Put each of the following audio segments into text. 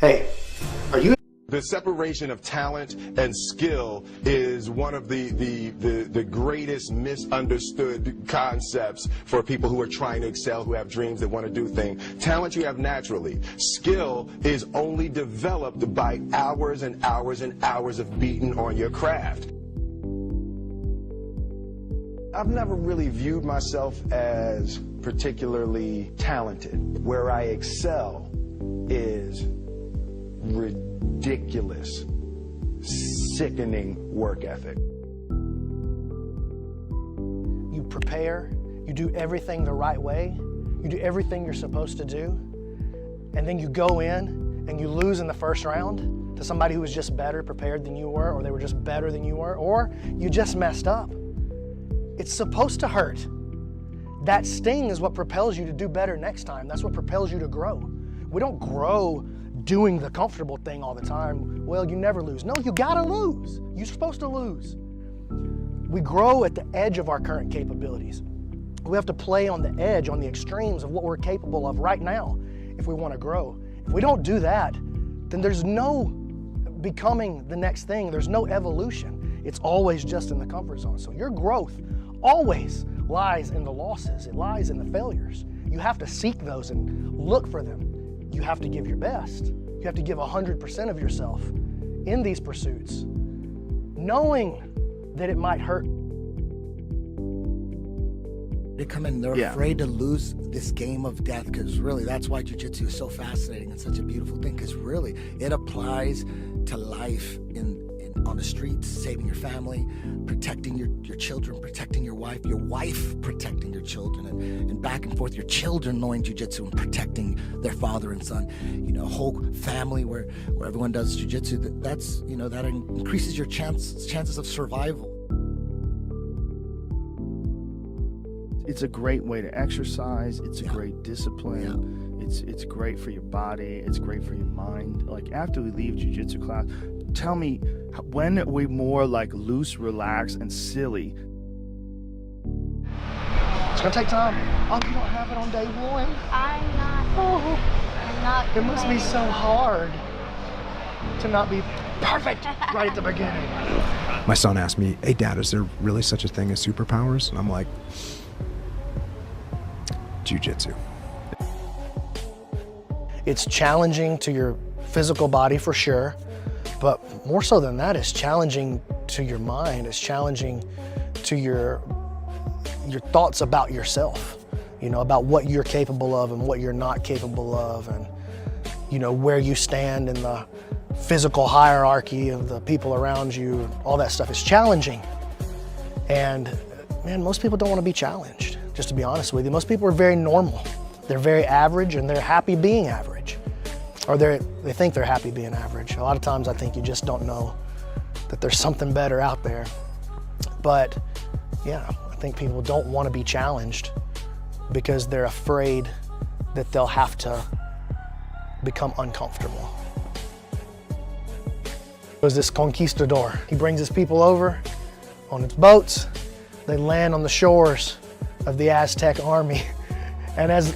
Hey, are you? The separation of talent and skill is one of the greatest misunderstood concepts for people who are trying to excel, who have dreams, that want to do things. Talent you have naturally. Skill is only developed by hours and hours and hours of beating on your craft. I've never really viewed myself as particularly talented. Where I excel is ridiculous, sickening work ethic. You prepare, you do everything the right way, you do everything you're supposed to do, and then you go in and you lose in the first round to somebody who was just better prepared than you were, or they were just better than you were, or you just messed up. It's supposed to hurt. That sting is what propels you to do better next time. That's what propels you to grow. We don't grow doing the comfortable thing all the time. Well, you never lose. No, you gotta lose. You're supposed to lose. We grow at the edge of our current capabilities. We have to play on the edge, on the extremes of what we're capable of right now if we want to grow. If we don't do that, then there's no becoming the next thing. There's no evolution. It's always just in the comfort zone. So your growth always lies in the losses. It lies in the failures. You have to seek those and look for them. You have to give your best. You have to give 100% of yourself in these pursuits, knowing that it might hurt. They come in, they're afraid to lose this game of death, because really that's why Jiu Jitsu is so fascinating and such a beautiful thing, because really it applies to life on the streets, saving your family, protecting your children, protecting your wife protecting your children, and back and forth, your children knowing Jiu Jitsu and protecting their father and son. You know, a whole family where everyone does Jiu Jitsu, that's, you know, that increases your chances of survival. It's a great way to exercise. It's a great discipline. It's great for your body. It's great for your mind. Like, after we leave jiu-jitsu class, tell me, when are we more like loose, relaxed, and silly? It's gonna take time. Oh, you don't have it on day one? I'm not. It must be so hard to not be perfect right at the beginning. My son asked me, "Hey, Dad, is there really such a thing as superpowers?" And I'm like, Jiu-Jitsu. It's challenging to your physical body for sure, but more so than that, it's challenging to your mind. It's challenging to your thoughts about yourself, you know, about what you're capable of and what you're not capable of, and, you know, where you stand in the physical hierarchy of the people around you. All that stuff is challenging. And man, most people don't want to be challenged, just to be honest with you. Most people are very normal. They're very average, and they're happy being average. Or they think they're happy being average. A lot of times I think you just don't know that there's something better out there. But yeah, I think people don't want to be challenged because they're afraid that they'll have to become uncomfortable. There's this conquistador. He brings his people over on his boats. They land on the shores of the Aztec army. And as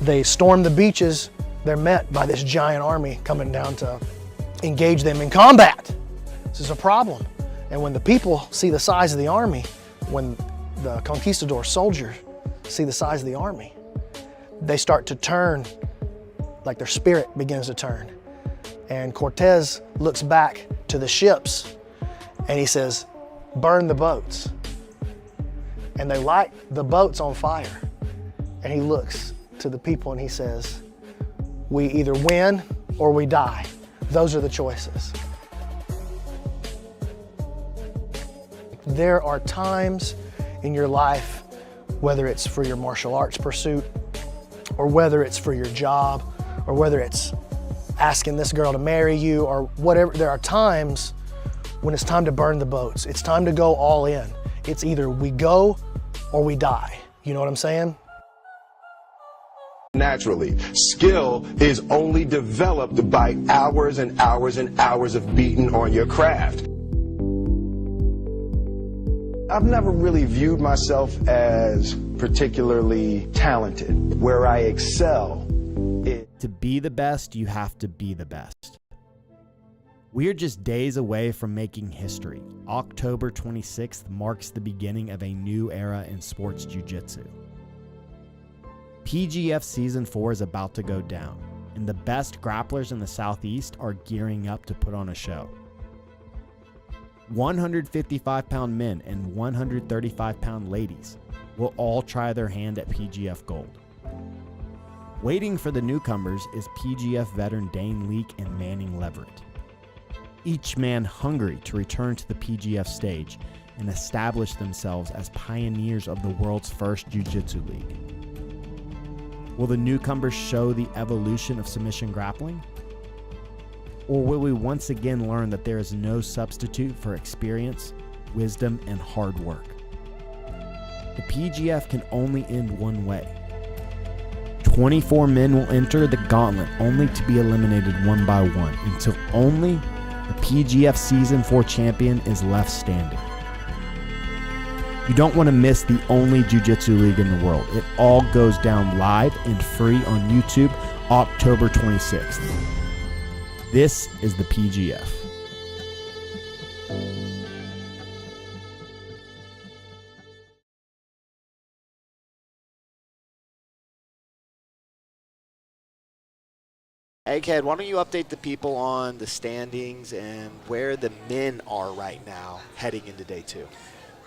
they storm the beaches, they're met by this giant army coming down to engage them in combat. This is a problem. And when the people see the size of the army, when the conquistador soldiers see the size of the army, they start to turn, like their spirit begins to turn. And Cortez looks back to the ships and he says, "Burn the boats." And they light the boats on fire. And he looks to the people and he says, "We either win or we die. Those are the choices." There are times in your life, whether it's for your martial arts pursuit, or whether it's for your job, or whether it's asking this girl to marry you, or whatever, there are times when it's time to burn the boats. It's time to go all in. It's either we go or we die. You know what I'm saying? Naturally, skill is only developed by hours and hours and hours of beating on your craft. I've never really viewed myself as particularly talented. Where I excel is To be the best, you have to be the best. We're just days away from making history. October 26th marks the beginning of a new era in sports jiu-jitsu. PGF Season 4 is about to go down, and the best grapplers in the Southeast are gearing up to put on a show. 155-pound men and 135-pound ladies will all try their hand at PGF Gold. Waiting for the newcomers is PGF veteran Dane Leake and Manning Leverett. Each man hungry to return to the PGF stage and establish themselves as pioneers of the world's first jiu-jitsu league. Will the newcomers show the evolution of submission grappling? Or will we once again learn that there is no substitute for experience, wisdom, and hard work? The PGF can only end one way. 24 men will enter the gauntlet only to be eliminated one by one until only the PGF Season 4 champion is left standing. You don't want to miss the only jiu-jitsu league in the world. It all goes down live and free on YouTube October 26th. This is the PGF. Hey, Ked, why don't you update the people on the standings and where the men are right now heading into day 2?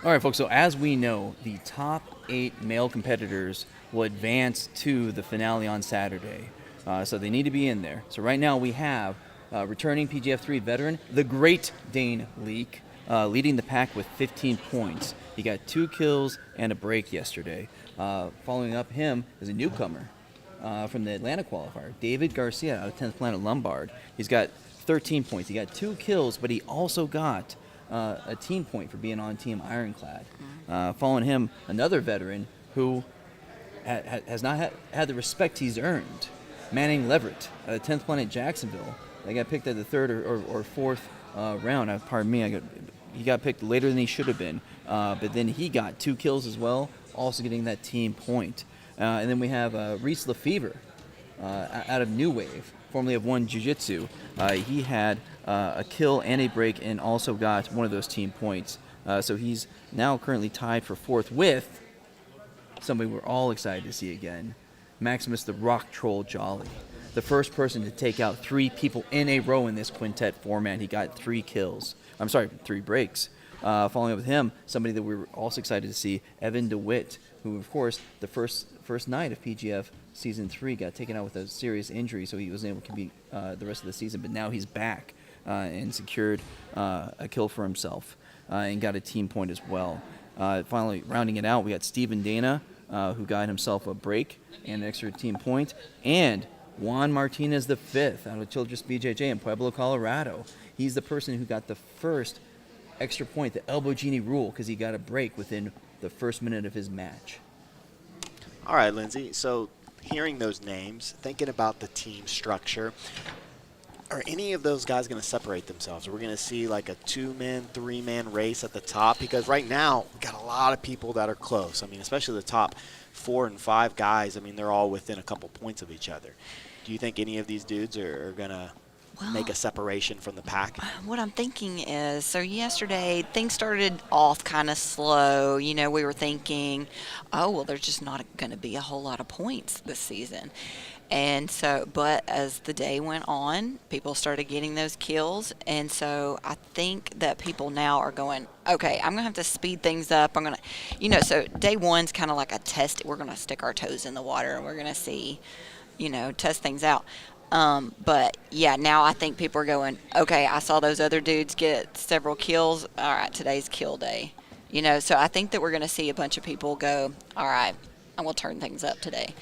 All right, folks, so as we know, the top 8 male competitors will advance to the finale on Saturday. So they need to be in there. So right now we have returning PGF 3 veteran, the great Dane Leake, leading the pack with 15 points. He got 2 kills and a break yesterday. Following up him is a newcomer from the Atlanta qualifier, David Garcia out of 10th Planet Lombard. He's got 13 points. He got 2 kills, but he also got a team point for being on Team Ironclad. Following him, another veteran who has not had the respect he's earned, Manning Leverett out of 10th Planet Jacksonville. They got picked at the 3rd or 4th round. Pardon me, he got picked later than he should have been. But then he got 2 kills as well, also getting that team point. And then we have Reese Lefevre out of New Wave, formerly of One Jiu-Jitsu. He had a kill and a break and also got one of those team points. So he's now currently tied for 4th with somebody we're all excited to see again, Maximus the Rock Troll Jolly. The first person to take out 3 people in a row in this quintet format. He got 3 breaks. Following up with him, somebody that we were also excited to see, Evan DeWitt, who, of course, the first night of PGF Season 3 got taken out with a serious injury, so he wasn't able to compete the rest of the season. But now he's back and secured a kill for himself and got a team point as well. Finally, rounding it out, we got Steven Dana, who got himself a break and an extra team point, and Juan Martinez V out of Childress BJJ in Pueblo, Colorado. He's the person who got the first extra point, the elbow genie rule, because he got a break within the first minute of his match. All right, Lindsay, so hearing those names, thinking about the team structure, are any of those guys going to separate themselves? Are we going to see like a 2-man, 3-man race at the top? Because right now, we've got a lot of people that are close. I mean, especially the top 4 and 5 guys. I mean, they're all within a couple points of each other. Do you think any of these dudes are going to make a separation from the pack? What I'm thinking is, so yesterday things started off kind of slow. You know, we were thinking, oh, well, there's just not going to be a whole lot of points this season. And so, but as the day went on, people started getting those kills. And so I think that people now are going, okay, I'm going to have to speed things up. I'm going to, you know, so day 1's kind of like a test. We're going to stick our toes in the water and we're going to see, you know, test things out. But yeah, now I think people are going, okay, I saw those other dudes get several kills. All right, today's kill day. You know, so I think that we're going to see a bunch of people go, all right, I will turn things up today.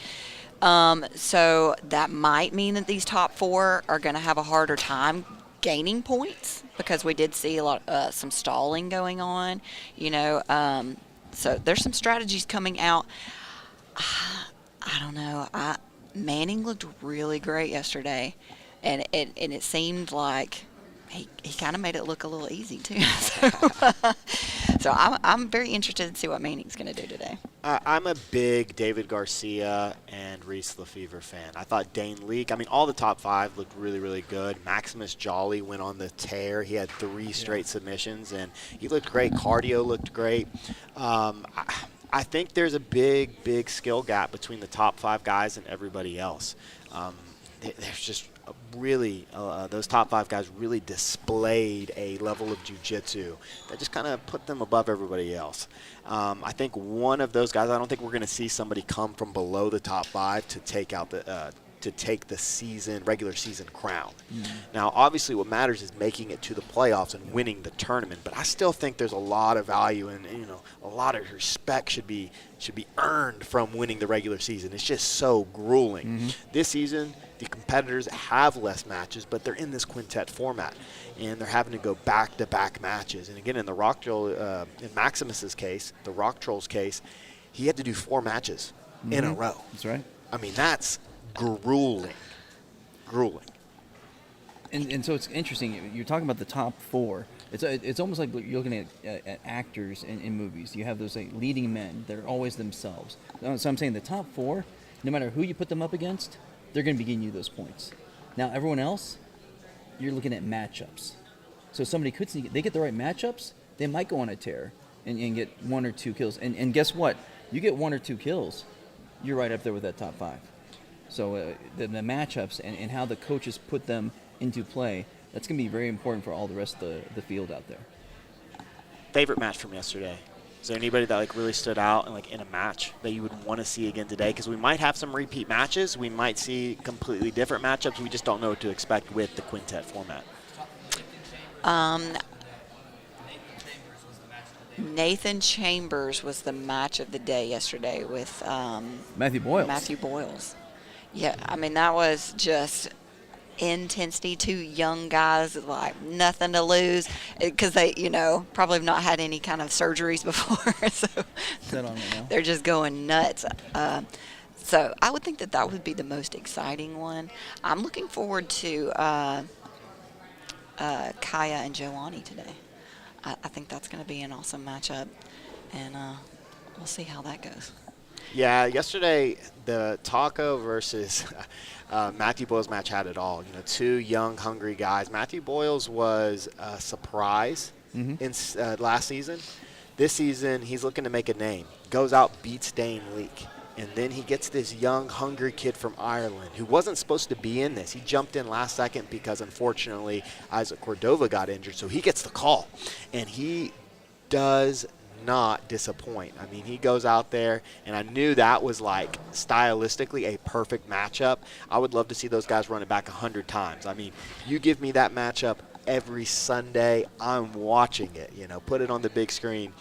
So that might mean that these top 4 are going to have a harder time gaining points because we did see a lot, some stalling going on, you know. So there's some strategies coming out. I don't know. Manning looked really great yesterday, and it seemed like he kind of made it look a little easy too. So I'm very interested to see what Manning's going to do today. I'm a big David Garcia and Reese Lefevre fan. I thought Dane Leak, all the top 5 looked really, really good. Maximus Jolly went on the tear. He had 3 straight submissions, and he looked great. Cardio looked great. I think there's a big, big skill gap between the top 5 guys and everybody else. There's just really, those top 5 guys really displayed a level of jiu-jitsu that just kind of put them above everybody else. I think one of those guys, I don't think we're going to see somebody come from below the top 5 to take out the regular season crown. Now, obviously, what matters is making it to the playoffs and winning the tournament. But I still think there's a lot of value and a lot of respect should be earned from winning the regular season. It's just so grueling. This season, the competitors have less matches, but they're in this quintet format, and they're having to go back-to-back matches. And again, in the Rock Troll, in Maximus's case, the Rock Troll's case, he had to do 4 matches in a row. That's right. That's grueling. And so it's interesting. You're talking about the top 4. It's almost like you're looking at actors in movies. You have those leading men that are always themselves. So I'm saying the top 4, no matter who you put them up against, they're going to be getting you those points. Now everyone else, you're looking at matchups. So somebody could see they get the right matchups, they might go on a tear and get 1 or 2 kills. And guess what? You get 1 or 2 kills, you're right up there with that top 5. So the matchups and how the coaches put them into play, that's going to be very important for all the rest of the field out there. Favorite match from yesterday? Is there anybody that really stood out in a match that you would want to see again today? Because we might have some repeat matches. We might see completely different matchups. We just don't know what to expect with the quintet format. Nathan Chambers was the match of the day yesterday with Matthew Boyles. Matthew Boyles. Yeah, that was just intensity. 2 young guys with nothing to lose because they, probably have not had any kind of surgeries before, so they're just going nuts. So I would think that would be the most exciting one. I'm looking forward to Kaya and Joanny today. I think that's going to be an awesome matchup, and we'll see how that goes. Yeah, yesterday the Taco versus Matthew Boyles match had it all. 2 young, hungry guys. Matthew Boyles was a surprise in last season. This season, he's looking to make a name. Goes out, beats Dane Leak. And then he gets this young, hungry kid from Ireland who wasn't supposed to be in this. He jumped in last second because, unfortunately, Isaac Cordova got injured. So he gets the call. And he does not disappoint. He goes out there, and I knew that was stylistically a perfect matchup. I would love to see those guys run it back 100 times. You give me that matchup every Sunday, I'm watching it. Put it on the big screen.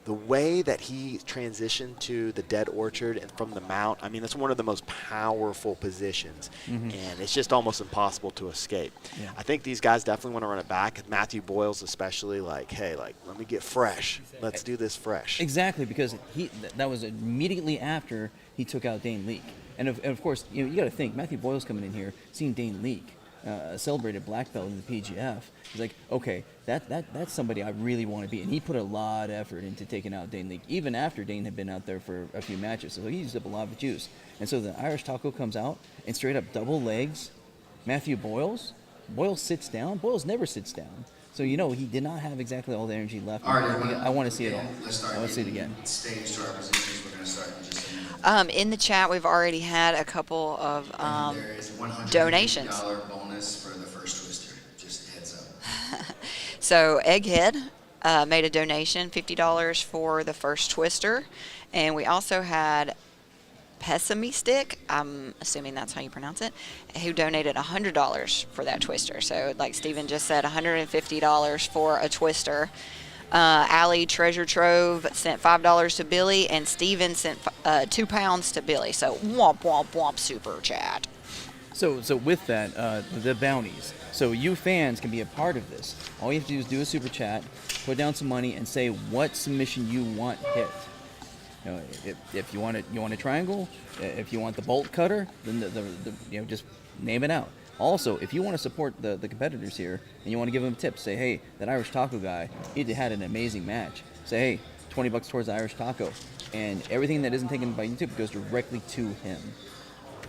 The way that he transitioned to the dead orchard and from the mount, that's one of the most powerful positions, and it's just almost impossible to escape. Yeah. I think these guys definitely want to run it back. Matthew Boyles especially, hey, let me get fresh. Let's do this fresh. Exactly, because that was immediately after he took out Dane Leak. And of course, you got to think, Matthew Boyles coming in here, seeing Dane Leak, a celebrated black belt in the PGF. He's like, okay, that's somebody I really want to be. And he put a lot of effort into taking out Dane Leak, even after Dane had been out there for a few matches. So he used up a lot of juice. And so the Irish Taco comes out and straight up double legs Matthew Boyles. Boyles sits down. Boyles never sits down. So, he did not have exactly all the energy left. All right, I want to see it all. I want to see it again. Stage to our positions. We're going to start in just a minute. In the chat, we've already had a couple of donations. $150 bonus for the first twister. Just heads up. So Egghead made a donation, $50 for the first twister. And we also had Pessimistic, I'm assuming that's how you pronounce it, who donated $100 for that twister. So like Steven just said, $150 for a twister. Allie Treasure Trove sent $5 to Billy, and Steven sent 2 pounds to Billy. So womp, womp, womp, super chat. So with that, the bounties. So you fans can be a part of this. All you have to do is do a super chat, put down some money, and say what submission you want hit. If you want a triangle, if you want the bolt cutter, then just name it out. Also, if you want to support the competitors here and you want to give them tips, say, hey, that Irish Taco guy, he had an amazing match. Say, hey, $20 towards the Irish Taco. And everything that isn't taken by YouTube goes directly to him.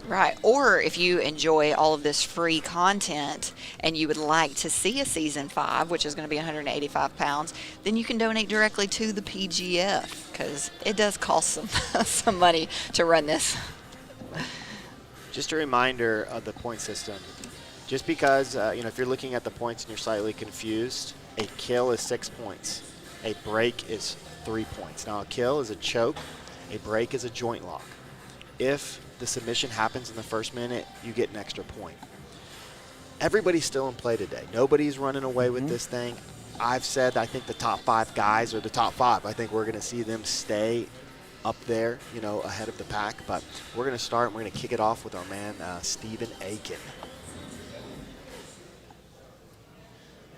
Right. Or if you enjoy all of this free content and you would like to see a season 5, which is going to be 185 pounds, then you can donate directly to the PGF, because it does cost some money to run this. Just a reminder of the point system. Just because, if you're looking at the points and you're slightly confused, a kill is 6 points. A break is 3 points. Now, a kill is a choke. A break is a joint lock. If the submission happens in the first minute, you get an extra point. Everybody's still in play today. Nobody's running away with this thing. I've said I think the top 5 guys are the top 5. I think we're going to see them stay up there, ahead of the pack. But we're going to start, and we're going to kick it off with our man, Stephen Aiken.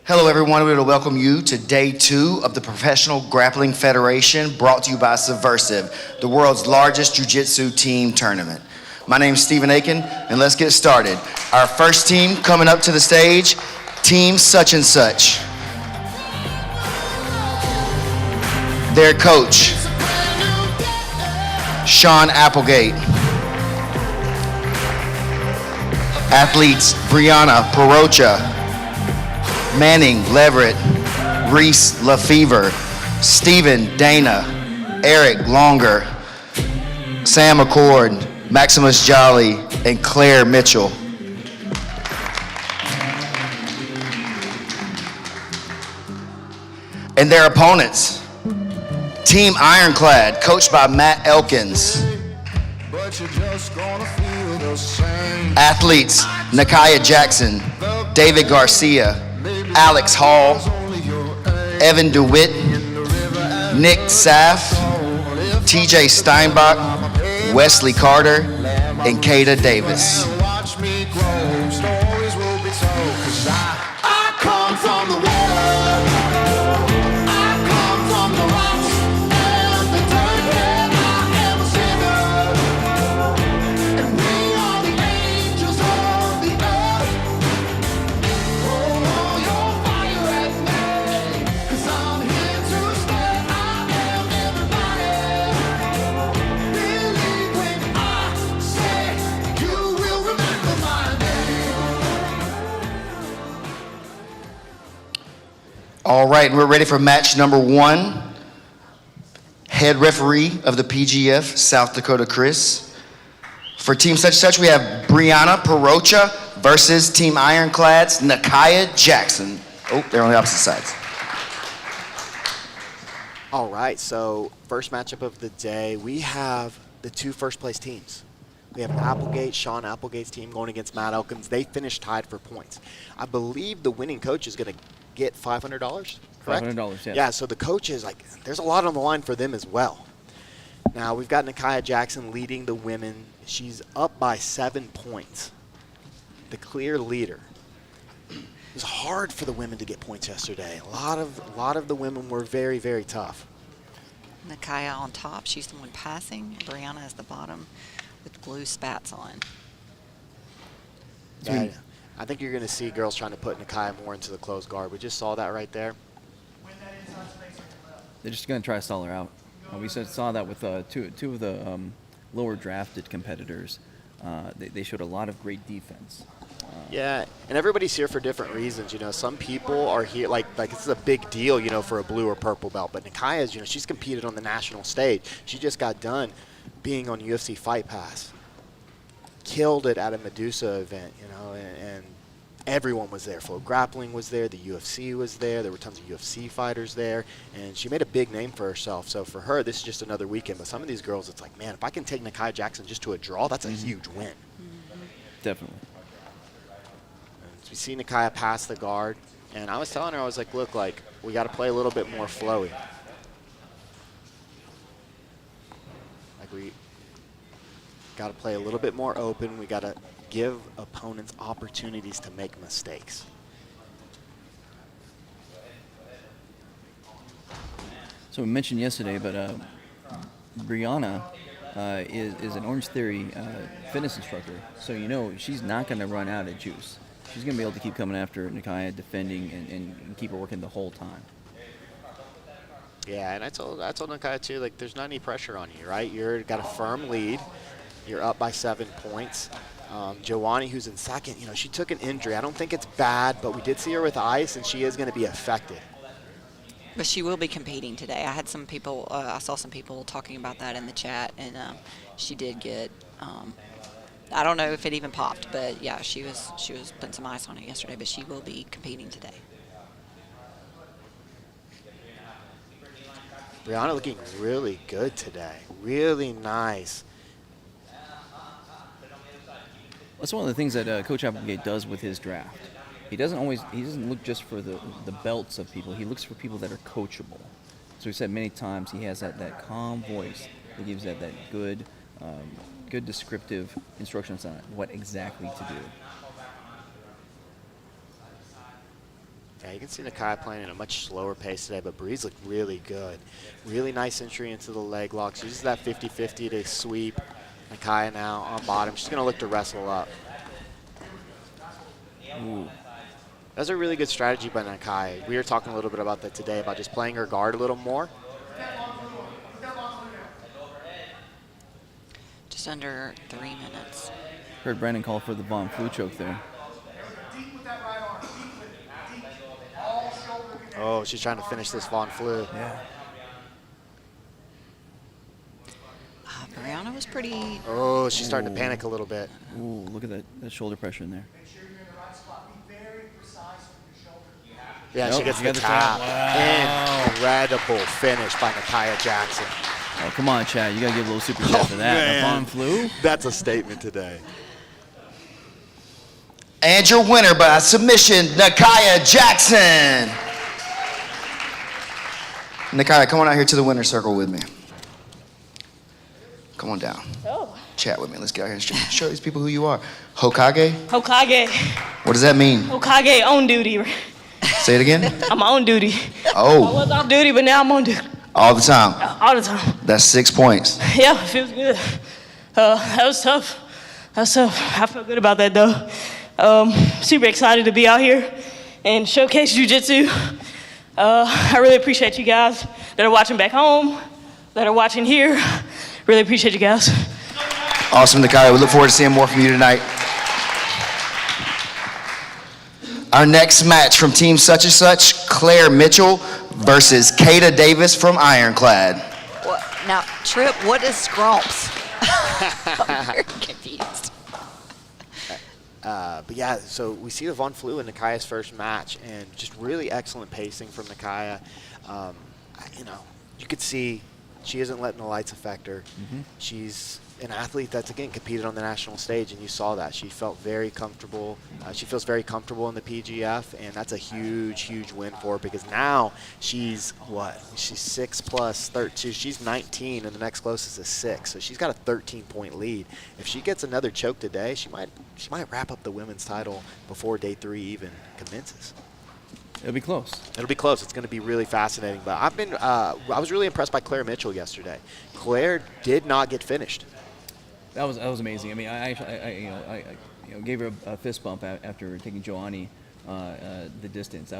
Hello, everyone. We want to welcome you to day 2 of the Professional Grappling Federation, brought to you by Subversive, the world's largest jiu-jitsu team tournament. My name is Stephen Aiken, and let's get started. Our first team coming up to the stage, Team Such and Such. Their coach, Sean Applegate. Athletes, Brianna Perocha, Manning Leverett, Reese Lefevre, Stephen Dana, Eric Longer, Sam Accord, Maximus Jolly, and Claire Mitchell. And their opponents, Team Ironclad, coached by Matt Elkins. Athletes, Nakaya Jackson, David Garcia, Alex Hall, Evan DeWitt, Nick Saff, TJ Steinbach, Wesley Carter, and Kada Davis. All right, we're ready for match number 1. Head referee of the PGF, South Dakota Chris. For Team Such Such, we have Brianna Perocha versus Team Ironclad's Nakaya Jackson. Oh, they're on the opposite sides. All right, so first matchup of the day, we have the 2 first-place teams. We have Applegate, Sean Applegate's team going against Matt Elkins. They finished tied for points. I believe the winning coach is going to get $500, correct? $500, yes. Yeah, so the coach is like, there's a lot on the line for them as well. Now, we've got Nakaya Jackson leading the women. She's up by 7 points, the clear leader. It was hard for the women to get points yesterday. A lot of the women were very, very tough. Nakaya on top. She's the one passing. Brianna is the bottom with blue spats on. Yeah, I think you're going to see girls trying to put Nakaya more into the closed guard. We just saw that right there. They're just going to try to stall her out. We saw that with two of the lower drafted competitors. They showed a lot of great defense. Yeah, and everybody's here for different reasons. Some people are here like this is a big deal, for a blue or purple belt. But Nakaya's, she's competed on the national stage. She just got done being on UFC Fight Pass. Killed it at a Medusa event, and everyone was there. Flow Grappling was there, the UFC was there, there were tons of UFC fighters there, and she made a big name for herself. So for her, this is just another weekend. But some of these girls, it's like, man, if I can take Nakaya Jackson just to a draw, that's a huge win. Definitely. So we see Nakaya pass the guard, and I was telling her, I was like, look, we got to play a little bit more flowy. We got to play a little bit more open. We got to give opponents opportunities to make mistakes. So we mentioned yesterday, but Brianna is an Orange Theory fitness instructor. So she's not going to run out of juice. She's going to be able to keep coming after Nakaya, defending, and keep her working the whole time. Yeah, and I told Nakaya too, like, there's not any pressure on you, right? You're got a firm lead. You're up by 7 points. Joanny, who's in second, she took an injury. I don't think it's bad, but we did see her with ice, and she is going to be affected. But she will be competing today. I had some people, I saw some people talking about that in the chat, and she did get, I don't know if it even popped, but yeah, she was putting some ice on it yesterday, but she will be competing today. Brianna looking really good today. Really nice. That's one of the things that Coach Applegate does with his draft. He doesn't look just for the belts of people. He looks for people that are coachable. So we said many times he has that calm voice that gives that good descriptive instructions on what exactly to do. Yeah, you can see Nakai playing at a much slower pace today, but Breeze looked really good. Really nice entry into the leg locks. Uses that 50-50 to sweep. Nakai now on bottom. She's going to look to wrestle up. Ooh. That's a really good strategy by Nakai. We were talking a little bit about that today, about just playing her guard a little more. Just under 3 minutes. Heard Brandon call for the Von Flu choke there. Oh, she's trying to finish this Von Flu. Yeah. Brianna was pretty... Oh, she's starting to panic a little bit. Ooh, look at that shoulder pressure in there. Yeah, she gets the tap. Wow. Incredible finish by Nakaya Jackson. Oh, come on, Chad. You got to give a little super chat for that. Von Flu? That's a statement today. And your winner by submission, Nakaya Jackson. Nakaya, come on out here to the winner's circle with me. Come on down. Oh. Chat with me. Let's get out here and show these people who you are. Hokage? Hokage. What does that mean? Hokage on duty. Say it again. I'm on duty. Oh. I was off duty, but now I'm on duty. All the time? All the time. That's 6 points. Yeah, it feels good. That was tough. I feel good about that, though. Super excited to be out here and showcase jiu-jitsu. I really appreciate you guys that are watching back home, that are watching here. Really appreciate you guys. Awesome, Nakaya. We look forward to seeing more from you tonight. Our next match from Team Such and Such, Claire Mitchell versus Kata Davis from Ironclad. Now, Trip, what is Scrumps? I'm very confused. But yeah, so we see the Von Flu in Nakaya's first match, and just really excellent pacing from Nakaya. You could see she isn't letting the lights affect her. Mm-hmm. She's an athlete that's, again, competed on the national stage, and you saw that. She felt very comfortable. She feels very comfortable in the PGF, and that's a huge, huge win for her because now she's, She's 6 plus 13. She's 19, and the next closest is 6. So she's got a 13-point lead. If she gets another choke today, she might wrap up the women's title before day 3 even commences. It'll be close. It'll be close. It's going to be really fascinating. But I was really impressed by Claire Mitchell yesterday. Claire did not get finished. That was amazing. I mean, I gave her a fist bump after taking Joanny the distance.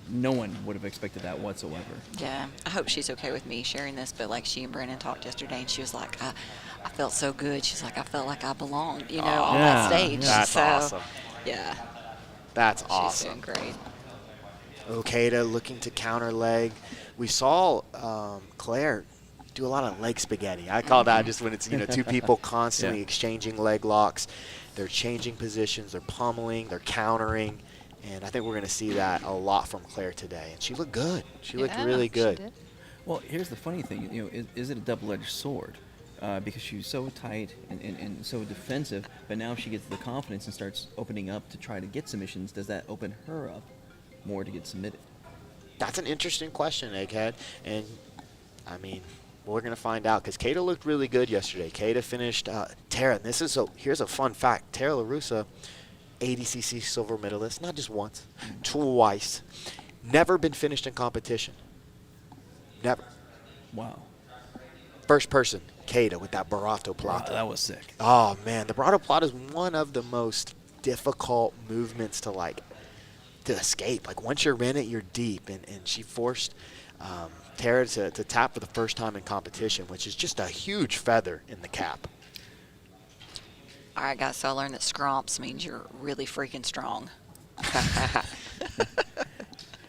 No one would have expected that whatsoever. Yeah, I hope she's okay with me sharing this, but like she and Brandon talked yesterday, and she was like, I felt so good. She's like, I felt like I belonged, on that stage. That's awesome. Yeah. That's awesome. She's doing great. Okada looking to counter leg. We saw Claire do a lot of leg spaghetti. I call that just when it's two people constantly exchanging leg locks. They're changing positions, they're pummeling, they're countering, and I think we're going to see that a lot from Claire today. And she looked good. She looked really good. She did. Well, here's the funny thing. Is it a double-edged sword? Because she was so tight and so defensive, but now if she gets the confidence and starts opening up to try to get submissions, does that open her up more to get submitted? That's an interesting question, Egghead. And, I mean, we're going to find out because Kata looked really good yesterday. Kata finished Tara. And here's a fun fact. Tara LaRussa, ADCC silver medalist, not just once, twice. Never been finished in competition. Never. Wow. First person, Kata, with that Barato Plata. That was sick. Oh, man. The Barato Plata is one of the most difficult movements to, to escape. Like once you're in it, you're deep. And she forced Tara to tap for the first time in competition, which is just a huge feather in the cap. All right, guys, so I learned that scrumps means you're really freaking strong.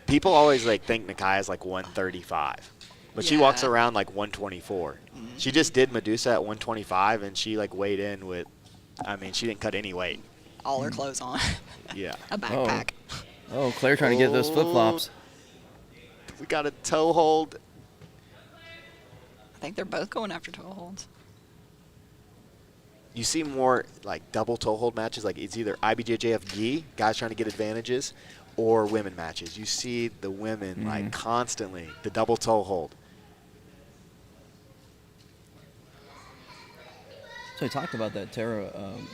People always like think Nakaya's like 135, but she walks around like 124. She just did Medusa at 125, and she like weighed in with, I mean, she didn't cut any weight. All her clothes on. Yeah. A backpack. Oh, Claire trying to get those flip-flops. We got a toe hold. I think they're both going after toe holds. You see more like double toe hold matches, like it's either IBJJF gi, guys trying to get advantages, or women matches. You see the women like constantly, the double toe hold. So I talked about that Tara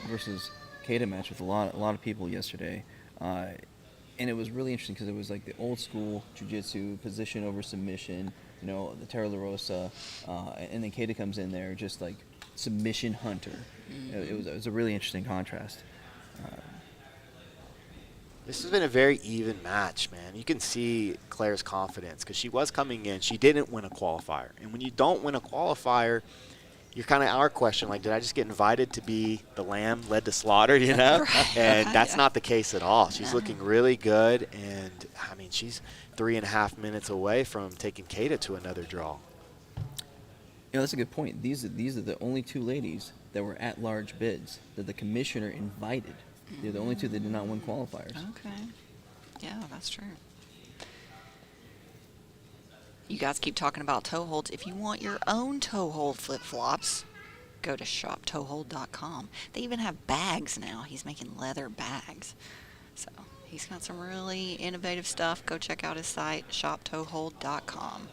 versus Keita match with a lot of people yesterday, and it was really interesting because it was like the old school jiu-jitsu position over submission, you know, the Tara La Rosa, and then Keita comes in there just like submission hunter. It was a really interesting contrast. This has been a very even match, man. You can see Claire's confidence because she was coming in. She didn't win a qualifier, and when you don't win a qualifier, you're kind of our question, like, did I just get invited to be the lamb led to slaughter, you know? Right. And that's not the case at all. She's looking really good, and, I mean, she's 3.5 minutes away from taking Keita to another draw. You know, that's a good point. These are the only two ladies that were at large bids that the commissioner invited. They're the only two that did not win qualifiers. Okay. Yeah, that's true. You guys keep talking about toe holds. If you want your own toe hold flip-flops, go to shoptoehold.com. They even have bags now. He's making leather bags. So he's got some really innovative stuff. Go check out his site, shoptoehold.com.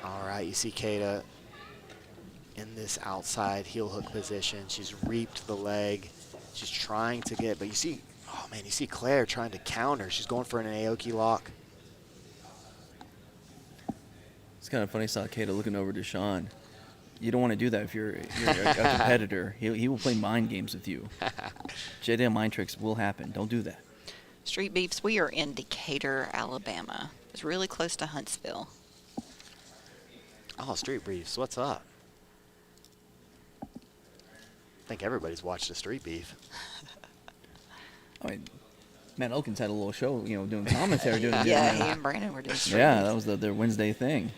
All right, you see Keita in this outside heel hook position. She's reaped the leg. She's trying to get, but you see, oh man, you see Claire trying to counter. She's going for an Aoki lock. It's kind of funny. I saw Keita looking over to Sean. You don't want to do that if you're a competitor. He will play mind games with you. JDM mind tricks will happen. Don't do that. Street Beefs, we are in Decatur, Alabama. It's really close to Huntsville. Oh, Street Beefs, what's up? I think everybody's watched the Street Beef. I mean, Matt Elkins had a little show, you know, doing commentary. He and Brandon were doing Street Yeah, Beef. that was their Wednesday thing.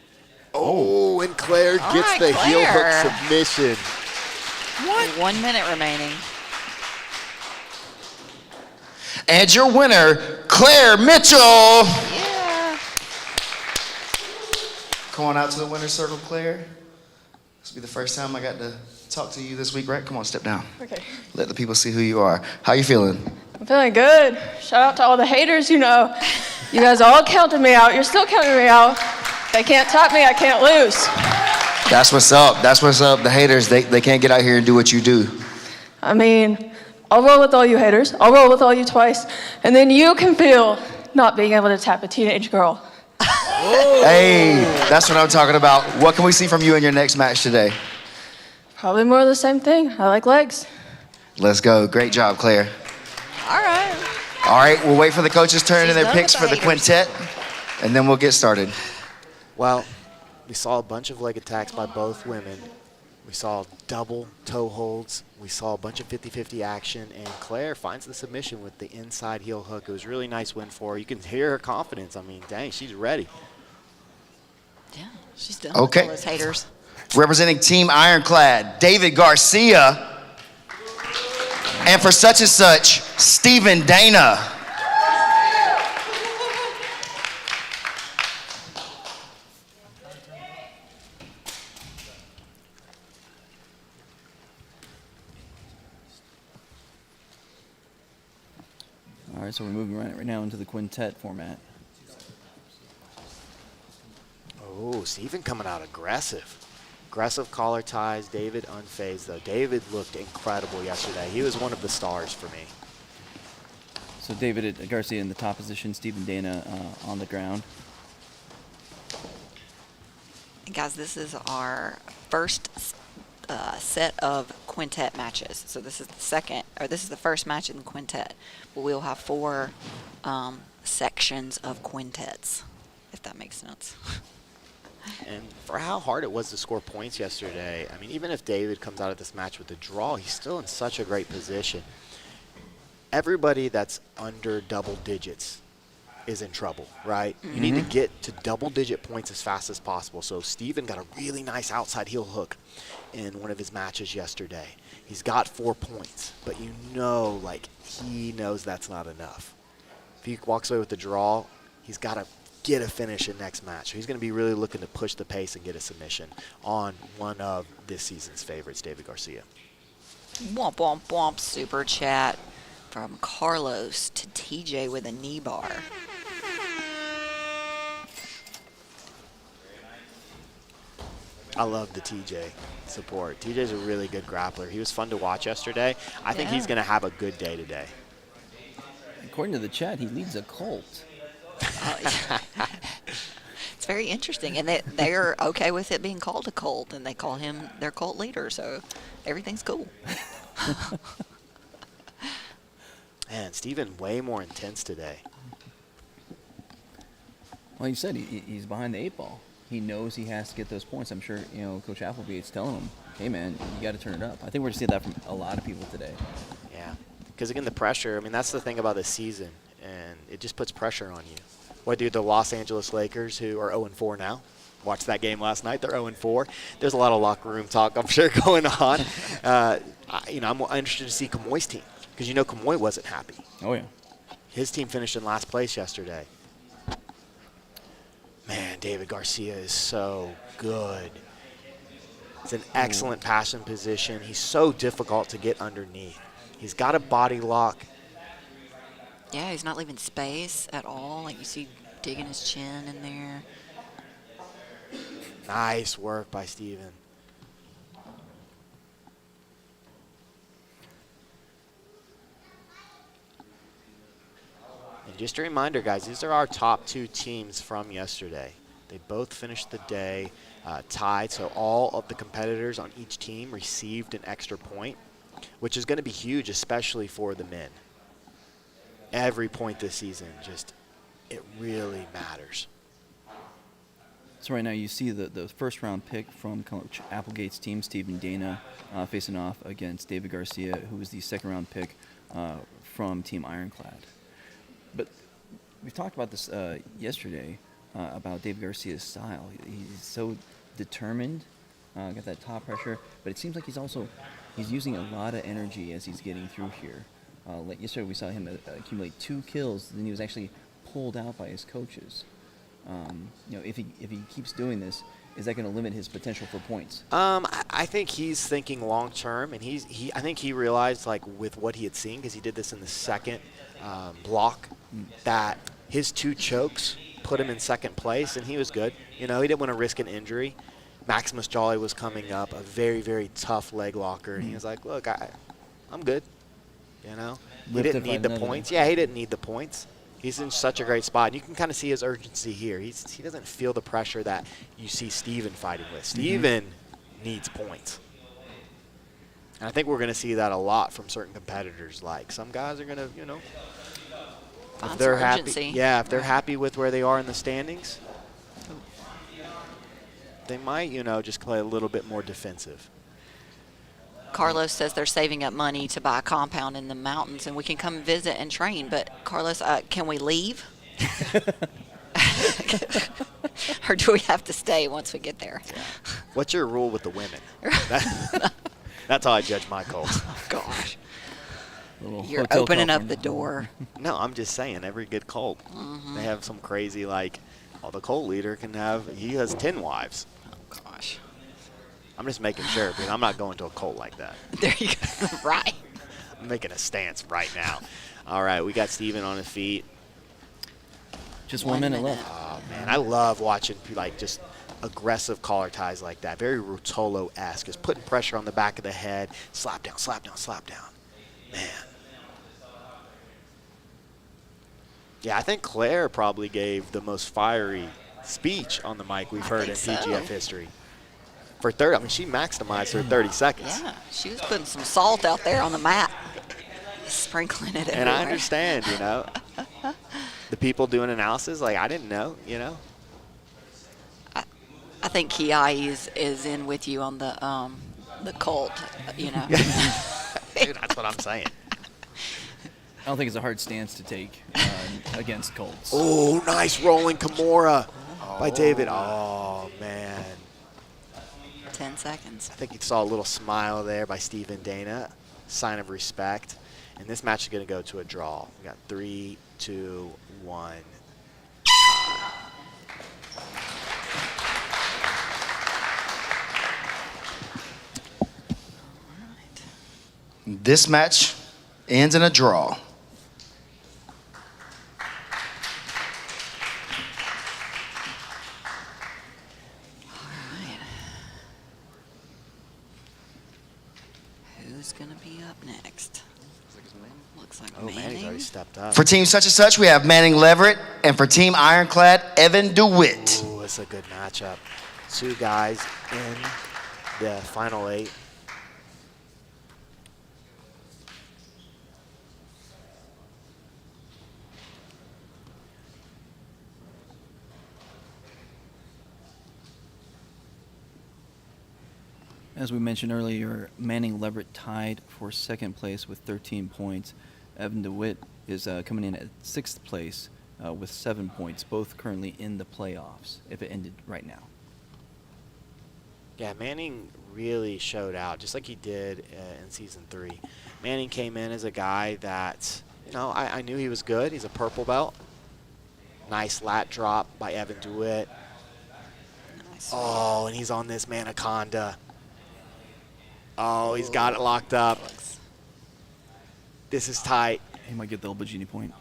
Oh, and Claire gets the heel hook submission. What? 1 minute remaining. And your winner, Claire Mitchell. Yeah. Come on out to the winner's circle, Claire. This will be the first time I got to talk to you this week, right? Come on, step down. Okay. Let the people see who you are. How you feeling? I'm feeling good. Shout out to all the haters, you know. You guys all counted me out. You're still counting me out. If they can't top me, I can't lose. That's what's up. That's what's up. The haters, they can't get out here and do what you do. I mean, I'll roll with all you haters. I'll roll with all you twice. And then you can feel not being able to tap a teenage girl. Hey, that's what I'm talking about. What can we see from you in your next match today? Probably more of the same thing. I like legs. Let's go. Great job, Claire. All right. All right, we'll wait for the coaches' turn She's and their done picks with for the the haters. quintet, and then we'll get started. Well, we saw a bunch of leg attacks by both women. We saw double toe holds. We saw a bunch of 50-50 action, and Claire finds the submission with the inside heel hook. It was a really nice win for her. You can hear her confidence. I mean, dang, she's ready. Yeah, she's done Okay. with all those haters. Representing Team Ironclad, David Garcia. And for such and such, Stephen Dana. All right, so we're moving right now into the quintet format. Oh, Steven coming out aggressive. Aggressive collar ties. David unfazed, though. David looked incredible yesterday. He was one of the stars for me. So David Garcia in the top position, Stephen Dana on the ground. And guys, this is our first set of quintet matches. So this is the first match in the quintet. But we'll have 4 sections of quintets, if that makes sense. And for how hard it was to score points yesterday, I mean, even if David comes out of this match with a draw, he's still in such a great position. Everybody that's under double digits is in trouble, right? You need to get to double-digit points as fast as possible. So Steven got a really nice outside heel hook in one of his matches yesterday. He's got 4 points, but you know, like, he knows that's not enough. If he walks away with the draw, he's got to get a finish in next match. So he's going to be really looking to push the pace and get a submission on one of this season's favorites, David Garcia. Womp, womp, womp, super chat from Carlos to TJ with a knee bar. I love the TJ support. TJ's a really good grappler. He was fun to watch yesterday. I think he's going to have a good day today. According to the chat, he leads a cult. It's very interesting, and they're okay with it being called a cult, and they call him their cult leader, so everything's cool. Man, Steven way more intense today. Well, you said he's behind the 8 ball. He knows he has to get those points. I'm sure, you know, Coach Applegate's telling him, hey, man, you got to turn it up. I think we're going to see that from a lot of people today. Yeah, because, again, the pressure, I mean, that's the thing about this season, and it just puts pressure on you. Whether you're the Los Angeles Lakers, who are 0-4 now, watched that game last night, they're 0-4. There's a lot of locker room talk, I'm sure, going on. You know, I'm interested to see Kamoy's team, because you know Kamoy wasn't happy. Oh, yeah. His team finished in last place yesterday. Man, David Garcia is so good. It's an excellent passing position. He's so difficult to get underneath. He's got a body lock. Yeah, he's not leaving space at all. Like, you see digging his chin in there. Nice work by Steven. And just a reminder, guys, these are our top 2 teams from yesterday. They both finished the day tied, so all of the competitors on each team received an extra point, which is going to be huge, especially for the men. Every point this season, just, it really matters. So right now you see the first round pick from Coach Applegate's team, Stephen Dana, facing off against David Garcia, who was the second round pick from Team Ironclad. But we talked about this yesterday about David Garcia's style. He's so determined, got that top pressure, but it seems like he's using a lot of energy as he's getting through here. Yesterday we saw him accumulate 2 kills, then he was actually pulled out by his coaches. You know, if he keeps doing this, is that going to limit his potential for points? I think he's thinking long term, and I think he realized, like, with what he had seen, because he did this in the second block, that his 2 chokes put him in second place, and he was good. You know, he didn't want to risk an injury. Maximus Jolly was coming up, a very, very tough leg locker, and he was like, look, I'm good. You know, he didn't need the points. Yeah, he didn't need the points. He's in such a great spot. You can kind of see his urgency here. He doesn't feel the pressure that you see Steven fighting with. Steven needs points. And I think we're going to see that a lot from certain competitors. Like, some guys are going to, you know, if they're happy, if they're happy with where they are in the standings, they might, you know, just play a little bit more defensive. Carlos says they're saving up money to buy a compound in the mountains, and we can come visit and train. But, Carlos, can we leave? Or do we have to stay once we get there? Yeah. What's your rule with the women? That's how I judge my colts. Oh, gosh. You're opening up the door. No, I'm just saying, every good colt, they have some crazy, like, the colt leader he has 10 wives. Oh, gosh. I'm just making sure, because I'm not going to a cult like that. There you go. Right. I'm making a stance right now. All right, we got Steven on his feet. Just 1 minute left. Oh, man, I love watching, like, just aggressive collar ties like that. Very Rutolo-esque. Just putting pressure on the back of the head. Slap down, slap down, slap down. Man. Yeah, I think Claire probably gave the most fiery speech on the mic we've heard in PGF history. for 30. I mean, she maximized her 30 seconds. Yeah, she was putting some salt out there on the mat, sprinkling it everywhere. And I understand, you know, the people doing analysis, like, I didn't know, you know. I think Kiai is in with you on the cult, you know. Dude, that's what I'm saying. I don't think it's a hard stance to take against Colts. Oh, nice rolling Kimura by David. Oh, man. 10 seconds. I think you saw a little smile there by Stephen Dana, sign of respect. And this match is going to go to a draw. We got 3, 2, 1. This match ends in a draw. Who's going to be up next? Looks like Manny's already Manning. stepped up. For Team Such and Such, we have Manning Leverett, and for Team Ironclad, Evan DeWitt. Ooh, it's a good matchup. 2 guys in the final 8. As we mentioned earlier, Manning Leverett tied for 2nd place with 13 points. Evan DeWitt is coming in at 6th place with 7 points, both currently in the playoffs if it ended right now. Yeah, Manning really showed out, just like he did in Season 3. Manning came in as a guy that, you know, I knew he was good. He's a purple belt. Nice lat drop by Evan DeWitt. Nice. Oh, and he's on this Manaconda. Oh, he's got it locked up. This is tight. He might get the Albergini point.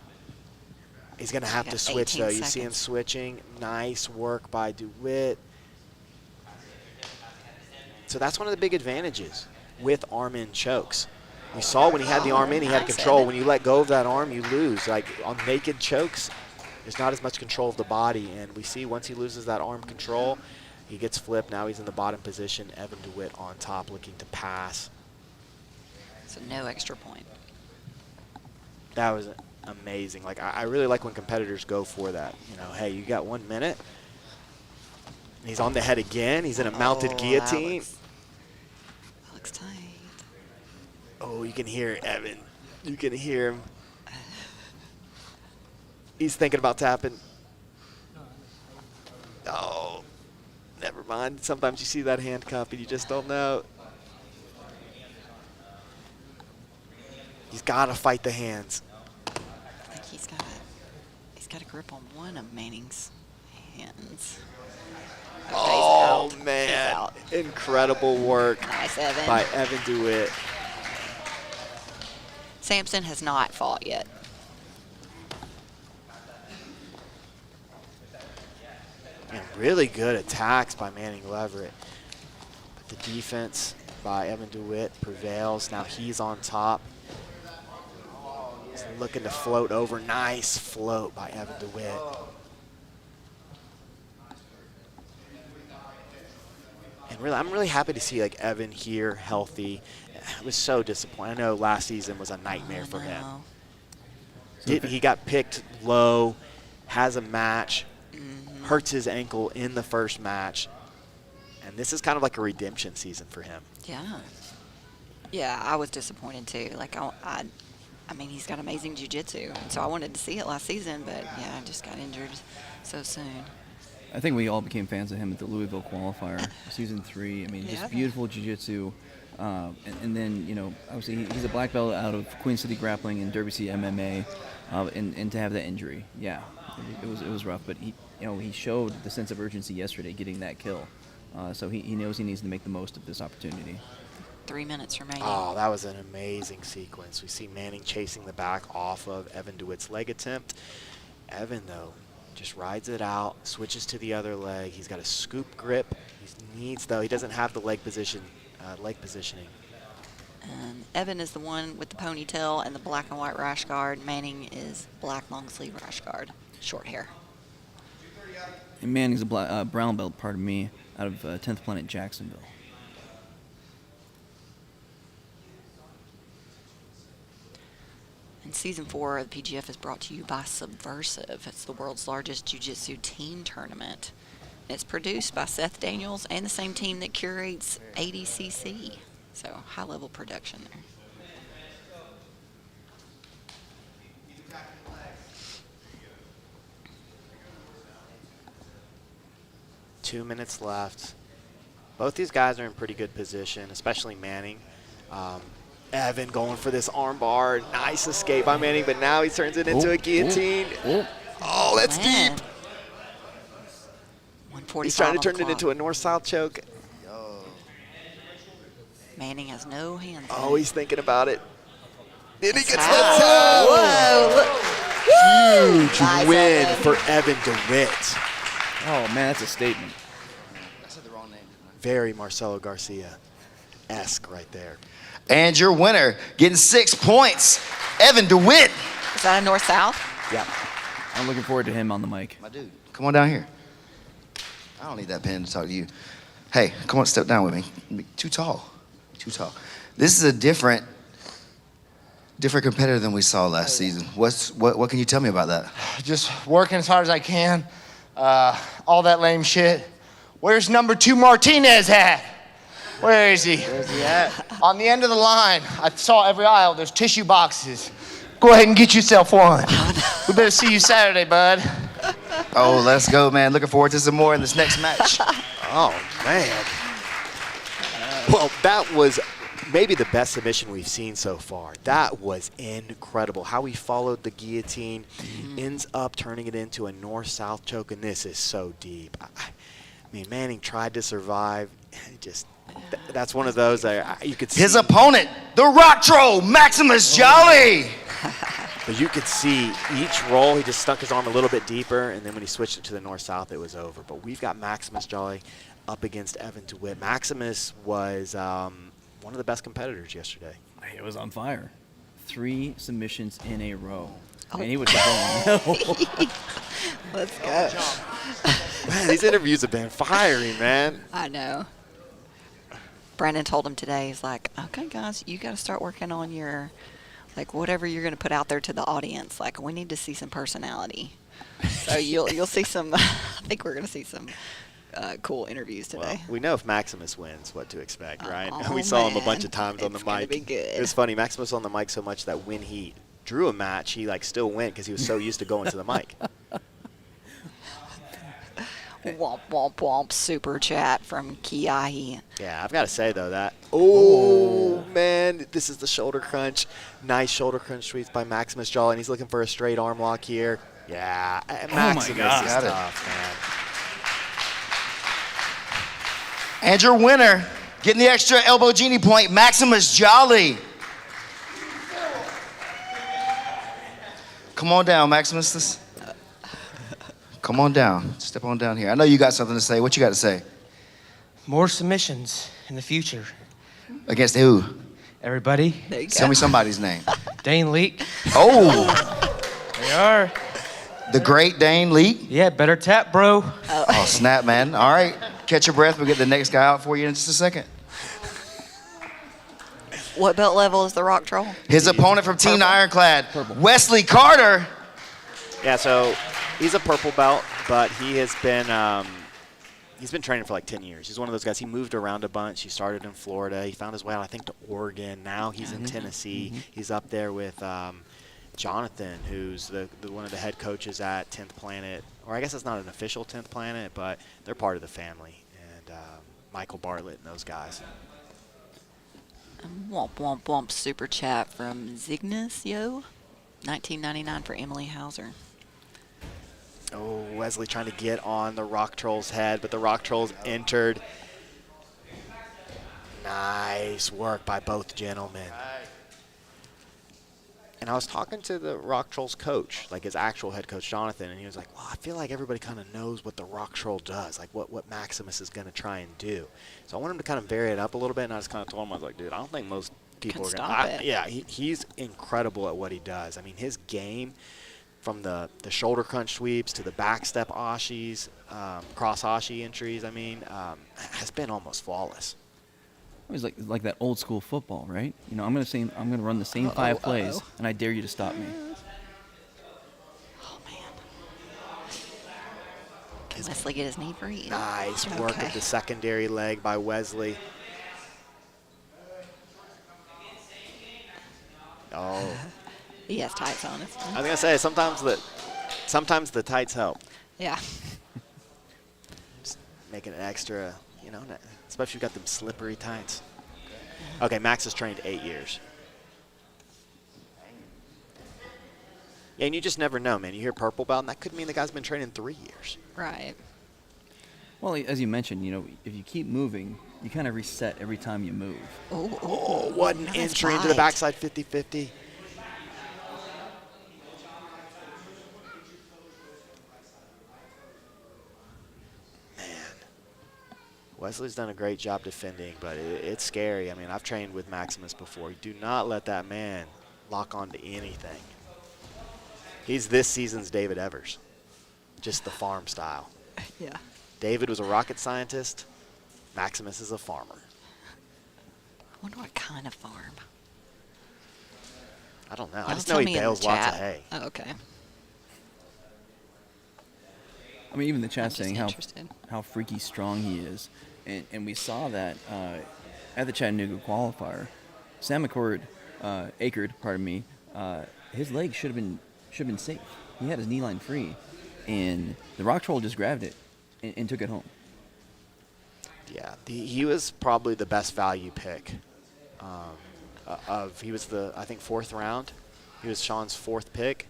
He's going to have to switch, though. You see him switching. Nice work by DeWitt. So that's one of the big advantages with arm-in chokes. We saw when he had the arm in, he had control. When you let go of that arm, you lose. Like on naked chokes, there's not as much control of the body. And we see once he loses that arm control, he gets flipped. Now he's in the bottom position. Evan DeWitt on top looking to pass. So no extra point. That was amazing. Like I really like when competitors go for that. You know, hey, you got 1 minute. He's on the head again. He's in a mounted guillotine. That looks tight. Oh, you can hear Evan. You can hear him. He's thinking about tapping. Oh, never mind. Sometimes you see that handcuff and you just don't know. He's got to fight the hands. I think he's got a grip on one of Manning's hands. Oh, man. Incredible work nice, Evan. by Evan DeWitt. Sampson has not fought yet. And really good attacks by Manning Leverett. But the defense by Evan DeWitt prevails. Now he's on top. He's looking to float over. Nice float by Evan DeWitt. And really, I'm really happy to see like Evan here, healthy. I was so disappointed. I know last season was a nightmare for him. He got picked low, has a match, hurts his ankle in the first match, and this is kind of like a redemption season for him. Yeah. Yeah, I was disappointed too. Like I mean, he's got amazing jiu-jitsu, and so I wanted to see it last season, but yeah, I just got injured so soon. I think we all became fans of him at the Louisville qualifier, Season 3. I mean, just beautiful jiu-jitsu. And then, you know, obviously he's a black belt out of Queen City Grappling and Derby City MMA, and to have that injury, yeah, it was rough. But he showed the sense of urgency yesterday, getting that kill. So he knows he needs to make the most of this opportunity. 3 minutes remaining. Oh, that was an amazing sequence. We see Manning chasing the back off of Evan DeWitt's leg attempt. Evan, though, just rides it out, switches to the other leg. He's got a scoop grip. He doesn't have the leg positioning. And Evan is the one with the ponytail and the black and white rash guard. Manning is black long sleeve rash guard, short hair. And Manning's a brown belt, pardon me, out of 10th Planet Jacksonville. And Season 4 of the PGF is brought to you by Subversive. It's the world's largest jiu-jitsu team tournament. It's produced by Seth Daniels and the same team that curates ADCC. So high-level production there. Two minutes left. Both these guys are in pretty good position, especially Manning. Evan going for this arm bar. Nice escape by Manning, but now he turns it into a guillotine. Oh, that's deep. He's trying to turn it into a north-south choke. Manning has no hands. Oh, he's thinking about it. Then he gets the Whoa! Huge win for Evan DeWitt. Oh, man, that's a statement. I said the wrong name. Very Marcelo Garcia-esque right there. And your winner, getting 6 points, Evan DeWitt. Is that a north-south? Yeah. I'm looking forward to him on the mic. My dude, come on down here. I don't need that pen to talk to you. Hey, come on, step down with me. Too tall. Too tall. This is a different competitor than we saw last season. What can you tell me about that? Just working as hard as I can. All that lame shit. Where's number 2 Martinez at? Where is he? Where's he at? On the end of the line. I saw every aisle. There's tissue boxes. Go ahead and get yourself one. We better see you Saturday, bud. Oh, let's go, man. Looking forward to some more in this next match. Oh, man. Well, that was maybe the best submission we've seen so far. That was incredible. How he followed the guillotine, ends up turning it into a north-south choke, and this is so deep. I mean, Manning tried to survive. That's one of those you could see. His opponent, the Rock Troll, Maximus Jolly. But you could see each roll, he just stuck his arm a little bit deeper, and then when he switched it to the north-south, it was over. But we've got Maximus Jolly up against Evan DeWitt. Maximus was one of the best competitors yesterday. It was on fire. 3 submissions in a row. Oh. And he was going, Let's go. Man, these interviews have been fiery, man. I know. Brandon told him today, he's like, okay, guys, you got to start working on your, like, whatever you're going to put out there to the audience. Like, we need to see some personality. So you'll see some, I think we're going to see some cool interviews today. Well, we know if Maximus wins, what to expect, right? Oh, we saw him a man. bunch of times on the It's gonna mic. be good. It was funny. Maximus on the mic so much that when he drew a match, he still went because he was so used to going to the mic. Womp, womp, womp, super chat from Kiahi. Yeah, I've got to say, though, that, oh, man, this is the shoulder crunch. Nice shoulder crunch sweeps by Maximus Jolly, and he's looking for a straight arm lock here. Yeah, Maximus is tough, man. And your winner, getting the extra elbow genie point, Maximus Jolly. Come on down, Maximus. Come on down. Step on down here. I know you got something to say. What you got to say? More submissions in the future. Against who? Everybody. There you Tell go. me somebody's name. Dane Leak. Oh, They are. the great Dane Leak. Yeah, better tap, bro. Oh, snap, man. All right. Catch your breath. We'll get the next guy out for you in just a second. What belt level is the Rock Troll? His opponent from Team Ironclad, Wesley Carter. Yeah, so he's a purple belt, but he's been training for like 10 years. He's one of those guys. He moved around a bunch. He started in Florida. He found his way out, I think, to Oregon. Now he's in Tennessee. He's up there with Jonathan, who's one of the head coaches at 10th Planet. Or I guess it's not an official 10th Planet, but they're part of the family. And Michael Bartlett and those guys. Womp, womp, womp, super chat from Zignus, yo. 1999 for Emily Hauser. Oh, Wesley trying to get on the Rock Troll's head, but the Rock Trolls entered. Nice work by both gentlemen. And I was talking to the Rock Troll's coach, like his actual head coach, Jonathan, and he was like, well, I feel like everybody kind of knows what the Rock Troll does, like what Maximus is going to try and do. So I want him to kind of vary it up a little bit, and I just kind of told him, I was like, dude, I don't think most people Can are stop going to. it. Yeah, he's incredible at what he does. I mean, his game from the shoulder crunch sweeps to the back step ashis, cross ashi entries, has been almost flawless. It was like that old school football, right? You know, I'm gonna run the same 5 plays, and I dare you to stop me. Oh, man. Can Wesley get his knee free? Nice work of the secondary leg by Wesley. Oh. He has tights on. I was gonna say sometimes the tights help. Yeah. Just making it extra, you know, especially if you got them slippery tights. Okay, Max has trained 8 years. Yeah, and you just never know, man. You hear purple belt, and that could mean the guy's been training 3 years. Right. Well, as you mentioned, you know, if you keep moving, you kind of reset every time you move. Oh, what an entry into the backside 50-50. Wesley's done a great job defending, but it's scary. I mean, I've trained with Maximus before. You do not let that man lock onto anything. He's this season's David Evers, just the farm style. Yeah. David was a rocket scientist. Maximus is a farmer. I wonder what kind of farm. I don't know. I just know he bales lots of hay. Oh, okay. I mean, even the chat saying interested. how freaky strong he is. And we saw that at the Chattanooga qualifier. Sam Akerd, his leg should have been safe. He had his knee line free, and the rock troll just grabbed it and took it home. Yeah, he was probably the best value pick. He was I think 4th round. He was Sean's 4th pick.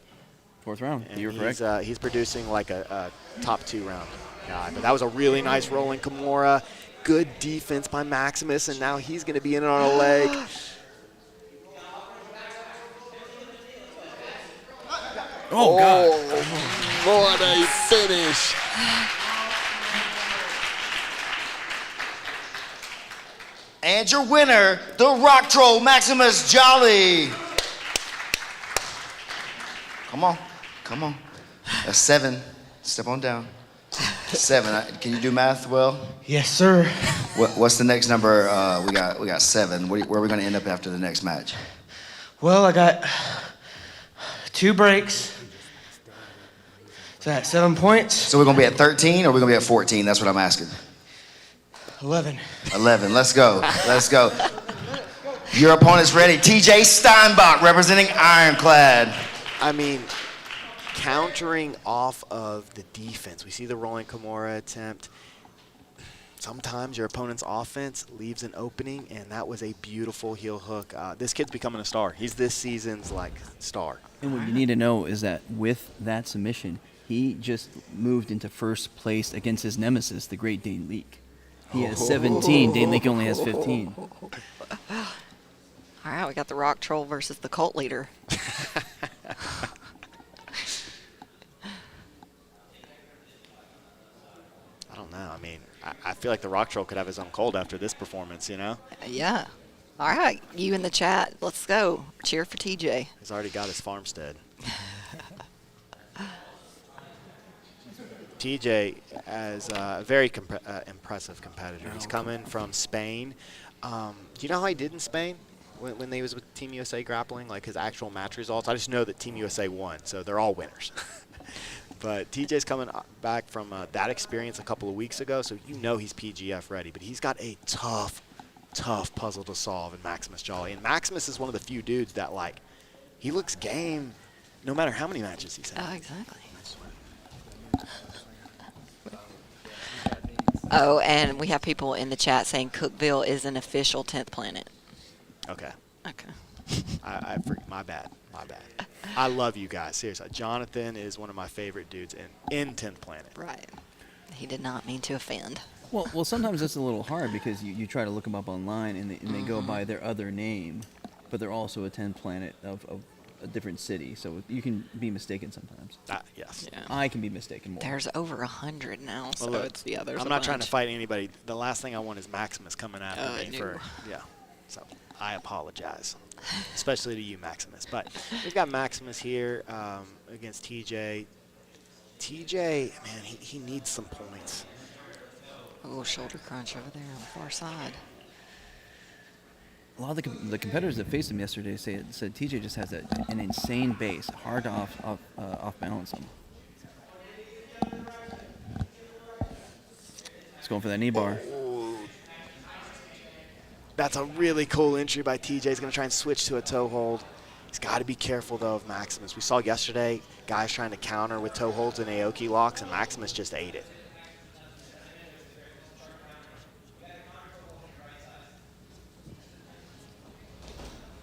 4th round. And You were correct. He's producing like a top 2 round guy. But that was a really nice rolling Kimura. Good defense by Maximus, and now he's going to be in on a leg. Oh, God. What a finish. And your winner, the Rock Troll, Maximus Jolly. Come on, come on. That's 7. Step on down. 7. Can you do math well? Yes, sir. What's the next number? We got 7. Where are we going to end up after the next match? Well, I got 2 breaks. So that's 7 points. So we're going to be at 13 or we're going to be at 14? That's what I'm asking. 11. 11. Let's go. Let's go. Your opponent's ready. TJ Steinbach representing Ironclad. I mean, countering off of the defense. We see the rolling Kimura attempt. Sometimes your opponent's offense leaves an opening, and that was a beautiful heel hook. This kid's becoming a star. He's this season's, star. And what you need to know is that with that submission, he just moved into first place against his nemesis, the great Dane Leak. He has 17. Dane Leak only has 15. All right, we got the Rock Troll versus the cult leader. I don't know. I mean, I feel like the Rock Troll could have his own cult after this performance, you know? Yeah. All right, you in the chat. Let's go. Cheer for TJ. He's already got his farmstead. TJ is a very impressive competitor. He's coming from Spain. Do you know how he did in Spain when he was with Team USA grappling, like his actual match results? I just know that Team USA won, so they're all winners. But TJ's coming back from that experience a couple of weeks ago, so you know he's PGF ready. But he's got a tough puzzle to solve in Maximus Jolly. And Maximus is one of the few dudes that, he looks game no matter how many matches he's had. Oh, exactly. Oh, and we have people in the chat saying Cookville is an official 10th planet. Okay. Okay. My bad. I love you guys. Seriously. Jonathan is one of my favorite dudes in 10th Planet. Right. He did not mean to offend. Well, sometimes that's a little hard because you try to look them up online and they go by their other name, but they're also a 10th planet of a different city, so you can be mistaken sometimes. Yes. Yeah. I can be mistaken more. There's over 100 now, so Well, look, it's the others. I'm not trying to fight anybody. The last thing I want is Maximus coming after me no. for, yeah. So I apologize. especially to you, Maximus. But we've got Maximus here against TJ. TJ, man, he needs some points. Oh, shoulder crunch over there on the far side. A lot of the competitors that faced him yesterday said TJ just has an insane base, hard to off balance him. He's going for that knee bar. Oh, that's a really cool entry by TJ. He's going to try and switch to a toe hold. He's got to be careful, though, of Maximus. We saw yesterday guys trying to counter with toe holds and Aoki locks, and Maximus just ate it.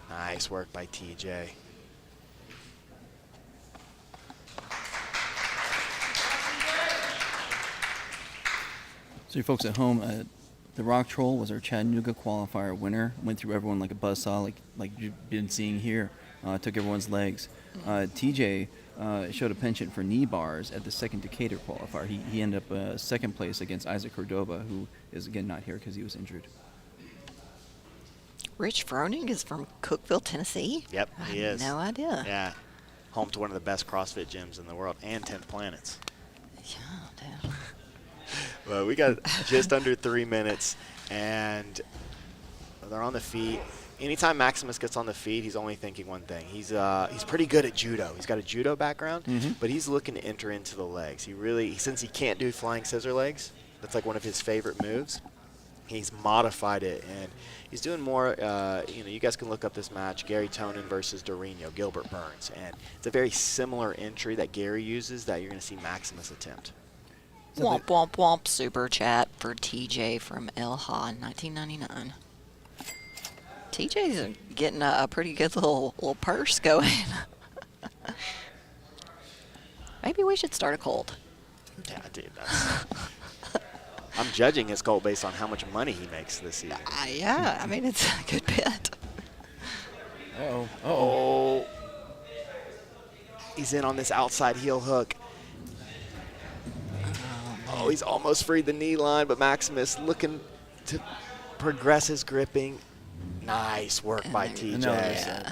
Nice work by TJ. So you folks at home, the Rock Troll was our Chattanooga qualifier winner. Went through everyone like a buzzsaw, like you've been seeing here. Took everyone's legs. TJ showed a penchant for knee bars at the second Decatur qualifier. He ended up second place against Isaac Cordova, who is again not here because he was injured. Rich Froning is from Cookeville, Tennessee? Yep, he is. No idea. Yeah, home to one of the best CrossFit gyms in the world and 10 Planets. Yeah, damn. Well, we got just under 3 minutes, and they're on the feet. Anytime Maximus gets on the feet, he's only thinking one thing. He's pretty good at judo. He's got a judo background, but he's looking to enter into the legs. Since he can't do flying scissor legs, that's like one of his favorite moves. He's modified it, and he's doing more. You guys can look up this match, Gary Tonin versus Dorino, Gilbert Burns, and it's a very similar entry that Gary uses that you're going to see Maximus attempt. Womp, womp, womp. Super chat for TJ from El Ha in 1999. TJ's getting a pretty good little purse going. Maybe we should start a cult. Yeah, dude, I'm judging his cult based on how much money he makes this season. Yeah, I mean, it's a good bet. Uh-oh. Oh. He's in on this outside heel hook. Oh, he's almost freed the knee line, but Maximus looking to progress his gripping. Nice work by TJ. Yeah.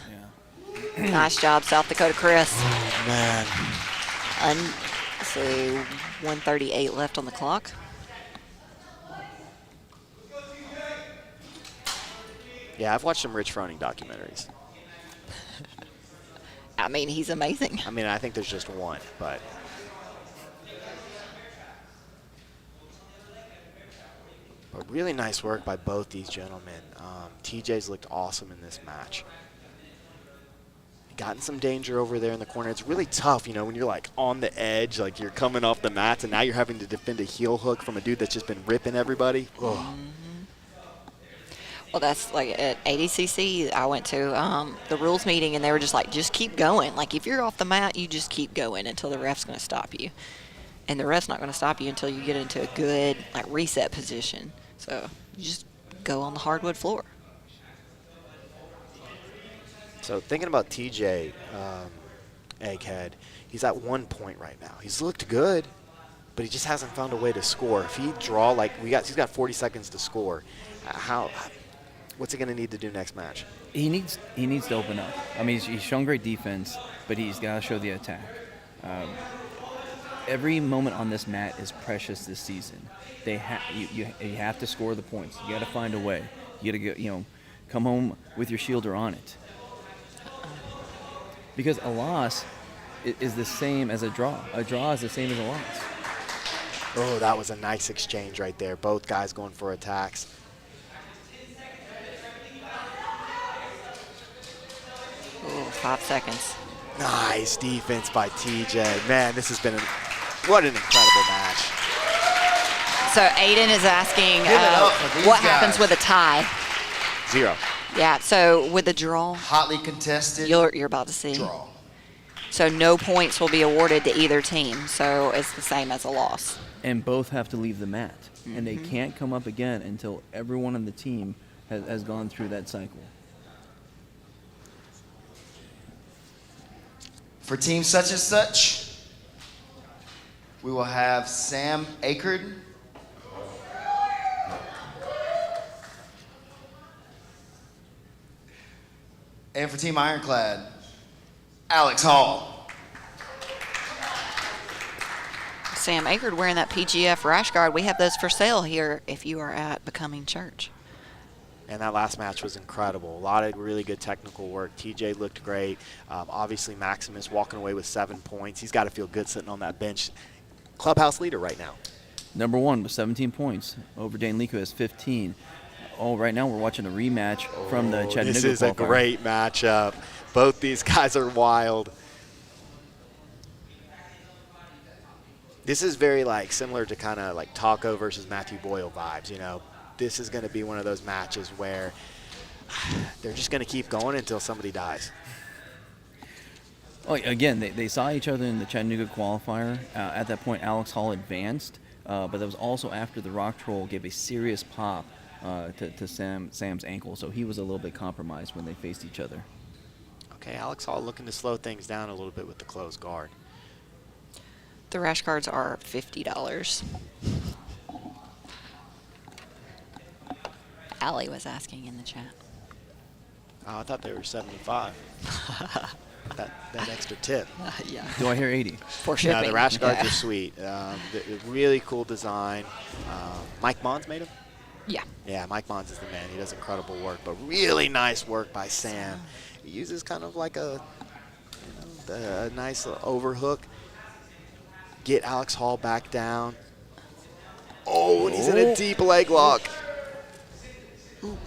Nice job, South Dakota Chris. Oh, man. Let's see, 1:38 left on the clock. Yeah, I've watched some Rich Froning documentaries. I mean, he's amazing. I mean, I think there's just one, but really nice work by both these gentlemen. TJ's looked awesome in this match. Gotten some danger over there in the corner. It's really tough, when you're like on the edge, like you're coming off the mats, and now you're having to defend a heel hook from a dude that's just been ripping everybody. Oh. Well, that's like at ADCC, I went to the rules meeting, and they were just like, just keep going. Like, if you're off the mat, you just keep going until the ref's going to stop you. And the ref's not going to stop you until you get into a good, like, reset position. So you just go on the hardwood floor. So thinking about TJ, Egghead, he's at 1 point right now. He's looked good, but he just hasn't found a way to score. If he draw, he's got 40 seconds to score. What's he going to need to do next match? He needs to open up. I mean, he's shown great defense, but he's got to show the attack. Every moment on this mat is precious this season. You have to score the points. You got to find a way. You got to come home with your shielder on it. Because a loss is the same as a draw. A draw is the same as a loss. Oh, that was a nice exchange right there. Both guys going for attacks. Ooh, 5 seconds. Nice defense by TJ. Man, this has been what an incredible match. So Aiden is asking what happens with a tie? 0. Yeah, so with a draw. Hotly contested. You're about to see. Draw. So no points will be awarded to either team. So it's the same as a loss. And both have to leave the mat. And they can't come up again until everyone on the team has gone through that cycle. For team such and such, we will have Sam Akerd. And for Team Ironclad, Alex Hall. Sam Akerd wearing that PGF rash guard. We have those for sale here if you are at Becoming Church. And that last match was incredible. A lot of really good technical work. TJ looked great. Obviously, Maximus walking away with 7 points. He's got to feel good sitting on that bench. Clubhouse leader right now. Number 1 with 17 points over Dane Lee, who has 15. Oh, right now we're watching a rematch from the Chattanooga This is qualifier. a great matchup. Both these guys are wild. This is very similar to kind of like Taco versus Matthew Boyle vibes, you know. This is going to be one of those matches where they're just going to keep going until somebody dies. Oh, again, they saw each other in the Chattanooga qualifier. At that point, Alex Hall advanced, but that was also after the rock troll gave a serious pop to Sam's ankle, so he was a little bit compromised when they faced each other. Okay, Alex Hall looking to slow things down a little bit with the closed guard. The rash guards are $50. Allie was asking in the chat. Oh, I thought they were 75. that extra tip. Yeah. Do I hear 80? For shipping. No, the rash guards are sweet. The really cool design. Mike Mons made them? Yeah. Yeah, Mike Mons is the man. He does incredible work, but really nice work by Sam. He uses kind of like a nice overhook. Get Alex Hall back down. Oh, and he's in a deep leg lock. Oh,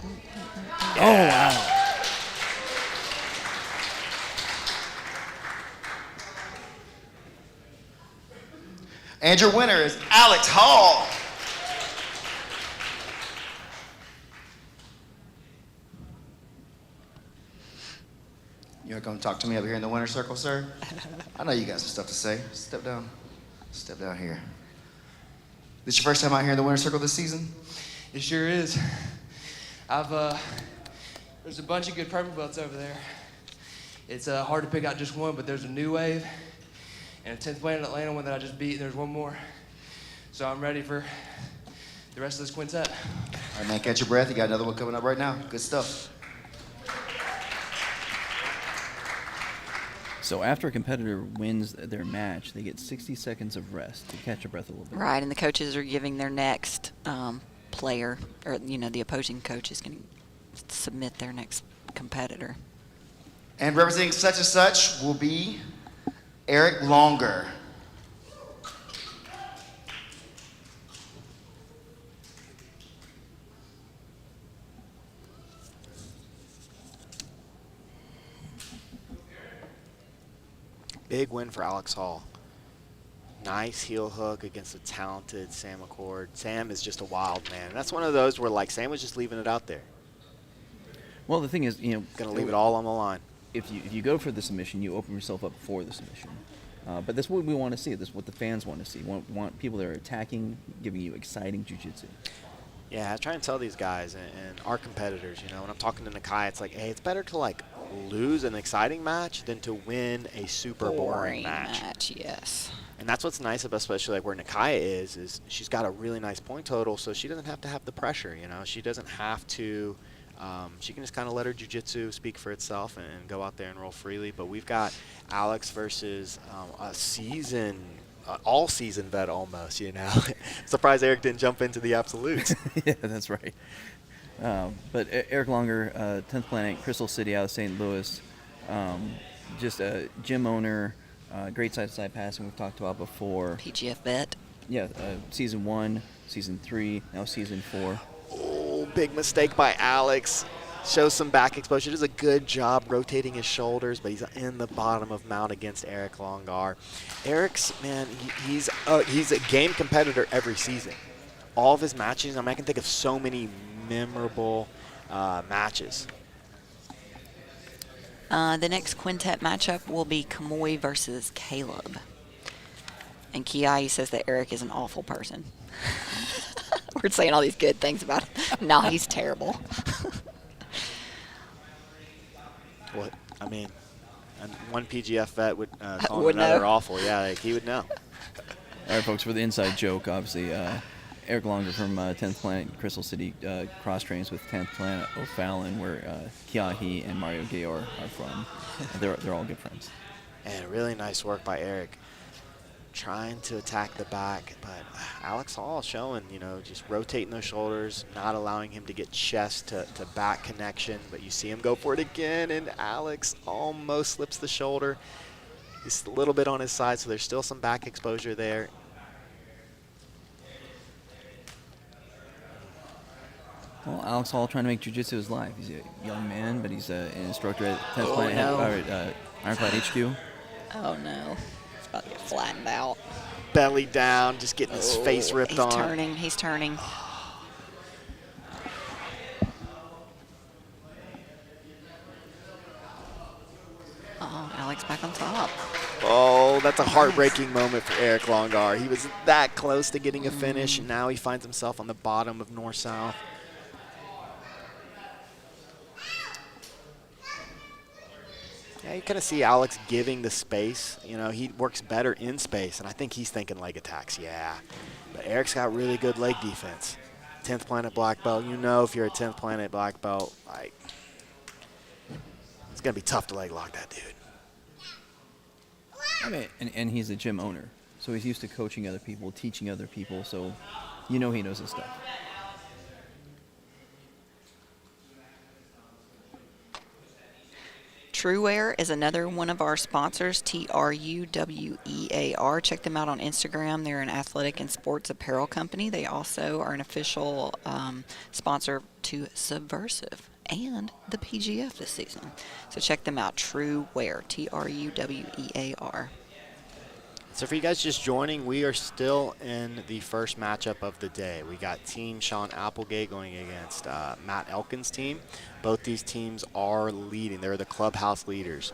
wow. And your winner is Alex Hall. You're going to talk to me over here in the winner's circle, sir? I know you got some stuff to say. Step down. Step down here. This your first time out here in the winner's circle this season? It sure is. There's a bunch of good purple belts over there. It's hard to pick out just one, but there's a new wave and a 10th Planet Atlanta one that I just beat, and there's one more. So I'm ready for the rest of this quintet. All right, man, catch your breath. You got another one coming up right now. Good stuff. So after a competitor wins their match, they get 60 seconds of rest to catch your breath a little bit. Right, and the coaches are giving their next player, or the opposing coach is going to submit their next competitor. And representing such and such will be Eric Longer. Big win for Alex Hall. Nice heel hook against a talented Sam Akerd. Sam is just a wild man. That's one of those where Sam was just leaving it out there. Well, the thing is, gonna leave it all on the line. If you go for the submission, you open yourself up for the submission. But that's what we want to see. That's what the fans want to see. We want people that are attacking, giving you exciting jiu-jitsu. Yeah, I try and tell these guys and our competitors, when I'm talking to Nakai, it's like, hey, it's better to lose an exciting match than to win a super boring match. Yes. And that's what's nice about, especially where Nakaya is she's got a really nice point total, so she doesn't have to have the pressure. She doesn't have to. She can just kind of let her jiu-jitsu speak for itself and go out there and roll freely. But we've got Alex versus a all-season vet almost. Surprised Eric didn't jump into the absolutes. Yeah, that's right. But Eric Longer, 10th Planet, Crystal City out of St. Louis, just a gym owner, great side-to-side passing we've talked about before. PGF vet. Yeah, season 1, season 3, now season 4. Oh, big mistake by Alex. Shows some back exposure. Does a good job rotating his shoulders, but he's in the bottom of mount against Eric Longar. Eric's, man, he's a game competitor every season. All of his matches, I can think of so many memorable matches. The next quintet matchup will be Kamoy versus Caleb. And Kiai says that Eric is an awful person. We're saying all these good things about him. No, he's terrible. What? One PGF vet would call another awful. Yeah, he would know. All right, folks, for the inside joke, obviously, Eric Longer from 10th Planet Crystal City cross trains with 10th Planet O'Fallon, where Kiahi and Mario Gayor are from. They're all good friends. And really nice work by Eric. Trying to attack the back, but Alex Hall showing, just rotating those shoulders, not allowing him to get chest to back connection, but you see him go for it again, and Alex almost slips the shoulder. He's a little bit on his side, so there's still some back exposure there. Well, Alex Hall trying to make jiu-jitsu his life. He's a young man, but he's an instructor at 10th Planet Ironclad HQ. Oh, no. It's about to get flattened out. Belly down, just getting his face ripped on. He's turning. Oh, Alex back on top. Oh, that's a heartbreaking moment for Eric Longar. He was that close to getting a finish, and now he finds himself on the bottom of North-South. Yeah, you kind of see Alex giving the space. He works better in space, and I think he's thinking leg attacks, yeah. But Eric's got really good leg defense. 10th Planet black belt, if you're a 10th Planet black belt, it's going to be tough to leg lock that dude. I mean, and he's a gym owner, so he's used to coaching other people, teaching other people, so he knows his stuff. TrueWear is another one of our sponsors, TRUWEAR. Check them out on Instagram. They're an athletic and sports apparel company. They also are an official sponsor to Subversive and the PGF this season. So check them out, TrueWear, TRUWEAR. So for you guys just joining, we are still in the first matchup of the day. We got Team Sean Applegate going against Matt Elkin's team. Both these teams are leading. They're the clubhouse leaders.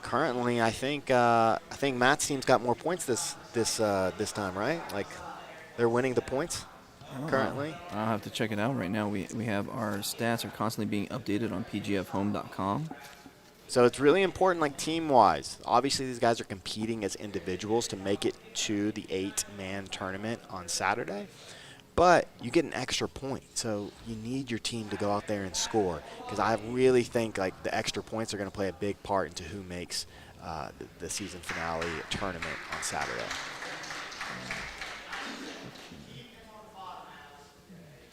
Currently, I think Matt's team's got more points this time, right? They're winning the points currently. I'll have to check it out right now. We have our stats are constantly being updated on pgfhome.com. So it's really important, team-wise. Obviously, these guys are competing as individuals to make it to the 8-man tournament on Saturday. But you get an extra point, so you need your team to go out there and score. Because I really think the extra points are going to play a big part into who makes the season finale tournament on Saturday.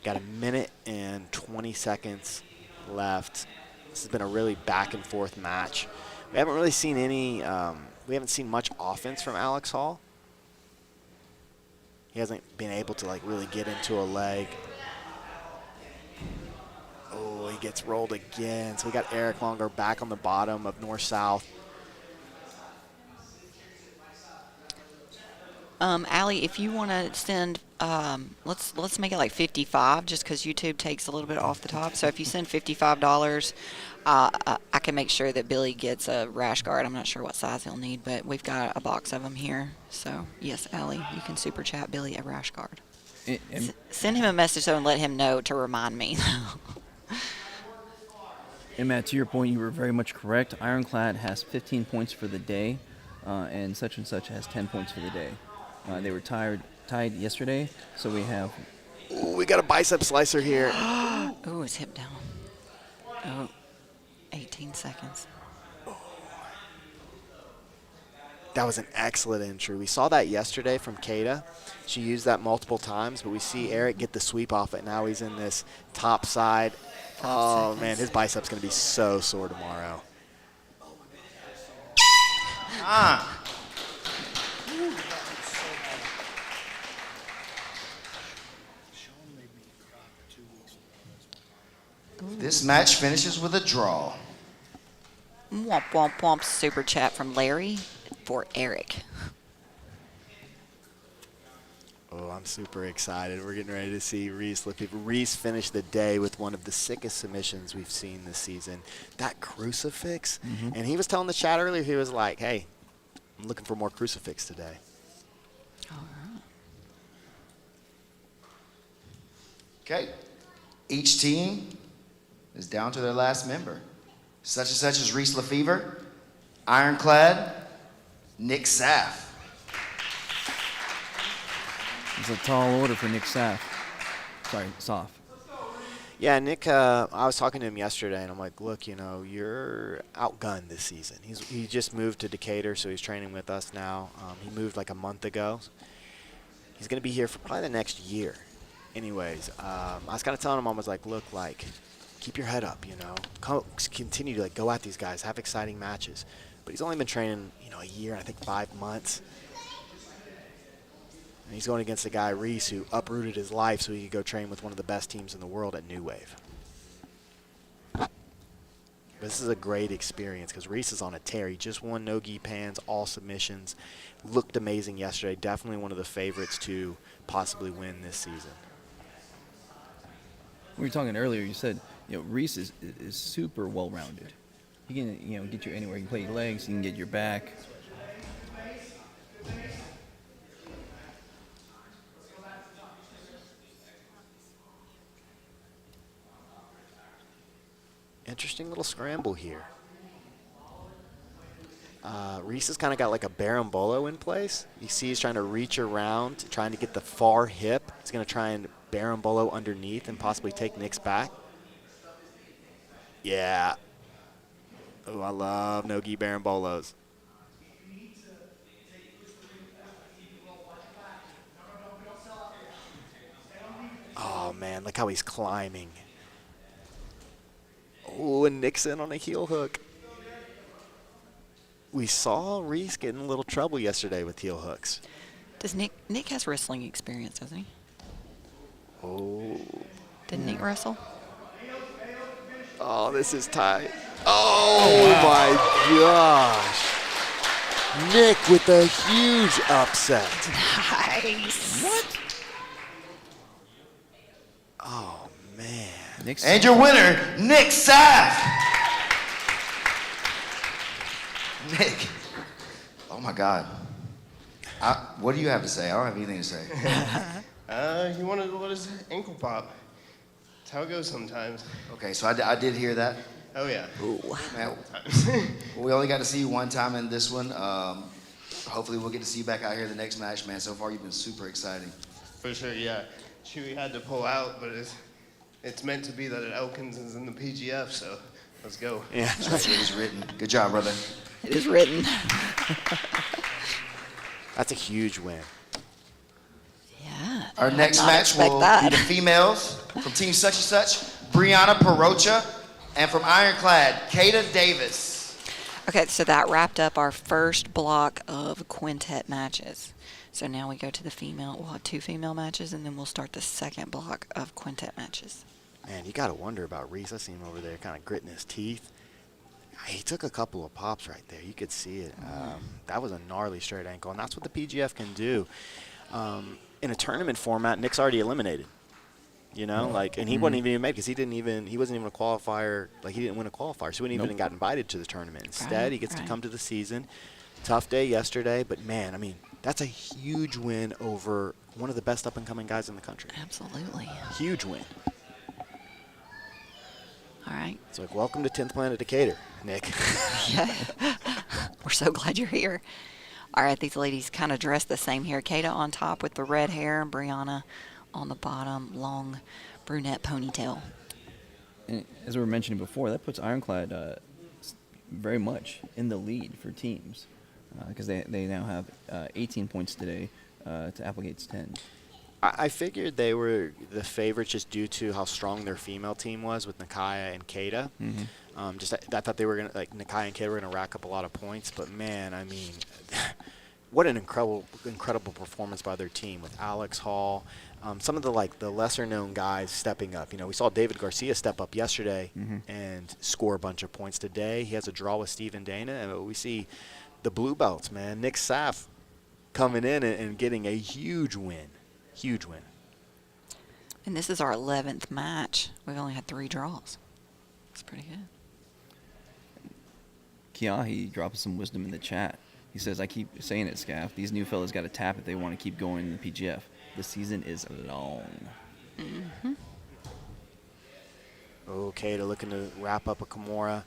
Got a minute and 20 seconds left. This has been a really back-and-forth match. We haven't really seen we haven't seen much offense from Alex Hall. He hasn't been able to really get into a leg. Oh, he gets rolled again. So we got Eric Longer back on the bottom of North-South. Allie, if you want to send, let's make it 55, just because YouTube takes a little bit off the top. So if you send $55, I can make sure that Billy gets a rash guard. I'm not sure what size he'll need, but we've got a box of them here. So yes, Allie, you can super chat Billy a rash guard. Send him a message and let him know to remind me. And Matt, to your point, you were very much correct. Ironclad has 15 points for the day, and such has 10 points for the day. They were tied yesterday, so we have... Ooh, we got a bicep slicer here. Oh, his hip down. Oh, 18 seconds. That was an excellent entry. We saw that yesterday from Kata. She used that multiple times, but we see Eric get the sweep off it. Now he's in this top side. Oh, man, his bicep's going to be so sore tomorrow. This match finishes with a draw. Womp, womp, womp. Super chat from Larry for Eric. Oh, I'm super excited. We're getting ready to see Reese lift people. Reese finished the day with one of the sickest submissions we've seen this season. That crucifix. And he was telling the chat earlier, he was like, hey, I'm looking for more crucifix today. All right. Okay. Each team is down to their last member. Such and such as Reese Lefevre, Ironclad, Nick Saff. It's a tall order for Nick Saff. Sorry, Soff. Yeah, Nick, I was talking to him yesterday, and I'm like, look, you know, you're outgunned this season. He just moved to Decatur, so he's training with us now. He moved like a month ago. He's going to be here for probably the next year. Anyways, I was kind of telling him, I was like, look, like, keep your head up, you know. Continue to, like, go at these guys, have exciting matches. But he's only been training, you know, a year, I think 5 months. And he's going against a guy, Reese, who uprooted his life so he could go train with one of the best teams in the world at New Wave. This is a great experience because Reese is on a tear. He just won no gi pans, all submissions. Looked amazing yesterday. Definitely one of the favorites to possibly win this season. We were talking earlier. You said, you know, Reese is super well-rounded. He can, you know, get you anywhere. He can play your legs. He can get your back. Interesting little scramble here. Reese has kind of got like a berimbolo in place. You see he's trying to reach around, trying to get the far hip. He's going to try and berimbolo underneath and possibly take Nick's back. Yeah. Oh, I love no-gi berimbolos. Oh, man, look how he's climbing. Oh, and Nixon on a heel hook. We saw Reese get in a little trouble yesterday with heel hooks. Does Nick has wrestling experience, doesn't he? Oh. Didn't Nick wrestle? Oh, this is tight. Oh, my gosh. Nick with a huge upset. Nice. What? Oh, man. And your winner, Nick Saff. Nick. Oh, my God. What do you have to say? I don't have anything to say. He wanted to let his ankle pop. That's how it goes sometimes. Okay, so I did hear that. Oh, yeah. Ooh. Man, we only got to see you one time in this one. Hopefully we'll get to see you back out here the next match, man. So far, you've been super exciting. For sure, yeah. Chewy had to pull out, but it's meant to be that Elkins is in the PGF, so let's go. Yeah. That's right. It is written. Good job, brother. It is written. That's a huge win. Yeah. Our next match will be the females from Team Such and Such, Brianna Perocha, and from Ironclad, Kata Davis. Okay, so that wrapped up our first block of quintet matches. So now we go to the female. We'll have 2 female matches, and then we'll start the second block of quintet matches. Man, you got to wonder about Reese. I seen him over there kind of gritting his teeth. He took a couple of pops right there. You could see it. That was a gnarly straight ankle, and that's what the PGF can do. In a tournament format, Nick's already eliminated. You know, like, and he wasn't even made because he wasn't even a qualifier. Like, he didn't win a qualifier, so he wouldn't even got invited to the tournament. Instead, he gets to come to the season. Tough day yesterday, but man, I mean, that's a huge win over one of the best up-and-coming guys in the country. Absolutely. Huge win. All right. It's like, welcome to 10th Planet Decatur, Nick. Yeah. We're so glad you're here. All right, these ladies kind of dress the same here. Kata on top with the red hair, and Brianna on the bottom, long brunette ponytail. And as we were mentioning before, that puts Ironclad very much in the lead for teams because they now have 18 points today to Applegate's 10. I figured they were the favorites just due to how strong their female team was with Nakaya and Kata. I thought they were gonna, like, Nakaya and Kata were gonna rack up a lot of points, but man, I mean, what an incredible performance by their team with Alex Hall. Some of the lesser known guys stepping up. You know, we saw David Garcia step up yesterday and score a bunch of points today. He has a draw with Stephen Dana, and we see the blue belts, man. Nick Saff coming in and getting a huge win. Huge win. And this is our 11th match. We've only had 3 draws. That's pretty good. Kiahi dropped some wisdom in the chat. He says, I keep saying it, Scaff. These new fellas got to tap if they want to keep going in the PGF. The season is long. Okay, they're looking to wrap up a Kimura.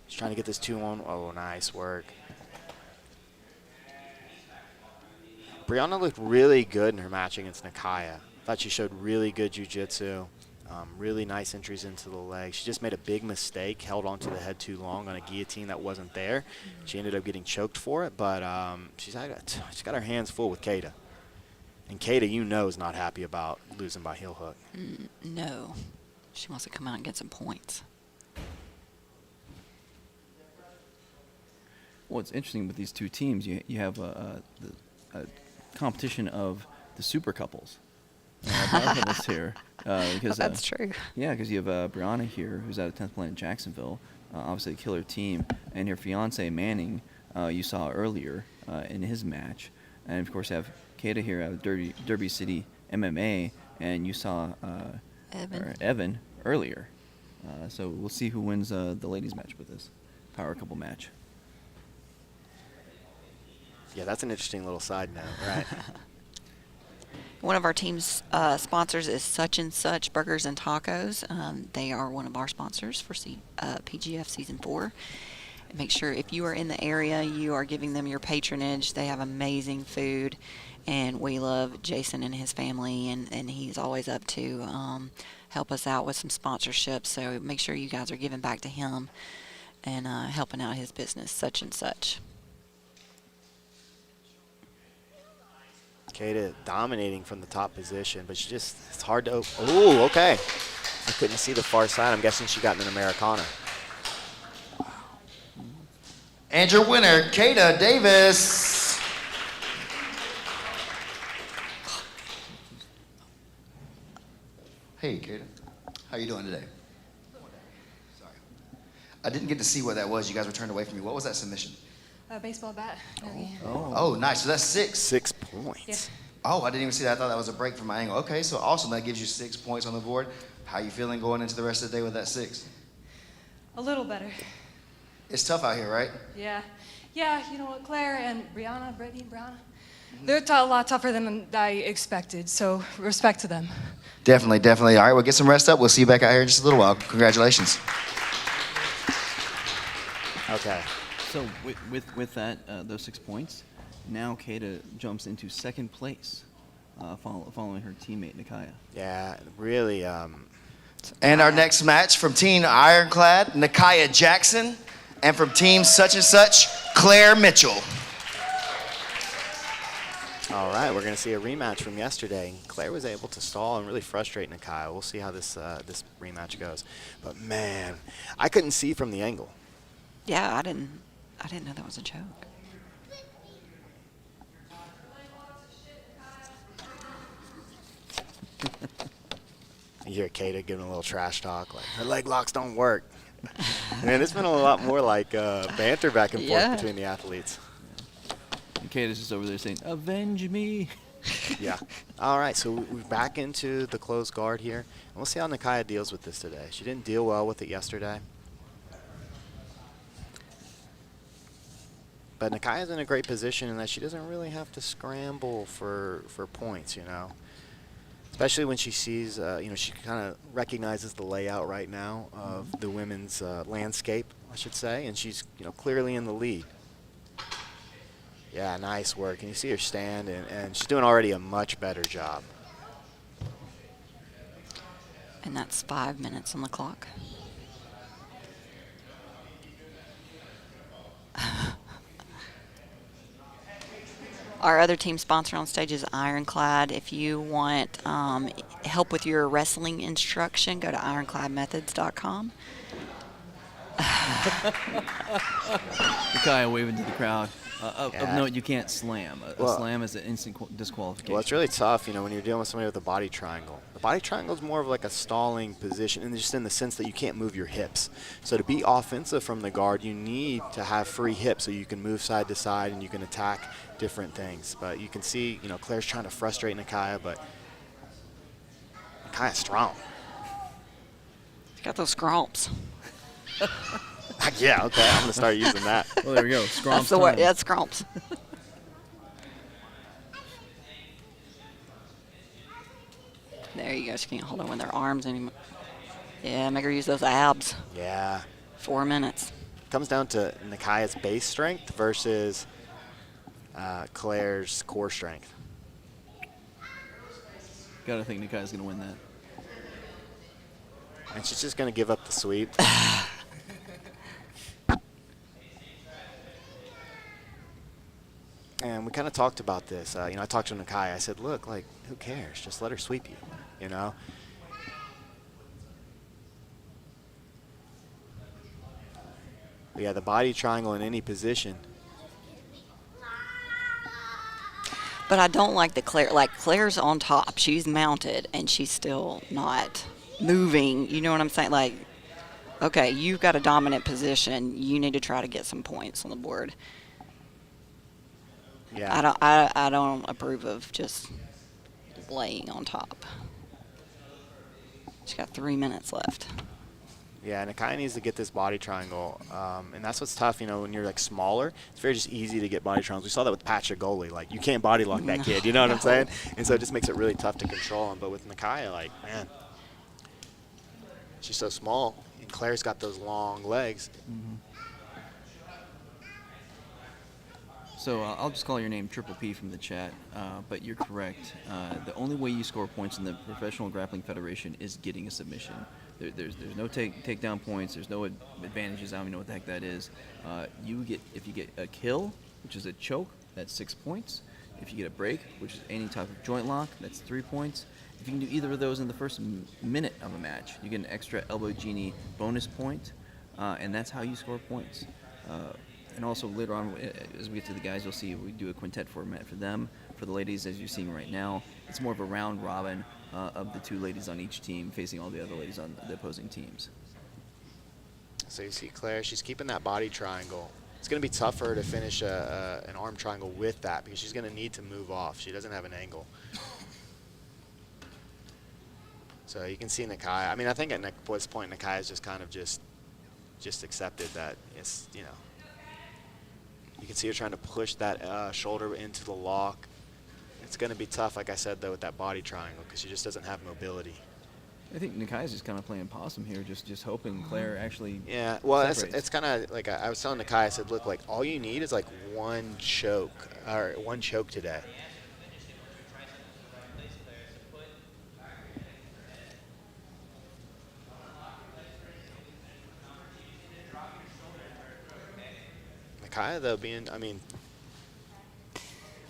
He's trying to get this 2-on. Oh, nice work. Brianna looked really good in her match against Nakaya. Thought she showed really good jiu-jitsu, really nice entries into the leg. She just made a big mistake, held onto the head too long on a guillotine that wasn't there. She ended up getting choked for it, but she's got her hands full with Keita. And Keita, you know, is not happy about losing by heel hook. No. She wants to come out and get some points. What's interesting with these two teams, you have a competition of the super couples. Couples here. Because, that's true. Yeah, because you have Brianna here, who's out of 10th Planet Jacksonville, obviously a killer team, and her fiance Manning, you saw earlier in his match, and of course have Keita here out of Derby City MMA, and you saw Evan earlier. So we'll see who wins the ladies match with this power couple match. Yeah, that's an interesting little side note, right? One of our team's sponsors is Such and Such Burgers and Tacos. They are one of our sponsors for PGF Season 4. Make sure if you are in the area, you are giving them your patronage. They have amazing food, and we love Jason and his family, and he's always up to help us out with some sponsorships. So make sure you guys are giving back to him and helping out his business, Such and Such. Keita dominating from the top position, but she just, it's hard to, oh, okay. I couldn't see the far side. I'm guessing she got an Americana. And your winner, Keita Davis. Hey, Keita. How you doing today? Sorry. I didn't get to see what that was. You guys were turned away from me. What was that submission? Baseball bat. Oh, nice. So that's 6. 6 points. Yeah. Oh, I didn't even see that. I thought that was a break from my angle. Okay, so awesome. That gives you 6 points on the board. How you feeling going into the rest of the day with that 6? A little better. It's tough out here, right? Yeah. Yeah, you know what, Claire and Brittany, they're a lot tougher than I expected, so respect to them. Definitely, definitely. All right, we'll get some rest up. We'll see you back out here in just a little while. Congratulations. Okay. So with that, those 6 points, now Keita jumps into second place, following her teammate Nakaya. Yeah, really. And our next match from Team Ironclad, Nakaya Jackson, and from Team Such and Such, Claire Mitchell. All right, we're going to see a rematch from yesterday. Claire was able to stall and really frustrate Nakaya. We'll see how this rematch goes. But man, I couldn't see from the angle. Yeah, I didn't know that was a joke. You hear Keita giving a little trash talk, like, her leg locks don't work. Man, it's been a lot more like banter back and forth between the athletes. And Keita's just over there saying, avenge me. Yeah. All right, so we're back into the closed guard here. And we'll see how Nakaya deals with this today. She didn't deal well with it yesterday. But Nakaya's in a great position in that she doesn't really have to scramble for points, you know. Especially when she sees, she kind of recognizes the layout right now of the women's landscape, I should say, and she's, clearly in the lead. Yeah, nice work. And you see her stand, and she's doing already a much better job. And that's 5 minutes on the clock. Our other team sponsor on stage is Ironclad. If you want help with your wrestling instruction, go to ironcladmethods.com. Nakaya waving to the crowd. Of note, you can't slam. A slam is an instant disqualification. Well, it's really tough, when you're dealing with somebody with a body triangle. The body triangle is more of like a stalling position, and just in the sense that you can't move your hips. So to be offensive from the guard, you need to have free hips so you can move side to side and you can attack different things. But you can see, Claire's trying to frustrate Nakaya, but Nakaya's strong. She's got those scrumps. Yeah, okay, I'm going to start using that. Well, there we go. Scrumps. That's the word. Yeah, scrumps. There you go. She can't hold on with her arms anymore. Yeah, make her use those abs. Yeah. 4 minutes. Comes down to Nakaya's base strength versus Claire's core strength. Gotta think Nakai's gonna win that. And she's just going to give up the sweep. And we kind of talked about this. I talked to Nakai. I said, look, like, who cares? Just let her sweep you, you know? But yeah, the body triangle in any position. But I don't like that Claire's on top. She's mounted, and she's still not moving. You know what I'm saying? Like, okay, you've got a dominant position. You need to try to get some points on the board. Yeah. I don't approve of just laying on top. She's got 3 minutes left. Yeah, Nakai needs to get this body triangle, and that's what's tough, when you're like smaller. It's very just easy to get body triangles. We saw that with Patrick Goalie. Like, you can't body lock that kid, you know what I'm saying? And so it just makes it really tough to control him. But with Nakai, like, man, she's so small, and Claire's got those long legs. Mm-hmm. So I'll just call your name Triple P from the chat, but you're correct. The only way you score points in the Professional Grappling Federation is getting a submission. There's no takedown points. There's no advantages. I don't even know what the heck that is. If you get a kill, which is a choke, that's 6 points. If you get a break, which is any type of joint lock, that's 3 points. If you can do either of those in the first minute of a match, you get an extra elbow genie bonus point, and that's how you score points. And also later on, as we get to the guys, you'll see we do a quintet format for them. For the ladies, as you're seeing right now, it's more of a round robin of the 2 ladies on each team facing all the other ladies on the opposing teams. So you see Claire, she's keeping that body triangle. It's going to be tough for her to finish an arm triangle with that because she's going to need to move off. She doesn't have an angle. So you can see Nakai. I mean, I think at this point, Nakai has just kind of just accepted that it's, you can see her trying to push that shoulder into the lock. It's going to be tough, like I said, though, with that body triangle because she just doesn't have mobility. I think Nakai's just kind of playing possum here, just hoping Claire actually. Yeah, well, it's kind of like I was telling Nakai, I said, look, like all you need is like one choke today. Nakai, though,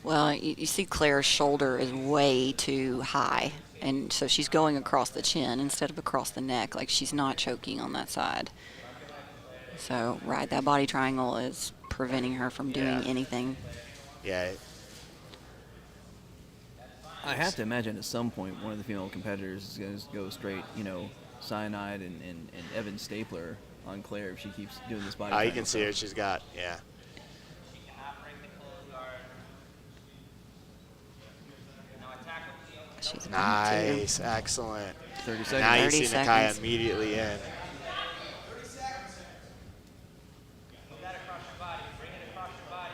Well, you see Claire's shoulder is way too high, and so she's going across the chin instead of across the neck. Like, she's not choking on that side. So, right, that body triangle is preventing her from doing anything. Yeah. I have to imagine at some point one of the female competitors is going to go straight, cyanide and Evan Stapler on Claire if she keeps doing this body. You can see her. She's got, yeah. She's nice, excellent. 30 seconds. Now you see Nakai immediately in.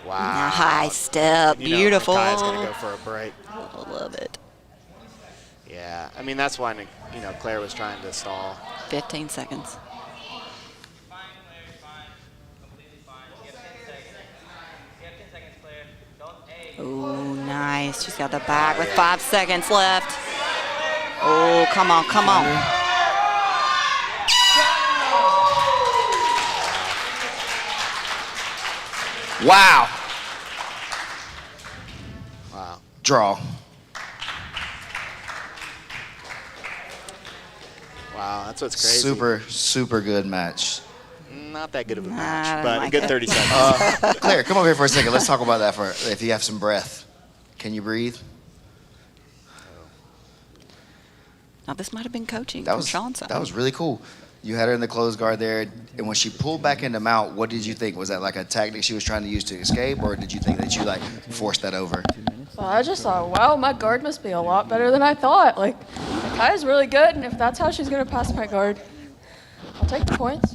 Wow. High step, beautiful. Nakai's going to go for a break. I love it. Yeah, I mean, that's why, Claire was trying to stall. 15 seconds. Oh, nice. She's got the back with 5 seconds left. Oh, come on, come on. Wow. Wow. Draw. Wow, that's what's crazy. Super good match. Not that good of a match, but a good 30 seconds. Claire, come over here for a second. Let's talk about that if you have some breath. Can you breathe? Now, this might have been coaching from Sean's side. That was really cool. You had her in the closed guard there, and when she pulled back into mount, what did you think? Was that like a tactic she was trying to use to escape, or did you think that you forced that over? Well, I just thought, wow, my guard must be a lot better than I thought. Like, Kai's really good, and if that's how she's going to pass my guard, I'll take the points.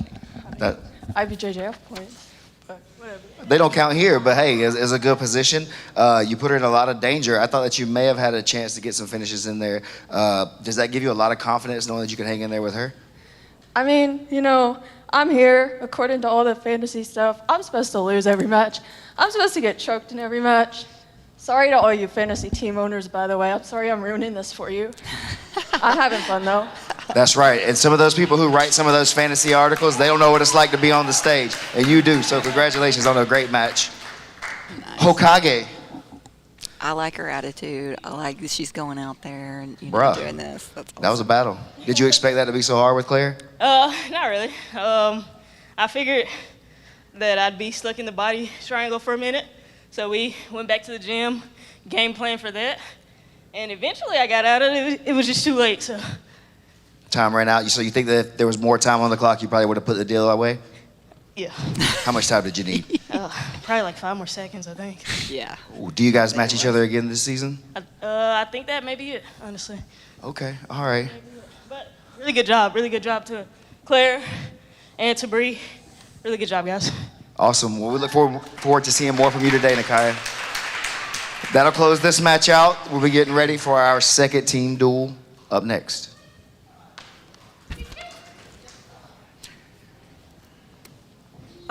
IBJJF points. But whatever. They don't count here, but hey, it's a good position. You put her in a lot of danger. I thought that you may have had a chance to get some finishes in there. Does that give you a lot of confidence knowing that you can hang in there with her? I mean, I'm here, according to all the fantasy stuff. I'm supposed to lose every match. I'm supposed to get choked in every match. Sorry to all you fantasy team owners, by the way. I'm sorry I'm ruining this for you. I'm having fun, though. That's right. And some of those people who write some of those fantasy articles, they don't know what it's like to be on the stage. And you do. So congratulations on a great match. Nice. Mccaghren. I like her attitude. I like that she's going out there and doing this. That's awesome. That was a battle. Did you expect that to be so hard with Claire? Not really. I figured that I'd be stuck in the body triangle for a minute. So we went back to the gym, game plan for that. And eventually I got out of it. It was just too late, so. Time ran out. So you think that if there was more time on the clock, you probably would have put the deal away? Yeah. How much time did you need? Probably like 5 more seconds, I think. Yeah. Do you guys match each other again this season? I think that may be it, honestly. Okay, all right. But really good job to Claire and to Bree. Really good job, guys. Awesome. Well, we look forward to seeing more from you today, Nakaya. That'll close this match out. We'll be getting ready for our second team duel up next.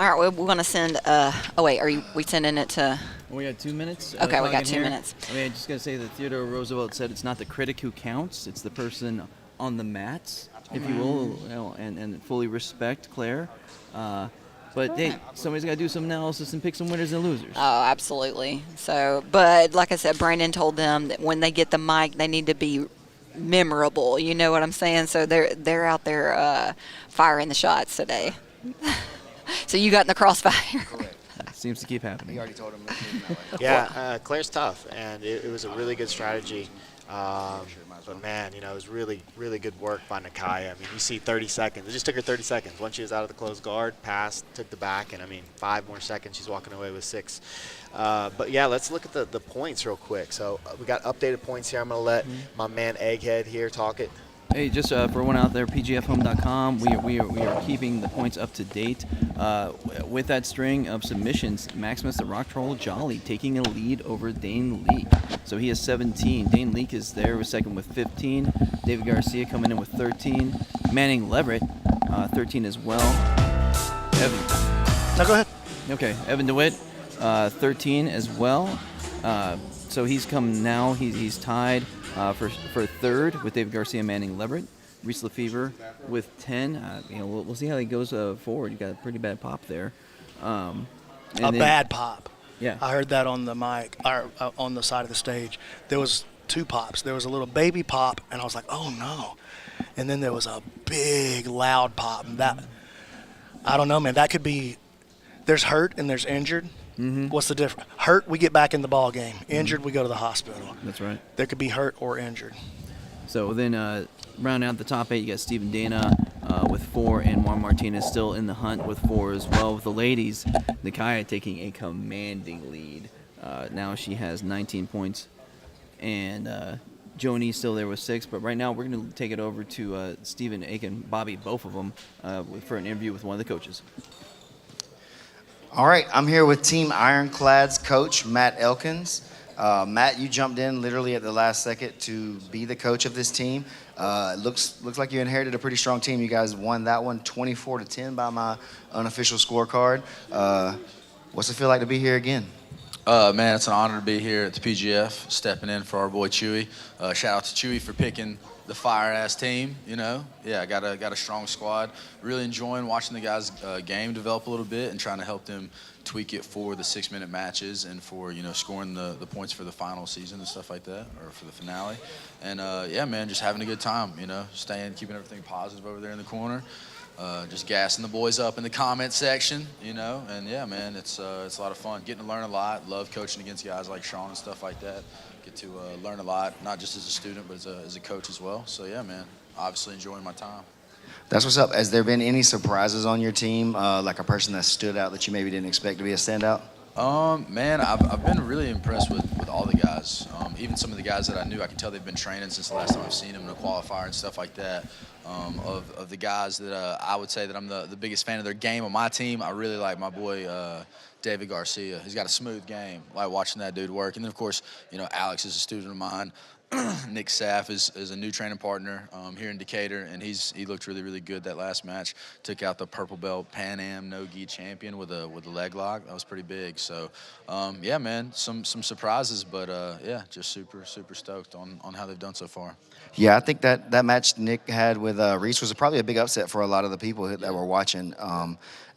All right, we're going to send, oh wait, we sending it to? We got 2 minutes. Okay, we got 2 minutes. I mean, I just got to say that Theodore Roosevelt said it's not the critic who counts, it's the person on the mats, if you will, and fully respect Claire. But hey, somebody's got to do some analysis and pick some winners and losers. Oh, absolutely. So, but like I said, Brandon told them that when they get the mic, they need to be memorable. You know what I'm saying? So they're out there firing the shots today. So you got in the crossfire. Seems to keep happening. You already told him. Yeah, Claire's tough, and it was a really good strategy. But man, it was really, really good work by Nakaya. I mean, you see 30 seconds. It just took her 30 seconds. Once she was out of the closed guard, passed, took the back, and I mean, 5 more seconds, she's walking away with 6. But yeah, let's look at the points real quick. So we got updated points here. I'm gonna let my man Egghead here talk it. Hey, just for everyone out there, PGFhome.com, we are keeping the points up to date. With that string of submissions, Maximus the Rock Troll Jolly taking a lead over Dane Leak. So he has 17. Dane Leak is there with second with 15. David Garcia coming in with 13. Manning Leverett, 13 as well. No, go ahead. Okay, Evan DeWitt, 13 as well. So he's come now. He's tied for third with David Garcia, Manning Leverett. Reese Lefevre with 10. We'll see how he goes forward. You got a pretty bad pop there. Bad pop. Yeah. I heard that on the mic, or on the side of the stage. There was 2 pops. There was a little baby pop, and I was like, oh no. And then there was a big, loud pop. And that, I don't know, man. That could be, there's hurt and there's injured. Mm-hmm. What's the difference? Hurt, we get back in the ball game. Injured, we go to the hospital. That's right. There could be hurt or injured. So then rounding out the top 8, you got Stephen Dana with 4, and Juan Martinez still in the hunt with 4 as well. With the ladies, Nakaya taking a commanding lead. Now she has 19 points, and Joni's still there with 6. But right now we're going to take it over to Stephen Aiken, Bobby, both of them, for an interview with one of the coaches. All right, I'm here with Team Ironclad's coach, Matt Elkins. Matt, you jumped in literally at the last second to be the coach of this team. Looks like you inherited a pretty strong team. You guys won that one 24-10 by my unofficial scorecard. What's it feel like to be here again? Man, it's an honor to be here at the PGF, stepping in for our boy Chewy. Shout out to Chewy for picking the fire-ass team, Yeah, got a strong squad. Really enjoying watching the guys' game develop a little bit and trying to help them tweak it for the 6-minute matches and for, scoring the points for the final season and stuff like that, or for the finale. And, yeah, man, just having a good time, keeping everything positive over there in the corner. Just gassing the boys up in the comment section, and yeah, man, it's a lot of fun. Getting to learn a lot. Love coaching against guys like Sean and stuff like that. Get to learn a lot, not just as a student, but as a coach as well. So yeah, man, obviously enjoying my time. That's what's up. Has there been any surprises on your team, like a person that stood out that you maybe didn't expect to be a standout? Man, I've been really impressed with all the guys. Even some of the guys that I knew, I can tell they've been training since the last time I've seen them in a qualifier and stuff like that. of the guys that I would say that I'm the biggest fan of their game. On my team, I really like my boy David Garcia. He's got a smooth game. I like watching that dude work. And then, of course, Alex is a student of mine. Nick Saff is a new training partner here in Decatur, and he looked really, really good that last match. Took out the purple belt Pan Am no-gi champion with a leg lock. That was pretty big. So, yeah, man, some surprises, but yeah, just super, super stoked on how they've done so far. Yeah, I think that match Nick had with Reese was probably a big upset for a lot of the people that were watching.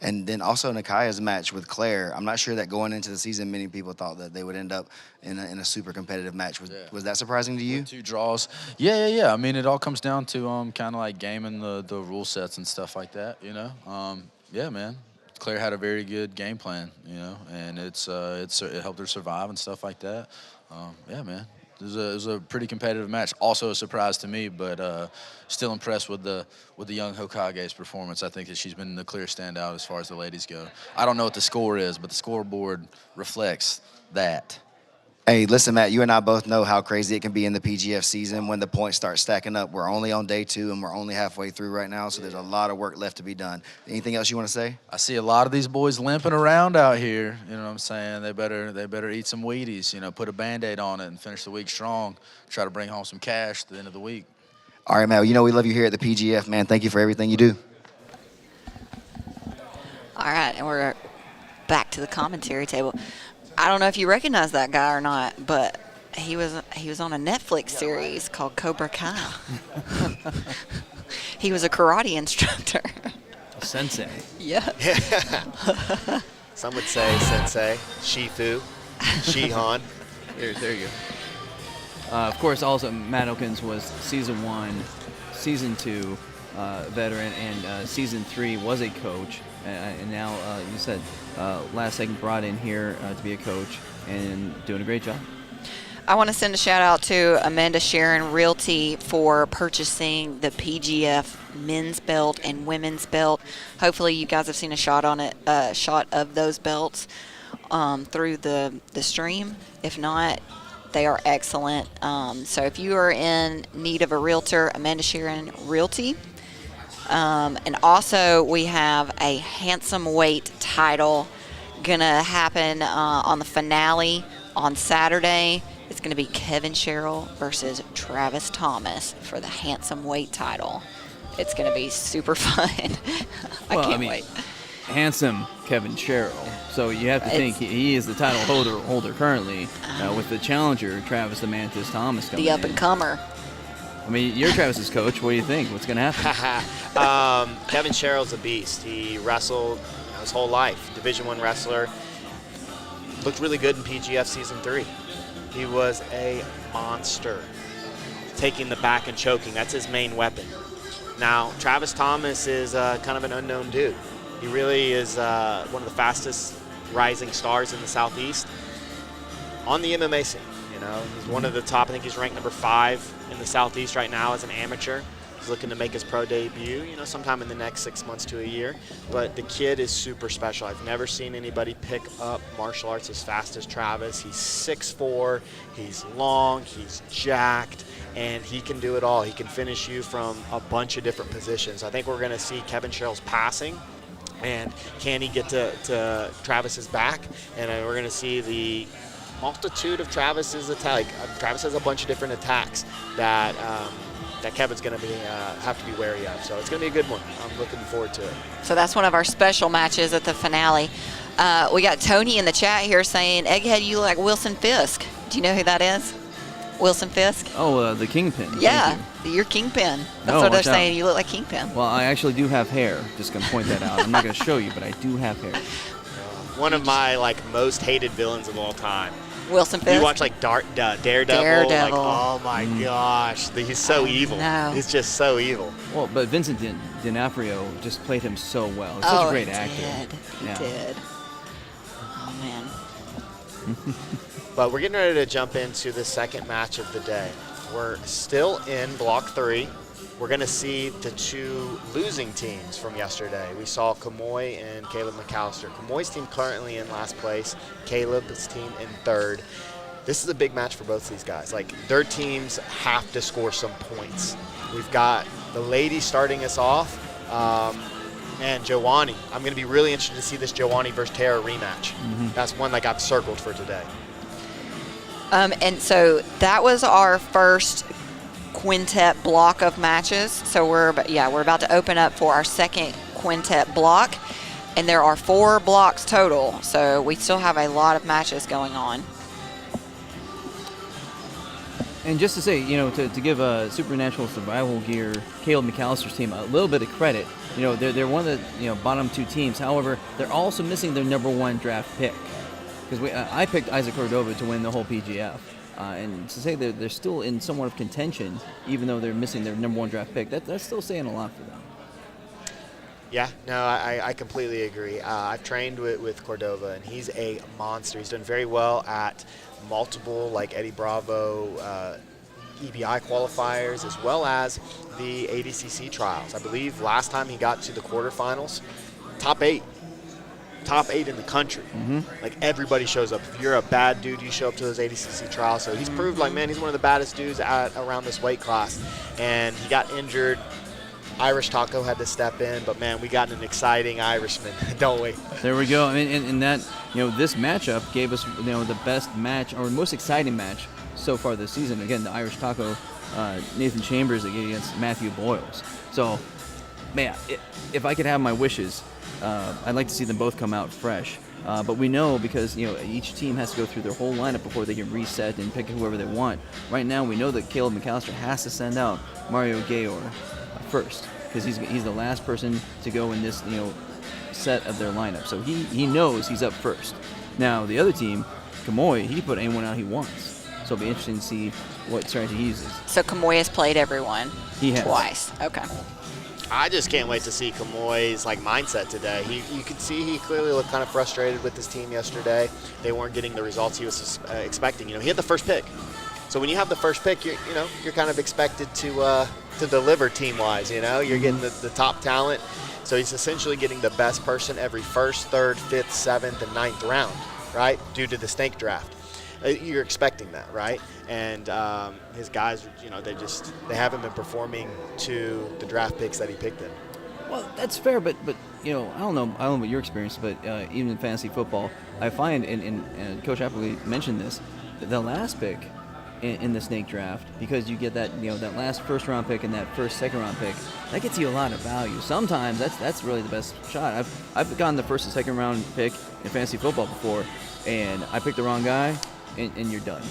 And then also Nakaya's match with Claire. I'm not sure that going into the season, many people thought that they would end up in a super competitive match. Was that surprising to you? 2 draws. Yeah. I mean, it all comes down to kind of like gaming the rule sets and stuff like that, Yeah, man. Claire had a very good game plan, and it helped her survive and stuff like that. Yeah, man. It was a pretty competitive match. Also a surprise to me, but still impressed with the young Hokage's performance. I think that she's been the clear standout as far as the ladies go. I don't know what the score is, but the scoreboard reflects that. Hey, listen, Matt, you and I both know how crazy it can be in the PGF season when the points start stacking up. We're only on day 2, and we're only halfway through right now, so there's a lot of work left to be done. Anything else you want to say? I see a lot of these boys limping around out here. You know what I'm saying? They better eat some Wheaties, put a Band-Aid on it and finish the week strong. Try to bring home some cash at the end of the week. All right, Matt, we love you here at the PGF, man. Thank you for everything you do. All right, and we're back to the commentary table. I don't know if you recognize that guy or not, but he was on a Netflix series called Cobra Kai. He was a karate instructor. A sensei. Yeah. Some would say sensei, Shifu, Shihan. There you go. Of course, also Matt Elkins was season 1, season 2 veteran, and season 3 was a coach. And now, you said, last second brought in here to be a coach and doing a great job. I want to send a shout out to Amanda Sharon Realty for purchasing the PGF men's belt and women's belt. Hopefully you guys have seen a shot of those belts through the stream. If not, they are excellent. So if you are in need of a realtor, Amanda Sharon Realty. And also we have a handsome weight title gonna happen on the finale on Saturday. It's gonna be Kevin Sherrill versus Travis Thomas for the handsome weight title. It's gonna be super fun. I can't wait. Handsome Kevin Sherrill. So you have to think he is the title holder currently with the challenger Travis the Mantis Thomas coming the up and comer. I mean, you're Travis's coach. What do you think? What's going to happen? Kevin Sherrill's a beast. He wrestled his whole life. Division I wrestler. Looked really good in PGF Season 3. He was a monster. Taking the back and choking. That's his main weapon. Now, Travis Thomas is kind of an unknown dude. He really is one of the fastest rising stars in the Southeast on the MMA scene. He's one of the top. I think he's ranked number 5 in the Southeast right now as an amateur. He's looking to make his pro debut, sometime in the next 6 months to a year. But the kid is super special. I've never seen anybody pick up martial arts as fast as Travis. He's 6'4", he's long, he's jacked, and he can do it all. He can finish you from a bunch of different positions. I think we're going to see Kevin Sherrill's passing, and can he get to Travis's back? And we're going to see the multitude of Travis's attack. Travis has a bunch of different attacks that Kevin's going to have to be wary of. So it's going to be a good one. I'm looking forward to it. So that's one of our special matches at the finale. We got Tony in the chat here saying, Egghead, you look like Wilson Fisk. Do you know who that is? Wilson Fisk? Oh, the Kingpin. Yeah, you're Kingpin. That's what they're saying. You look like Kingpin. Well, I actually do have hair. Just going to point that out. I'm not going to show you, but I do have hair. One of my most hated villains of all time. Wilson Fisk? You watch Daredevil. Like, oh my gosh, he's so evil. No. He's just so evil. Well, but Vincent D'Onofrio just played him so well. He's such a great actor. He did. Oh man. But we're getting ready to jump into the second match of the day. We're still in Block 3. We're going to see the 2 losing teams from yesterday. We saw Kamoy and Caleb McAllister. Kamoy's team currently in last place. Caleb's team in 3rd. This is a big match for both of these guys. Their teams have to score some points. We've got The lady starting us off, and Joanny. I'm going to be really interested to see this Joanny versus Tara rematch. That's one that got circled for today. And so that was our first quintet block of matches. So we're about to open up for our second quintet block, and there are 4 blocks total. So we still have a lot of matches going on. And just to say, to give Supernatural Survival Gear, Caleb McAllister's team, a little bit of credit. They're one of the bottom 2 teams. However, they're also missing their number 1 draft pick. Because I picked Isaac Cordova to win the whole PGF. And to say they're still in somewhat of contention, even though they're missing their number 1 draft pick, that's still saying a lot for them. Yeah, no, I completely agree. I've trained with Cordova, and he's a monster. He's done very well at multiple, like Eddie Bravo, EBI qualifiers, as well as the ADCC trials. I believe last time he got to the quarterfinals, top 8 in the country. Like, everybody shows up. If you're a bad dude, you show up to those ADCC trials. So he's proved, like, man, he's one of the baddest dudes around this weight class. And he got injured. Irish Taco had to step in, but man, we got an exciting Irishman, don't we? There we go. I mean, and that, this matchup gave us, the best match or most exciting match so far this season. Again, the Irish Taco, Nathan Chambers against Matthew Boyles. So, man, if I could have my wishes, I'd like to see them both come out fresh. But we know, because each team has to go through their whole lineup before they can reset and pick whoever they want. Right now, we know that Caleb McAllister has to send out Mario Gayor first, because he's the last person to go in this set of their lineup. So he knows he's up first. Now the other team, Kamoy, he can put anyone out he wants. So it'll be interesting to see what strategy he uses. So Kamoy has played everyone. He has. Twice. Okay. I just can't wait to see Kamoy's mindset today. You could see he clearly looked kind of frustrated with his team yesterday. They weren't getting the results he was expecting. He had the first pick. So when you have the first pick, you're kind of expected to deliver team-wise. You're getting the top talent. So he's essentially getting the best person every 1st, 3rd, 5th, 7th, and 9th round, right? Due to the snake draft. You're expecting that, right? And his guys, they haven't been performing to the draft picks that he picked in. Well, that's fair, but I don't know about your experience, but even in fantasy football, I find, and Coach Appley mentioned this, the last pick in the snake draft, because you get that that last 1st round pick and that 1st, 2nd round pick, that gets you a lot of value. Sometimes that's really the best shot. I've gotten the 1st and 2nd round pick in fantasy football before, and I picked the wrong guy, and you're done.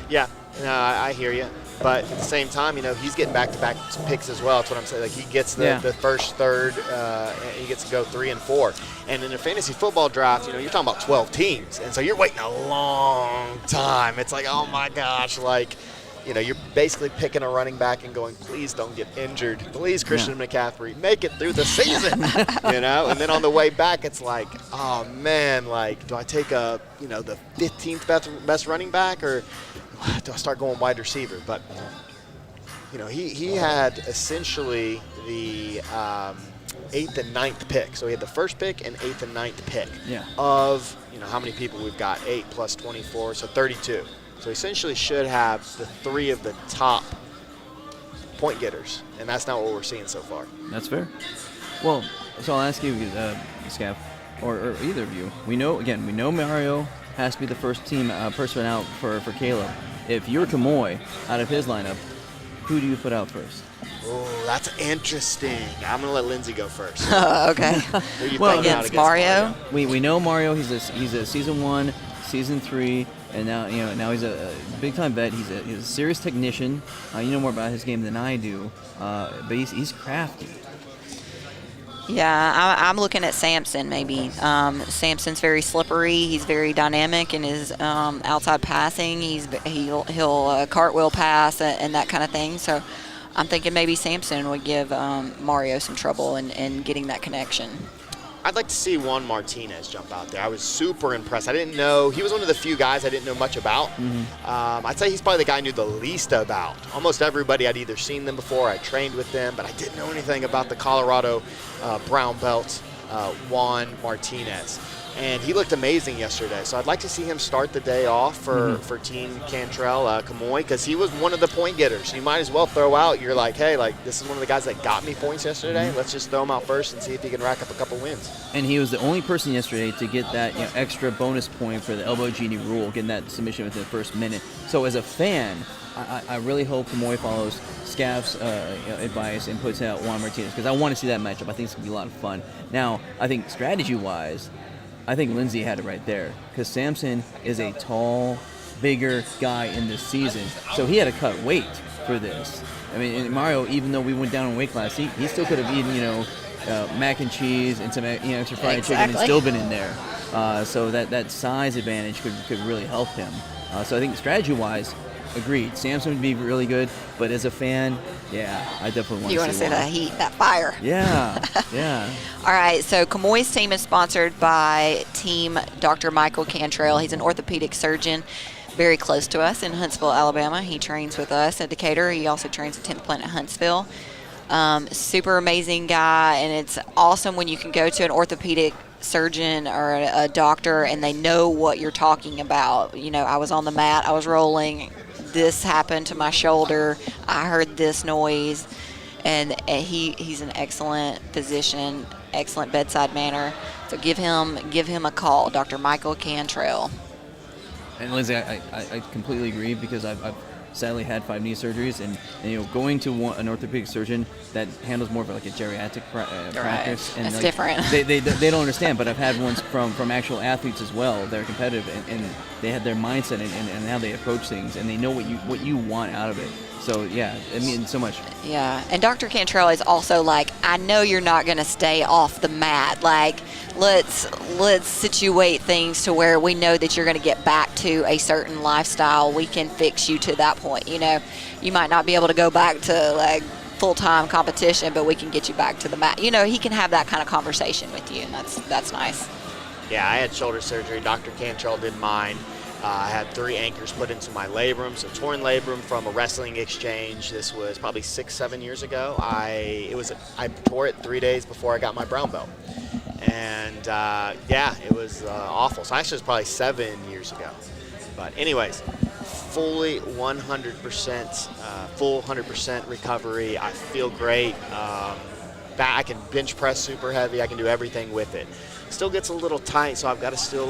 Yeah, no, I hear you. But at the same time, he's getting back-to-back picks as well. That's what I'm saying. Like, he gets the 1st, 3rd, he gets to go 3 and 4. And in a fantasy football draft, you're talking about 12 teams. And so you're waiting a long time. It's like, oh my gosh, you're basically picking a running back and going, please don't get injured. Please, Christian McCaffrey, make it through the season. And then on the way back, it's like, oh man, do I take the 15th best running back, or do I start going wide receiver? But he had essentially the 8th and 9th pick. So he had the 1st pick and 8th and 9th pick of how many people we've got, 8 plus 24, so 32. So essentially should have the 3 of the top point getters, and that's not what we're seeing so far. That's fair. Well, so I'll ask you, Scaff, or either of you. We know Mario has to be the first team person out for Caleb. If you're Kamoy out of his lineup, who do you put out first? Oh, that's interesting. I'm going to let Lindsay go first. Okay. Well, against Mario? We know Mario. He's a season 1, season 3, and now he's a big time vet. He's a serious technician. You know more about his game than I do, but he's crafty. Yeah, I'm looking at Samson maybe. Samson's very slippery. He's very dynamic in his outside passing. He'll cartwheel pass and that kind of thing. So I'm thinking maybe Samson would give Mario some trouble in getting that connection. I'd like to see Juan Martinez jump out there. I was super impressed. I didn't know, he was one of the few guys I didn't know much about. I'd say he's probably the guy I knew the least about. Almost everybody, I'd either seen them before, I trained with them, but I didn't know anything about the Colorado brown belt, Juan Martinez. and he looked amazing yesterday. So I'd like to see him start the day off for Team Cantrell Kamoy, because he was one of the point getters. You might as well throw out. You're like, hey, like this is one of the guys that got me points yesterday. Let's just throw him out first and see if he can rack up a couple wins. And he was the only person yesterday to get that extra bonus point for the elbow genie rule, getting that submission within the first minute. So as a fan, I really hope Kamoy follows Scav's advice and puts out Juan Martinez, because I want to see that matchup. I think it's going to be a lot of fun. Now, I think strategy-wise, I think Lindsay had it right there, because Samson is a tall, bigger guy in this season, so he had to cut weight for this. I mean, and Mario, even though we went down in weight class, he still could have eaten, mac and cheese and some extra fried chicken and still been in there. So that size advantage could really help him. So I think strategy-wise, agreed. Samson would be really good, but as a fan, yeah, I definitely want to see. You want to see that heat, that fire. Yeah, yeah. All right, so Kamoy's team is sponsored by Team Dr. Michael Cantrell. He's an orthopedic surgeon very close to us in Huntsville, Alabama. He trains with us at Decatur. He also trains at 10th Plant at Huntsville. Super amazing guy, and it's awesome when you can go to an orthopedic surgeon or a doctor and they know what you're talking about. I was on the mat, I was rolling, this happened to my shoulder, I heard this noise, and he's an excellent physician, excellent bedside manner. So give him a call, Dr. Michael Cantrell. And Lindsay, I completely agree, because I've sadly had 5 knee surgeries, and going to an orthopedic surgeon that handles more of like a geriatric practice, and that's different. They don't understand, but I've had ones from actual athletes as well that are competitive, and they have their mindset and how they approach things, and they know what you want out of it. So yeah, it means so much. Yeah, and Dr. Cantrell is also like, I know you're not going to stay off the mat. Like, let's situate things to where we know that you're going to get back to a certain lifestyle. We can fix you to that point. You might not be able to go back to like full-time competition, but we can get you back to the mat. He can have that kind of conversation with you, and that's nice. Yeah, I had shoulder surgery. Dr. Cantrell did mine. I had 3 anchors put into my labrum, so torn labrum from a wrestling exchange. This was probably 6-7 years ago. I tore it 3 days before I got my brown belt, and it was awful. So actually, it was probably 7 years ago. But anyways, fully 100%, full 100% recovery. I feel great. I can bench press super heavy. I can do everything with it. Still gets a little tight, so I've got to still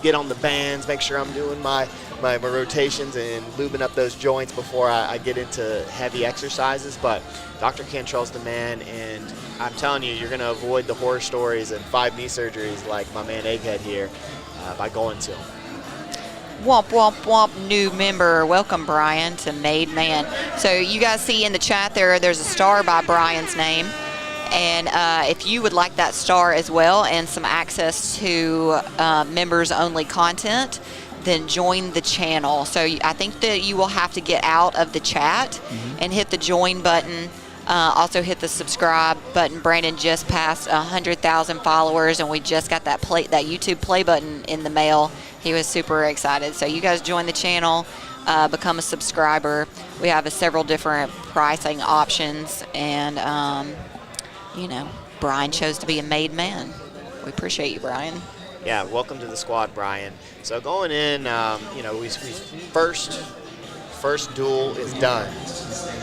get on the bands, make sure I'm doing my rotations and lubing up those joints before I get into heavy exercises. But Dr. Cantrell's the man, and I'm telling you, you're going to avoid the horror stories and 5 knee surgeries like my man Egghead here by going to him. Womp, womp, womp, new member. Welcome, Brian, to Made Man. So you guys see in the chat there's a star by Brian's name. And if you would like that star as well and some access to members-only content, then join the channel. So I think that you will have to get out of the chat and hit the join button. Also hit the subscribe button. Brandon just passed 100,000 followers, and we just got that YouTube play button in the mail. He was super excited. So you guys join the channel, become a subscriber. We have several different pricing options, and Brian chose to be a made man. We appreciate you, Brian. Yeah, welcome to the squad, Brian. So going in, we first duel is done.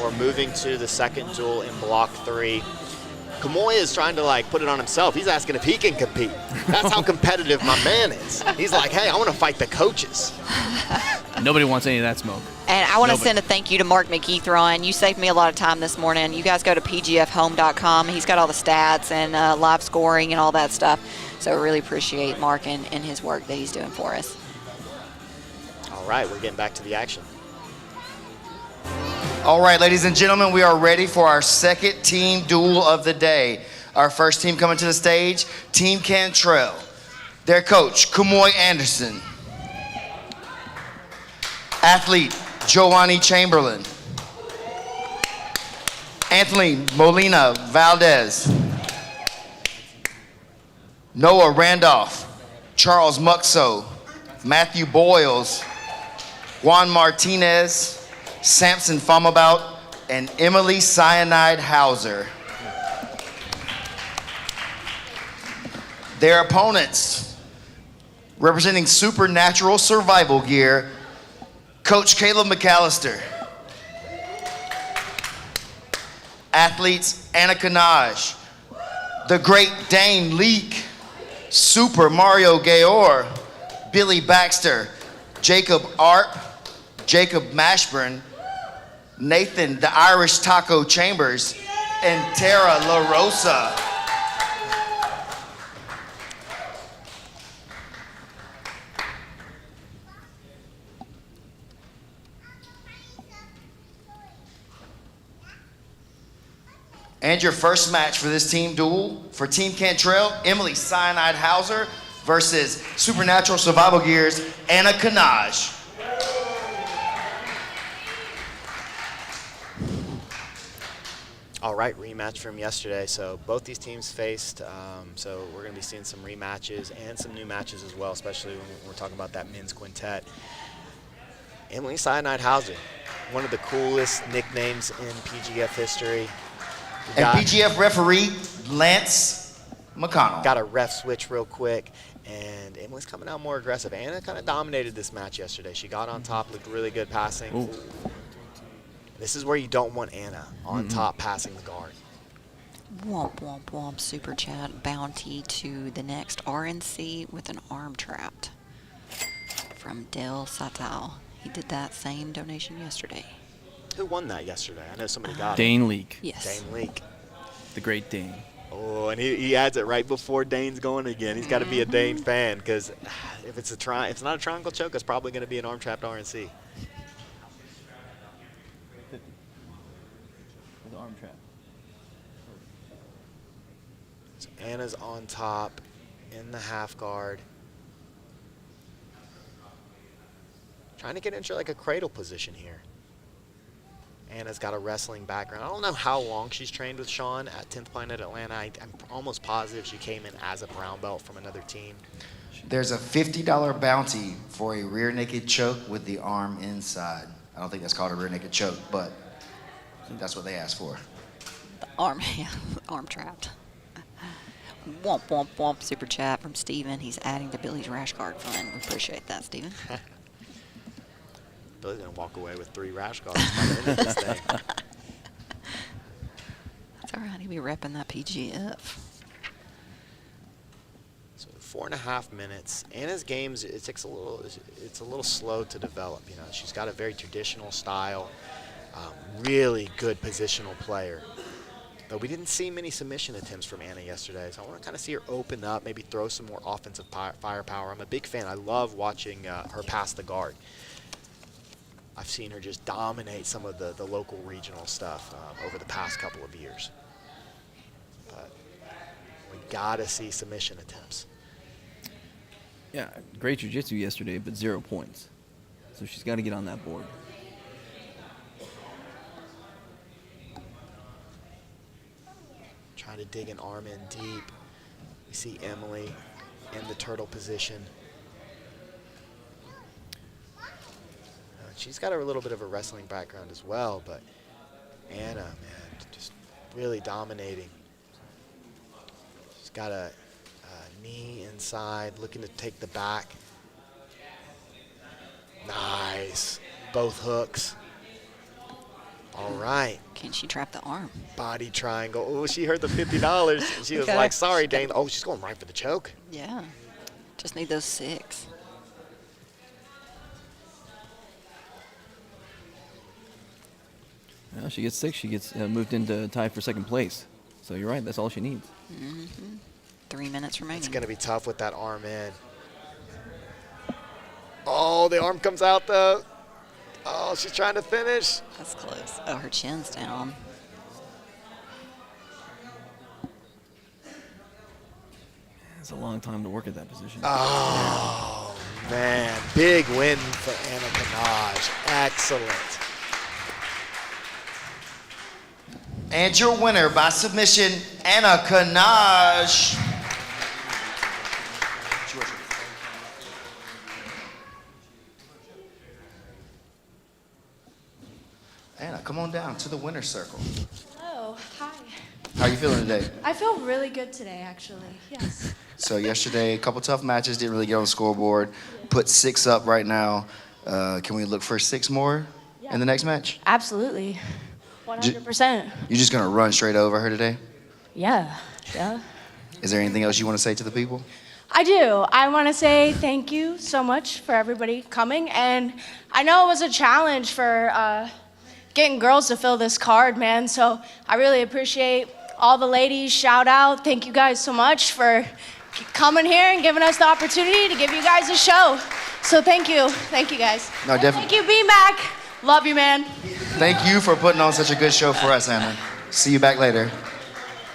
We're moving to the second duel in block 3. Kamoy is trying to put it on himself. He's asking if he can compete. That's how competitive my man is. He's like, hey, I want to fight the coaches. Nobody wants any of that smoke. And I want to send a thank you to Mark Mccaghren. You saved me a lot of time this morning. You guys go to pgfhome.com. He's got all the stats and live scoring and all that stuff. So I really appreciate Mark and his work that he's doing for us. All right, we're getting back to the action. All right, ladies and gentlemen, we are ready for our second team duel of the day. Our first team coming to the stage, Team Cantrell. Their coach, Kamoy Anderson. Athlete, Joanny Chamberlain. Anthony Molina Valdez. Noah Randolph. Charles Muxo. Matthew Boyles. Juan Martinez. Samson Famabout, and Emily Cyanide Hauser. Their opponents, representing Supernatural Survival Gear, Coach Caleb McAllister. Athletes Anna Kanaj, the Great Dane Leak, Super Mario Gayor, Billy Baxter, Jacob Arp, Jacob Mashburn, Nathan the Irish Taco Chambers, and Tara La Rosa. And your first match for this team duel for Team Cantrell, Emily Cyanide Hauser versus Supernatural Survival Gear's Anna Kanaj. All right, rematch from yesterday. So both these teams faced, so we're going to be seeing some rematches and some new matches as well, especially when we're talking about that men's quintet. Emily Cyanide Hauser, one of the coolest nicknames in PGF history. And PGF referee Lance McConnell. Got a ref switch real quick, and Emily's coming out more aggressive. Anna kind of dominated this match yesterday. She got on top, looked really good passing. Ooh. This is where you don't want Anna on top passing the guard. Womp, womp, womp. Super chat bounty to the next RNC with an arm trapped from Del Satal. He did that same donation yesterday. Who won that yesterday? I know somebody got Dane it. Leak. Yes. Dane Leak. The Great Dane. Oh, and he adds it right before Dane's going again. He's got to be a Dane fan, because if it's it's not a triangle choke, it's probably going to be an arm trapped RNC. The arm trap. So Anna's on top in the half guard. Trying to get into like a cradle position here. Anna's got a wrestling background. I don't know how long she's trained with Sean at 10th Planet Atlanta. I'm almost positive she came in as a brown belt from another team. There's a $50 bounty for a rear naked choke with the arm inside. I don't think that's called a rear naked choke, but that's what they asked for. The arm, yeah, arm trapped. Womp, womp, womp. Super chat from Steven. He's adding to Billy's rash guard fund. We appreciate that, Steven. Billy's going to walk away with 3 rash guards by the end of this thing. That's all right. He'll be repping that PGF. So 4.5 minutes. Anna's games, it's a little slow to develop. You know, she's got a very traditional style, really good positional player. But we didn't see many submission attempts from Anna yesterday, so I want to kind of see her open up, maybe throw some more offensive firepower. I'm a big fan. I love watching her pass the guard. I've seen her just dominate some of the local regional stuff over the past couple of years. But we gotta see submission attempts. Yeah, great jiu-jitsu yesterday, but 0 points. So she's got to get on that board. Trying to dig an arm in deep. We see Emily in the turtle position. She's got a little bit of a wrestling background as well, but Anna, man, just really dominating. She's got a knee inside, looking to take the back. Nice. Both hooks. All right. Can she trap the arm? Body triangle. Oh, she heard the $50. She was like, sorry, Dane. Oh, she's going right for the choke. Yeah. Just need those 6. Well, she gets 6. She gets moved into tie for second place. So you're right. That's all she needs. 3 minutes remaining. It's going to be tough with that arm in. Oh, the arm comes out, though. Oh, she's trying to finish. That's close. Oh, her chin's down. It's a long time to work at that position. Oh, man. Big win for Anna Kanaj. Excellent. And your winner by submission, Anna Kanaj. Anna, come on down to the winner's circle. Oh, hi. How you feeling today? I feel really good today, actually. Yes. So yesterday, a couple tough matches, didn't really get on the scoreboard. Put 6 up right now. Can we look for 6 more in the next match? Absolutely. 100%. You just gonna run straight over her today? Yeah. Is there anything else you want to say to the people? I do. I want to say thank you so much for everybody coming. And I know it was a challenge for getting girls to fill this card, man. So I really appreciate all the ladies. Shout out. Thank you guys so much for coming here and giving us the opportunity to give you guys a show. So thank you. Thank you, guys. No, definitely. Thank you, B-Mac. Love you, man. Thank you for putting on such a good show for us, Anna. See you back later.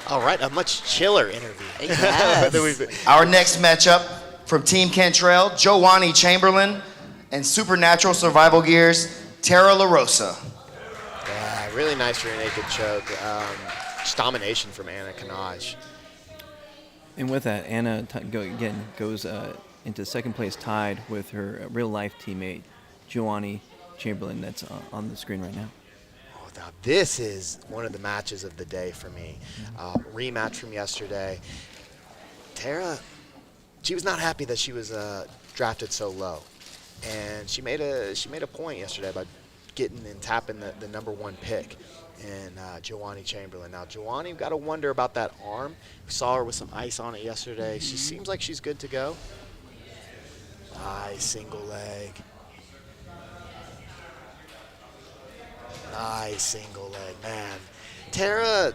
All right, a much chiller interview. Yes. Our next matchup from Team Cantrell, Joanny Chamberlain, and Supernatural Survival Gear's Tara LaRosa. Yeah, really nice rear naked choke. Just domination from Anna Kanaj. And with that, Anna goes into second place tied with her real-life teammate, Joanny Chamberlain, that's on the screen right now. Now, this is one of the matches of the day for me. Rematch from yesterday. Tara, she was not happy that she was drafted so low, and she made a point yesterday by getting and tapping the number 1 pick in Joanny Chamberlain. Now, Joanny, we've got to wonder about that arm. We saw her with some ice on it yesterday. She seems like she's good to go. Nice single leg. Nice single leg, man. Tara,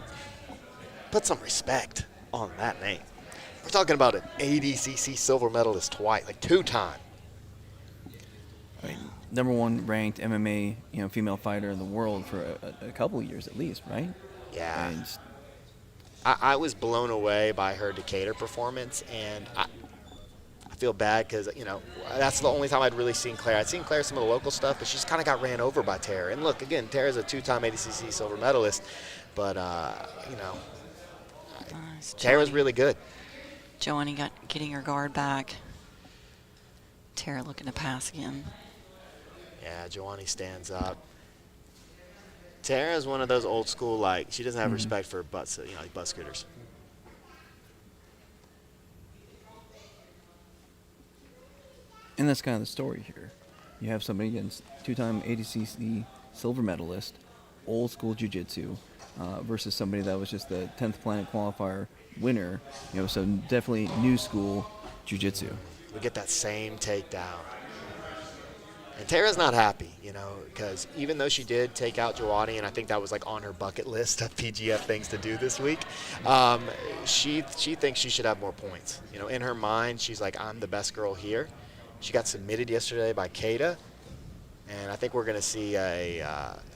put some respect on that name. We're talking about an ADCC silver medalist twice, like 2-time. I mean, number 1 ranked MMA, female fighter in the world for a couple of years at least, right? Yeah. And I was blown away by her Decatur performance, and I feel bad because, that's the only time I'd really seen Claire. I'd seen Claire some of the local stuff, but she just kind of got ran over by Tara. And look, again, Tara's a 2-time ADCC silver medalist, but, Nice. Tara's really good. Joanny getting her guard back. Tara looking to pass again. Yeah, Joanny stands up. Tara's one of those old school, she doesn't have respect for butt scooters. And that's kind of the story here. You have somebody against 2-time ADCC silver medalist, old school jiu-jitsu, versus somebody that was just the 10th Planet qualifier winner. So definitely new school jiu-jitsu. We get that same takedown. And Tara's not happy, because even though she did take out Joanny, and I think that was on her bucket list of PGF things to do this week, she thinks she should have more points. In her mind, she's like, I'm the best girl here. She got submitted yesterday by Keita, and I think we're going to see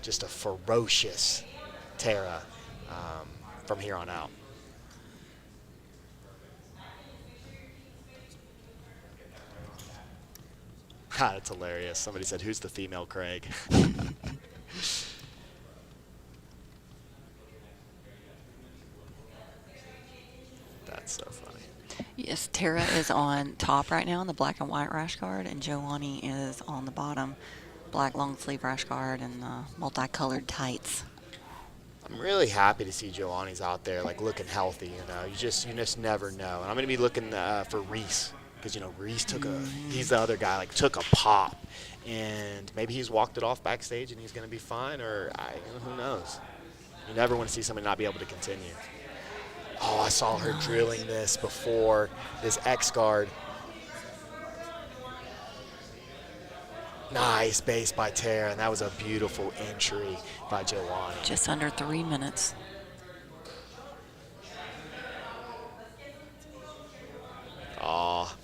just a ferocious Tara from here on out. God, it's hilarious. Somebody said, who's the female Craig? That's so funny. Yes, Tara is on top right now in the black and white rash guard, and Joanny is on the bottom, black long sleeve rash guard and multicolored tights. I'm really happy to see Joanny's out there, looking healthy. You just never know. And I'm going to be looking for Reese, because Reese he's the other guy, took a pop, and maybe he's walked it off backstage and he's going to be fine, or who knows? You never want to see somebody not be able to continue. Oh, I saw her drilling this before, this X guard. Nice base by Tara, and that was a beautiful entry by Joanny. Just under 3 minutes. Oh.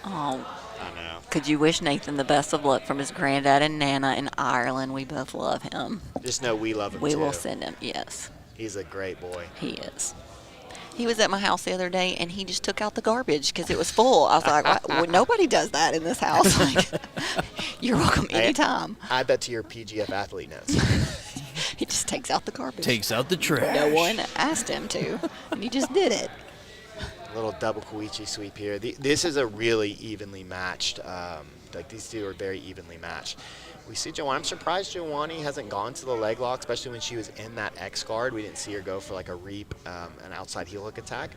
Oh. I know. Could you wish Nathan the best of luck from his granddad and Nana in Ireland? We both love him. Just know we love him We too. will send him, yes. He's a great boy. He is. He was at my house the other day, and he just took out the garbage because it was full. I was like, well, nobody does that in this house. You're welcome anytime. Add that to your PGF athlete notes. He just takes out the garbage. Takes out the trash. No one asked him to, and he just did it. A little double Koichi sweep here. This is a really evenly matched Like, these two are very evenly matched. We see Joannie. I'm surprised Joannie hasn't gone to the leg lock, especially when she was in that X guard. We didn't see her go for like a reap, an outside heel hook attack.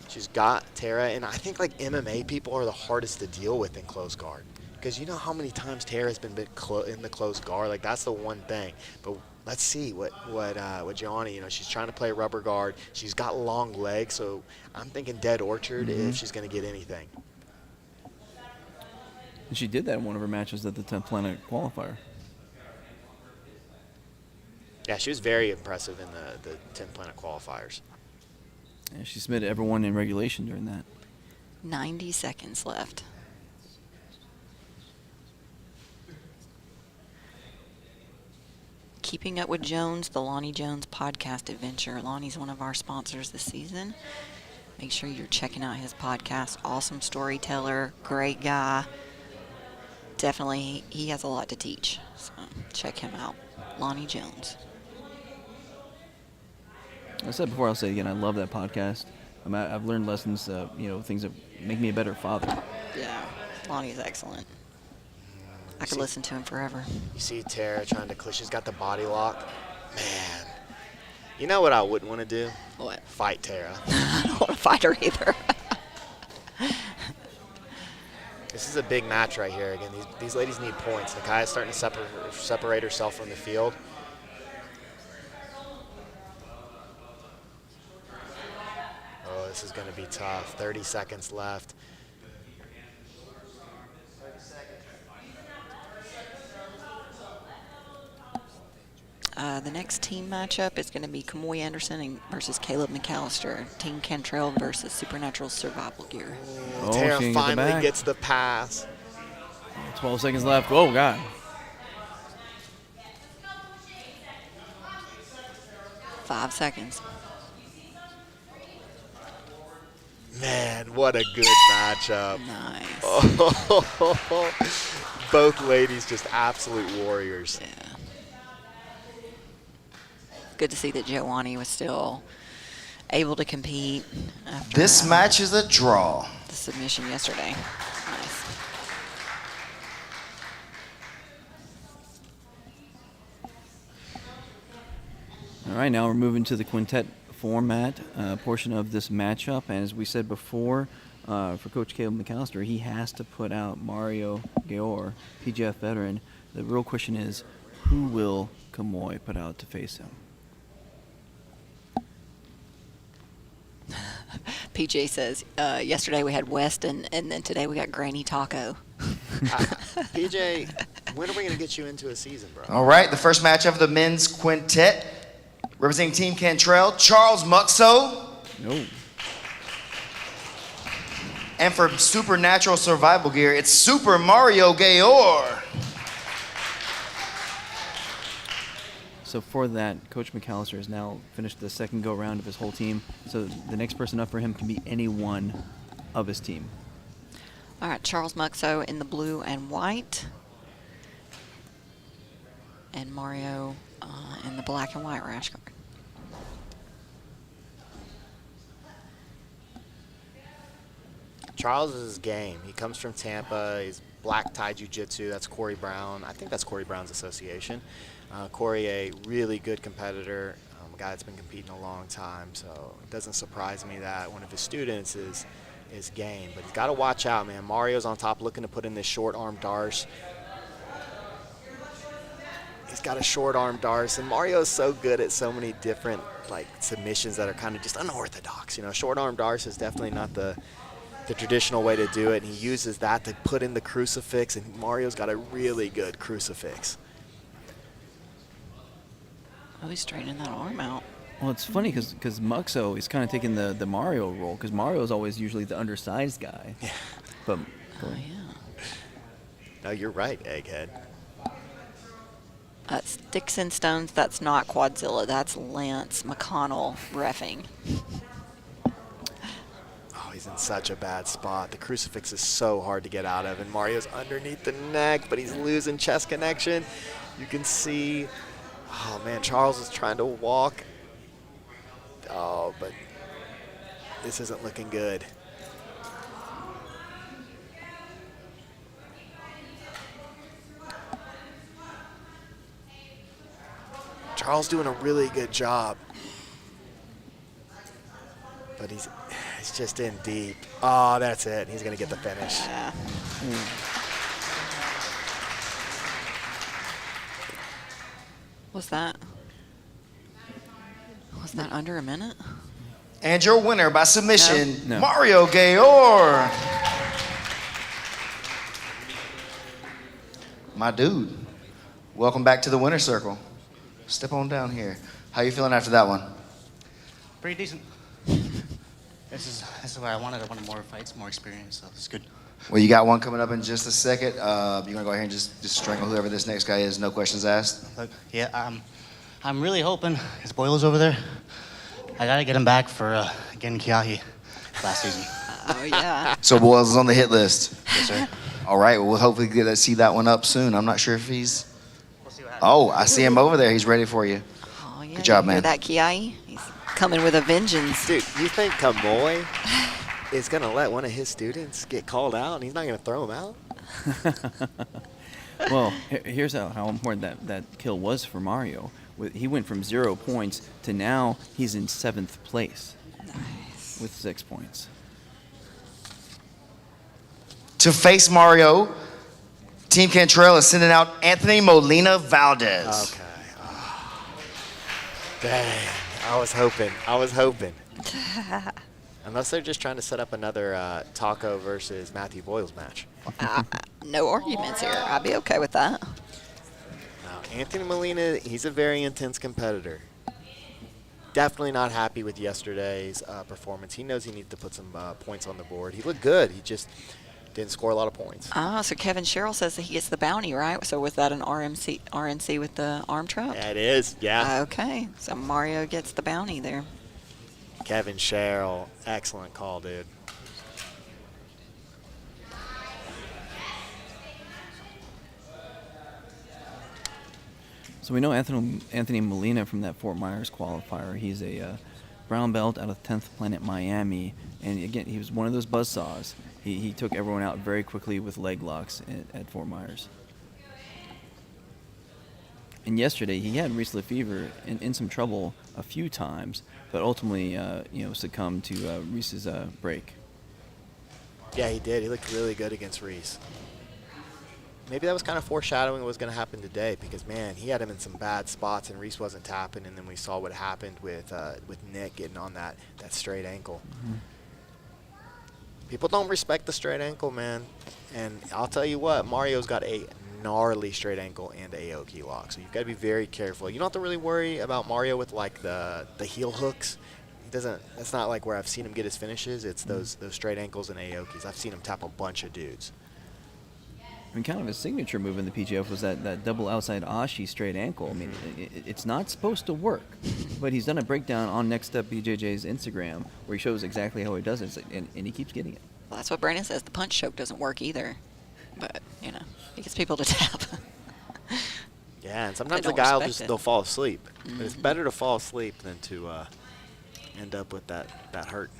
She's got Tara, and I think like MMA people are the hardest to deal with in close guard, because you know how many times Tara's been in the close guard. Like, that's the one thing. But let's see what Joannie, you know, she's trying to play rubber guard. She's got long legs, so I'm thinking Dead Orchard if she's going to get anything. And she did that in one of her matches at the 10th Planet qualifier. Yeah, she was very impressive in the 10th Planet qualifiers. Yeah, she submitted everyone in regulation during that. 90 seconds left. Keeping Up with Jones, the Lonnie Jones podcast adventure. Lonnie's one of our sponsors this season. Make sure you're checking out his podcast. Awesome storyteller, great guy. Definitely, he has a lot to teach. So check him out. Lonnie Jones. I said before, I'll say it again, I love that podcast. I've learned lessons, you know, things that make me a better father. Yeah, Lonnie's excellent. I could listen to him forever. You see Tara trying to she's got the body lock. Man, you know what I wouldn't want to do? What? Fight Tara. I don't want to fight her either. This is a big match right here. Again, these ladies need points. Nakai's starting to separate herself from the field. Oh, this is going to be tough. 30 seconds left. The next team matchup is going to be Kamoy Anderson versus Caleb McAllister. Team Cantrell versus Supernatural Survival Gear. Oh, Tara finally gets the pass. 12 seconds left. Oh, God. Five seconds. Man, what a good matchup. Nice. Oh, both ladies just absolute warriors. Yeah. Good to see that Joannie was still able to compete after This match is a draw. the submission yesterday. Nice. All right, now we're moving to the quintet format portion of this matchup. And as we said before, for Coach Caleb McAllister, he has to put out Mario Gayor, PGF veteran. The real question is, who will Kamoy put out to face him? PJ says, yesterday we had West and then today we got Granny Taco. PJ, when are we going to get you into a season, bro? All right, the first match of the men's quintet, representing Team Cantrell, Charles Muxo. No. And for Supernatural Survival Gear, it's Super Mario Gayor. So for that, Coach McAllister has now finished the second go-round of his whole team. So the next person up for him can be any one of his team. All right, Charles Muxo in the blue and white. And Mario in the black and white rash guard. Charles is his game. He comes from Tampa. He's black tie jiu-jitsu. That's Corey Brown. I think that's Corey Brown's association. Corey, a really good competitor, a guy that's been competing a long time. So it doesn't surprise me that one of his students is game. But he's got to watch out, man. Mario's on top looking to put in this short arm darce. He's got a short arm darce, and Mario's so good at so many different like submissions that are kind of just unorthodox. You know, short arm darce is definitely not the traditional way to do it, and he uses that to put in the crucifix, and Mario's got a really good crucifix. Oh, he's straightening that arm out. Well, it's funny because Muxo is kind of taking the Mario role, because Mario is always usually the undersized guy. Yeah. But yeah. No, you're right, Egghead. That's Sticks and Stones. That's not Quadzilla. That's Lance McConnell reffing. Oh, he's in such a bad spot. The crucifix is so hard to get out of, and Mario's underneath the neck, but he's losing chest connection. You can see, oh man, Charles is trying to walk. Oh, but this isn't looking good. Carl's doing a really good job. But he's just in deep. Oh, that's it. He's going to get the finish. Yeah. Was that under a minute? And your winner by submission, No. Mario Gayor. My dude, welcome back to the winner's circle. Step on down here. How you feeling after that one? Pretty decent. This is what I wanted. I wanted more fights, more experience, so it's good. Well, you got one coming up in just a second. You're gonna go ahead and just strangle whoever this next guy is. No questions asked. Look, yeah, I'm really hoping his Boyle's over there. I gotta get him back for getting Kiahi last season. Oh yeah. So Boyles is on the hit list. Yes, sir. All right. Well, we'll hopefully get to see that one up soon. I'm not sure if he's. Oh, I see him over there. He's ready for you. Oh yeah. Good job, you hear man. that, Kiai? He's coming with a vengeance. Dude, you think Kamoy is going to let one of his students get called out and he's not going to throw him out? Well, here's how important that kill was for Mario. He went from 0 points to now he's in 7th place with 6 points. To face Mario, Team Cantrell is sending out Anthony Molina Valdez. Okay. Oh. Dang. I was hoping. Unless they're just trying to set up another Taco versus Matthew Boyles match. No arguments here. I'd be okay with that. Now, Anthony Molina, he's a very intense competitor. Definitely not happy with yesterday's performance. He knows he needs to put some points on the board. He looked good. He just didn't score a lot of points. So Kevin Sherrill says that he gets the bounty, right? So was that an RNC with the arm truck? Yeah, it is. Yeah. Okay. So Mario gets the bounty there. Kevin Sherrill, excellent call, dude. So we know Anthony Molina from that Fort Myers qualifier. He's a brown belt out of 10th Planet Miami. And again, he was one of those buzzsaws. He took everyone out very quickly with leg locks at Fort Myers. And yesterday, he had Reese Lefevre in some trouble a few times, but ultimately, succumbed to Reese's break. Yeah, he did. He looked really good against Reese. Maybe that was kind of foreshadowing what was going to happen today because, man, he had him in some bad spots and Reese wasn't tapping, and then we saw what happened with Nick getting on that straight ankle. Mm-hmm. People don't respect the straight ankle, man. And I'll tell you what, Mario's got a gnarly straight ankle and a Aoki lock, so you've got to be very careful. You don't have to really worry about Mario with like the heel hooks. He doesn't. That's not like where I've seen him get his finishes. It's those straight ankles and Aokis. I've seen him tap a bunch of dudes. I mean, kind of a signature move in the PGF was that double outside Ashi straight ankle. I mean, it's not supposed to work, but he's done a breakdown on Next Up BJJ's Instagram where he shows exactly how he does it, and he keeps getting it. Well, that's what Brandon says. The punch choke doesn't work either, but he gets people to tap. Yeah, and sometimes the guy they'll fall asleep. Mm-hmm. But it's better to fall asleep than to end up with that hurt.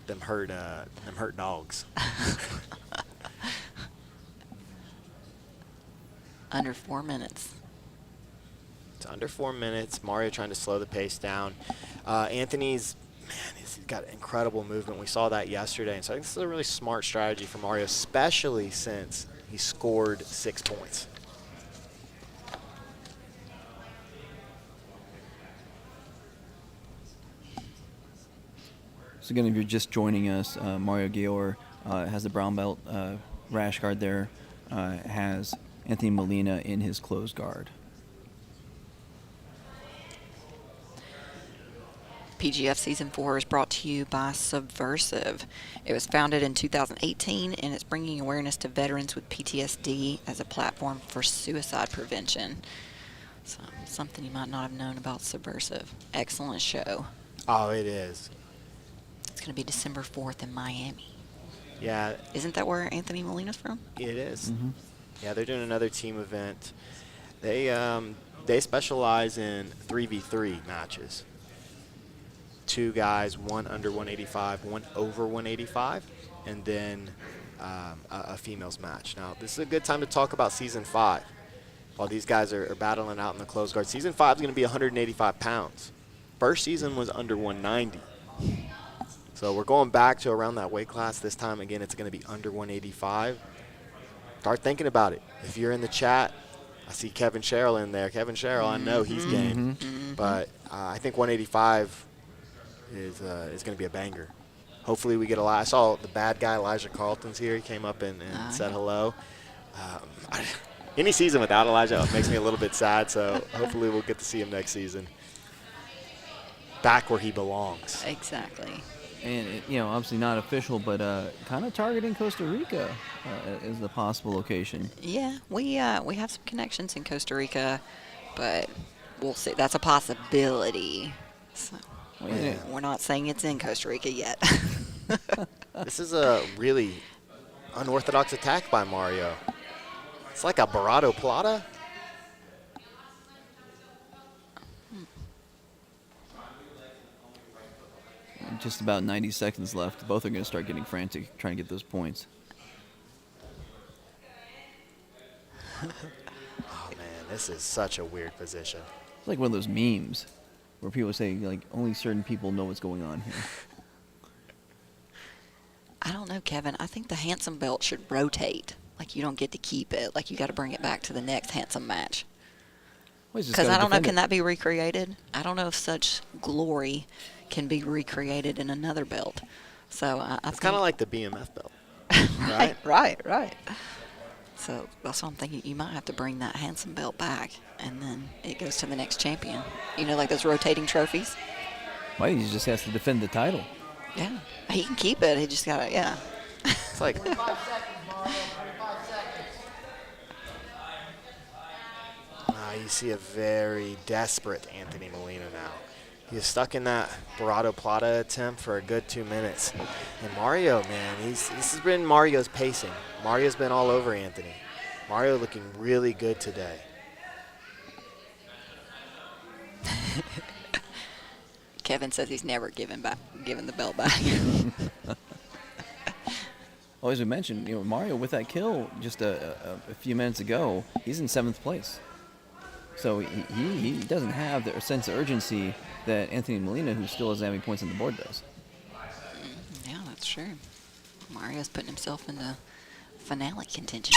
Them hurt dogs. Under 4 minutes. It's under 4 minutes. Mario trying to slow the pace down. Anthony's, man, he's got incredible movement. We saw that yesterday. And so I think this is a really smart strategy for Mario, especially since he scored 6 points. So again, if you're just joining us, Mario Gayor has the brown belt rash guard there, has Anthony Molina in his closed guard. PGF Season 4 is brought to you by Subversive. It was founded in 2018, and it's bringing awareness to veterans with PTSD as a platform for suicide prevention. So, something you might not have known about Subversive. Excellent show. Oh, it is. It's going to be December 4th in Miami. Yeah. Isn't that where Anthony Molina's from? It is. Mm-hmm. Yeah, they're doing another team event. They specialize in 3v3 matches. 2 guys, one under 185, one over 185, and then a females match. Now, this is a good time to talk about Season 5 while these guys are battling out in the closed guard. Season 5 is going to be 185 pounds. First season was under 190. So we're going back to around that weight class. This time, again, it's going to be under 185. Start thinking about it. If you're in the chat, I see Kevin Sherrill in there. Kevin Sherrill, I know he's game. But I think 185 is going to be a banger. Hopefully we get a lot. I saw the bad guy, Elijah Carlton's here. He came up and said hello. Any season without Elijah makes me a little bit sad, so hopefully we'll get to see him next season. Back where he belongs. Exactly. And, obviously not official, but kind of targeting Costa Rica as the possible location. Yeah, we have some connections in Costa Rica, but we'll see. That's a possibility. So we're not saying it's in Costa Rica yet. This is a really unorthodox attack by Mario. It's like a Barado Plata. Just about 90 seconds left. Both are going to start getting frantic, trying to get those points. Oh, man, this is such a weird position. It's like one of those memes where people say, like, only certain people know what's going on here. I don't know, Kevin. I think the handsome belt should rotate. Like, you don't get to keep it. Like, you got to bring it back to the next handsome match. Because I don't know, can that be recreated? I don't know if such glory can be recreated in another belt. So it's kind of like the BMF belt. Right. So that's what I'm thinking. You might have to bring that handsome belt back, and then it goes to the next champion. Like those rotating trophies. Well, he just has to defend the title. Yeah, he can keep it. He just got to, yeah. It's like 25 seconds, Mario. 25 seconds. You see a very desperate Anthony Molina now. He's stuck in that Barado Plata attempt for a good 2 minutes. And Mario, man, this has been Mario's pacing. Mario's been all over Anthony. Mario looking really good today. Kevin says he's never given the belt back. Well, as we mentioned, Mario with that kill just a few minutes ago, he's in 7th place. So he doesn't have the sense of urgency that Anthony Molina, who still has that many points on the board, does. Yeah, that's true. Mario's putting himself in the finale contention.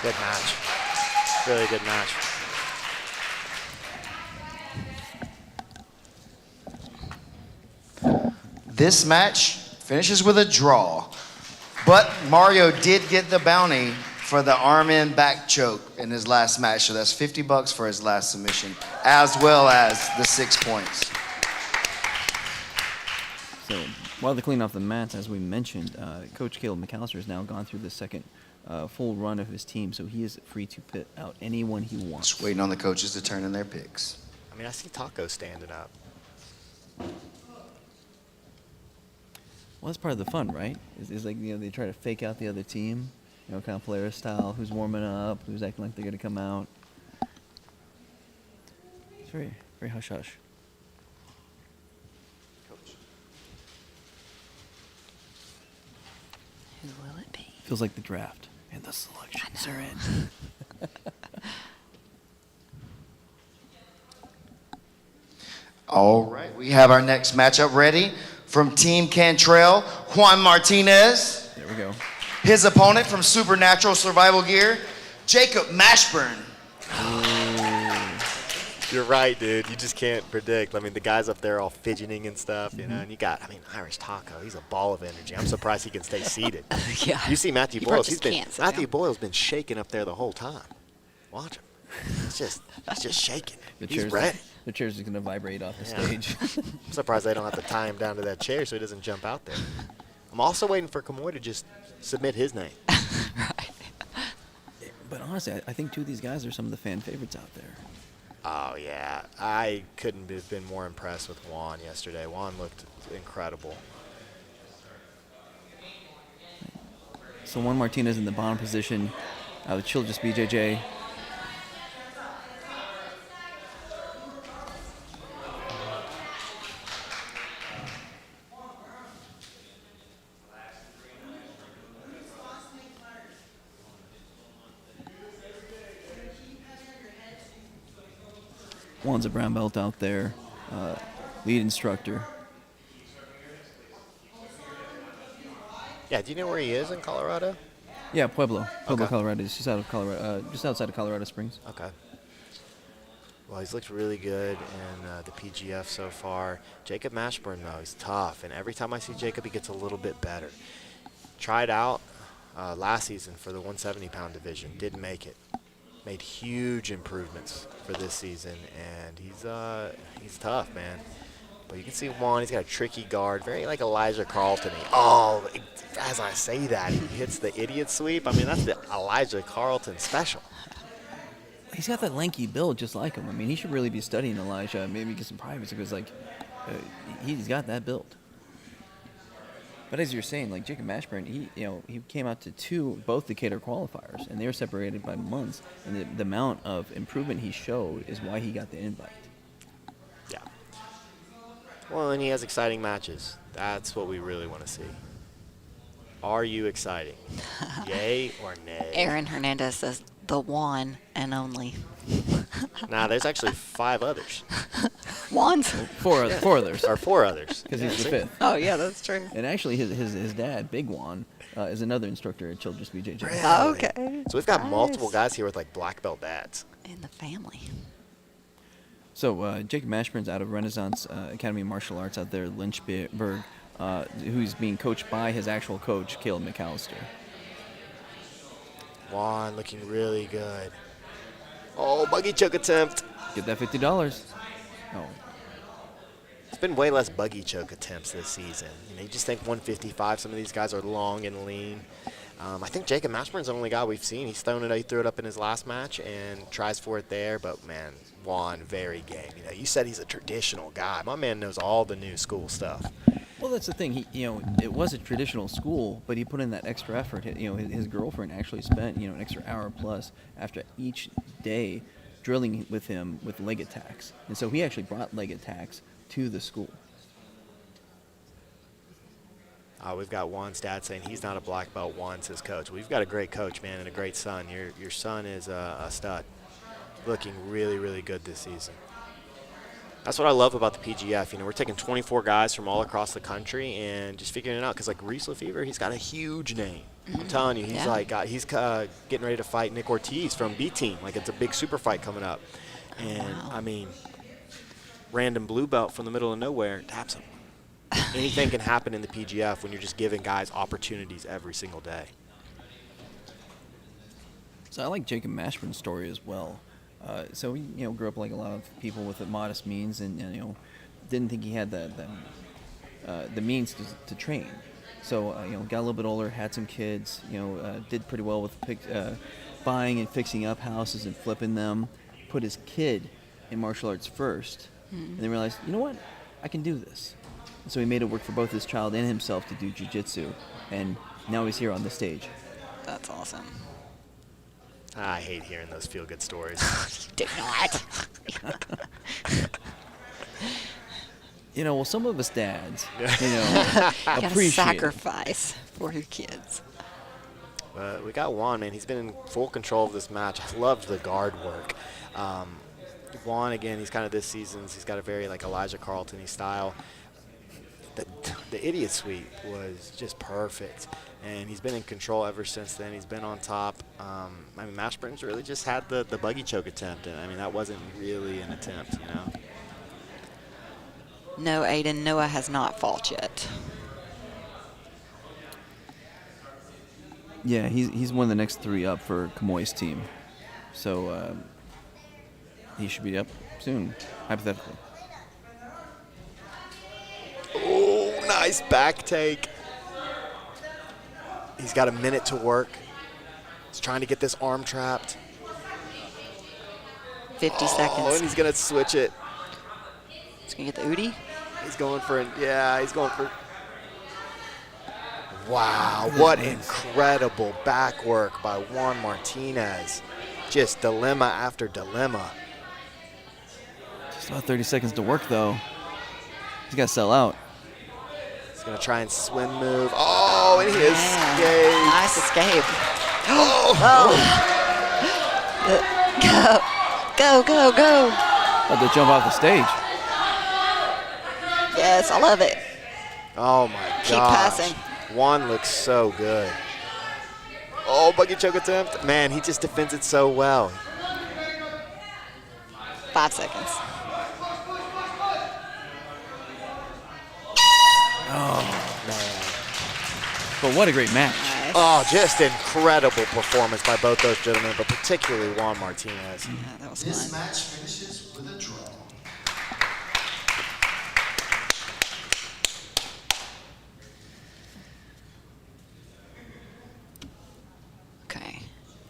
Good match. Really good match. This match finishes with a draw, but Mario did get the bounty for the arm-in back choke in his last match, so that's $50 for his last submission, as well as the 6 points. So while they're cleaning off the mats, as we mentioned, Coach Caleb McAllister has now gone through the second full run of his team, so he is free to pit out anyone he wants. Just waiting on the coaches to turn in their picks. I mean, I see Taco standing up. Well, that's part of the fun, right? Is like, they try to fake out the other team. Kind of player style, who's warming up, who's acting like they're going to come out. It's very, very hush-hush. Who will it be? Feels like the draft, and the selections are in. All right, we have our next matchup ready. From Team Cantrell, Juan Martinez. There we go. His opponent from Supernatural Survival Gear, Jacob Mashburn. You're right, dude. You just can't predict. I mean, the guys up there all fidgeting and stuff, and you got, Irish Taco. He's a ball of energy. I'm surprised he can stay seated. Yeah. You see Matthew Boyles. Matthew Boyles been shaking up there the whole time. Watch him. He's just shaking. He's ready. The chair's going to vibrate off the stage. I'm surprised they don't have to tie him down to that chair so he doesn't jump out there. I'm also waiting for Kamoy to just submit his name. Right. But honestly, I think two of these guys are some of the fan favorites out there. Oh, yeah. I couldn't have been more impressed with Juan yesterday. Juan looked incredible. So Juan Martinez in the bottom position. The chill just BJJ. Juan's a brown belt out there, lead instructor. Yeah, do you know where he is in Colorado? Yeah, Pueblo, Okay. Colorado. It's just out of Colorado, just outside of Colorado Springs. Okay. Well, he's looked really good in the PGF so far. Jacob Mashburn, though, he's tough. And every time I see Jacob, he gets a little bit better. Tried out last season for the 170-pound division. Didn't make it. Made huge improvements for this season. And he's tough, man. But you can see Juan, he's got a tricky guard. Very like Elijah Carlton. As I say that, he hits the idiot sweep. I mean, that's the Elijah Carlton special. He's got that lanky build just like him. I mean, he should really be studying Elijah, maybe get some privates because, like, he's got that build. But as you're saying, like Jacob Mashburn, he came out to both Decatur qualifiers, and they were separated by months. And the amount of improvement he showed is why he got the invite. Yeah. Well, and he has exciting matches. That's what we really want to see. Are you exciting? Yay or nay? Aaron Hernandez says the one and only. Nah, there's actually 5 others. Wands? Four others. Or 4 others. Because he's the 5th. Oh, yeah, that's true. And actually, his dad, Big Juan, is another instructor at Children's BJJ. Really? Okay. So we've got multiple guys here with like black belt dads. In the family. So Jacob Mashburn's out of Renaissance Academy of Martial Arts out there in Lynchburg, who's being coached by his actual coach, Caleb McAllister. Juan looking really good. Oh, buggy choke attempt. Get that $50. Oh. It's been way less buggy choke attempts this season. You just think 155. Some of these guys are long and lean. I think Jacob Mashburn's the only guy we've seen. He threw it up in his last match and tries for it there. But man, Juan, very game. You said he's a traditional guy. My man knows all the new school stuff. Well, that's the thing. It was a traditional school, but he put in that extra effort. His girlfriend actually spent, an extra hour plus after each day drilling with him with leg attacks. And so he actually brought leg attacks to the school. We've got Juan's dad saying he's not a black belt. Juan's his coach. We've got a great coach, man, and a great son. Your son is a stud. Looking really, really good this season. That's what I love about the PGF. We're taking 24 guys from all across the country and just figuring it out. Because like Reese Lefevre, he's got a huge name. Mm-hmm. I'm telling you, he's getting ready to fight Nick Ortiz from B Team. Like it's a big super fight coming up. And I mean, random blue belt from the middle of nowhere taps him. Anything can happen in the PGF when you're just giving guys opportunities every single day. So I like Jacob Mashburn's story as well. So he, grew up like a lot of people with modest means, and didn't think he had the means to train. So got a little bit older, had some kids. Did pretty well with buying and fixing up houses and flipping them. Put his kid in martial arts first, and then realized, you know what, I can do this. And so he made it work for both his child and himself to do jiu-jitsu, and now he's here on the stage. That's awesome. I hate hearing those feel-good stories. Did not. Well, some of us dads, you appreciate gotta sacrifice for your kids. We got Juan, man. He's been in full control of this match. I loved the guard work. Juan, again, he's kind of this season's. He's got a very like Elijah Carlton-y style. The idiot sweep was just perfect, and he's been in control ever since then. He's been on top. Mashburn's really just had the buggy choke attempt, and that wasn't really an attempt, No, Aiden, Noah has not fought yet. Yeah, he's one of the next 3 up for Kamoy's team, so he should be up soon, hypothetically. Oh, nice back take. He's got a minute to work. He's trying to get this arm trapped. 50 seconds. Oh, and he's going to switch it. He's going to get the Udi? He's going for it. Yeah, he's going for. Wow, what incredible back work by Juan Martinez. Just dilemma after dilemma. Just about 30 seconds to work, though. He's got to sell out. He's going to try and swim move. Oh, and he escaped. Nice escape. Oh. Go. Go, go, go. About to jump off the stage. Yes, I love it. Oh, my gosh. Keep passing. Juan looks so good. Oh, buggy choke attempt. Man, he just defends it so well. 5 seconds. Oh, man. But what a great match. Nice. Oh, just incredible performance by both those gentlemen, but particularly Juan Martinez. Yeah, that was This fun. match finishes with a draw. Okay.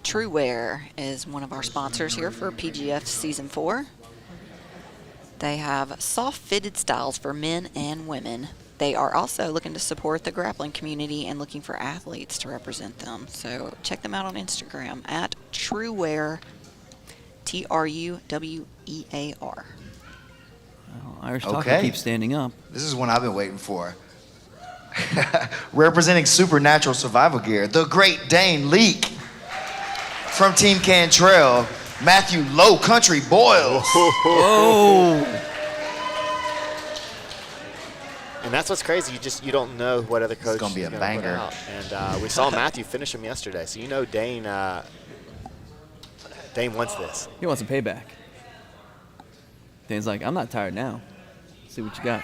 TrueWear is one of our sponsors here for PGF Season 4. They have soft-fitted styles for men and women. They are also looking to support the grappling community and looking for athletes to represent them. So check them out on Instagram at TrueWear, TruWear. Oh, Irish Taco keeps standing up. This is one I've been waiting for. Representing Supernatural Survival Gear, the great Dane Leak. From Team Cantrell, Matthew Low Country Boyles. Oh. And that's what's crazy. You don't know what other coach gonna be a is gonna banger. put out. And we saw Matthew finish him yesterday, so you know Dane wants this. He wants some payback. Dane's like, I'm not tired now. Let's see what you got.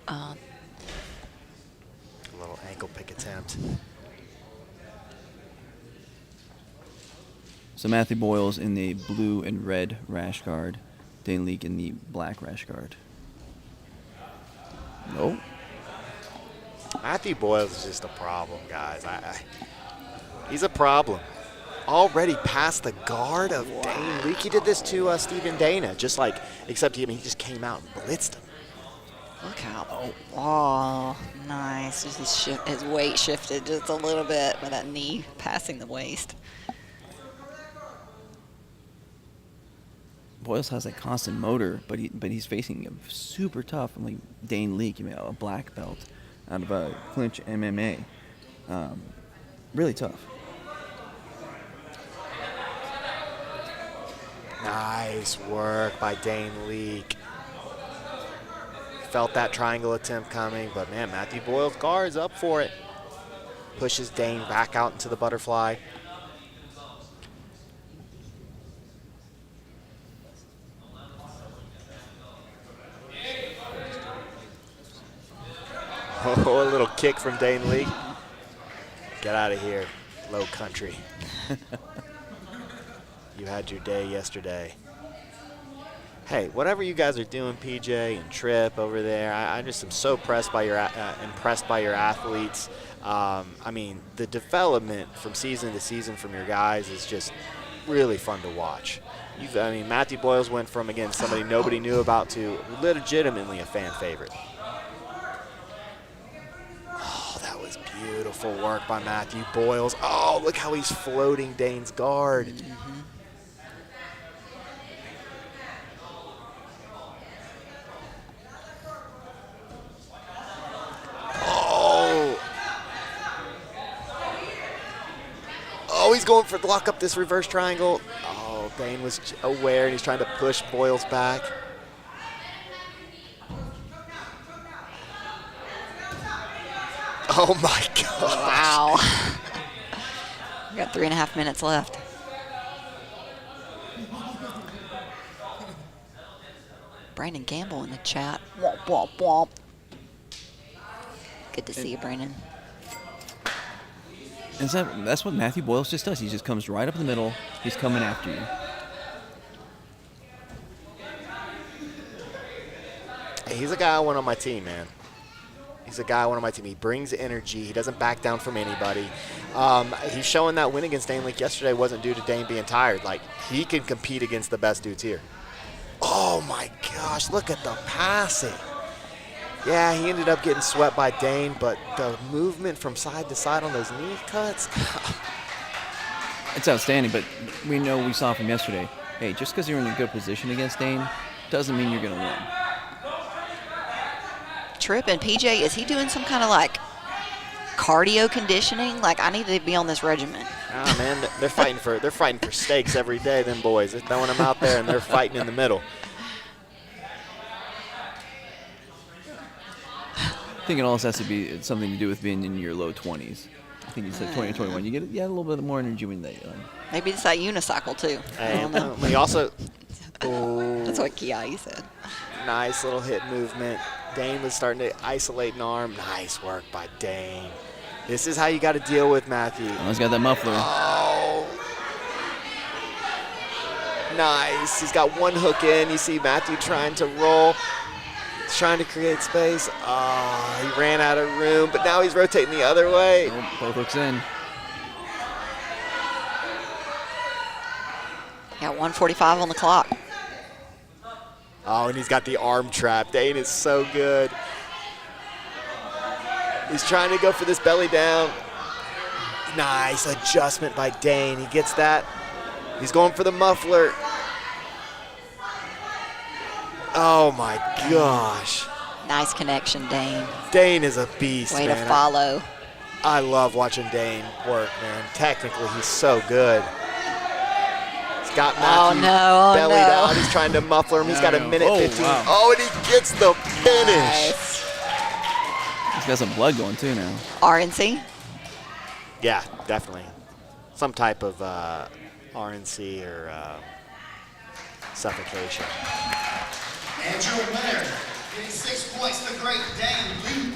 A little ankle pick attempt. So Matthew Boyles in the blue and red rash guard. Dane Leak in the black rash guard. Nope. Matthew Boyles is just a problem, guys. He's a problem. Already past the guard of Dane Leak. He did this to Stephen Dana, except he just came out and blitzed him. Look how, oh, nice. Just his weight shifted just a little bit by that knee passing the waist. Boyles has a constant motor, but he's facing a super tough, Dane Leak, a black belt out of a clinch MMA. Really tough. Nice work by Dane Leak. Felt that triangle attempt coming, but man, Matthew Boyles guards up for it. Pushes Dane back out into the butterfly. Oh, a little kick from Dane Leak. Get out of here, Low Country. You had your day yesterday. Hey, whatever you guys are doing, PJ and Tripp over there, I just am so impressed by your athletes. I mean, the development from season to season from your guys is just really fun to watch. Matthew Boyles went from, again, somebody nobody knew about to legitimately a fan favorite. Oh, that was beautiful work by Matthew Boyles. Oh, look how he's floating Dane's guard. Mm-hmm. Oh, he's going for lock up this reverse triangle. Oh, Dane was aware, and he's trying to push Boyles back. Oh my gosh. Wow. We got 3.5 minutes left. Brandon Campbell in the chat. Womp, womp, womp. Good to see you, Brandon. That's what Matthew Boyles just does. He just comes right up in the middle. He's coming after you. He's a guy I want on my team, man. He's a guy I want on my team. He brings energy. He doesn't back down from anybody. He's showing that win against Dane Leak yesterday wasn't due to Dane being tired. He can compete against the best dudes here. Oh, my gosh. Look at the passing. Yeah, he ended up getting swept by Dane, but the movement from side to side on those knee cuts. It's outstanding, but we saw from yesterday, hey, just because you're in a good position against Dane doesn't mean you're going to win. Tripp and PJ, is he doing some kind of cardio conditioning. Like, I need to be on this regimen. Ah, man, they're fighting for steaks every day. Them boys, they're throwing them out there, and they're fighting in the middle. I think it also has to be something to do with being in your low 20s. I think you said 20 or 21. You get a little bit more energy when that young. Maybe it's that unicycle, too. I don't know. We also. That's what Kiai said. Nice little hip movement. Dane was starting to isolate an arm. Nice work by Dane. This is how you got to deal with Matthew. Oh, he's got that muffler. Oh. Nice. He's got one hook in. You see Matthew trying to roll. He's trying to create space. Oh, he ran out of room, but now he's rotating the other way. Oh, both hooks in. Got 1:45 on the clock. Oh, and he's got the arm trap. Dane is so good. He's trying to go for this belly down. Nice adjustment by Dane. He gets that. He's going for the muffler. Oh, my gosh. Nice connection, Dane. Dane is a beast, Way man. to follow. I love watching Dane work, man. Technically, he's so good. He's got Matthew bellied out. He's trying to muffler him. He's got a minute 15. Wow. Oh, and he gets the finish. Nice. He's got some blood going too now. RNC? Yeah, definitely. Some type of RNC or suffocation. And your winner, getting 6 points, the great Dane Luke.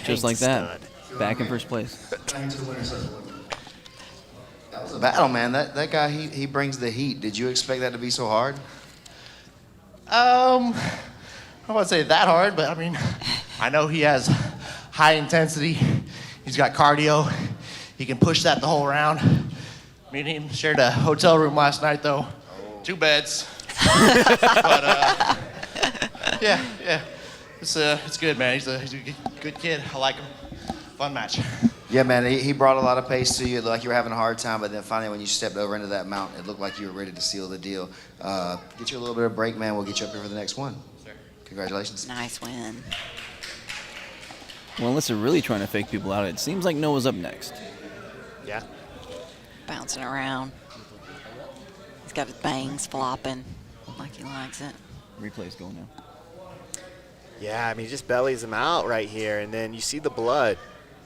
Just like that. Back in first place. That was a battle, man. That guy, he brings the heat. Did you expect that to be so hard? I wouldn't say that hard, but I mean, I know he has high intensity. He's got cardio. He can push that the whole round. Me and him shared a hotel room last night, though. 2 beds. But yeah, it's good, man. He's a good kid. I like him. Fun match. Yeah, man, he brought a lot of pace to you. It looked like you were having a hard time, but then finally when you stepped over into that mount, it looked like you were ready to seal the deal. Get you a little bit of break, man. We'll get you up here for the next one. Sure. Congratulations. Nice win. Well, unless they're really trying to fake people out, it seems like Noah's up next. Yeah. Bouncing around. He's got his bangs flopping like he likes it. Replay's going now. Yeah, I mean, he just bellies him out right here, and then you see the blood.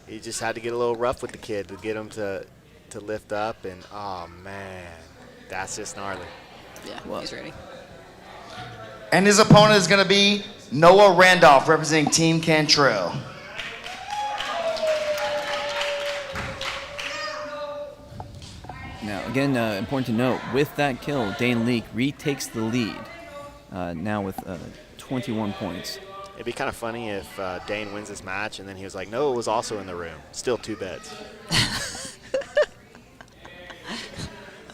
He just had to get a little rough with the kid to get him to lift up, and oh man, that's just gnarly. Yeah, he's ready. And his opponent is going to be Noah Randolph, representing Team Cantrell. Now, again, important to note, with that kill, Dane Leake retakes the lead, now with 21 points. It'd be kind of funny if Dane wins this match and then he was like, Noah was also in the room. Still 2 beds.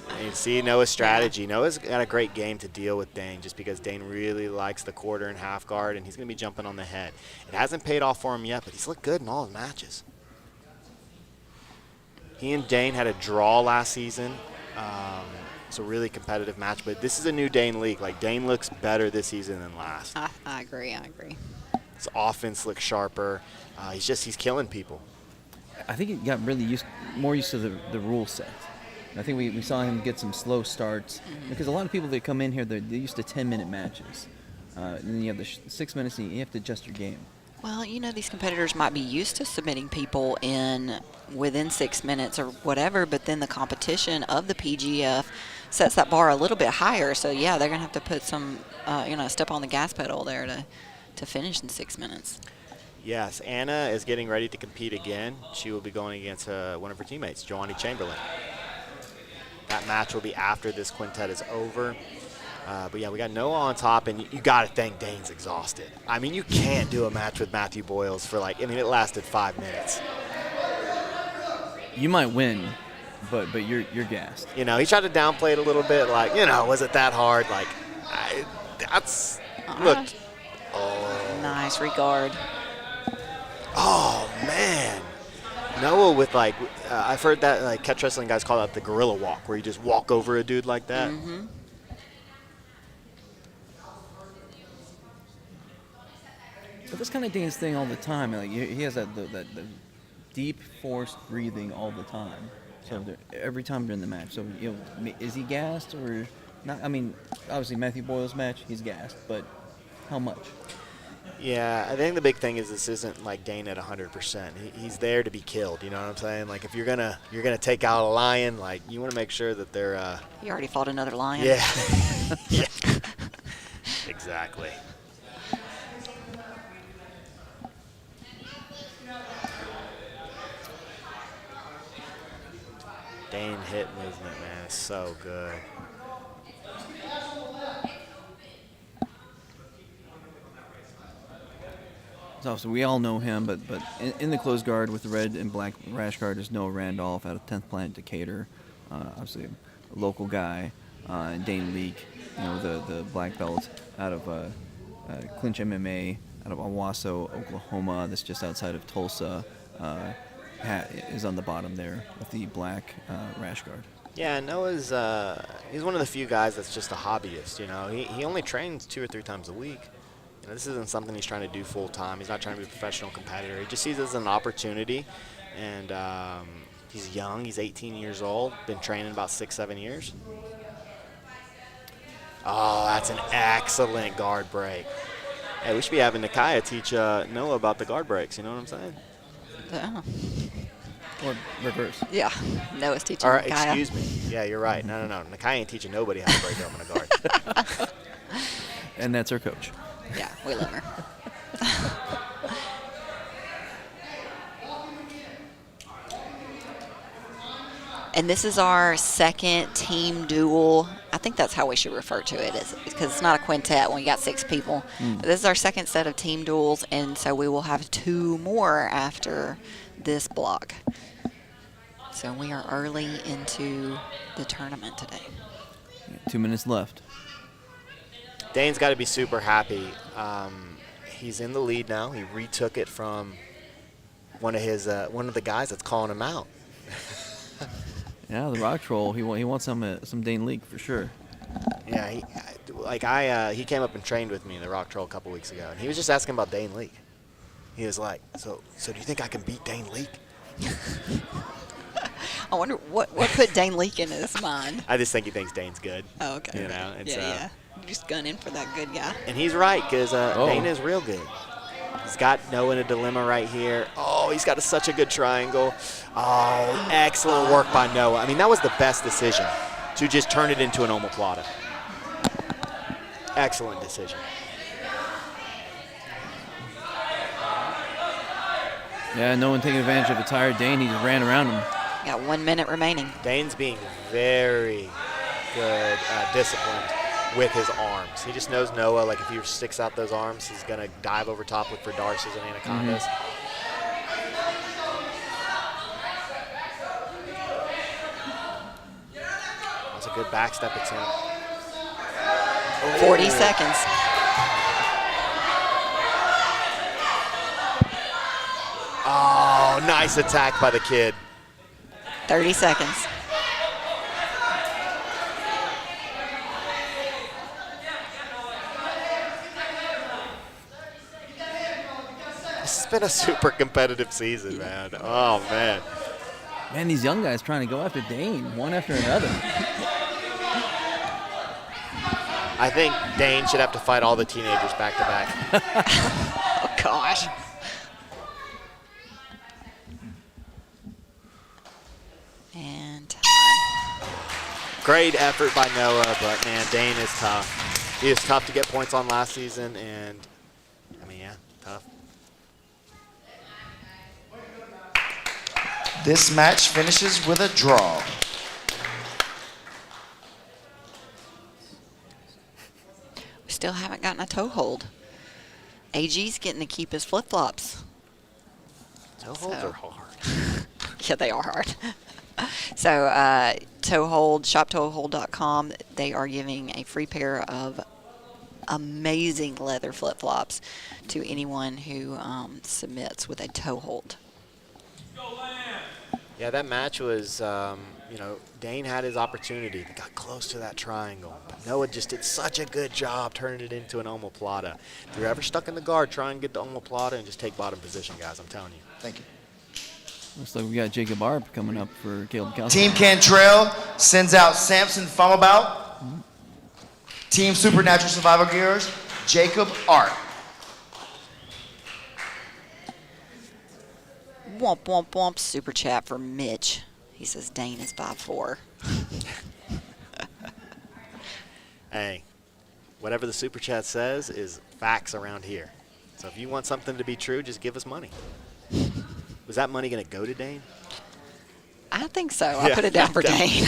And you see Noah's strategy. Noah's got a great game to deal with Dane just because Dane really likes the quarter and half guard, and he's going to be jumping on the head. It hasn't paid off for him yet, but he's looked good in all his matches. He and Dane had a draw last season. It's a really competitive match, but this is a new Dane Leake. Like, Dane looks better this season than last. I agree. His offense looks sharper. He's killing people. I think he got really more used to the rule set. I think we saw him get some slow starts because a lot of people that come in here, they're used to 10-minute matches. And then you have the 6 minutes and you have to adjust your game. Well, you know, these competitors might be used to submitting people within 6 minutes or whatever, but then the competition of the PGF sets that bar a little bit higher. So, yeah, they're going to have to put some, step on the gas pedal there to finish in 6 minutes. Yes, Anna is getting ready to compete again. She will be going against one of her teammates, Joanny Chamberlain. That match will be after this quintet is over. But, yeah, we got Noah on top, and you got to think Dane's exhausted. I mean, you can't do a match with Matthew Boyles for, it lasted 5 minutes. You might win, but you're gassed. You know, he tried to downplay it a little bit, was it that hard? Look. Oh. Nice regard. Oh, man. Noah with, I've heard that, catch wrestling guys call that the gorilla walk, where you just walk over a dude like that. Mm-hmm. that's kind of Dane's thing all the time. Like he has that deep forced breathing all the time. So every time during the match. So is he gassed or not? I mean, obviously Matthew Boyle's match, he's gassed, but how much? Yeah, I think the big thing is this isn't like Dane at 100%. He's there to be killed. You know what I'm saying? Like if you're gonna take out a lion, like you want to make sure that they're. You already fought another lion. Yeah. Yeah. Exactly. Dane hit movement, man, is so good. So we all know him, but in the closed guard with the red and black rash guard is Noah Randolph out of 10th Planet Decatur, obviously a local guy, and Dane Leake, the black belt out of Clinch MMA out of Owasso, Oklahoma. That's just outside of Tulsa. Is on the bottom there with the black rash guard. Yeah, Noah's he's one of the few guys that's just a hobbyist. He only trains 2 or 3 times a week. This isn't something he's trying to do full time. He's not trying to be a professional competitor. He just sees it as an opportunity, and he's young. He's 18 years old. Been training about 6-7 years. Oh, that's an excellent guard break. Hey, we should be having Nakaya teach Noah about the guard breaks. You know what I'm saying? Yeah. Or reverse. Yeah. Noah's teaching Or, Nakaya. excuse me. Yeah, you're right. No. Nakaya ain't teaching nobody how to break up in a guard. And that's our coach. Yeah, we love her. And this is our second team duel. I think that's how we should refer to it, because it's not a quintet when you got 6 people. This is our second set of team duels, and so we will have 2 more after this block. So we are early into the tournament today. 2 minutes left. Dane's got to be super happy. He's in the lead now. He retook it from one of the guys that's calling him out. Yeah, the rock troll. He wants some Dane Leake for sure. Yeah, he came up and trained with me in the rock troll a couple weeks ago, and he was just asking about Dane Leake. He was like, "So do you think I can beat Dane Leake?" I wonder what put Dane Leake in his mind. I just think he thinks Dane's good. Oh, okay. Yeah. Just gunning for that good guy. And he's right, because Dane is real good. He's got Noah in a dilemma right here. Oh, he's got such a good triangle. Oh, excellent work by Noah. I mean, that was the best decision, to just turn it into an omoplata. Excellent decision. Yeah, no one taking advantage of a tired Dane. He just ran around him. Got 1 minute remaining. Dane's being very good, disciplined with his arms. He just knows Noah, like if he sticks out those arms, he's going to dive over top, look for darces and anacondas. That's a good backstep attempt. 40 seconds. Oh, nice attack by the kid. 30 seconds. This has been a super competitive season, man. Oh, man. Man, these young guys trying to go after Dane, one after another. I think Dane should have to fight all the teenagers back to back. Oh, gosh. And time. Great effort by Noah, but, man, Dane is tough. He was tough to get points on last season, and, I mean, yeah, tough. This match finishes with a draw. We still haven't gotten a toe hold. AG's getting to keep his flip-flops. Toe holds are hard. Yeah, they are hard. So, Toehold, shoptoehold.com, they are giving a free pair of amazing leather flip-flops to anyone who submits with a toe hold. Yeah, that match was, Dane had his opportunity. He got close to that triangle. But Noah just did such a good job turning it into an omoplata. If you're ever stuck in the guard, try and get the omoplata and just take bottom position, guys. I'm telling you. Thank you. Looks like we got Jacob Arp coming up for Caleb Kelso. Team Cantrell sends out Samson Fumabout. Team Supernatural Survival Gears, Jacob Arp. Womp, womp, womp. Super chat for Mitch. He says Dane is 5'4". Hey, whatever the super chat says is facts around here. So if you want something to be true, just give us money. Was that money going to go to Dane? I think so. I put it down for Dane.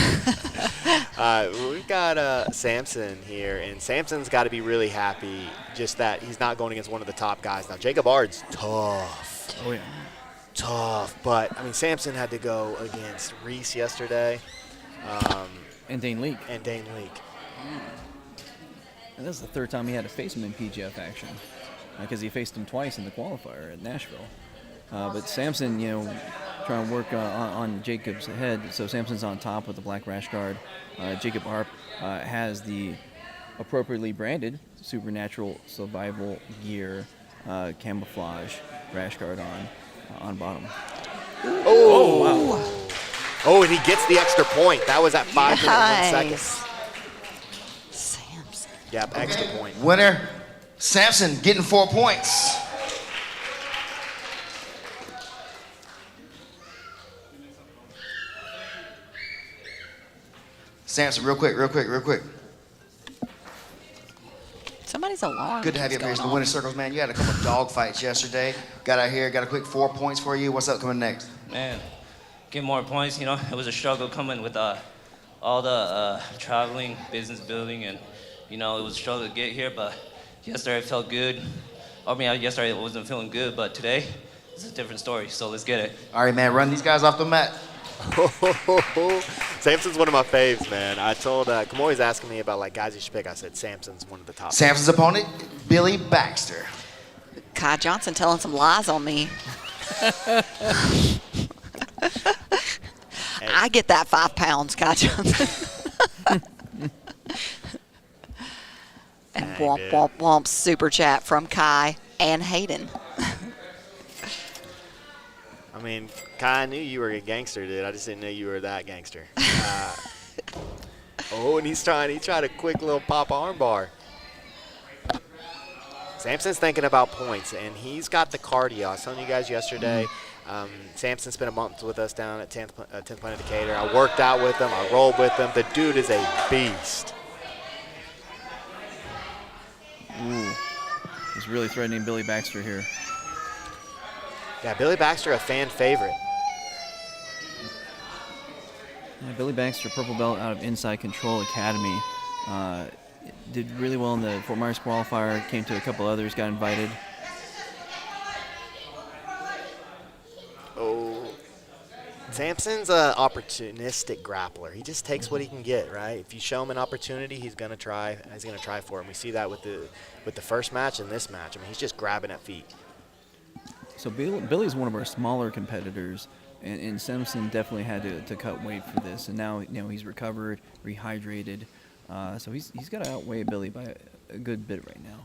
We've got Samson here, and Samson's got to be really happy just that he's not going against one of the top guys. Now, Jacob Ard's tough. Oh, yeah. Tough, but, I mean, Samson had to go against Reese yesterday. And Dane Leake. And Dane Leake. And this is the third time he had to face him in PGF action because he faced him twice in the qualifier at Nashville. But Samson, trying to work on Jacob's head. So Samson's on top with the black rash guard. Jacob Arp has the appropriately branded Supernatural Survival Gear camouflage rash guard on bottom. Oh, wow. Oh, and he gets the extra point. That was at 5 minutes and 1 second. Samson. Yep, extra point. Winner, Samson getting 4 points. Samson, real quick. Somebody's alarm. Good to have you up here in the winning circles, man. You had a couple of dog fights yesterday. Got out here, got a quick 4 points for you. What's up coming next? Man, get more points. It was a struggle coming with all the traveling, business building, and it was a struggle to get here. But yesterday it felt good. Yesterday I wasn't feeling good, but today it's a different story. So let's get it. All right, man. Run these guys off the mat. Samson's one of my faves, man. I told Kamoi's asking me about guys you should pick. I said Samson's one of the top. Samson's opponent, Billy Baxter. Kai Johnson telling some lies on me. I get that 5 pounds, Kai Johnson. And womp, womp, womp, super chat from Kai and Hayden. I mean, Kai, I knew you were a gangster, dude. I just didn't know you were that gangster. And he tried a quick little pop armbar. Samson's thinking about points, and he's got the cardio. I was telling you guys yesterday, Samson spent a month with us down at 10th Planet Decatur. I worked out with him. I rolled with him. The dude is a beast. Ooh. He's really threatening Billy Baxter here. Yeah, Billy Baxter, a fan favorite. Yeah, Billy Baxter, purple belt out of Inside Control Academy. Did really well in the Fort Myers qualifier, came to a couple others, got invited. Oh, Samson's an opportunistic grappler. He just takes what he can get, right? If you show him an opportunity, he's gonna try for it. And we see that with the first match and this match. I mean, he's just grabbing at feet. So Billy's one of our smaller competitors, and Samson definitely had to cut weight for this. And now he's recovered, rehydrated, so he's got to outweigh Billy by a good bit right now.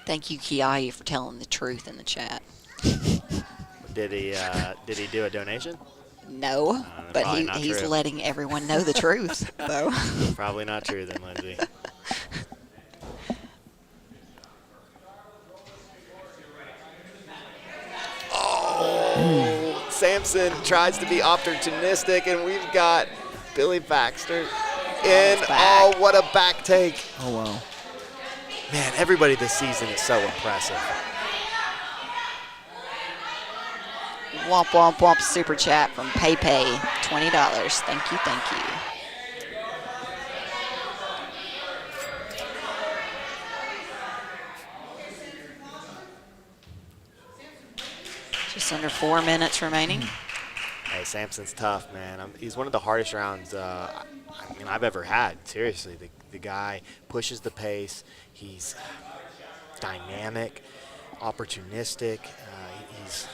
Thank you, Kiai, for telling the truth in the chat. Did he do a donation? No, but he's true. letting everyone know the truth, though. Probably not true then, Lindsay. Oh, Samson tries to be opportunistic, and we've got Billy Baxter in. Oh, what a back take. Oh, wow. Man, everybody this season is so impressive. Womp, womp, womp, super chat from PayPay, $20. Thank you, thank you. Just under 4 minutes remaining. Hey, Samson's tough, man. He's one of the hardest rounds I've ever had. Seriously, the guy pushes the pace. He's dynamic, opportunistic. He's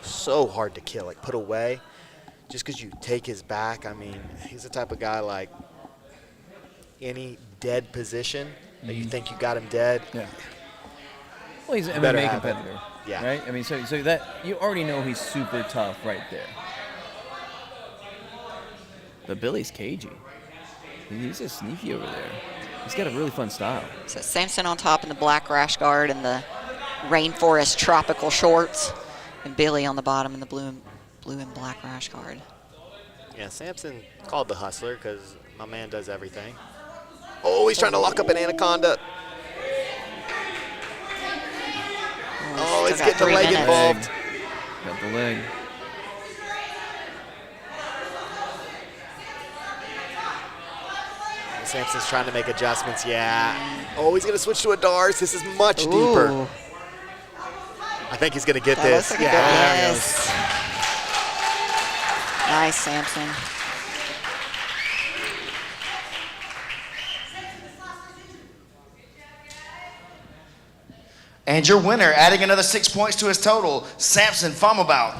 so hard to kill, put away. just because you take his back, I mean, he's the type of guy like any dead position that you think you got him dead. Yeah. Well, he's an you better MMA have it. competitor. Yeah. Right? I mean, so that you already know he's super tough right there. But Billy's cagey. He's just sneaky over there. He's got a really fun style. So Sampson on top in the black rash guard and the rainforest tropical shorts, and Billy on the bottom in the blue and black rash guard. Yeah, Sampson called the hustler because my man does everything. Oh, he's trying to lock up an anaconda. Oh, he's getting the leg involved. Got the leg. Sampson's trying to make adjustments, yeah. Oh, he's going to switch to a Dars. This is much deeper. I think he's going to get this. Like yeah, there it goes. Nice, Sampson. And your winner, adding another 6 points to his total, Sampson Famabau.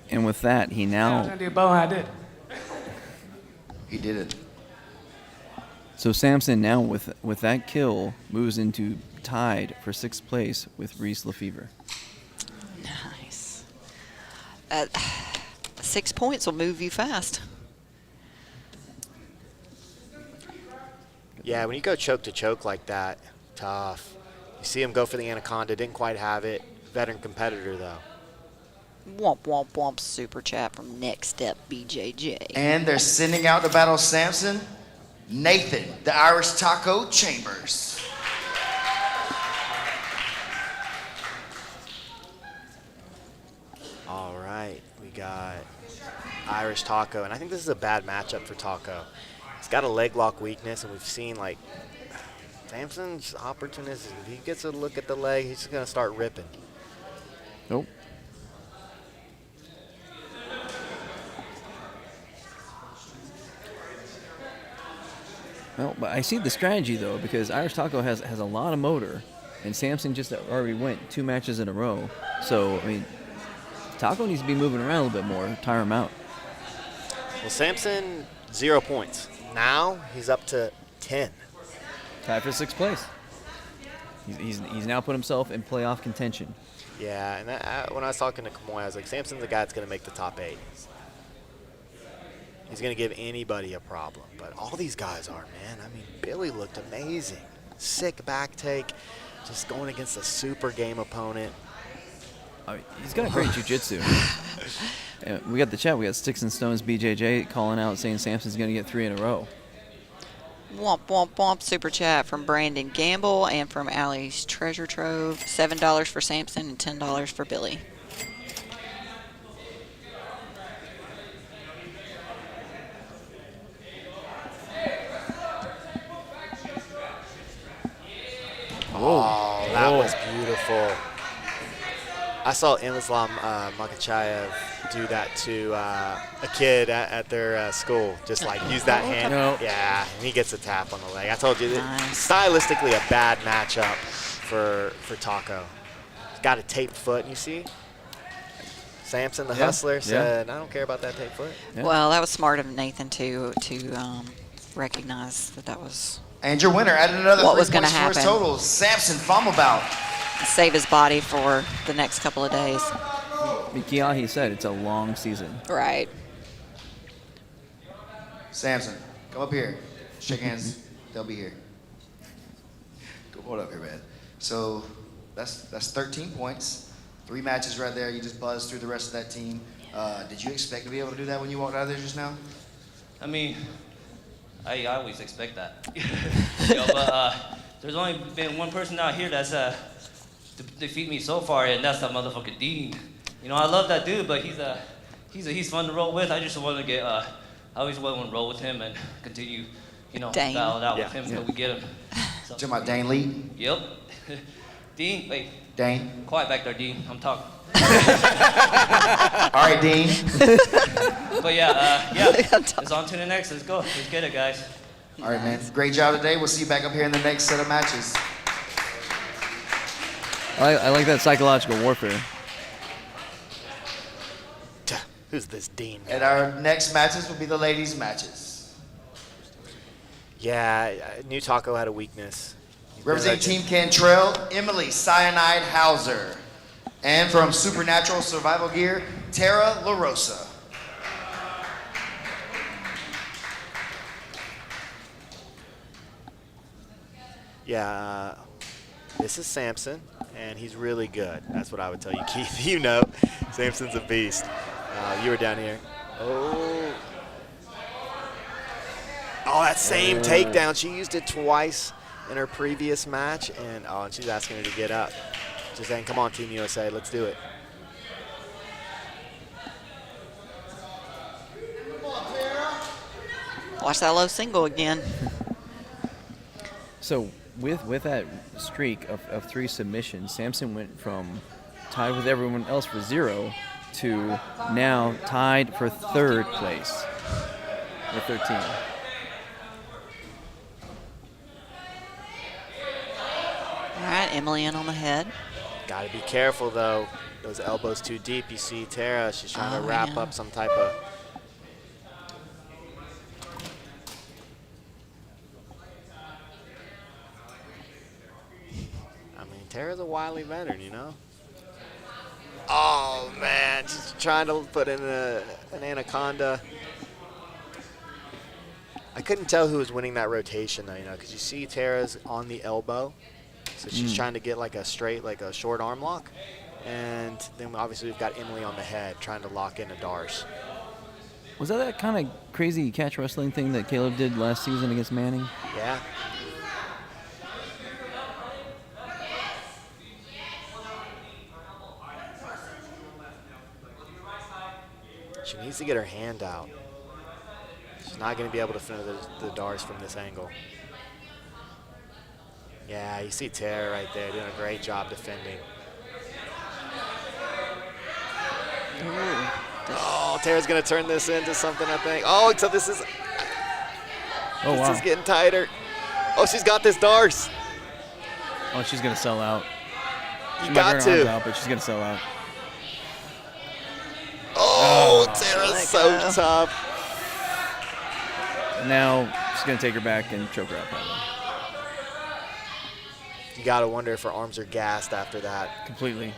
And with that, he now... He did it. So Sampson now, with that kill, moves into tied for 6th place with Reese Lefevre. Nice. 6 points will move you fast. Yeah, when you go choke to choke like that, tough. You see him go for the anaconda, didn't quite have it. Veteran competitor, though. Womp, womp, womp, super chat from Next Step BJJ. And they're sending out to battle Sampson, Nathan, the Irish Taco Chambers. All right, we got Irish Taco, and I think this is a bad matchup for Taco. He's got a leg lock weakness, and we've seen, like, Sampson's opportunistic. If he gets a look at the leg, he's just going to start ripping. Nope. Well, but I see the strategy, though, because Irish Taco has a lot of motor, and Sampson just already went 2 matches in a row. So, I mean, Taco needs to be moving around a little bit more, tire him out. Well, Sampson, 0 points. Now he's up to 10. Tied for 6th place. He's now put himself in playoff contention. Yeah, and when I was talking to Kamoy, I was like, Sampson's the guy that's going to make the top 8. He's going to give anybody a problem. But all these guys are, man. I mean, Billy looked amazing. Sick back take, just going against a super game opponent. I mean, he's got great jiu-jitsu. We got the chat. We got Sticks and Stones BJJ calling out saying Sampson's going to get 3 in a row. Womp, womp, womp, super chat from Brandon Gamble and from Allie's Treasure Trove. $7 for Sampson and $10 for Billy. Oh, that was beautiful. I saw Islam Mccaghren do that to a kid at their school. Just like use that hand. No. Yeah, and he gets a tap on the leg. I told you, stylistically a bad matchup for Taco. He's got a taped foot, and you see? Sampson, the hustler, said, I don't care about that taped foot. Yeah. Well, that was smart of Nathan to recognize that was And your winner added another what 3 was going to points to his happen. total, Sampson Famabau. Save his body for the next couple of days. Mccaghren said it's a long season. Right. Sampson, come up here. Shake hands. They'll be here. Hold up here, man. So that's 13 points. 3 matches right there. You just buzzed through the rest of that team. Did you expect to be able to do that when you walked out of there just now? I mean, I always expect that. But there's only been one person out here that's defeat me so far, and that's that motherfucker Dean. You know, I love that dude, but he's fun to roll with. I just want to get I always want to roll with him and continue, battle it out with him until we get him. So, Talking about Dane Lee? Yep. Dean, wait. Dane? Quiet back there, Dean. I'm talking. All right, Dean. But yeah, it's on to the next. Let's go. Let's get it, guys. All right, man. Great job today. We'll see you back up here in the next set of matches. I like that psychological warfare. Who's this Dean? And our next matches will be the ladies' matches. Yeah, I knew Taco had a weakness. Representing Team Cantrell, Emily Cyanide Hauser. And from Supernatural Survival Gear, Tara LaRosa. Yeah, this is Samson, and he's really good. That's what I would tell you, Keith. You know, Samson's a beast. You were down here. Oh, that same takedown. She used it twice in her previous match, and she's asking her to get up. She's saying, come on, Team USA, let's do it. Watch that low single again. So with that streak of 3 submissions, Samson went from tied with everyone else for 0 to now tied for 3rd place with 13. All right, Emily in on the head. Got to be careful, though. Those elbows too deep. You see Tara, she's trying to wrap up some type of... I mean, Tara's a wily veteran, you know? Oh, man, she's trying to put in an anaconda. I couldn't tell who was winning that rotation, though, you know, because you see Tara's on the elbow. So she's trying to get like a straight, like a short arm lock. And then obviously we've got Emily on the head trying to lock in a Darce. Was that kind of crazy catch wrestling thing that Caleb did last season against Manning? Yeah. She needs to get her hand out. She's not going to be able to finish the Darce from this angle. Yeah, you see Tara right there doing a great job defending. Oh, Tara's going to turn this into something, I think. Oh, so this is... This is getting tighter. Oh, she's got this Darce. Oh, she's going to sell out. You got to. Out, but she's going to sell out. Oh, Tara's so tough. Now she's going to take her back and choke her out probably. You got to wonder if her arms are gassed after that. Completely.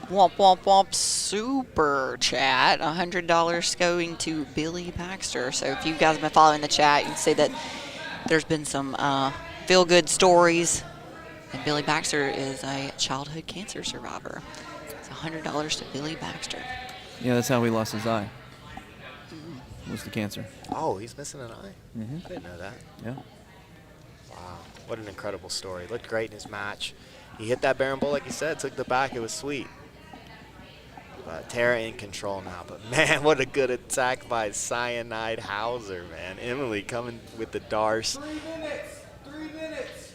Womp, womp, womp, super chat. $100 going to Billy Baxter. So if you guys have been following the chat, you can see that there's been some feel-good stories. And Billy Baxter is a childhood cancer survivor. It's $100 to Billy Baxter. Yeah, that's how he lost his eye. Was the cancer. Oh, he's missing an eye? I didn't know that. Yeah. Wow, what an incredible story. Looked great in his match. He hit that Baron Bull, like you said, took the back. It was sweet. But Tara in control now. But, man, what a good attack by Cyanide Hauser, man. Emily coming with the Darce. 3 minutes. 3 minutes.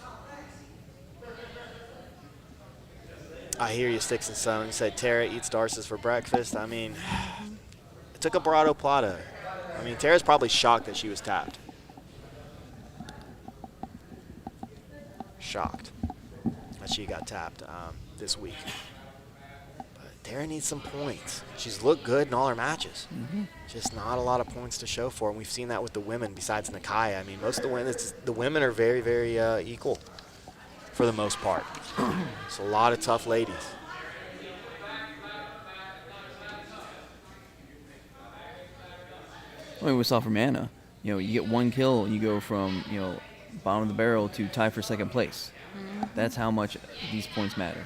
I hear you, Sticks and Stones. You said Tara eats Darces for breakfast. I mean, it took a Bravado Plata. I mean, Tara's probably shocked that she was tapped. Shocked that she got tapped this week. But Tara needs some points. She's looked good in all her matches. Just not a lot of points to show for, and we've seen that with the women besides Nakaya. I mean, most of the women are very, very equal for the most part. It's a lot of tough ladies. I mean, we saw from Anna, you get 1 kill, you go from, bottom of the barrel to tie for 2nd place. That's how much these points matter.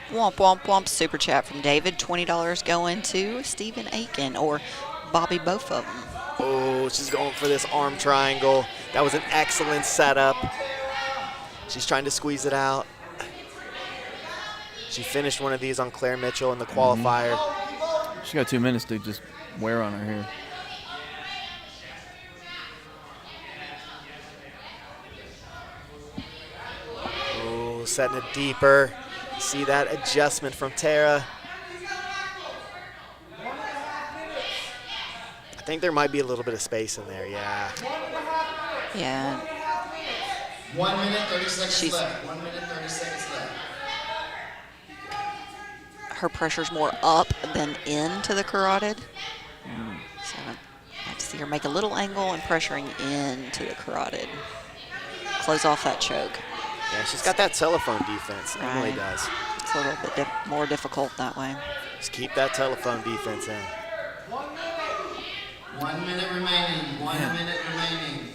Womp, womp, womp. Super chat from David. $20 going to Stephen Aiken or Bobby, both of them. Oh, she's going for this arm triangle. That was an excellent setup. She's trying to squeeze it out. She finished one of these on Claire Mitchell in the qualifier. She got 2 minutes to just wear on her here. Oh, setting it deeper. See that adjustment from Tara. I think there might be a little bit of space in there, yeah. Yeah. 1 minute, 30 seconds left. 1 minute, 30 seconds left. Her pressure's more up than into the carotid. So I like to see her make a little angle and pressuring into the carotid. Close off that choke. Yeah, she's got that telephone defense. Emily does. It's a little bit more difficult that way. Just keep that telephone defense in. 1 minute remaining. 1 minute remaining.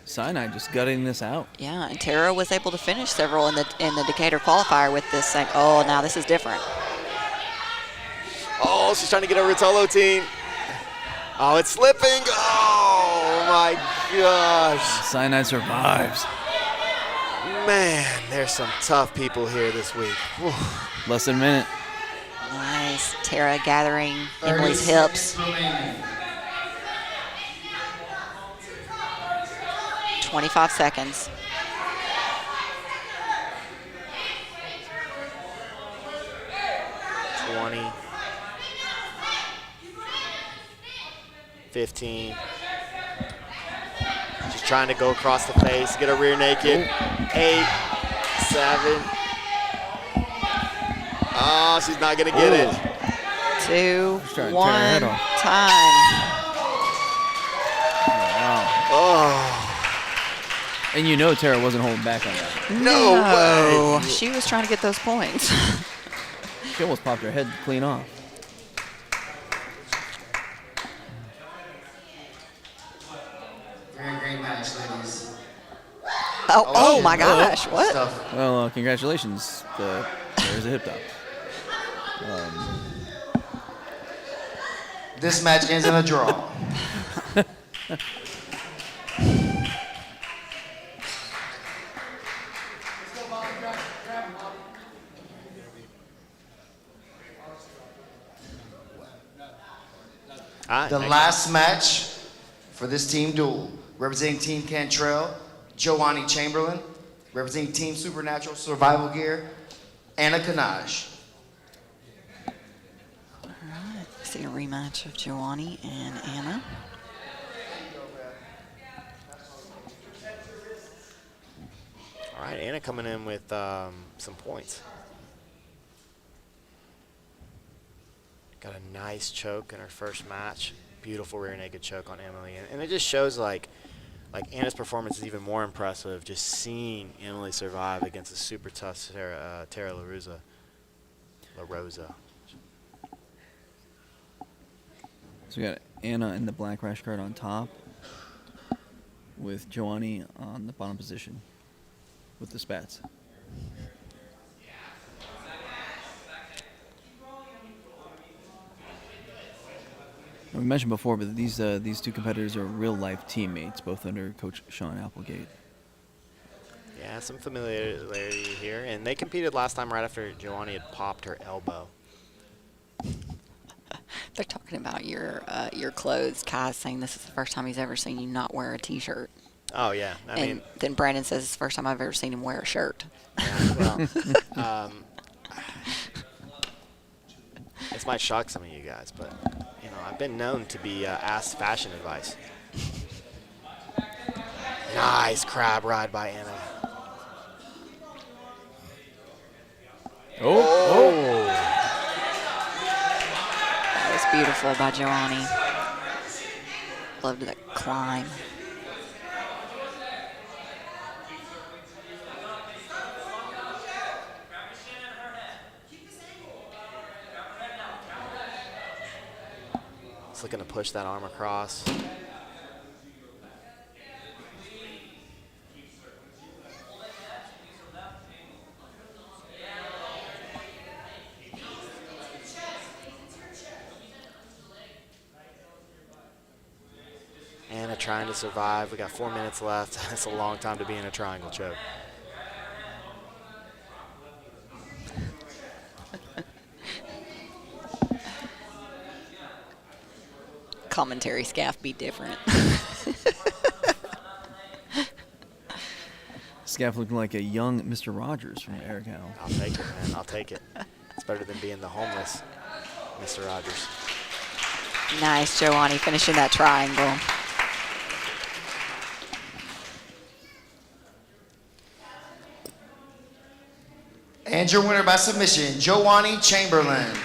Sinai just gutting this out. Yeah, and Tara was able to finish several in the Decatur qualifier with this. Oh, now this is different. Oh, she's trying to get over Rotolo team. Oh, it's slipping. Oh, my gosh. Sinai survives. Man, there's some tough people here this week. Whew. Less than a minute. Nice. Tara gathering Emily's hips. 25 seconds. $20, 15. She's trying to go across the face, get a rear naked. 8, 7. Oh, she's not gonna get it. 2, to 1, tear her head off. time. Wow. Oh. And you know Tara wasn't holding back on that. No way. She was trying to get those points. She almost popped her head clean off. Very great match, ladies. Oh my gosh, what? Well, congratulations. There's a hip top. This match ends in a draw. The last match for this team duel, representing Team Cantrell, Joannie Chamberlain, representing Team Supernatural Survival Gear, Anna Kanaj. All right, see a rematch of Joannie and Anna. All right, Anna coming in with some points. Got a nice choke in her first match. Beautiful rear naked choke on Emily. And it just shows like Anna's performance is even more impressive just seeing Emily survive against a super tough Tara LaRosa. So we got Anna in the black rash guard on top with Joannie on the bottom position with the spats. We mentioned before, but these two competitors are real-life teammates, both under Coach Sean Applegate. Yeah, some familiarity here. And they competed last time right after Joannie had popped her elbow. They're talking about your clothes. Kai's saying this is the first time he's ever seen you not wear a T-shirt. Oh, yeah. I mean, then Brandon says it's the first time I've ever seen him wear a shirt. Yeah, well, this might shock some of you guys, but you know, I've been known to be asked fashion advice. Nice crab ride by Anna. Oh. That was beautiful by Joannie. Loved that climb. Just looking to push that arm across. Anna trying to survive. We got 4 minutes left. That's a long time to be in a triangle choke. Commentary scaff be different. Scaff looking like a young Mr. Rogers from Eric Howell. I'll take it, man. I'll take it. It's better than being the homeless Mr. Rogers. Nice, Joannie, finishing that triangle. And your winner by submission, Joannie Chamberlain.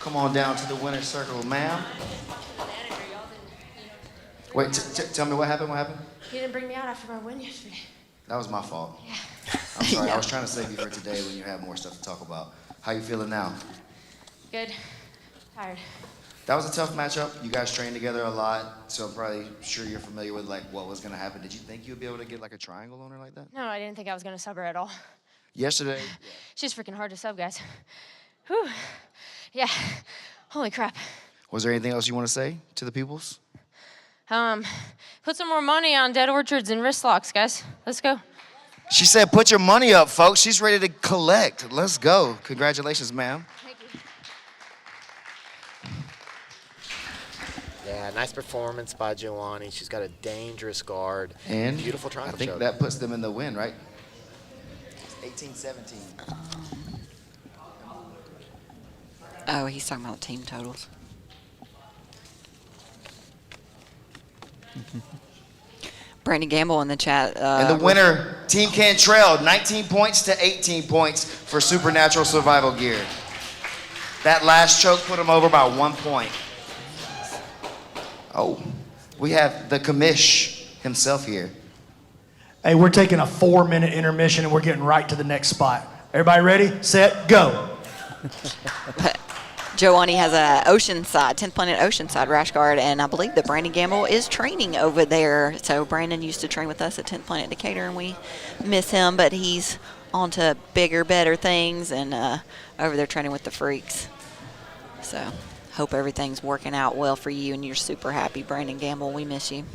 Come on down to the winner's circle, ma'am. Wait, tell me what happened, He didn't bring me out after my win yesterday. That was my fault. Yeah. I'm sorry, I was trying to save you for today when you have more stuff to talk about. How you feeling now? Good. Tired. That was a tough matchup. You guys trained together a lot, so I'm probably sure you're familiar with like what was gonna happen. Did you think you'd be able to get like a triangle on her like that? No, I didn't think I was gonna sub her at all. Yesterday? She's freaking hard to sub, guys. Whew. Yeah. Holy crap. Was there anything else you want to say to the peoples? Put some more money on Dead Orchards and wrist locks, guys. Let's go. She said, put your money up, folks. She's ready to collect. Let's go. Congratulations, ma'am. Thank you. Yeah, nice performance by Joannie. She's got a dangerous guard. And beautiful triangle I think choke. that puts them in the win, right? 18-17. Oh, he's talking about team totals. Brandon Gamble in the chat. And the winner, Team Cantrell, 19 points to 18 points for Supernatural Survival Gear. That last choke put him over by 1 point. Oh, we have the commish himself here. Hey, we're taking a 4-minute intermission and we're getting right to the next spot. Everybody ready, set, go. Joannie has a Oceanside, 10th Planet Oceanside rash guard, and I believe that Brandon Gamble is training over there. So Brandon used to train with us at 10th Planet Decatur, and we miss him, but he's on to bigger, better things, and over there training with the freaks. So hope everything's working out well for you, and you're super happy, Brandon Gamble. We miss you.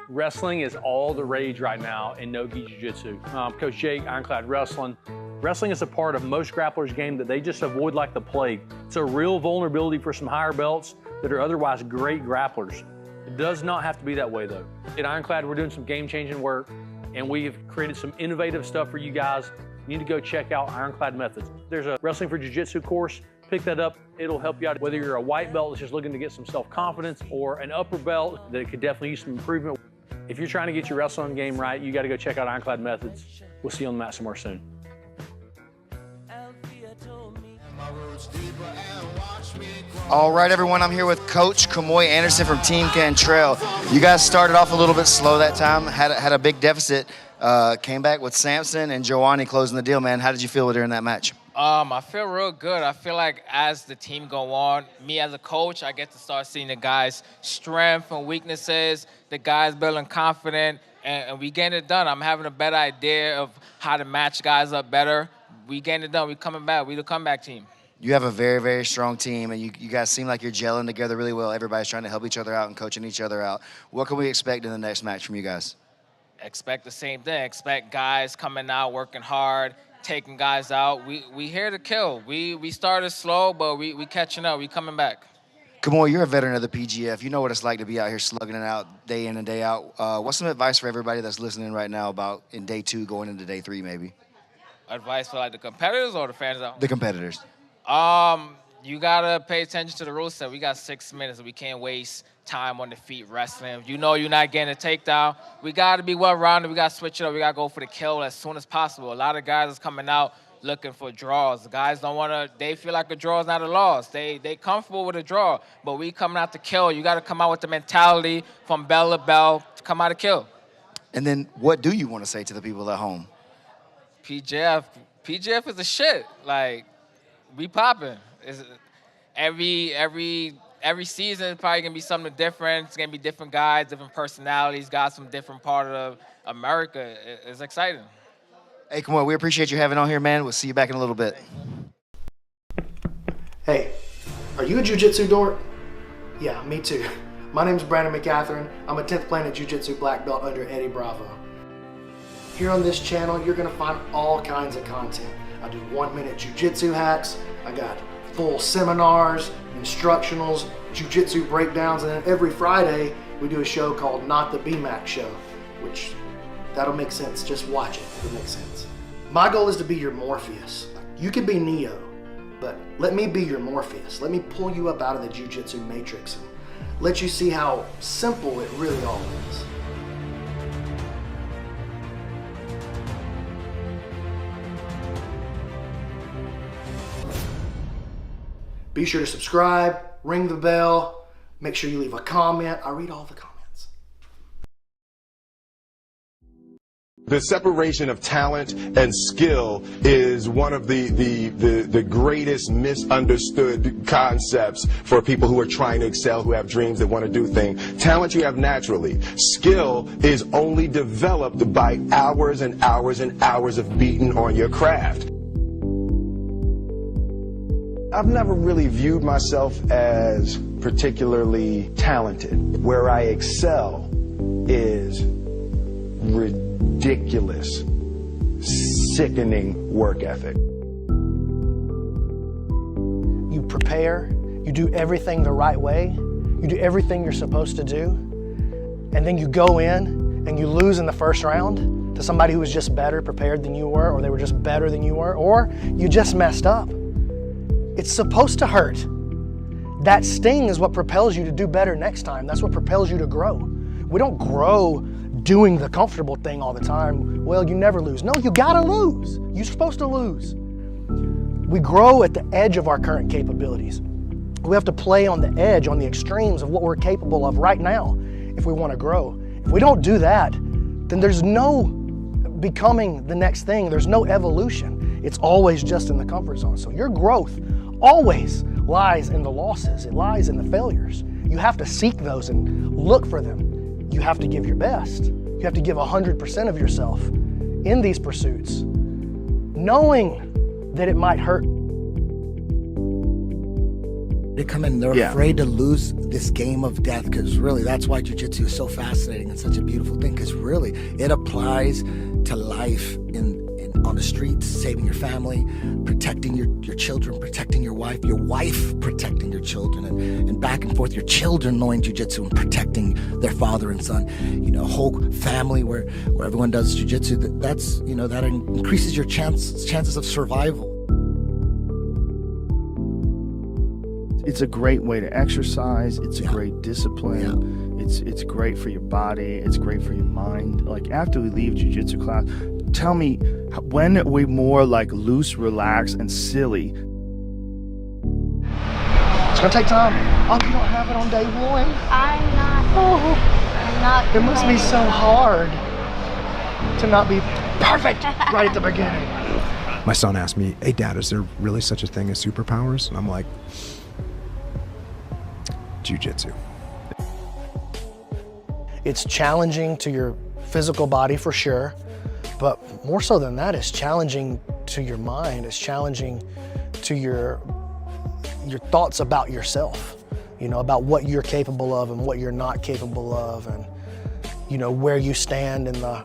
Wrestling is all the rage right now in no-gi jiu-jitsu. Coach Jake, Ironclad Wrestling. Wrestling is a part of most grapplers' game that they just avoid like the plague. It's a real vulnerability for some higher belts that are otherwise great grapplers. It does not have to be that way though. At Ironclad, we're doing some game-changing work, and we've created some innovative stuff for you guys. You need to go check out Ironclad Methods. There's a Wrestling for Jiu-Jitsu course. Pick that up. It'll help you out whether you're a white belt that's just looking to get some self-confidence or an upper belt that could definitely use some improvement. If you're trying to get your wrestling game right, you got to go check out Ironclad Methods. We'll see you on the mat somewhere soon. All right, everyone, I'm here with Coach Kamoy Anderson from Team Cantrell. You guys started off a little bit slow that time, had a big deficit, came back with Samson and Joannie closing the deal, man. How did you feel during that match? I feel real good. I feel like as the team go on, me as a coach, I get to start seeing the guys' strengths and weaknesses, the guys building confidence, and we getting it done. I'm having a better idea of how to match guys up better. We getting it done. We coming back. We the comeback team. You have a very, very strong team, and you guys seem like you're gelling together really well. Everybody's trying to help each other out and coaching each other out. What can we expect in the next match from you guys? Expect the same thing. Expect guys coming out, working hard, taking guys out. We here to kill. We started slow, but we catching up. We coming back. Kamoy, you're a veteran of the PGF. You know what it's like to be out here slugging it out day in and day out. What's some advice for everybody that's listening right now about in day 2 going into day 3 maybe? Advice for like the competitors or the fans out? The competitors. You gotta pay attention to the rule set. We got 6 minutes. We can't waste time on the feet wrestling. You know you're not getting a takedown. We gotta be well-rounded. We gotta switch it up. We gotta go for the kill as soon as possible. A lot of guys is coming out looking for draws. The guys don't wanna, they feel like a draw is not a loss. They comfortable with a draw, but we coming out to kill. You gotta come out with the mentality from bell to bell to come out to kill. And then what do you want to say to the people at home? PGF is the shit. Like, we popping. Every season is probably gonna be something different. It's gonna be different guys, different personalities, guys from different part of America. It's exciting. Hey, come on, we appreciate you having on here, man. We'll see you back in a little bit. Hey, are you a jiu-jitsu dork? Yeah, me too. My name's Brandon Mccaghren. I'm a 10th Planet Jiu-Jitsu black belt under Eddie Bravo. Here on this channel, you're gonna find all kinds of content. I do 1-minute jiu-jitsu hacks. I got full seminars, instructionals, jiu-jitsu breakdowns, and then every Friday we do a show called Not the BMAC Show, which that'll make sense. Just watch it. It'll make sense. My goal is to be your Morpheus. You could be Neo, but let me be your Morpheus. Let me pull you up out of the jiu-jitsu matrix and let you see how simple it really all is. Be sure to subscribe, ring the bell, make sure you leave a comment. I read all the comments. The separation of talent and skill is one of the greatest misunderstood concepts for people who are trying to excel, who have dreams, that want to do things. Talent you have naturally. Skill is only developed by hours and hours and hours of beating on your craft. I've never really viewed myself as particularly talented. Where I excel is ridiculous, sickening work ethic. You prepare, you do everything the right way, you do everything you're supposed to do, and then you go in and you lose in the first round to somebody who was just better prepared than you were, or they were just better than you were, or you just messed up. It's supposed to hurt. That sting is what propels you to do better next time. That's what propels you to grow. We don't grow doing the comfortable thing all the time. Well, you never lose. No, you gotta lose. You're supposed to lose. We grow at the edge of our current capabilities. We have to play on the edge, on the extremes of what we're capable of right now if we want to grow. If we don't do that, then there's no becoming the next thing. There's no evolution. It's always just in the comfort zone. So your growth always lies in the losses. It lies in the failures. You have to seek those and look for them. You have to give your best. You have to give 100% of yourself in these pursuits, knowing that it might hurt. They come in, they're afraid to lose this game of death, because really that's why jiu-jitsu is so fascinating and such a beautiful thing, because really it applies to life on the streets, saving your family, protecting your children, protecting your wife protecting your children, and back and forth, your children knowing jiu-jitsu and protecting their father and son. You know, a whole family where everyone does jiu-jitsu, that's, you know, that increases your chances of survival. It's a great way to exercise. It's a great discipline. It's great for your body. It's great for your mind. Like, after we leave jiu-jitsu class, tell me, when are we more like loose, relaxed, and silly? It's gonna take time. Oh, you don't have it on day one? I'm not. It must be so hard to not be perfect right at the beginning. My son asked me, "Hey, Dad, is there really such a thing as superpowers?" And I'm like, jiu-jitsu. It's challenging to your physical body for sure, but more so than that, it's challenging to your mind. It's challenging to your thoughts about yourself, you know, about what you're capable of and what you're not capable of, and, you know, where you stand in the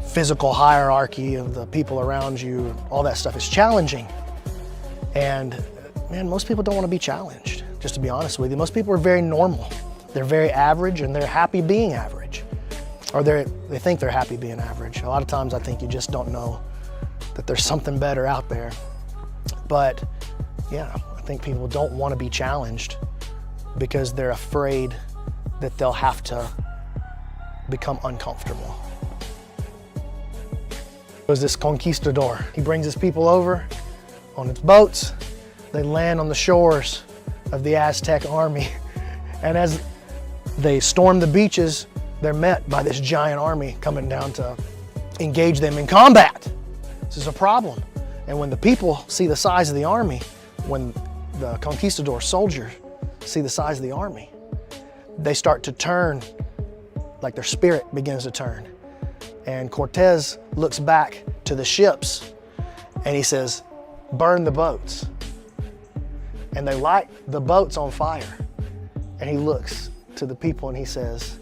physical hierarchy of the people around you. All that stuff is challenging. And man, most people don't want to be challenged, just to be honest with you. Most people are very normal. They're very average, and they're happy being average. Or they think they're happy being average. A lot of times I think you just don't know that there's something better out there. But yeah, I think people don't want to be challenged because they're afraid that they'll have to become uncomfortable. There's this conquistador. He brings his people over on his boats. They land on the shores of the Aztec army. And as they storm the beaches, they're met by this giant army coming down to engage them in combat. This is a problem. And when the people see the size of the army, when the conquistador soldiers see the size of the army, they start to turn, like their spirit begins to turn. And Cortez looks back to the ships and he says, "Burn the boats." And they light the boats on fire. And he looks to the people and he says,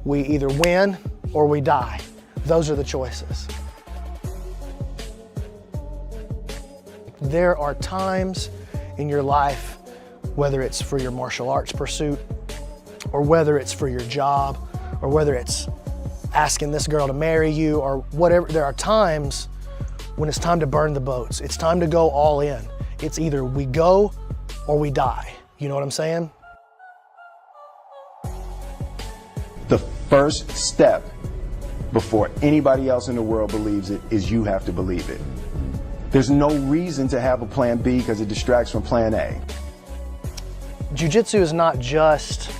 "We either win or we die. Those are the choices." There are times in your life, whether it's for your martial arts pursuit, or whether it's for your job, or whether it's asking this girl to marry you, or whatever, there are times when it's time to burn the boats. It's time to go all in. It's either we go or we die. You know what I'm saying? The first step before anybody else in the world believes it is you have to believe it. There's no reason to have a plan B because it distracts from plan A. Jiu-Jitsu is not just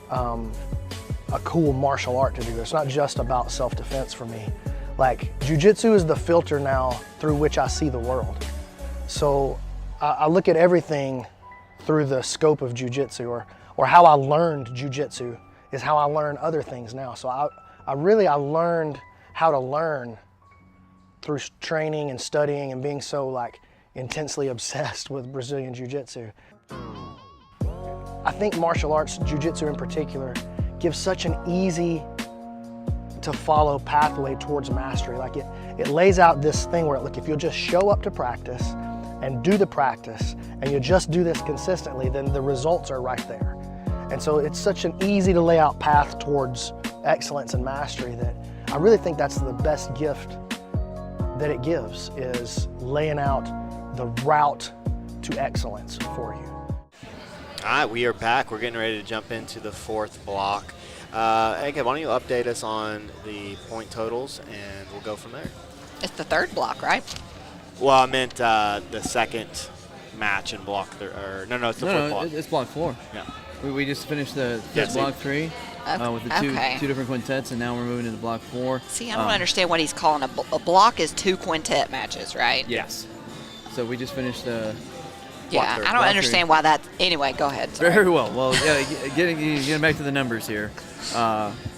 a cool martial art to do. It's not just about self-defense for me. Like, Jiu-Jitsu is the filter now through which I see the world. So I look at everything through the scope of Jiu-Jitsu, or how I learned Jiu-Jitsu is how I learn other things now. So I learned how to learn through training and studying and being so like intensely obsessed with Brazilian Jiu-Jitsu. I think martial arts, Jiu-Jitsu in particular, gives such an easy to follow pathway towards mastery. Like it lays out this thing where, look, if you'll just show up to practice and do the practice and you just do this consistently, then the results are right there. And so it's such an easy to lay out path towards excellence and mastery that I really think that's the best gift that it gives, is laying out the route to excellence for you. All right, we are back. We're getting ready to jump into the fourth block. Ege, why don't you update us on the point totals, and we'll go from there. It's the third block, right? Well, I meant the second match in block no, it's the fourth block. It's block 4. Yeah. We just finished the block 3 with the two different quintets, and now we're moving into block 4. See, I don't understand what he's calling a block is 2 quintet matches, right? Yes. So we just finished the. Yeah, I don't understand why that. Anyway, go ahead. Sorry. Very well. Well, yeah, getting back to the numbers here.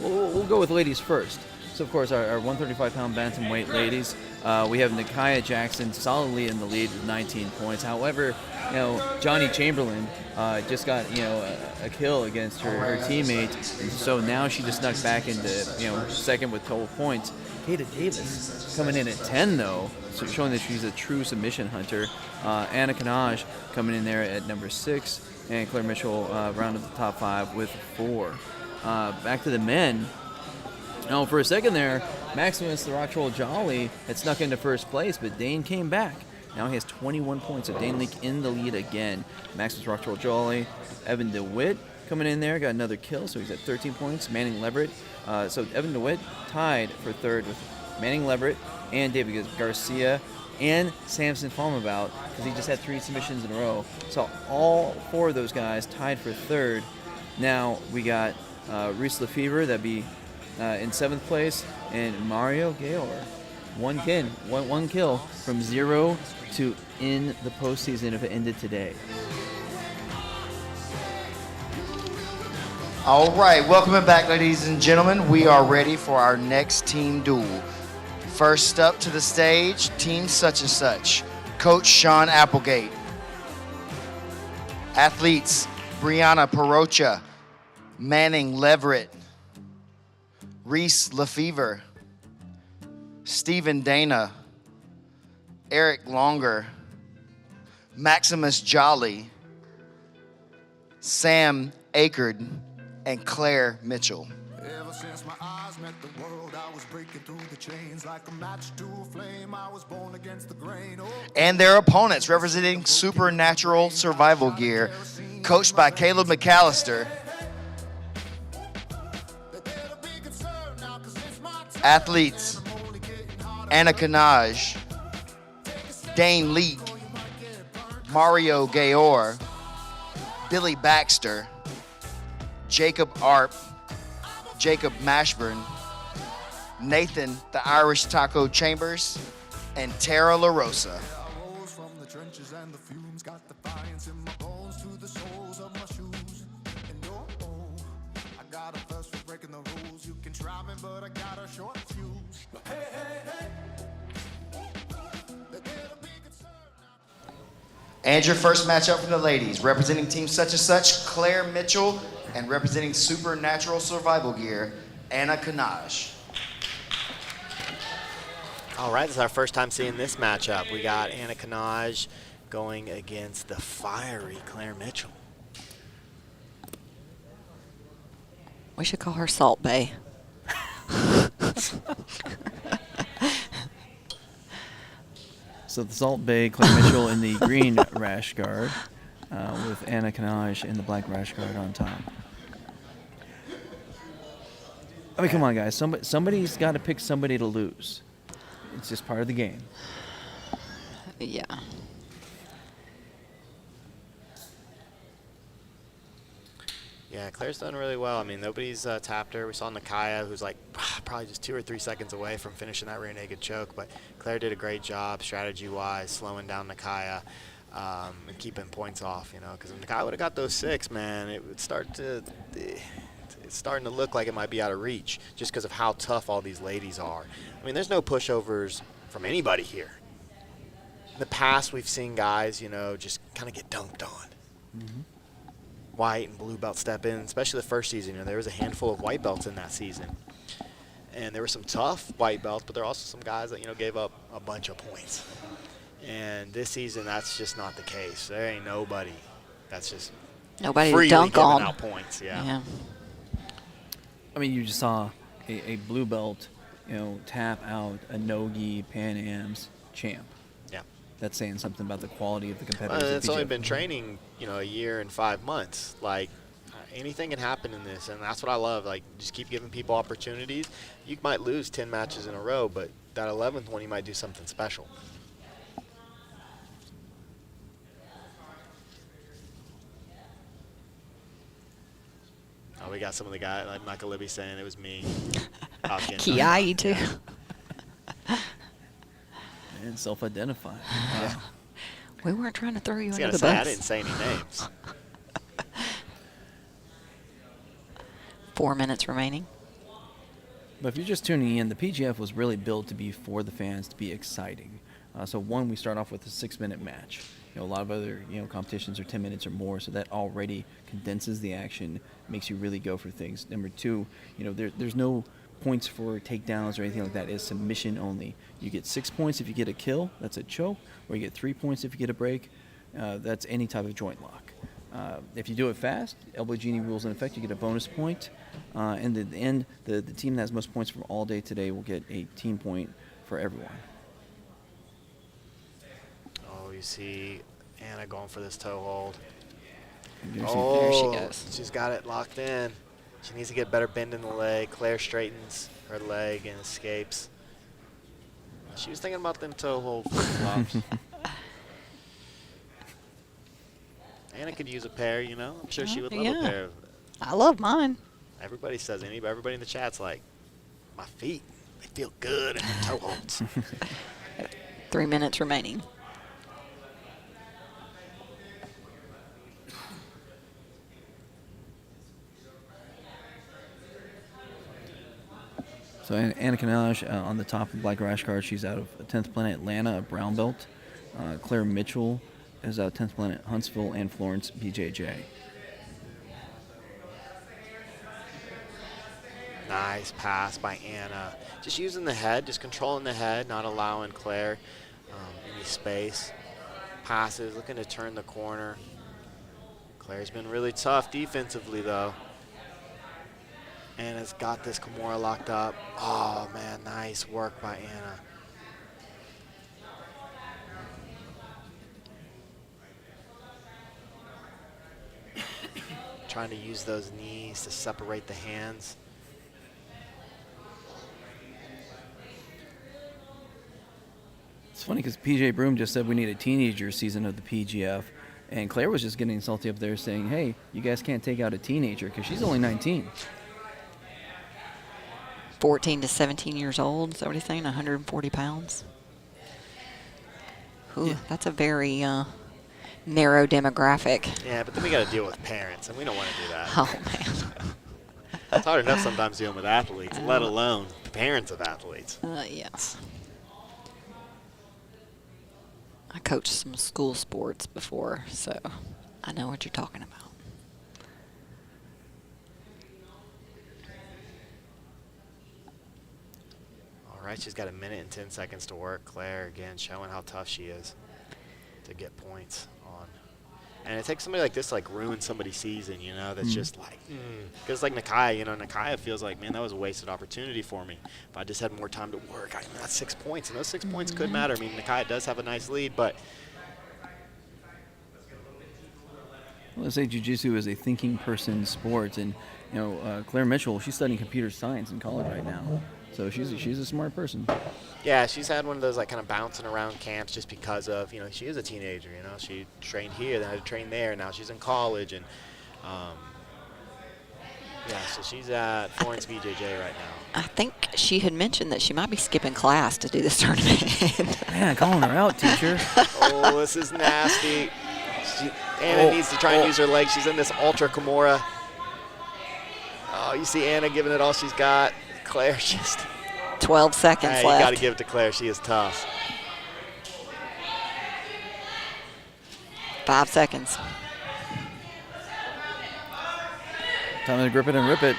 We'll go with ladies first. So, of course, our 135-pound bantamweight ladies, we have Nakaya Jackson solidly in the lead with 19 points. However, Johnny Chamberlain just got, a kill against her teammate. And so now she just snuck back into, second with total points. Kata Davis coming in at 10, though, so showing that she's a true submission hunter. Anna Kanaj coming in there at number 6, and Claire Mitchell rounded the top 5 with 4. Back to the men. Now, for a second there, Maximus the Rock Troll Jolly had snuck into first place, but Dane came back. Now he has 21 points, so Dane Leak in the lead again. Maximus Rock Troll Jolly, Evan DeWitt coming in there, got another kill, so he's at 13 points. Manning Leverett. So Evan DeWitt tied for third with Manning Leverett and David Garcia and Samson Falmabout, because he just had 3 submissions in a row. So all 4 of those guys tied for third. Now we got Reese Lefevre, that'd be in 7th place, and Mario Gayor. One kill from 0 to in the postseason if it ended today. All right, welcome back, ladies and gentlemen. We are ready for our next team duel. First up to the stage, Team Such and Such, Coach Sean Applegate. Athletes, Brianna Perocha, Manning Leverett, Reese Lefevre, Stephen Dana, Eric Longer, Maximus Jolly, Sam Akerd, and Claire Mitchell. Ever since my eyes met the world, I was breaking through the chains like a match to a flame. I was born against the grain. And their opponents, representing Supernatural Survival Gear, coached by Caleb McAllister. Athletes, Anna Kanaj, Dane Leak, Mario Gayor, Billy Baxter, Jacob Arp, Jacob Mashburn, Nathan the Irish Taco Chambers, and Tara LaRosa. And your first matchup for the ladies, representing Team Such and Such, Claire Mitchell, and representing Supernatural Survival Gear, Anna Kanaj. All right, this is our first time seeing this matchup. We got Anna Kanaj going against the fiery Claire Mitchell. We should call her Salt Bae. So the Salt Bae, Claire Mitchell in the green rash guard, with Anna Kanaj in the black rash guard on top. I mean, come on, guys. Somebody's got to pick somebody to lose. It's just part of the game. Yeah. Yeah, Claire's done really well. I mean, nobody's tapped her. We saw Nakaya, who's like probably just 2 or 3 seconds away from finishing that rear naked choke. But Claire did a great job strategy-wise, slowing down Nakaya and keeping points off, you know, because if Nakaya would have got those 6, man, it would start to it's starting to look like it might be out of reach just because of how tough all these ladies are. I mean, there's no pushovers from anybody here. In the past, we've seen guys, you know, just kind of get dunked on. Mm-hmm. White and blue belt step in, especially the first season. You know, there was a handful of white belts in that season. And there were some tough white belts, but there are also some guys that, you know, gave up a bunch of points. And this season, that's just not the case. There ain't nobody that's just nobody freely to dunk giving on. out points. Yeah. I mean, you just saw a blue belt, you know, tap out a Nogi Pan Am's champ. Yeah. That's saying something about the quality of the competitors. It's only been training, you know, a year and 5 months. Like, anything can happen in this, and that's what I love. Like, just keep giving people opportunities. You might lose 10 matches in a row, but that 11th one, you might do something special. Oh, we got some of the guys, like Michael Libby saying it was me. Kiai, too. And self-identify. Yeah. We weren't trying to throw you under the bus. I didn't say any names. 4 minutes remaining. But if you're just tuning in, the PGF was really built to be for the fans, to be exciting. So one, we start off with a 6-minute match. You know, a lot of other, you know, competitions are 10 minutes or more, so that already condenses the action, makes you really go for things. Number 2, you know, there's no points for takedowns or anything like that. It's submission only. You get 6 points if you get a kill, that's a choke, or you get 3 points if you get a break. That's any type of joint lock. If you do it fast, elbow genie rules in effect, you get a bonus point. And at the end, the team that has most points from all day today will get a team point for everyone. Oh, you see Anna going for this toe hold. There she goes. She's got it locked in. She needs to get better bend in the leg. Claire straightens her leg and escapes. She was thinking about them toe hold flip-flops. Anna could use a pair, you know. I'm sure she would love a pair of it. I love mine. Everybody says, everybody in the chat's like, my feet, they feel good in the toe holds. 3 minutes remaining. So Anna Kanaj on the top of Black Rash card, she's out of 10th Planet Atlanta, a brown belt. Claire Mitchell is out of 10th Planet Huntsville, and Florence BJJ. Nice pass by Anna. Just using the head, just controlling the head, not allowing Claire any space. Passes, looking to turn the corner. Claire's been really tough defensively, though. Anna's got this Kimura locked up. Oh, man, nice work by Anna. Trying to use those knees to separate the hands. It's funny because PJ Broom just said we need a teenager season of the PGF, and Claire was just getting salty up there saying, hey, you guys can't take out a teenager because she's only 19. 14 to 17 years old, is that what he's saying? 140 pounds? Ooh, yeah. That's a very narrow demographic. Yeah, but then we got to deal with parents, and we don't want to do that. Oh, man. It's hard enough sometimes dealing with athletes, let alone parents of athletes. Yes. I coached some school sports before, so I know what you're talking about. All right, she's got 1 minute and 10 seconds to work. Claire, again, showing how tough she is to get points on. And it takes somebody like this to like ruin somebody's season, you know, that's just like, because like Nakaya, you know, Nakaya feels like, man, that was a wasted opportunity for me. If I just had more time to work, I got 6 points, and those 6 points could matter. I mean, Nakaya does have a nice lead, but. Well, I say jiu-jitsu is a thinking person's sport, and, you know, Claire Mitchell, she's studying computer science in college right now. So she's a smart person. Yeah, she's had one of those like kind of bouncing around camps just because of, you know, she is a teenager, you know. She trained here, then had to train there, now she's in college, and Yeah, so she's at Florence BJJ right now. I think she had mentioned that she might be skipping class to do this tournament. Man, calling her out, teacher. Oh, this is nasty. Anna needs to try and use her legs. She's in this ultra Kimura. Oh, you see Anna giving it all she's got. Claire just... 12 seconds left. You got to give it to Claire. She is tough. 5 seconds. Time to grip it and rip it.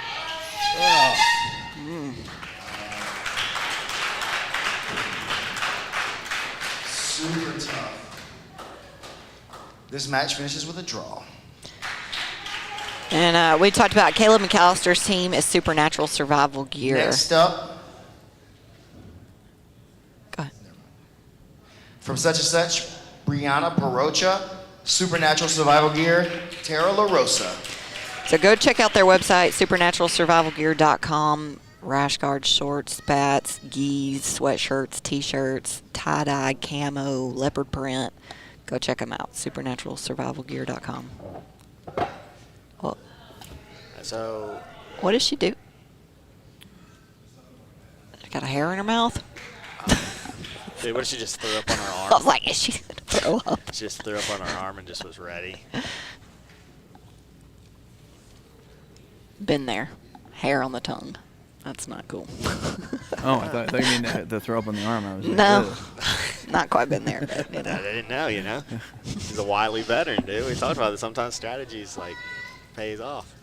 Super tough. This match finishes with a draw. And we talked about Caleb McAllister's team is Supernatural Survival Gear. Next up. Go ahead. From such and such, Brianna Parocha, Supernatural Survival Gear, Tara LaRosa. So go check out their website, supernaturalsurvivalgear.com. Rash guards, shorts, spats, gis, sweatshirts, t-shirts, tie-dye, camo, leopard print. Go check them out, supernaturalsurvivalgear.com. Well, so, what does she do? She got a hair in her mouth? Dude, what if she just threw up on her arm? I was like, is she going to throw up? She just threw up on her arm and just was ready. Been there. Hair on the tongue. That's not cool. Oh, I thought you mean to throw up on the arm. I was like, no, not quite been there. But, I didn't know, you know. She's a wily veteran, dude. We talked about this. Sometimes strategies, like, pays off.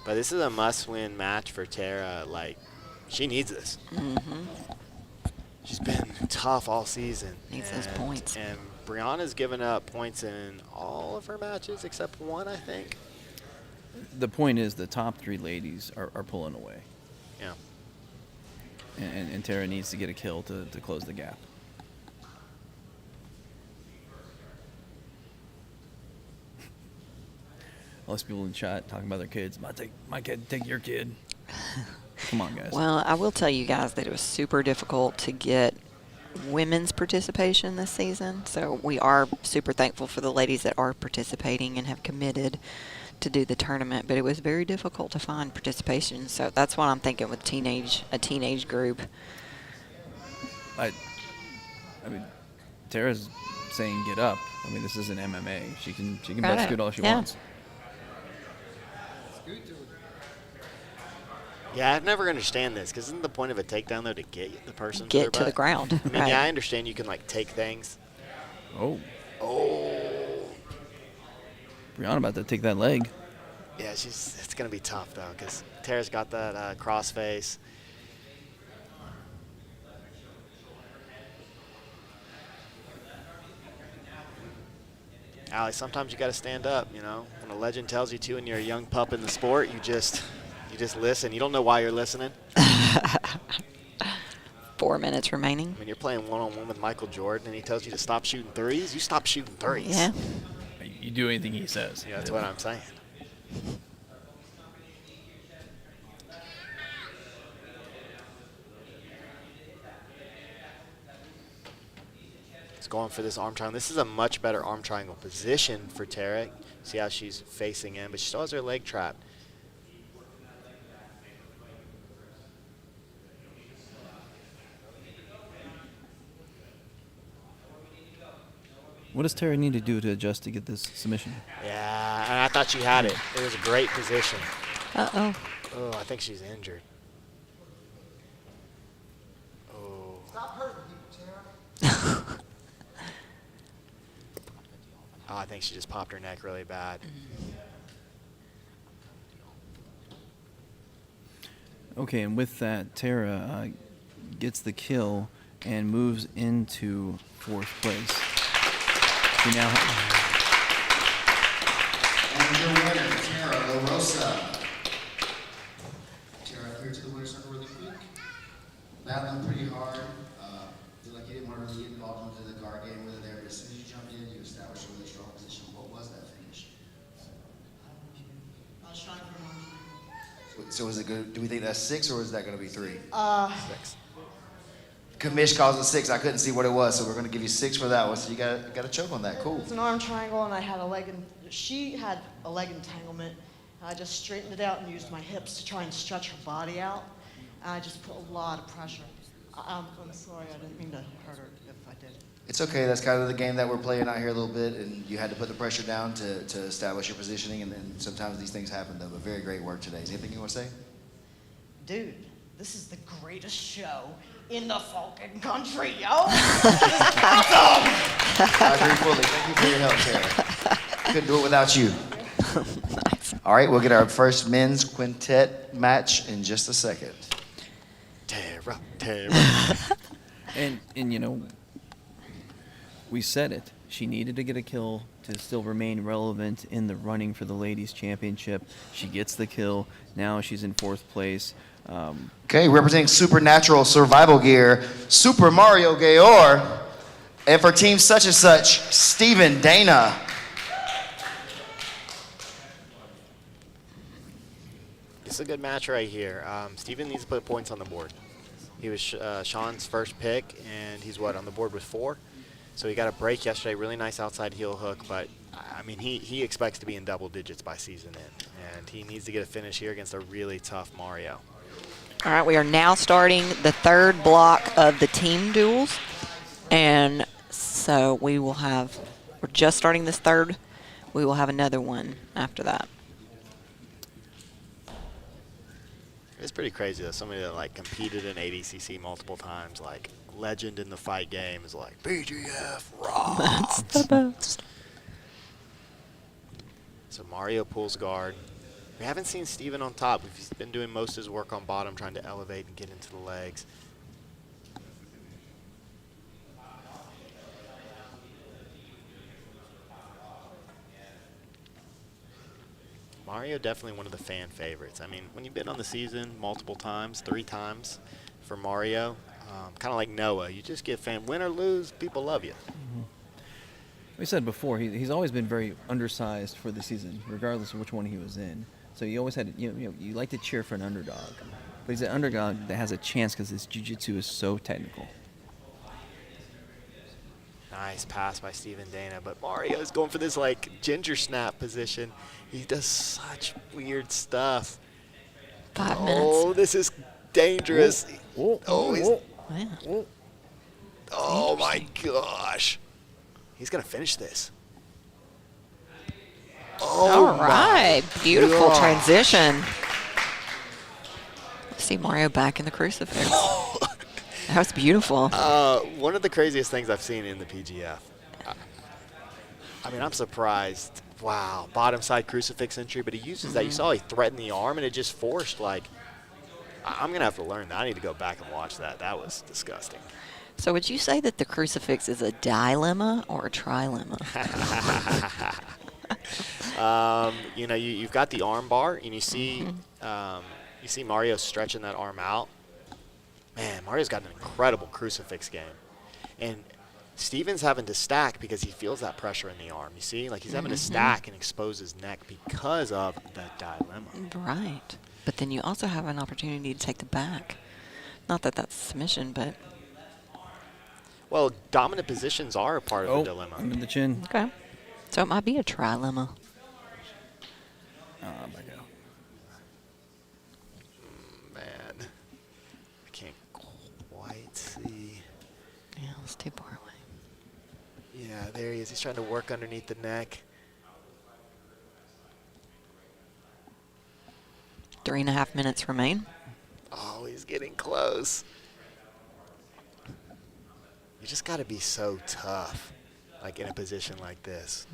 But this is a must-win match for Tara. Like, she needs this. She's been tough all season. Needs those points. And Brianna's given up points in all of her matches except one, I think. The point is the top 3 ladies are pulling away. Yeah. And Tara needs to get a kill to close the gap. All these people in chat talking about their kids. My kid, take your kid. Come on, guys. Well, I will tell you guys that it was super difficult to get women's participation this season. So we are super thankful for the ladies that are participating and have committed to do the tournament, but it was very difficult to find participation. So that's what I'm thinking with a teenage group. I mean, Tara's saying get up. I mean, this isn't MMA. She can best scoot all she wants. Yeah, I'd never understand this, because isn't the point of a takedown, though, to get the person Get to to their the butt? ground. I mean, yeah, I understand you can, like, take things. Oh. Oh. Brianna about to take that leg. Yeah, it's going to be tough, though, because Tara's got that cross face. Allie, sometimes you got to stand up, you know. When a legend tells you to and you're a young pup in the sport, you just listen. You don't know why you're listening. 4 minutes remaining. When you're playing one-on-one with Michael Jordan and he tells you to stop shooting threes, you stop shooting threes. Yeah. You do anything he says. Yeah, that's what I'm saying. It's going for this arm triangle. This is a much better arm triangle position for Tara. See how she's facing in, but she still has her leg trapped. What does Tara need to do to adjust to get this submission? Yeah, and I thought she had it. It was a great position. Uh-oh. Oh, I think she's injured. Oh. Stop hurting people, Tara. Oh, I think she just popped her neck really bad. Okay, and with that, Tara gets the kill and moves into 4th place. She now And your winner, Tara LaRosa. Tara, clear to the winner's circle really quick. Battling pretty hard. Feel like you didn't want to really get involved into the guard game with it there, but as soon as you jumped in, you established a really strong position. What was that finish? I was trying for one. So is it good? Do we think that's 6 or is that going to be 3? 6. Commish calls it 6. I couldn't see what it was, so we're going to give you 6 for that one. So you got to choke on that. Cool. It's an arm triangle, and I had a leg. She had a leg entanglement, I just straightened it out and used my hips to try and stretch her body out. And I just put a lot of pressure. I'm sorry, I didn't mean to hurt her if I did. It's okay. That's kind of the game that we're playing out here a little bit, and you had to put the pressure down to establish your positioning, and then sometimes these things happen, though. But very great work today. Anything you want to say? Dude, this is the greatest show in the fucking country, yo! I agree fully. Thank you for your help, Tara. Couldn't do it without you. Nice. All right, we'll get our first men's quintet match in just a second. Tara. And you know, we said it. She needed to get a kill to still remain relevant in the running for the ladies' championship. She gets the kill. Now she's in 4th place. Okay, representing Supernatural Survival Gear, Super Mario Gayor. And for Team Such and Such, Stephen Dana. It's a good match right here. Steven needs to put points on the board. He was Sean's first pick, and he's on the board with 4. So he got a break yesterday, really nice outside heel hook, but I mean, he expects to be in double digits by season end, and he needs to get a finish here against a really tough Mario. All right, we are now starting the 3rd block of the team duels, and so we're just starting this 3rd. We will have another one after that. It's pretty crazy that somebody that like competed in ADCC multiple times, like legend in the fight game, is like PGF rocks. That's the best. So Mario pulls guard. We haven't seen Steven on top. He's been doing most of his work on bottom, trying to elevate and get into the legs. Mario definitely one of the fan favorites. I mean, when you've been on the season multiple times, 3 times for Mario, kind of like Noah, you just get win or lose, people love you. Mm-hmm. We said before, he's always been very undersized for the season, regardless of which one he was in. So you always had, you like to cheer for an underdog. But he's an underdog that has a chance because his jiu-jitsu is so technical. Nice pass by Stephen Dana, but Mario is going for this like ginger snap position. He does such weird stuff. 5 minutes. Oh, this is dangerous. Oh my gosh. He's going to finish this. Oh, all right. Beautiful transition. See Mario back in the crucifix. That was beautiful. One of the craziest things I've seen in the PGF. I mean, I'm surprised. Wow, bottom side crucifix entry, but he uses that. You saw he threatened the arm, and it just forced, like, I'm going to have to learn that. I need to go back and watch that. That was disgusting. So would you say that the crucifix is a dilemma or a trilemma? You've got the arm bar, and you see Mario stretching that arm out. Man, Mario's got an incredible crucifix game. And Steven's having to stack because he feels that pressure in the arm. You see? Like he's having to stack and expose his neck because of that dilemma. Right. But then you also have an opportunity to take the back. Not that that's submission, but... Well, dominant positions are a part of the dilemma. Under the chin. Okay. So it might be a trilemma. Oh, my God. Man. I can't quite see. Yeah, it's too far away. Yeah, there he is. He's trying to work underneath the neck. 3.5 minutes remain. Oh, he's getting close. You just got to be so tough, like in a position like this.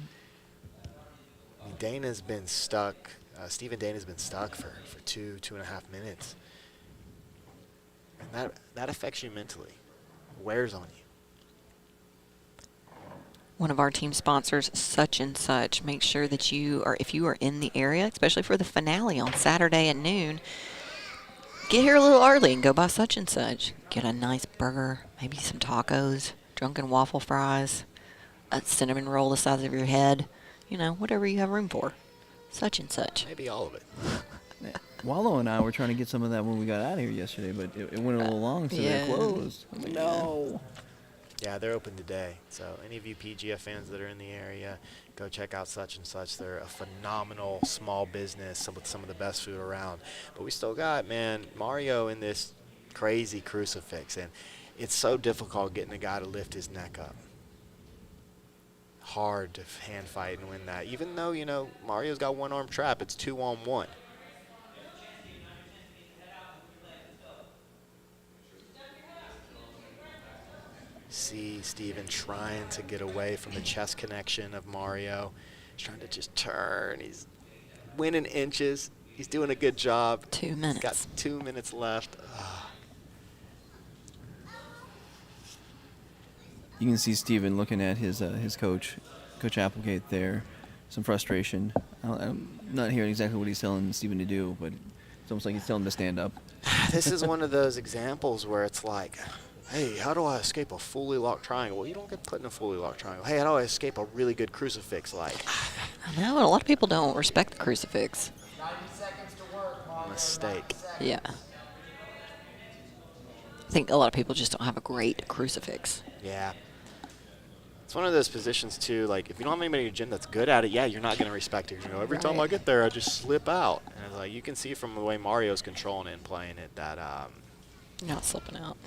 I mean, Dana's been stuck. Stephen Dana's been stuck for 2.5 minutes. And that affects you mentally. Wears on you. One of our team sponsors, Such and Such, make sure that if you are in the area, especially for the finale on Saturday at noon, get here a little early and go by Such and Such. Get a nice burger, maybe some tacos, drunken waffle fries, a cinnamon roll the size of your head, whatever you have room for. Such and Such. Maybe all of it. Wallow and I were trying to get some of that when we got out of here yesterday, but it went a little long, so they closed. No. Yeah, they're open today. So any of you PGF fans that are in the area, go check out such and such. They're a phenomenal small business with some of the best food around. But we still got, man, Mario in this crazy crucifix, and it's so difficult getting a guy to lift his neck up. Hard to hand fight and win that. Even though, you know, Mario's got one-arm trap, it's 2-on-1. See Steven trying to get away from the chest connection of Mario. He's trying to just turn. He's winning inches. He's doing a good job. 2 minutes. He's got 2 minutes left. You can see Steven looking at his coach, Coach Applegate there. Some frustration. I'm not hearing exactly what he's telling Steven to do, but it's almost like he's telling him to stand up. This is one of those examples where it's like, hey, how do I escape a fully locked triangle? Well, you don't get put in a fully locked triangle. Hey, how do I escape a really good crucifix? Like, I know, and a lot of people don't respect the crucifix. 90 seconds to work, Mario. Mistake. Yeah. I think a lot of people just don't have a great crucifix. Yeah. It's one of those positions, too, like, if you don't have anybody in your gym that's good at it, yeah, you're not going to respect it. You know, every time I get there, I just slip out. And it's like, you can see from the way Mario's controlling it and playing it that You're not slipping out.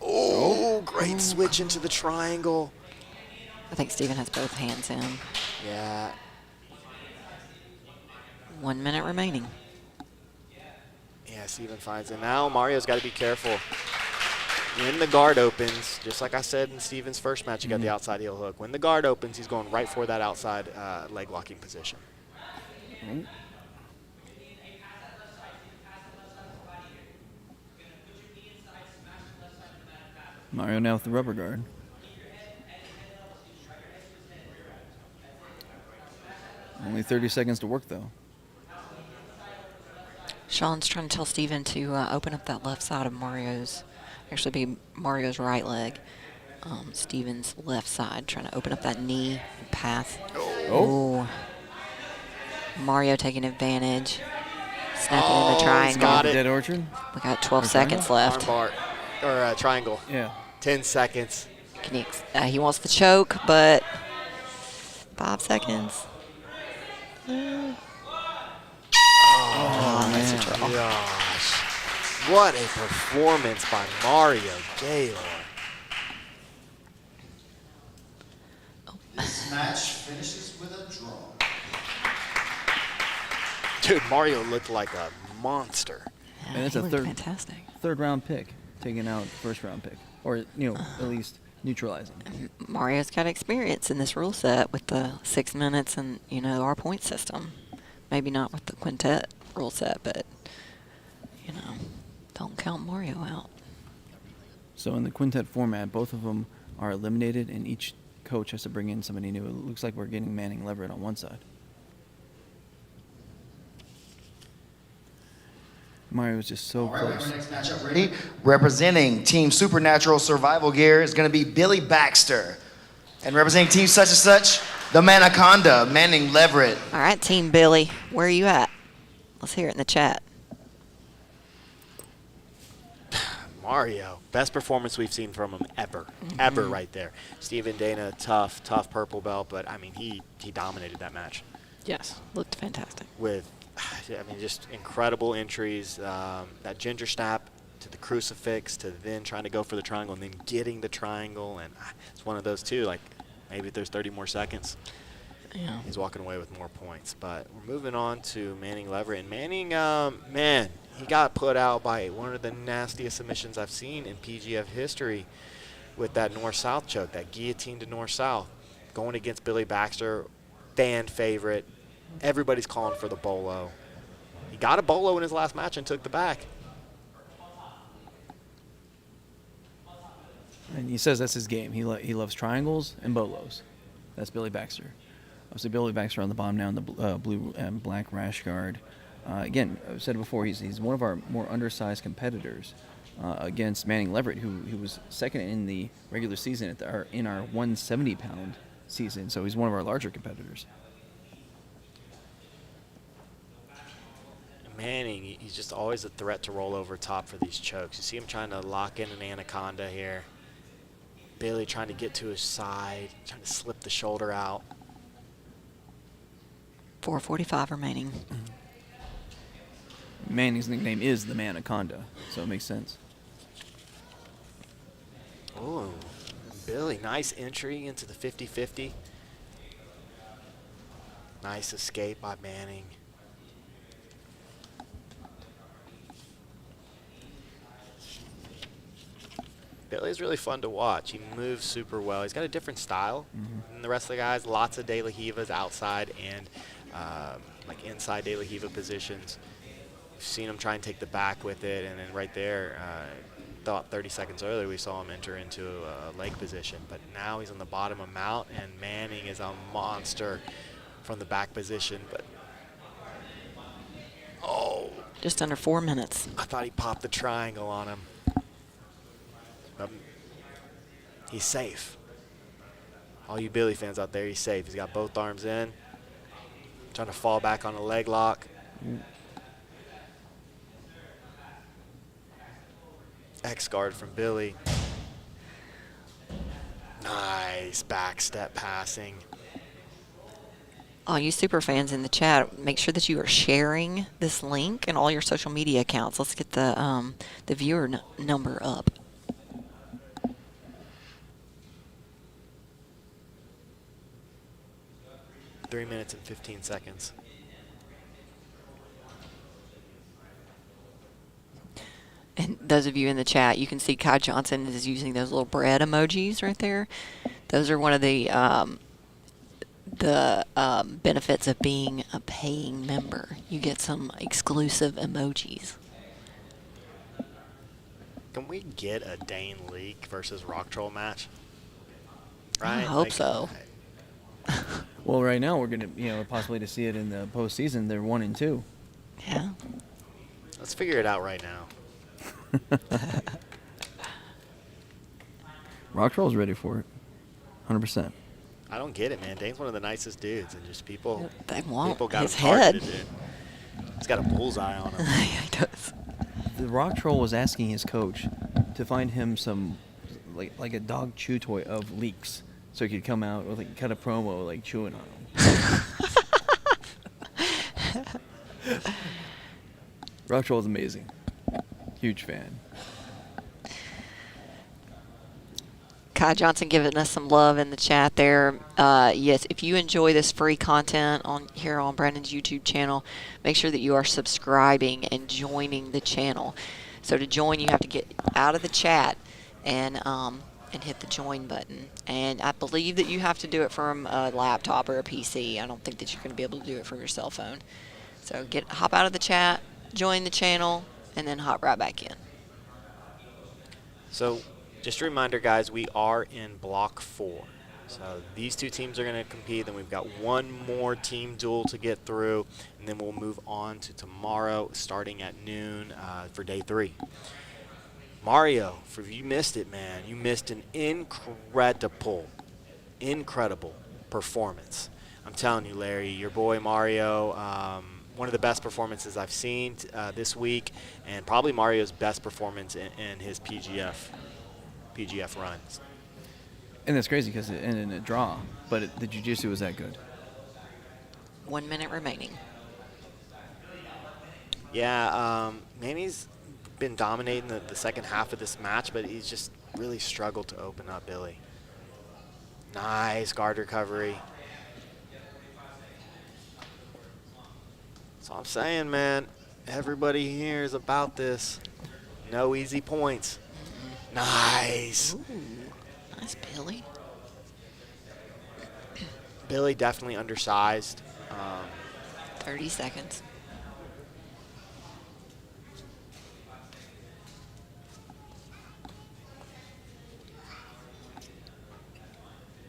Oh, great switch into the triangle. I think Steven has both hands in. Yeah. 1 minute remaining. Yeah, Steven finds it. Now Mario's got to be careful. When the guard opens, just like I said in Steven's first match, you got the outside heel hook. When the guard opens, he's going right for that outside leg locking position. Mario now with the rubber guard. Only 30 seconds to work, though. Sean's trying to tell Steven to open up that left side of Mario's, actually be Mario's right leg. Steven's left side, trying to open up that knee path. Oh. Mario taking advantage. Snapping in the triangle. Got it. Dead orchard? We got 12 seconds left. Armbar, or triangle. Yeah. 10 seconds. Can he wants the choke, but 5 seconds. Oh, that's a draw. Gosh. What a performance by Mario Gaylor. This match finishes with a draw. Dude, Mario looked like a monster. Yeah, And it's he a looked fantastic. third round pick, taking out first round pick. Or, you know, at least neutralizing. Mario's got experience in this rule set with the 6 minutes and, you know, our point system. Maybe not with the quintet rule set, but, you know, don't count Mario out. So in the quintet format, both of them are eliminated, and each coach has to bring in somebody new. It looks like we're getting Manning Leverett on one side. Mario's just so All right, close. next matchup ready. Representing Team Supernatural Survival Gear is going to be Billy Baxter. And representing Team Such and Such, the Manaconda, Manning Leverett. All right, Team Billy, where are you at? Let's hear it in the chat. Mario, best performance we've seen from him ever. Ever right there. Steven Dana, tough purple belt, but, I mean, he dominated that match. Yes, looked fantastic. With, I mean, just incredible entries. That ginger snap to the crucifix to then trying to go for the triangle and then getting the triangle. And it's one of those, too. Like, maybe if there's 30 more seconds, yeah, he's walking away with more points. But we're moving on to Manning Leverett. And Manning, man, he got put out by one of the nastiest submissions I've seen in PGF history with that north-south choke, that guillotine to north-south, going against Billy Baxter, fan favorite. Everybody's calling for the bolo. He got a bolo in his last match and took the back. And he says that's his game. He loves triangles and bolos. That's Billy Baxter. Obviously, Billy Baxter on the bottom now in the blue and black rash guard. Again, I've said it before, he's one of our more undersized competitors against Manning Leverett, who was second in the regular season in our 170-pound season. So he's one of our larger competitors. Manning, he's just always a threat to roll over top for these chokes. You see him trying to lock in an anaconda here. Billy trying to get to his side, trying to slip the shoulder out. 4:45 remaining. Manning's nickname is the Manaconda, so it makes sense. Ooh, Billy, nice entry into the 50-50. Nice escape by Manning. Billy's really fun to watch. He moves super well. He's got a different style than the rest of the guys. Lots of De La Rivas outside and like inside De La Riva positions. We've seen him try and take the back with it, and then right there, about 30 seconds earlier, we saw him enter into a leg position. But now he's on the bottom of mount, and Manning is a monster from the back position. But Just under 4 minutes. I thought he popped the triangle on him. He's safe. All you Billy fans out there, he's safe. He's got both arms in. Trying to fall back on a leg lock. X guard from Billy. Nice back step passing. All you super fans in the chat, make sure that you are sharing this link in all your social media accounts. Let's get the viewer number up. Three minutes and 15 seconds. And those of you in the chat, you can see Kai Johnson is using those little bread emojis right there. Those are one of the benefits of being a paying member. You get some exclusive emojis. Can we get a Dane Leak versus Rock Troll match? Right? I hope so. Well, right now we're gonna, possibly to see it in the postseason. They're 1-2. Yeah. Let's figure it out right now. Rock Troll's ready for it, 100%. I don't get it, man. Dane's one of the nicest dudes, and just people want got his him targeted, head. dude. He's got a bullseye on him. He does. The Rock Troll was asking his coach to find him some, like a dog chew toy of leaks, so he could come out with cut a promo chewing on him. Rock Troll is amazing. Huge fan. Kai Johnson giving us some love in the chat there. Yes, if you enjoy this free content here on Brandon's YouTube channel, make sure that you are subscribing and joining the channel. So to join, you have to get out of the chat and hit the join button. And I believe that you have to do it from a laptop or a PC. I don't think that you're going to be able to do it from your cell phone. So hop out of the chat, join the channel, and then hop right back in. So just a reminder, guys, we are in Block 4. So these two teams are going to compete. Then we've got one more team duel to get through, and then we'll move on to tomorrow starting at noon for day 3. Mario, if you missed it, man, you missed an incredible performance. I'm telling you, Larry, your boy Mario, one of the best performances I've seen this week, and probably Mario's best performance in his PGF runs. And that's crazy because it ended in a draw, but the jiu-jitsu was that good. 1 minute remaining. Yeah, Manny's been dominating the second half of this match, but he's just really struggled to open up Billy. Nice guard recovery. That's all I'm saying, man. Everybody here is about this. No easy points. Nice. Ooh, nice, Billy. Billy definitely undersized. 30 seconds.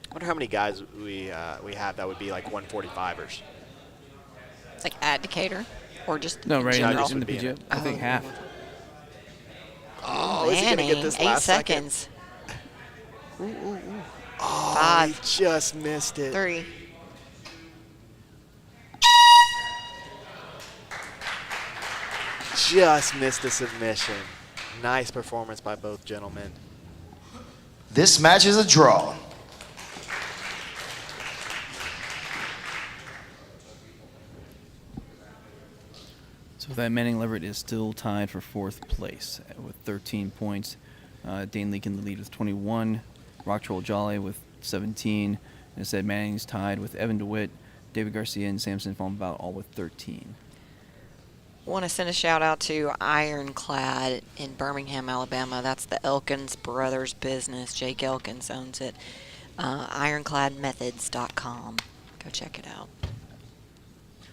I wonder how many guys we have that would be like 145ers. Like at Decatur, or just No, right general? in the PGF. I think half. Oh, is he gonna get this 8 last seconds. second? Ooh. Oh, 5. he just missed it. 3. Just missed a submission. Nice performance by both gentlemen. This match is a draw. So that Manning Leverett is still tied for 4th place with 13 points. Dane Leake in the lead with 21. Rock Troll Jolly with 17. And instead Manning's tied with Evan DeWitt, David Garcia, and Samson Falmbout all with 13. Want to send a shout out to Ironclad in Birmingham, Alabama. That's the Elkins brothers' business. Jake Elkins owns it. IroncladMethods.com. Go check it out.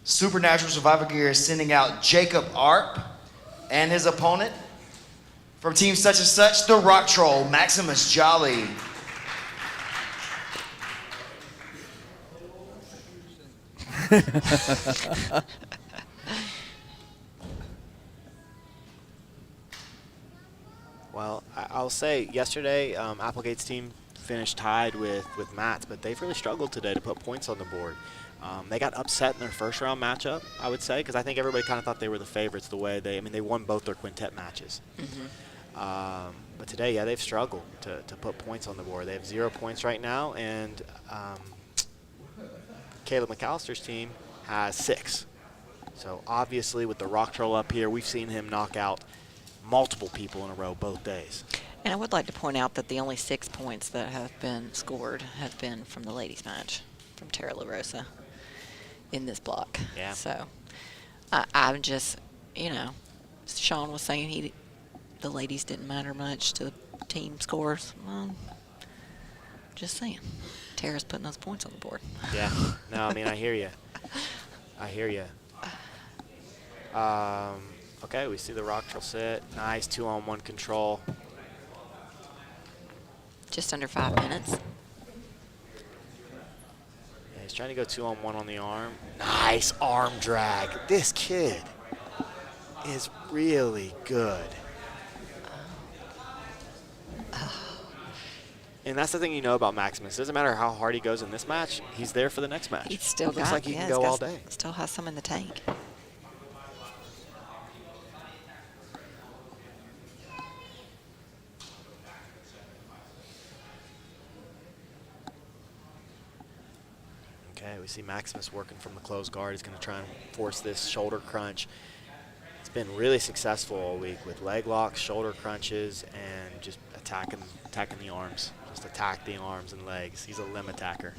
Supernatural Survival Gear is sending out Jacob Arp and his opponent from Team Such and Such, the Rock Troll, Maximus Jolly. Well, I'll say yesterday, Applegate's team finished tied with Matt's, but they've really struggled today to put points on the board. They got upset in their first round matchup, I would say, because I think everybody kind of thought they were the favorites the way they won both their quintet matches. But today, yeah, they've struggled to put points on the board. They have 0 points right now, and Caleb McAllister's team has 6. So obviously with the Rock Troll up here, we've seen him knock out multiple people in a row both days. And I would like to point out that the only 6 points that have been scored have been from the ladies' match, from Tara LaRosa in this block. Yeah. So I'm just, Sean was saying the ladies didn't matter much to the team scores. Well, just saying. Tara's putting those points on the board. Yeah. No, I hear you. I hear you. Okay, we see the Rock Troll sit. Nice 2-on-1 control. Just under 5 minutes. Yeah, he's trying to go 2-on-1 on the arm. Nice arm drag. This kid is really good. And that's the thing you know about Maximus. It doesn't matter how hard he goes in this match, he's there for the next match. He's still Looks like he can go all day. Still has some in the tank. Okay, we see Maximus working from the closed guard. He's going to try and force this shoulder crunch. It's been really successful all week with leg locks, shoulder crunches, and just attacking the arms. Just attack the arms and legs. He's a limb attacker.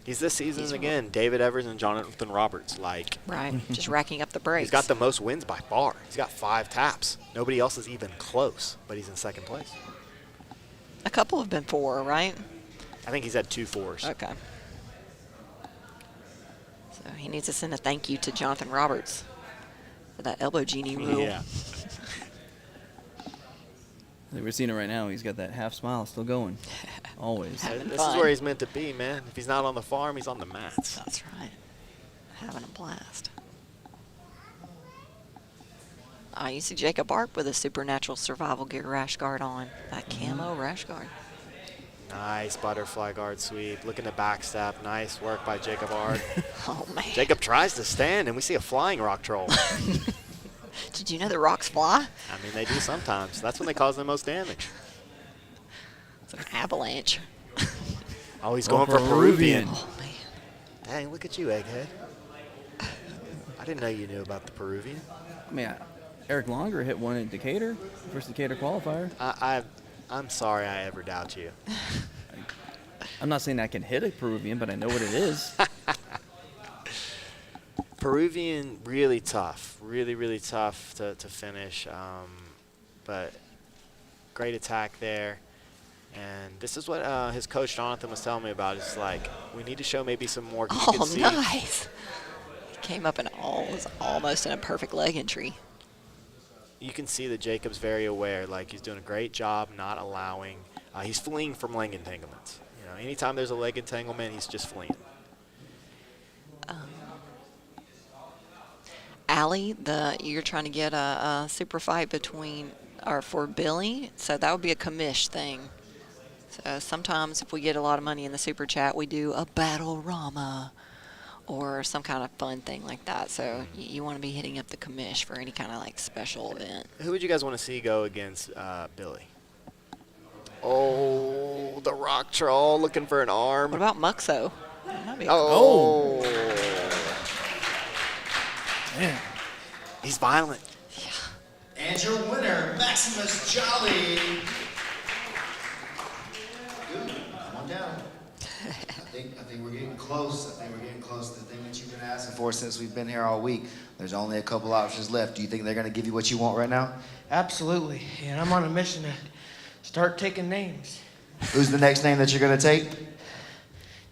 He's this season again, David Evers and Jonathan Roberts. Right, just racking up the breaks. He's got the most wins by far. He's got 5 taps. Nobody else is even close, but he's in 2nd place. A couple have been 4, right? I think he's had 2 4s. Okay. So he needs to send a thank you to Jonathan Roberts for that elbow genie rule. Yeah. We're seeing it right now. He's got that half smile still going. Always. This is where he's meant to be, man. If he's not on the farm, he's on the mats. That's right. Having a blast. You see Jacob Arp with a Supernatural Survival Gear rash guard on. That camo rash guard. Nice butterfly guard sweep. Looking to backstep. Nice work by Jacob Arp. Oh, man. Jacob tries to stand, and we see a flying Rock Troll. Did you know the rocks fly? They do sometimes. That's when they cause the most damage. It's an avalanche. Oh, he's going for Peruvian. Oh, man. Dang, look at you, Egghead. I didn't know you knew about the Peruvian. Eric Longer hit one at Decatur, first Decatur qualifier. I'm sorry I ever doubt you. I'm not saying I can hit a Peruvian, but I know what it is. Peruvian, really tough. Really, really tough to finish. But great attack there. And this is what his coach Jonathan was telling me about. It's like, we need to show maybe some more. Oh, nice. He came up and was almost in a perfect leg entry. You can see that Jacob's very aware. Like, he's doing a great job not allowing. He's fleeing from leg entanglements. Anytime there's a leg entanglement, he's just fleeing. Allie, you're trying to get a super fight for Billy, so that would be a commish thing. So sometimes if we get a lot of money in the super chat, we do a battle-rama or some kind of fun thing like that. So you want to be hitting up the commish for any kind of special event. Who would you guys want to see go against Billy? Oh, the rock troll looking for an arm. What about Muxo? Oh. Man. He's violent. And your winner, Maximus Jolly. Good. Come on down. I think we're getting close. I think we're getting close to the thing that you've been asking for since we've been here all week. There's only a couple options left. Do you think they're going to give you what you want right now? Absolutely. And I'm on a mission to start taking names. Who's the next name that you're going to take?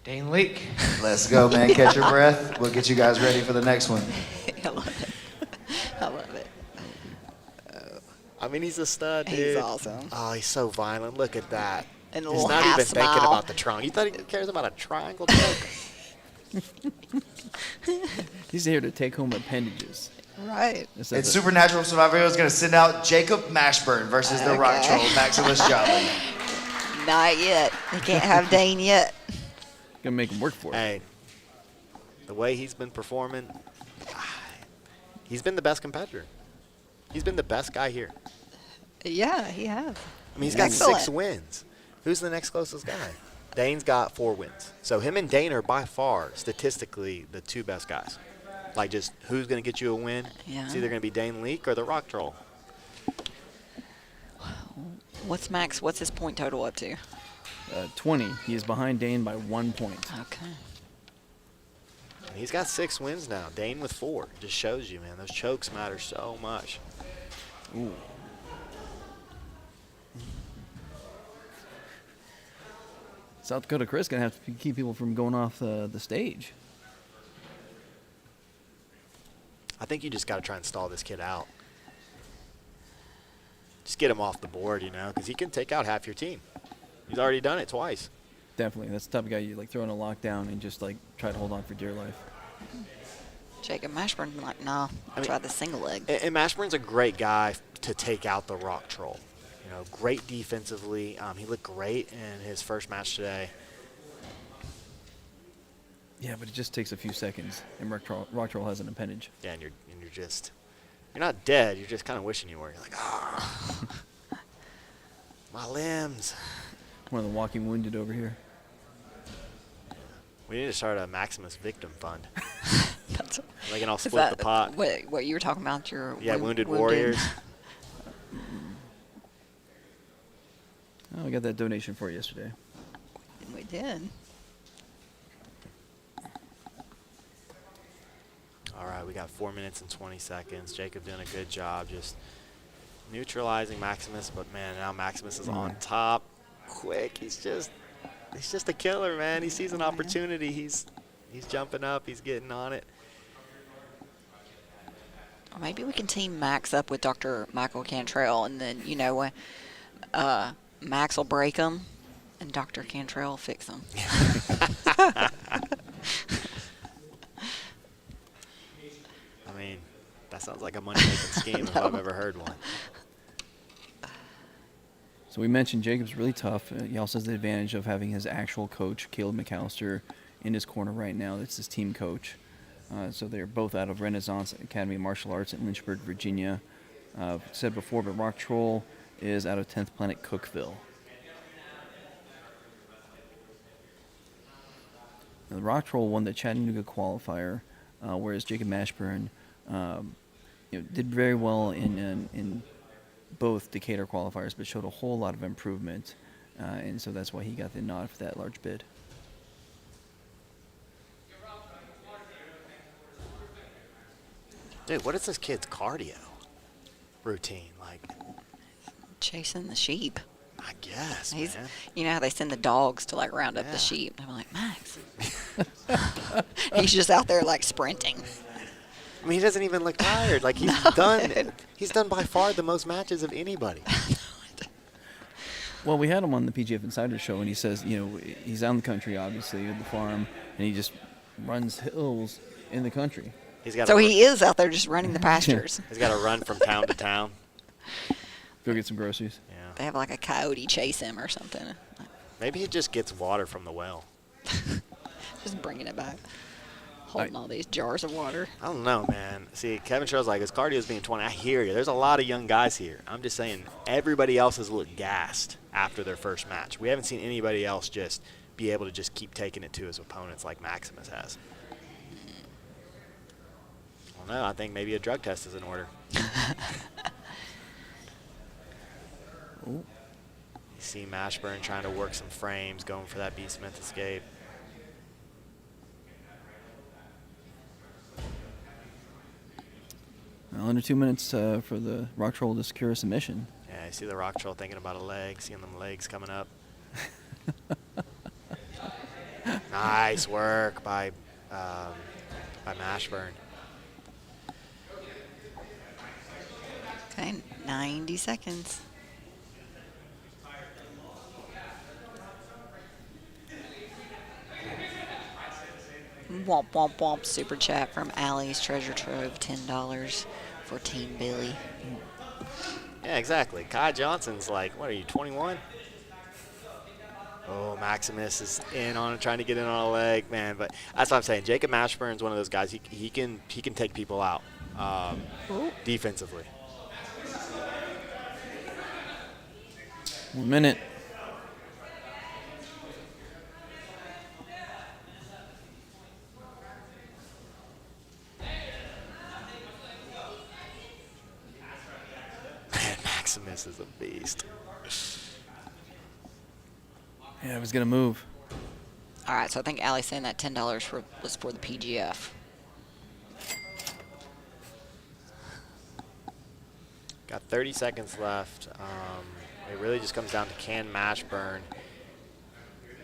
Dane Leak. Let's go, man. Catch your breath. We'll get you guys ready for the next one. I love it. I love it. I mean, he's a stud, dude. He's awesome. Oh, he's so violent. Look at that. And a he's little not half even thinking smile. about the triangle. You thought he cares about a triangle choke? He's here to take home appendages. Right. And Supernatural Survivor is going to send out Jacob Mashburn versus the rock troll, Maximus Jolly. Not yet. They can't have Dane yet. Gonna make him work for it. Hey, the way he's been performing, he's been the best competitor. He's been the best guy here. Yeah, he has. I mean, he's got 6 wins. Who's the next closest guy? Dane's got 4 wins. So him and Dane are by far, statistically, the 2 best guys. Like, just who's going to get you a win? Yeah. It's either going to be Dane Leak or the Rock Troll. What's his point total up to? 20. He is behind Dane by 1 point. Okay. And he's got 6 wins now. Dane with 4. Just shows you, man. Those chokes matter so much. Ooh. South Dakota Chris gonna have to keep people from going off the stage. I think you just got to try and stall this kid out. Just get him off the board, you know, because he can take out half your team. He's already done it twice. Definitely, that's the type of guy you like throw in a lockdown and just like try to hold on for dear life. Jacob Mashburn, like, nah, try the single leg. And Mashburn's a great guy to take out the rock troll. You know, great defensively. He looked great in his first match today. Yeah, but it just takes a few seconds, and rock troll has an appendage. Yeah, and you're not dead. You're just kind of wishing you were. You're like, my limbs. One of the walking wounded over here. We need to start a Maximus victim fund. They can all Is split that the pot. What you were talking about? Your wounded warriors. Oh, we got that donation for you yesterday. We did. All right, we got 4 minutes and 20 seconds. Jacob doing a good job just neutralizing Maximus, but man, now Maximus is on top. Quick, he's just a killer, man. He sees an opportunity. He's jumping up. He's getting on it. Or maybe we can team Max up with Dr. Michael Cantrell, and then, you know, Max will break him, and Dr. Cantrell will fix him. I mean, that sounds like a money-making scheme if I've ever heard one. So we mentioned Jacob's really tough. He also has the advantage of having his actual coach, Caleb McAllister, in his corner right now. That's his team coach. So they're both out of Renaissance Academy of Martial Arts in Lynchburg, Virginia. Said before, but Rock Troll is out of 10th Planet Cookeville. Now, the Rock Troll won the Chattanooga qualifier, whereas Jacob Mashburn did very well in both Decatur qualifiers, but showed a whole lot of improvement, and so that's why he got the nod for that large bid. Dude, what is this kid's cardio routine like? Chasing the sheep. I guess, He's, man. you know how they send the dogs to like round up the sheep? I'm like, Max. He's just out there like sprinting. I mean, he doesn't even look tired. Like he's done. He's done by far the most matches of anybody. Well, we had him on the PGF Insider show, and he says, he's out in the country, obviously, at the farm, and he just runs hills in the country. So he is out there just running the pastures. He's got to run from town to town. Go get some groceries. Yeah. They have like a coyote chase him or something. Maybe he just gets water from the well. Just bringing it back. Holding all these jars of water. I don't know, man. See, Kevin Sherrill's like, his cardio's being 20. I hear you. There's a lot of young guys here. I'm just saying, everybody else has looked gassed after their first match. We haven't seen anybody else just be able to just keep taking it to his opponents like Maximus has. I don't know. I think maybe a drug test is in order. You see Mashburn trying to work some frames, going for that B. Smith escape. Well, under 2 minutes for the Rock Troll to secure a submission. Yeah, you see the Rock Troll thinking about a leg, seeing them legs coming up. Nice work by Mashburn. Okay, 90 seconds. Womp, womp, womp. Super chat from Allie's Treasure Trove, $10 for Team Billy. Yeah, exactly. Kai Johnson's like, what are you, 21? Oh, Maximus is in on it, trying to get in on a leg, man. But that's what I'm saying. Jacob Mashburn's one of those guys. He can take people out defensively. 1 minute. Man, Maximus is a beast. Yeah, I was going to move. All right, so I think Allie's saying that $10 was for the PGF. Got 30 seconds left. It really just comes down to can Mashburn.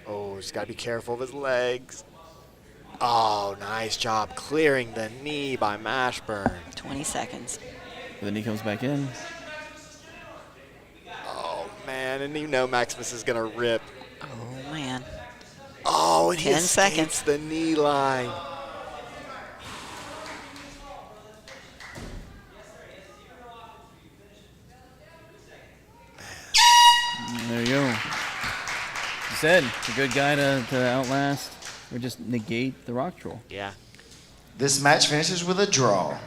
Oh, just got to be careful of his legs. Oh, nice job clearing the knee by Mashburn. 20 seconds. Then he comes back in. Oh, man, and you know Maximus is going to rip. Oh, man. Oh, and 10 he seconds. escapes the knee line. There you go. You said, a good guy to outlast or just negate the Rock Troll. Yeah. This match finishes with a draw.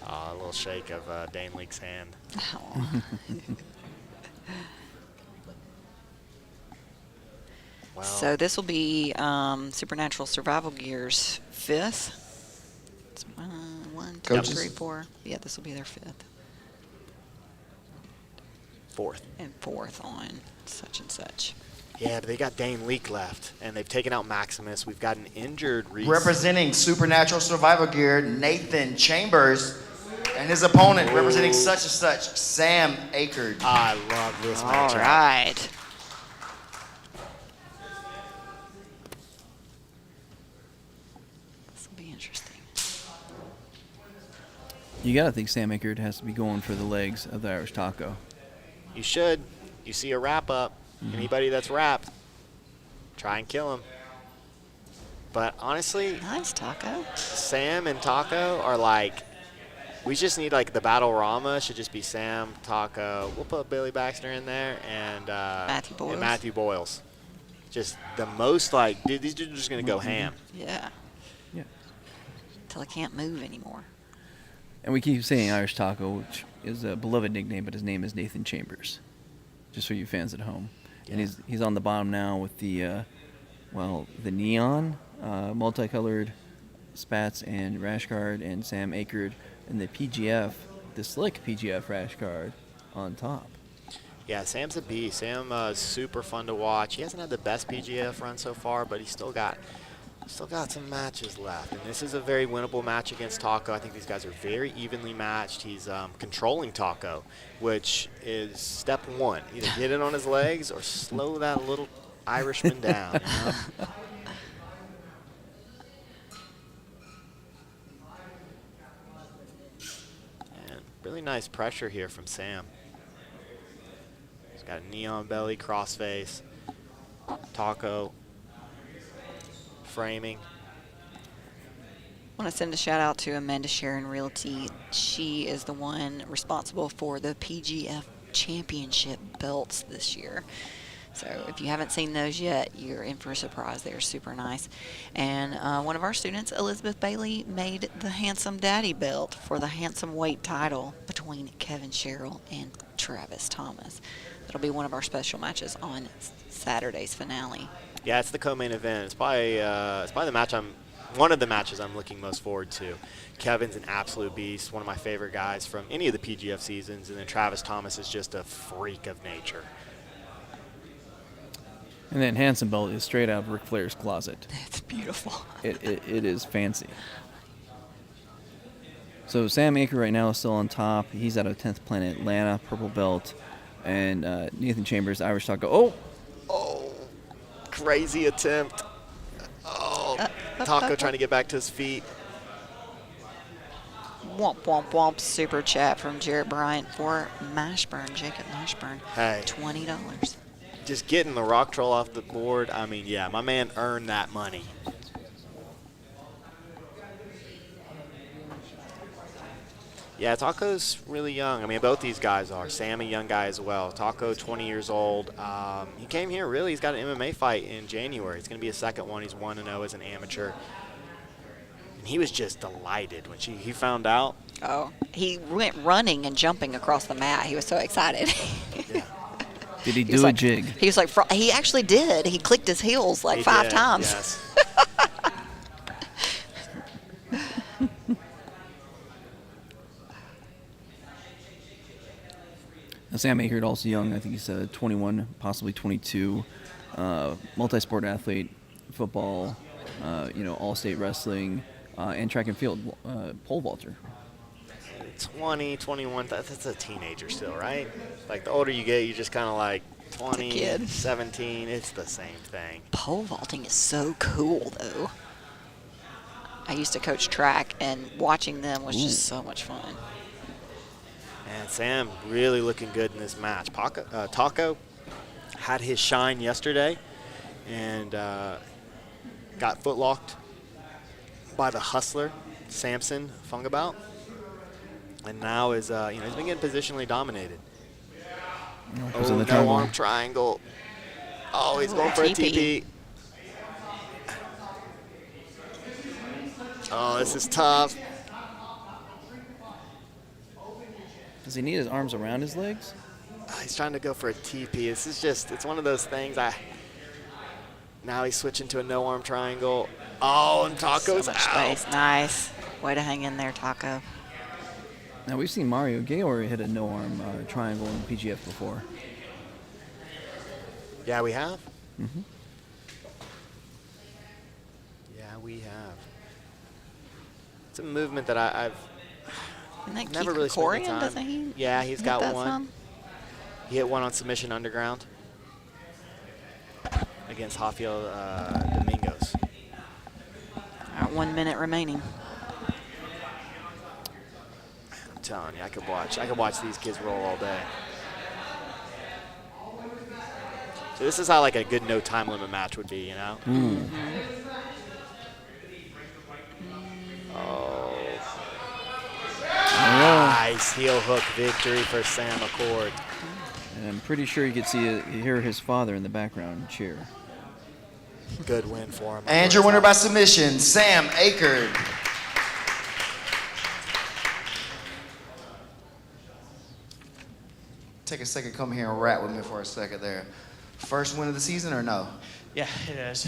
A little shake of Dane Leake's hand. Wow. So this will be Supernatural Survival Gear's 5th. It's 1, 2, Coaches? 3, 4. Yeah, this will be their 5th. 4th. And 4th on such and such. Yeah, but they got Dane Leake left, and they've taken out Maximus. We've got an injured Reese. Representing Supernatural Survival Gear, Nathan Chambers, and his opponent representing such and such, Sam Akerd. I love this matchup. All right. This will be interesting. You got to think Sam Akerd has to be going for the legs of the Irish Taco. You should. You see a wrap up. Anybody that's wrapped, try and kill him. But honestly, nice Taco. Sam and Taco are like, we just need like the Battle Rama should just be Sam, Taco. We'll put Billy Baxter in there and Matthew Boyles. Just the most like, dude, these dudes are just gonna go ham. Yeah. Yeah. Until I can't move anymore. And we keep saying Irish Taco, which is a beloved nickname, but his name is Nathan Chambers, just for you fans at home. Yeah. And he's on the bottom now with the, the neon, multicolored spats and rash guard, and Sam Akerd, and the PGF, the slick PGF rash guard on top. Yeah, Sam's a beast. Sam is super fun to watch. He hasn't had the best PGF run so far, but he's still got some matches left. And this is a very winnable match against Taco. I think these guys are very evenly matched. He's controlling Taco, which is step one. Either get it on his legs or slow that little Irishman down. You know? And really nice pressure here from Sam. He's got a neon belly, crossface, Taco framing. I want to send a shout out to Amanda Sharon Realty. She is the one responsible for the PGF championship belts this year. So if you haven't seen those yet, you're in for a surprise. They're super nice. And one of our students, Elizabeth Bailey, made the Handsome Daddy belt for the Handsome Weight title between Kevin Sherrill and Travis Thomas. That'll be one of our special matches on Saturday's finale. Yeah, it's the co-main event. It's probably one of the matches I'm looking most forward to. Kevin's an absolute beast, one of my favorite guys from any of the PGF seasons, and then Travis Thomas is just a freak of nature. And then Handsome belt is straight out of Ric Flair's closet. It's beautiful. It is fancy. So Sam Aker right now is still on top. He's out of 10th Planet Atlanta, purple belt. And Nathan Chambers, Irish Taco. Oh, crazy attempt. Oh, Taco trying to get back to his feet. Womp, womp, womp. Super chat from Jarrett Bryant for Mashburn, Jacob Mashburn. Hey. $20. Just getting the rock troll off the board, I mean, yeah, my man earned that money. Yeah, Taco's really young. I mean, both these guys are. Sam, a young guy as well. Taco, 20 years old. He came here, really, he's got an MMA fight in January. It's going to be his second one. He's 1-0 as an amateur. And he was just delighted when he found out. Oh, he went running and jumping across the mat. He was so excited. Yeah. Did he do a jig? He was like, he actually did. He clicked his heels like 5 times. Yes. Sam Aker, also young. I think he's 21, possibly 22. Multi-sport athlete, football, all-state wrestling, and track and field, pole vaulter. 20, 21, that's a teenager still, right? Like, the older you get, you just kind of like 20, 17, it's the same thing. Pole vaulting is so cool, though. I used to coach track, and watching them was just so much fun. And Sam really looking good in this match. Taco had his shine yesterday and got footlocked by the hustler, Samson Fungabout. And now is, he's been getting positionally dominated. No arm triangle. Oh, he's going for a TP. Oh, this is tough. Does he need his arms around his legs? He's trying to go for a TP. This is it's one of those things. Now he's switching to a no-arm triangle. Oh, and Taco's so much out. Space. Nice. Way to hang in there, Taco. Now, we've seen Mario Gayor hit a no-arm triangle in PGF before. Yeah, we have? Mm-hmm. Yeah, we have. It's a movement that I've never really spent time. Doesn't he? Yeah, he's got one. Some? He hit one on Submission Underground against Rafael Domingos. 1 minute remaining. I'm telling you, I could watch these kids roll all day. So this is how like a good no time limit match would be, you know? Oh. Nice heel hook victory for Sam Accord. And I'm pretty sure you could hear his father in the background cheer. Good win for him. And your winner by submission, Sam Aker. Take a second, come here and rap with me for a second there. First win of the season or no? Yeah, it is.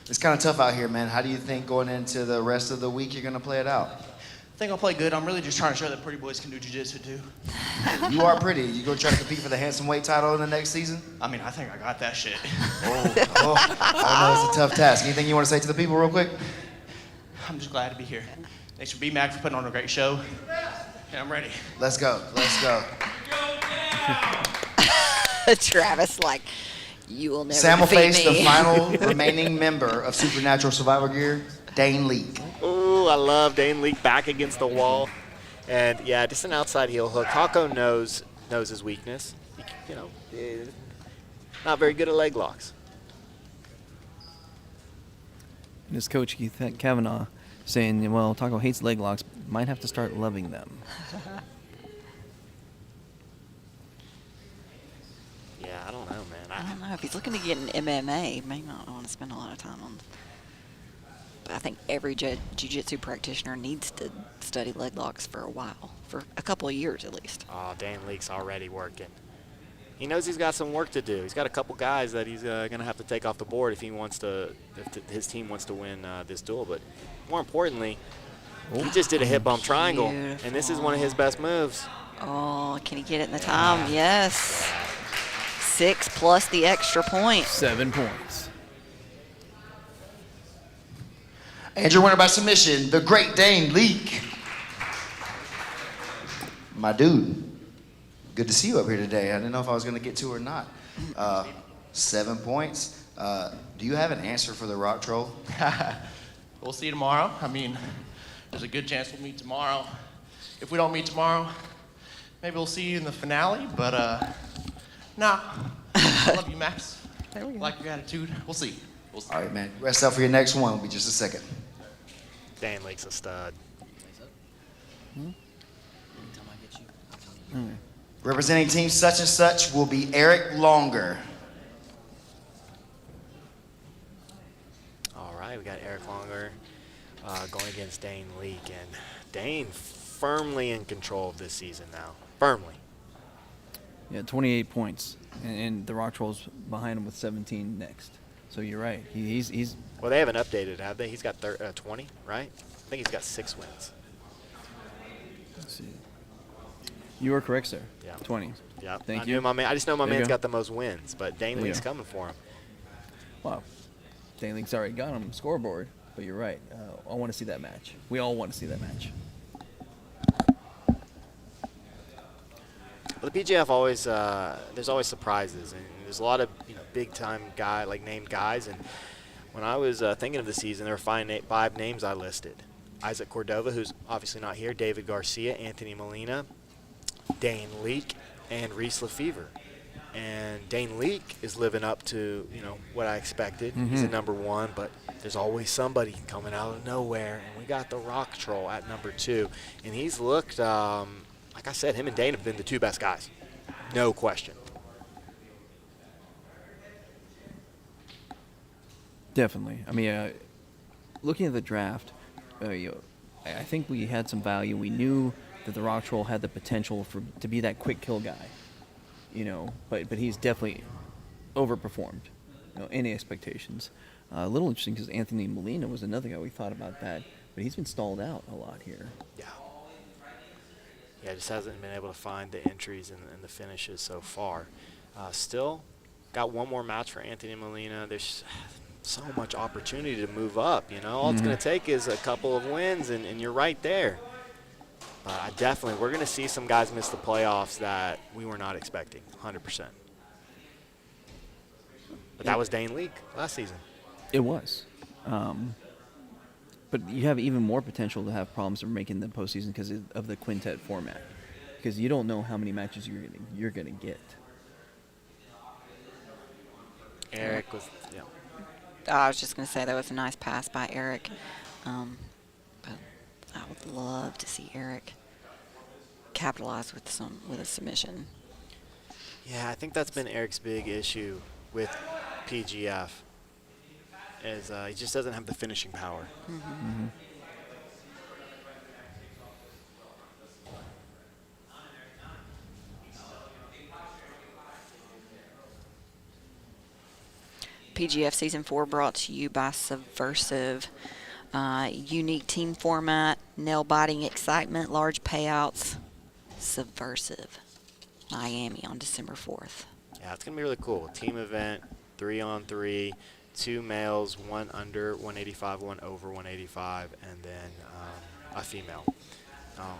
It's kind of tough out here, man. How do you think going into the rest of the week you're going to play it out? I think I'll play good. I'm really just trying to show that pretty boys can do jiu-jitsu too. You are pretty. You going to try to compete for the handsome weight title in the next season? I mean, I think I got that shit. I know it's a tough task. Anything you want to say to the people real quick? I'm just glad to be here. Thanks for BMAC for putting on a great show. And I'm ready. Let's go. Let's go. Travis, like, you will never Sam will face defeat me. the final remaining member of Supernatural Survivor Gear, Dane Leak. Ooh, I love Dane Leak back against the wall. And yeah, just an outside heel hook. Taco knows his weakness. Not very good at leg locks. And his coach, Keith Kavanaugh, saying, well, Taco hates leg locks, might have to start loving them. I don't know. If he's looking to get an MMA, he may not want to spend a lot of time on. But I think every jiu-jitsu practitioner needs to study leg locks for a while, for a couple of years at least. Oh, Dan Leake's already working. He knows he's got some work to do. He's got a couple guys that he's going to have to take off the board if he wants to, his team wants to win this duel. But more importantly, he just did a hip bump triangle, and this is one of his best moves. Oh, can he get it in the time? Yes. 6 plus the extra point. 7 points. And your winner by submission, the Great Dane Leak. My dude, good to see you up here today. I didn't know if I was going to get to or not. 7 points. Do you have an answer for the rock troll? We'll see tomorrow. I mean, there's a good chance we'll meet tomorrow. If we don't meet tomorrow, maybe we'll see you in the finale, but nah. I love you, Max. There we go. Like your attitude. We'll see. We'll see. All right, man. Rest up for your next one. Will be just a second. Dan Leake's a stud. Representing team such and such will be Eric Longer. All right, we got Eric Longer going against Dane Leake, and Dane firmly in control of this season now. Firmly. Yeah, 28 points, and the Rock Troll's behind him with 17 next. So you're right. He's. Well, they haven't updated, have they? He's got 20, right? I think he's got 6 wins. Let's see. You are correct, sir. Yeah. 20. Yeah. Thank you. I just know my There you man's go. got the most wins, but Dane There you Leake's go. coming for him. Wow. Dane Leake's already got him scoreboard, but you're right. I want to see that match. We all want to see that match. Well, the PGF always there's always surprises, and there's a lot of big time named guys. And when I was thinking of the season, there were 5 names I listed: Isaac Cordova, who's obviously not here; David Garcia, Anthony Molina, Dane Leake, and Reese Lefevre. And Dane Leake is living up to what I expected. He's a number 1, but there's always somebody coming out of nowhere, and we got the Rock Troll at number 2, and he's looked. Like I said, him and Dane have been the 2 best guys. No question. Definitely. I mean, looking at the draft, I think we had some value. We knew that the Rock Troll had the potential to be that quick kill guy, but he's definitely overperformed, any expectations. A little interesting because Anthony Molina was another guy we thought about that, but he's been stalled out a lot here. Yeah, just hasn't been able to find the entries and the finishes so far. Still got one more match for Anthony Molina. There's so much opportunity to move up, All it's going to take is a couple of wins, and you're right there. We're going to see some guys miss the playoffs that we were not expecting, 100%. But that was Dane Leake last season. It was. But you have even more potential to have problems of making the postseason because of the quintet format. Because you don't know how many matches you're gonna get. Eric was, I was just going to say that was a nice pass by Eric. But I would love to see Eric capitalize with a submission. Yeah, I think that's been Eric's big issue with PGF. Is he just doesn't have the finishing power. PGF Season 4 brought to you by Subversive. Unique team format, nail-biting excitement, large payouts. Subversive. Miami on December 4th. Yeah, it's going to be really cool. Team event, 3-on-3. 2 males, 1 under 185, 1 over 185, and then a female.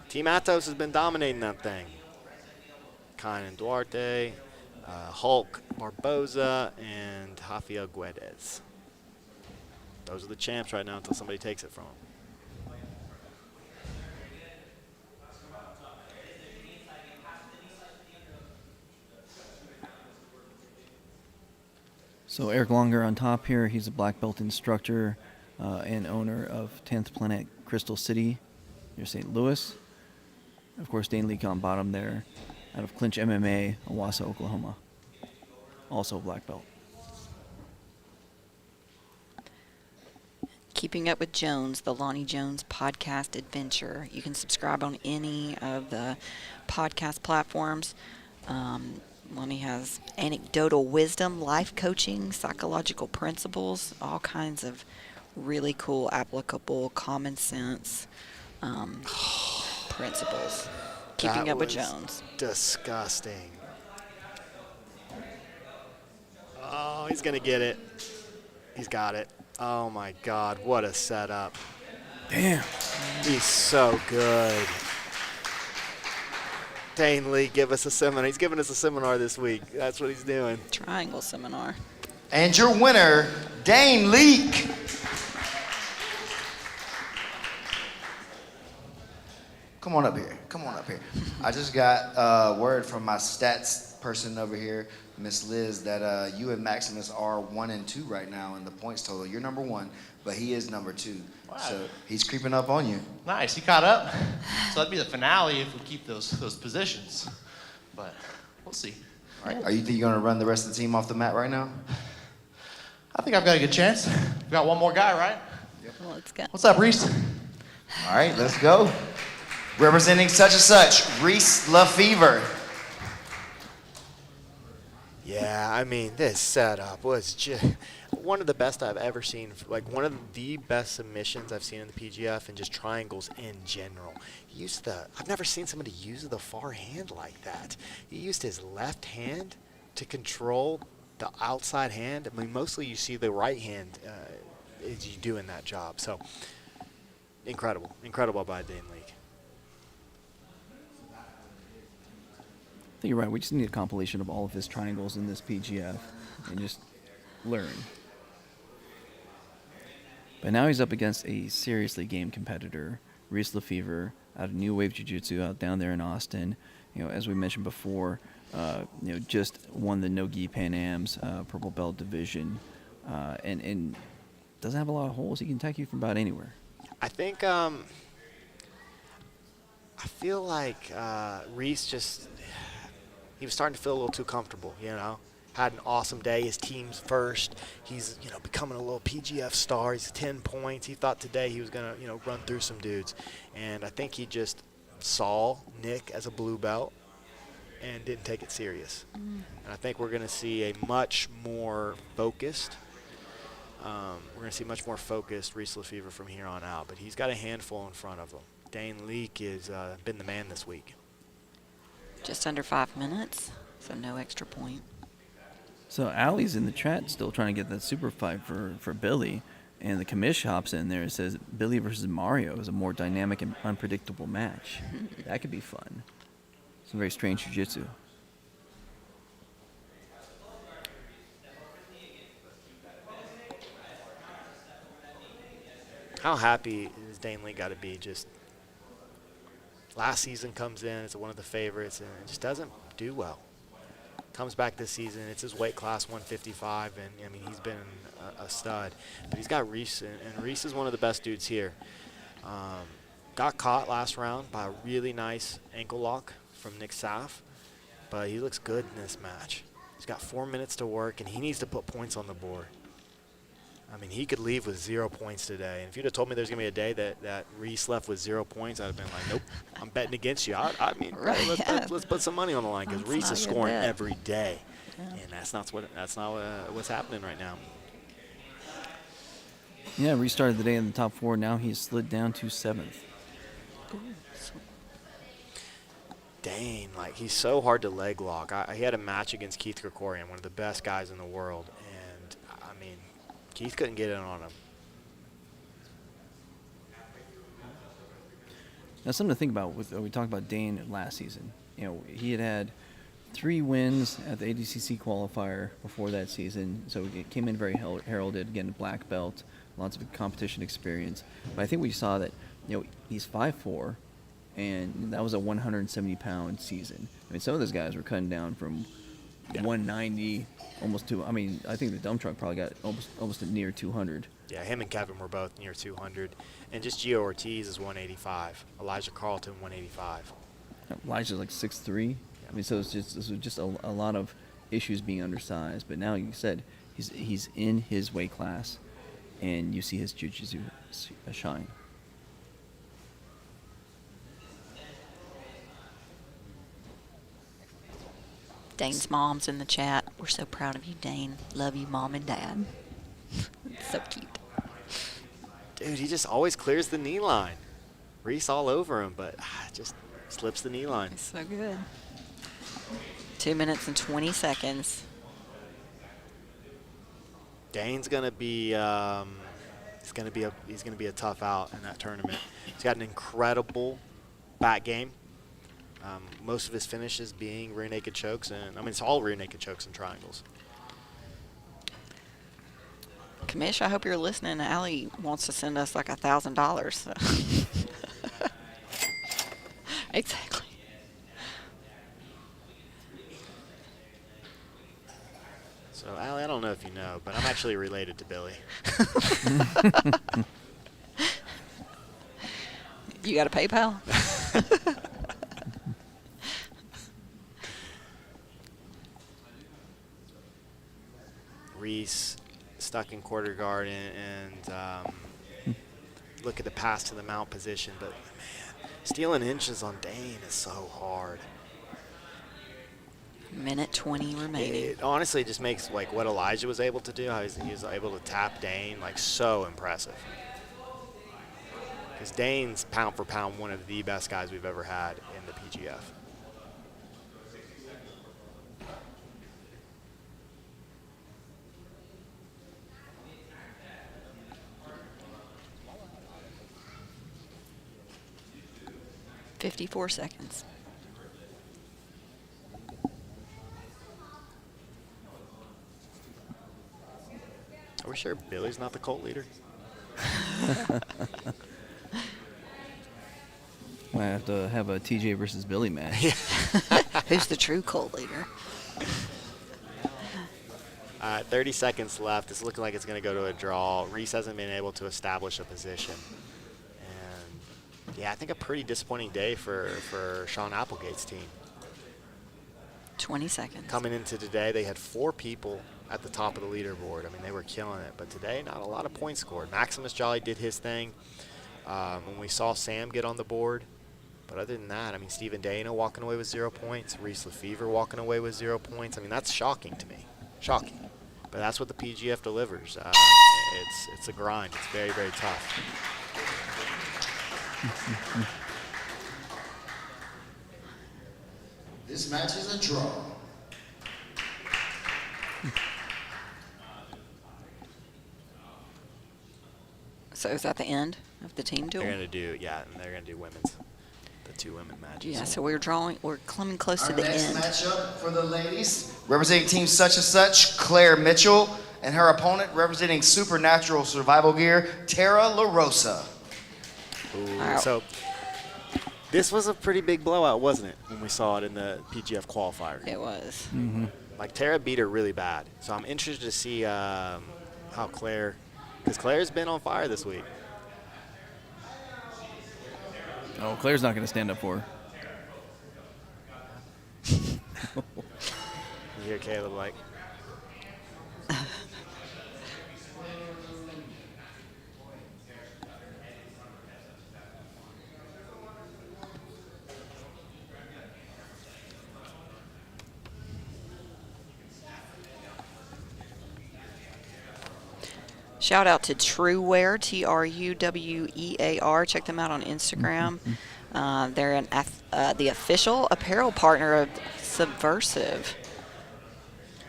Team Atos has been dominating that thing. Kynan Duarte, Hulk Barboza, and Rafael Guedes. Those are the champs right now until somebody takes it from them. So Eric Longer on top here. He's a black belt instructor and owner of 10th Planet Crystal City near St. Louis. Of course, Dane Leake on bottom there out of Clinch MMA, Owasso, Oklahoma. also a black belt. Keeping Up with Jones, the Lonnie Jones podcast adventure. You can subscribe on any of the podcast platforms. Lonnie has anecdotal wisdom, life coaching, psychological principles, all kinds of really cool, applicable, common sense principles. Keeping Up with Jones. Disgusting. Oh, he's going to get it. He's got it. Oh, my God. What a setup. Damn. He's so good. Dane Lee, give us a seminar. He's giving us a seminar this week. That's what he's doing. Triangle seminar. And your winner, Dane Leak. Come on up here. Come on up here. I just got word from my stats person over here, Miss Liz, that you and Maximus are 1 and 2 right now in the points total. You're number 1, but he is number 2. Wow. So he's creeping up on you. Nice, he caught up. So that'd be the finale if we keep those positions. But we'll see. All right. Are you think you're going to run the rest of the team off the mat right now? I think I've got a good chance. We got one more guy, right? Yep. Well, let's go. What's up, Reese? All right, let's go. Representing such and such, Reese LaFever. Yeah, I mean, this setup was just one of the best I've ever seen. Like, one of the best submissions I've seen in the PGF and just triangles in general. He used I've never seen somebody use the far hand like that. He used his left hand to control the outside hand. I mean, mostly you see the right hand is you doing that job. So, incredible. Incredible by Dane League. I think you're right. We just need a compilation of all of his triangles in this PGF and just learn. But now he's up against a seriously game competitor, Reese LaFever, out of New Wave Jiu Jitsu out down there in Austin. You know, as we mentioned before, just won the No-Gi Pan Am's purple belt division, and doesn't have a lot of holes. He can attack you from about anywhere. I think I feel like Reese just he was starting to feel a little too comfortable, you know. Had an awesome day. His team's first. He's, becoming a little PGF star. He's 10 points. He thought today he was going to, run through some dudes. And I think he just saw Nick as a blue belt and didn't take it serious. And I think we're going to see a much more focused Reese LaFever from here on out. But he's got a handful in front of him. Dane Leak has been the man this week. Just under 5 minutes, so no extra point. So Allie's in the chat still trying to get that super fight for Billy, and the commish hops in there and says Billy versus Mario is a more dynamic and unpredictable match. That could be fun. Some very strange jiu-jitsu. How happy is Dane Lee got to be? Just last season comes in as one of the favorites and just doesn't do well. Comes back this season. It's his weight class, 155, and I mean he's been a stud. But he's got Reese, and Reese is one of the best dudes here. Got caught last round by a really nice ankle lock from Nick Saf, but he looks good in this match. He's got 4 minutes to work, and he needs to put points on the board. I mean, he could leave with 0 points today. And if you'd have told me there's going to be a day that Reese left with 0 points, I'd have been like, nope, I'm betting against you. I mean, right, let's put some money on the line because Reese is scoring every day. Yeah. And that's not what's happening right now. Yeah, restarted the day in the top 4. Now he's slid down to 7th. Dang, like he's so hard to leg lock. He had a match against Keith Krikorian, one of the best guys in the world. And, I mean, Keith couldn't get in on him. Now, something to think about with we talked about Dane last season. You know, he had 3 wins at the ADCC qualifier before that season, so it came in very heralded. Again, black belt, lots of competition experience. But I think we saw that, he's 5'4", and that was a 170-pound season. I mean, some of those guys were cutting down from 190 almost to. I mean, I think the dump truck probably got almost near 200. Yeah, him and Kevin were both near 200, and just Gio Ortiz is 185. Elijah Carlton 185. Elijah's like 6'3". I mean, so this was just a lot of issues being undersized, but now you said he's in his weight class, and you see his jiu-jitsu shine. Dane's mom's in the chat. We're so proud of you, Dane. Love you, Mom and Dad. It's so cute. Dude, he just always clears the knee line. Reese all over him, but just slips the knee line. It's so good. 2 minutes and 20 seconds. Dane's gonna be he's gonna be a tough out in that tournament. He's got an incredible back game. Most of his finishes being rear naked chokes, and I mean it's all rear naked chokes and triangles. Kamish, I hope you're listening. Allie wants to send us like $1,000. So. Exactly. So, Allie, I don't know if you know, but I'm actually related to Billy. You got a PayPal? Reese stuck in quarter guard and look at the pass to the mount position, but man, stealing inches on Dane is so hard. Minute 20 remaining. It honestly just makes like what Elijah was able to do, how he was able to tap Dane, like so impressive. Because Dane's pound for pound one of the best guys we've ever had in the PGF. $54 seconds. Are we sure Billy's not the cult leader? Might have to have a TJ versus Billy match. Who's the true cult leader? 30 seconds left. It's looking like it's going to go to a draw. Reese hasn't been able to establish a position. And yeah, I think a pretty disappointing day for Sean Applegate's team. 20 seconds. Coming into today, they had 4 people at the top of the leaderboard. I mean, they were killing it. But today, not a lot of points scored. Maximus Jolly did his thing. When we saw Sam get on the board. But other than that, I mean, Stephen Dana walking away with 0 points. Reese Lefevre walking away with 0 points. I mean, that's shocking to me. Shocking. But that's what the PGF delivers. It's a grind. It's very, very tough. This match is a draw. So is that the end of the team duel? They're going to do, yeah, and they're going to do women's. The 2 women matches. Yeah, so we're coming close to the Next end. matchup for the ladies, representing Team Such and Such, Claire Mitchell, and her opponent representing Supernatural Survival Gear, Tara LaRosa. Ooh, so this was a pretty big blowout, wasn't it, when we saw it in the PGF qualifier? It was. Mm-hmm. Like, Tara beat her really bad. So I'm interested to see how Claire, because Claire's been on fire this week. Oh, Claire's not going to stand up for her. You hear Caleb like, Shout out to Truewear, Truwear. Check them out on Instagram. They're the official apparel partner of Subversive.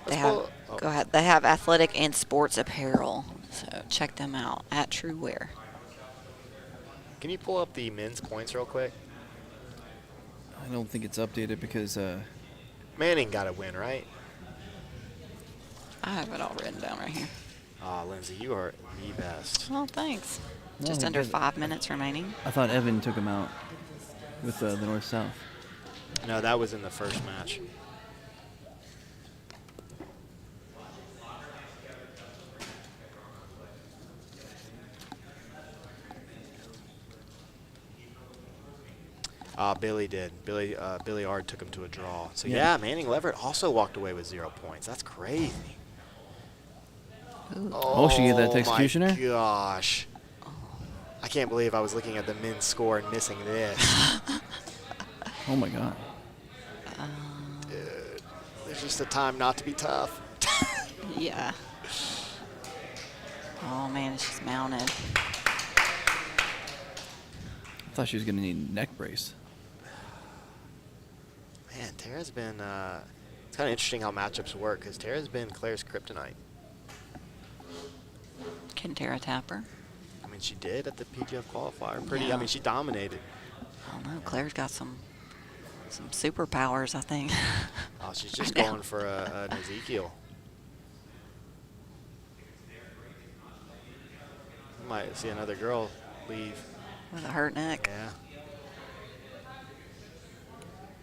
They have go ahead. They have athletic and sports apparel, so check them out at Truewear. can you pull up the men's points real quick? I don't think it's updated because Manning got a win, right? I have it all written down right here. Lindsay, you are the best. Well, thanks. No, Just he under did. 5 minutes remaining. I thought Evan took him out with the North-South. No, that was in the first match. Billy did. Billy Ard took him to a draw. So yeah, Manning Leverett also walked away with 0 points. That's crazy. Oh, she gave that to Executioner? My gosh. I can't believe I was looking at the men's score and missing this. Oh my God. Dude, there's just a time not to be tough. Yeah. Oh man, she's mounted. I thought she was going to need a neck brace. Man, Tara's been, it's kind of interesting how matchups work because Tara's been Claire's kryptonite. Can Tara tap her? I mean, she did at the PGF qualifier. Pretty, Yeah. I mean, she dominated. I don't know. Claire's got some superpowers, I think. Oh, she's just going for an Ezekiel. You might see another girl leave. With a hurt neck. Yeah.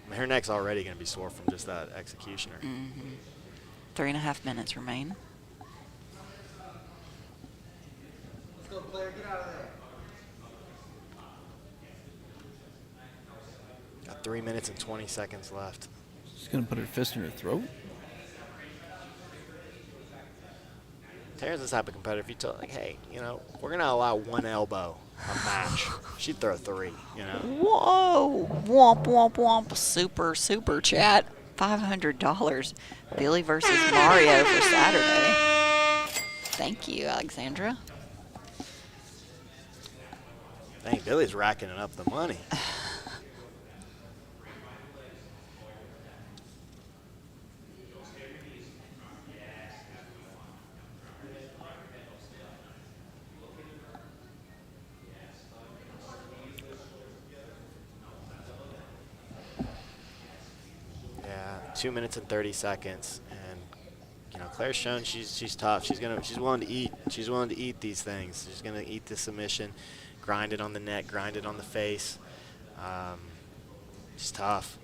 I mean, her neck's already going to be sore from just that executioner. 3.5 minutes remain. Let's go, player. Get out of there. Got 3 minutes and 20 seconds left. She's going to put her fist in her throat. Tara's the type of competitor, if you tell, like, hey, you know, we're going to allow 1 elbow a match. She'd throw 3, you know. Whoa! Womp, womp, womp. Super chat. $500. Billy versus Mario for Saturday. Thank you, Alexandra. Dang, Billy's racking up the money. Yeah, 2 minutes and 30 seconds, and you know Claire's shown she's tough. She's willing to eat. She's willing to eat these things. She's gonna eat the submission, grind it on the neck, grind it on the face. She's tough.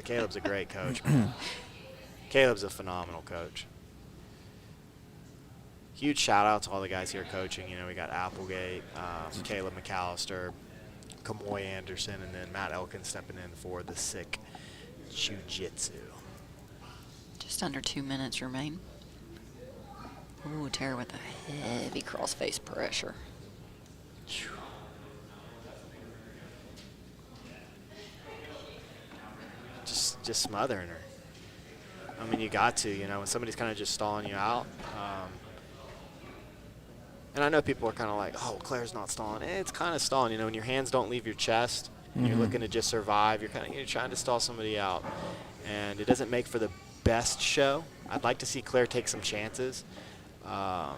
Caleb's a great coach, man. Caleb's a phenomenal coach. Huge shout out to all the guys here coaching. You know, we got Applegate, Caleb McAllister, Kamoy Anderson, and then Matt Elkin stepping in for the sick Jiu Jitsu. Just under 2 minutes remain. Ooh, Tara with a heavy cross-face pressure. Just smothering her. I mean, you got to, you know, when somebody's kind of just stalling you out. And I know people are kind of like, oh, Claire's not stalling. It's kind of stalling, you know, when your hands don't leave your chest and you're looking to just survive, you're trying to stall somebody out. And it doesn't make for the best show. I'd like to see Claire take some chances. Because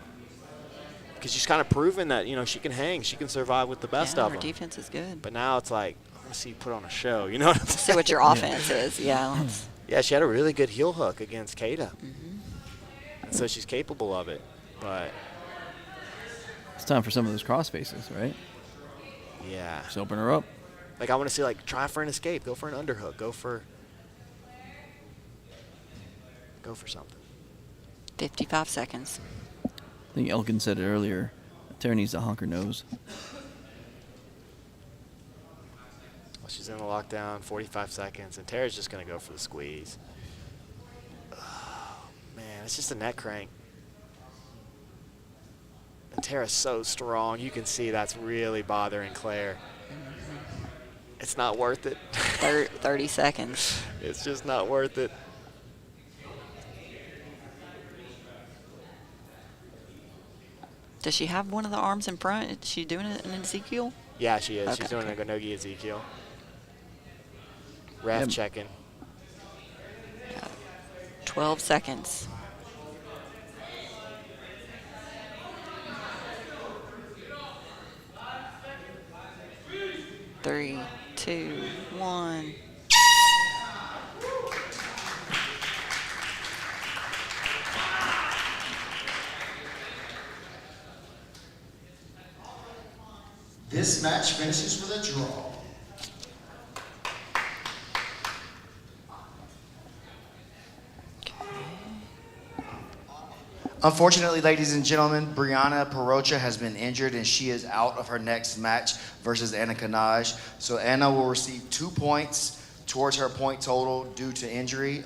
she's kind of proven that, you know, she can hang. She can survive with the best of her them. defense is good. But now it's like, I want to see you put on a show. You know what I'm saying? See what your offense is, yeah. Yeah, she had a really good heel hook against Kata. And so she's capable of it. But it's time for some of those cross faces, right? yeah. Just open her up. Like, I want to see, like, try for an escape. Go for an underhook. Go for something. 55 seconds. I think Elkin said it earlier. Tara needs to honk her nose. Well, she's in the lockdown, 45 seconds, and Tara's just going to go for the squeeze. Oh, man, it's just a neck crank. And Tara's so strong. You can see that's really bothering Claire. It's not worth it. 30 seconds. It's just not worth it. Does she have one of the arms in front? Is she doing it in Ezekiel? Yeah, she is. Okay, She's doing a Gonogi Ezekiel. Ref checking. 12 seconds. Three, two, one. This match finishes with a draw. Unfortunately, ladies and gentlemen, Brianna Perocha has been injured and she is out of her next match versus Anna Kanaj. So Anna will receive 2 points towards her point total due to injury.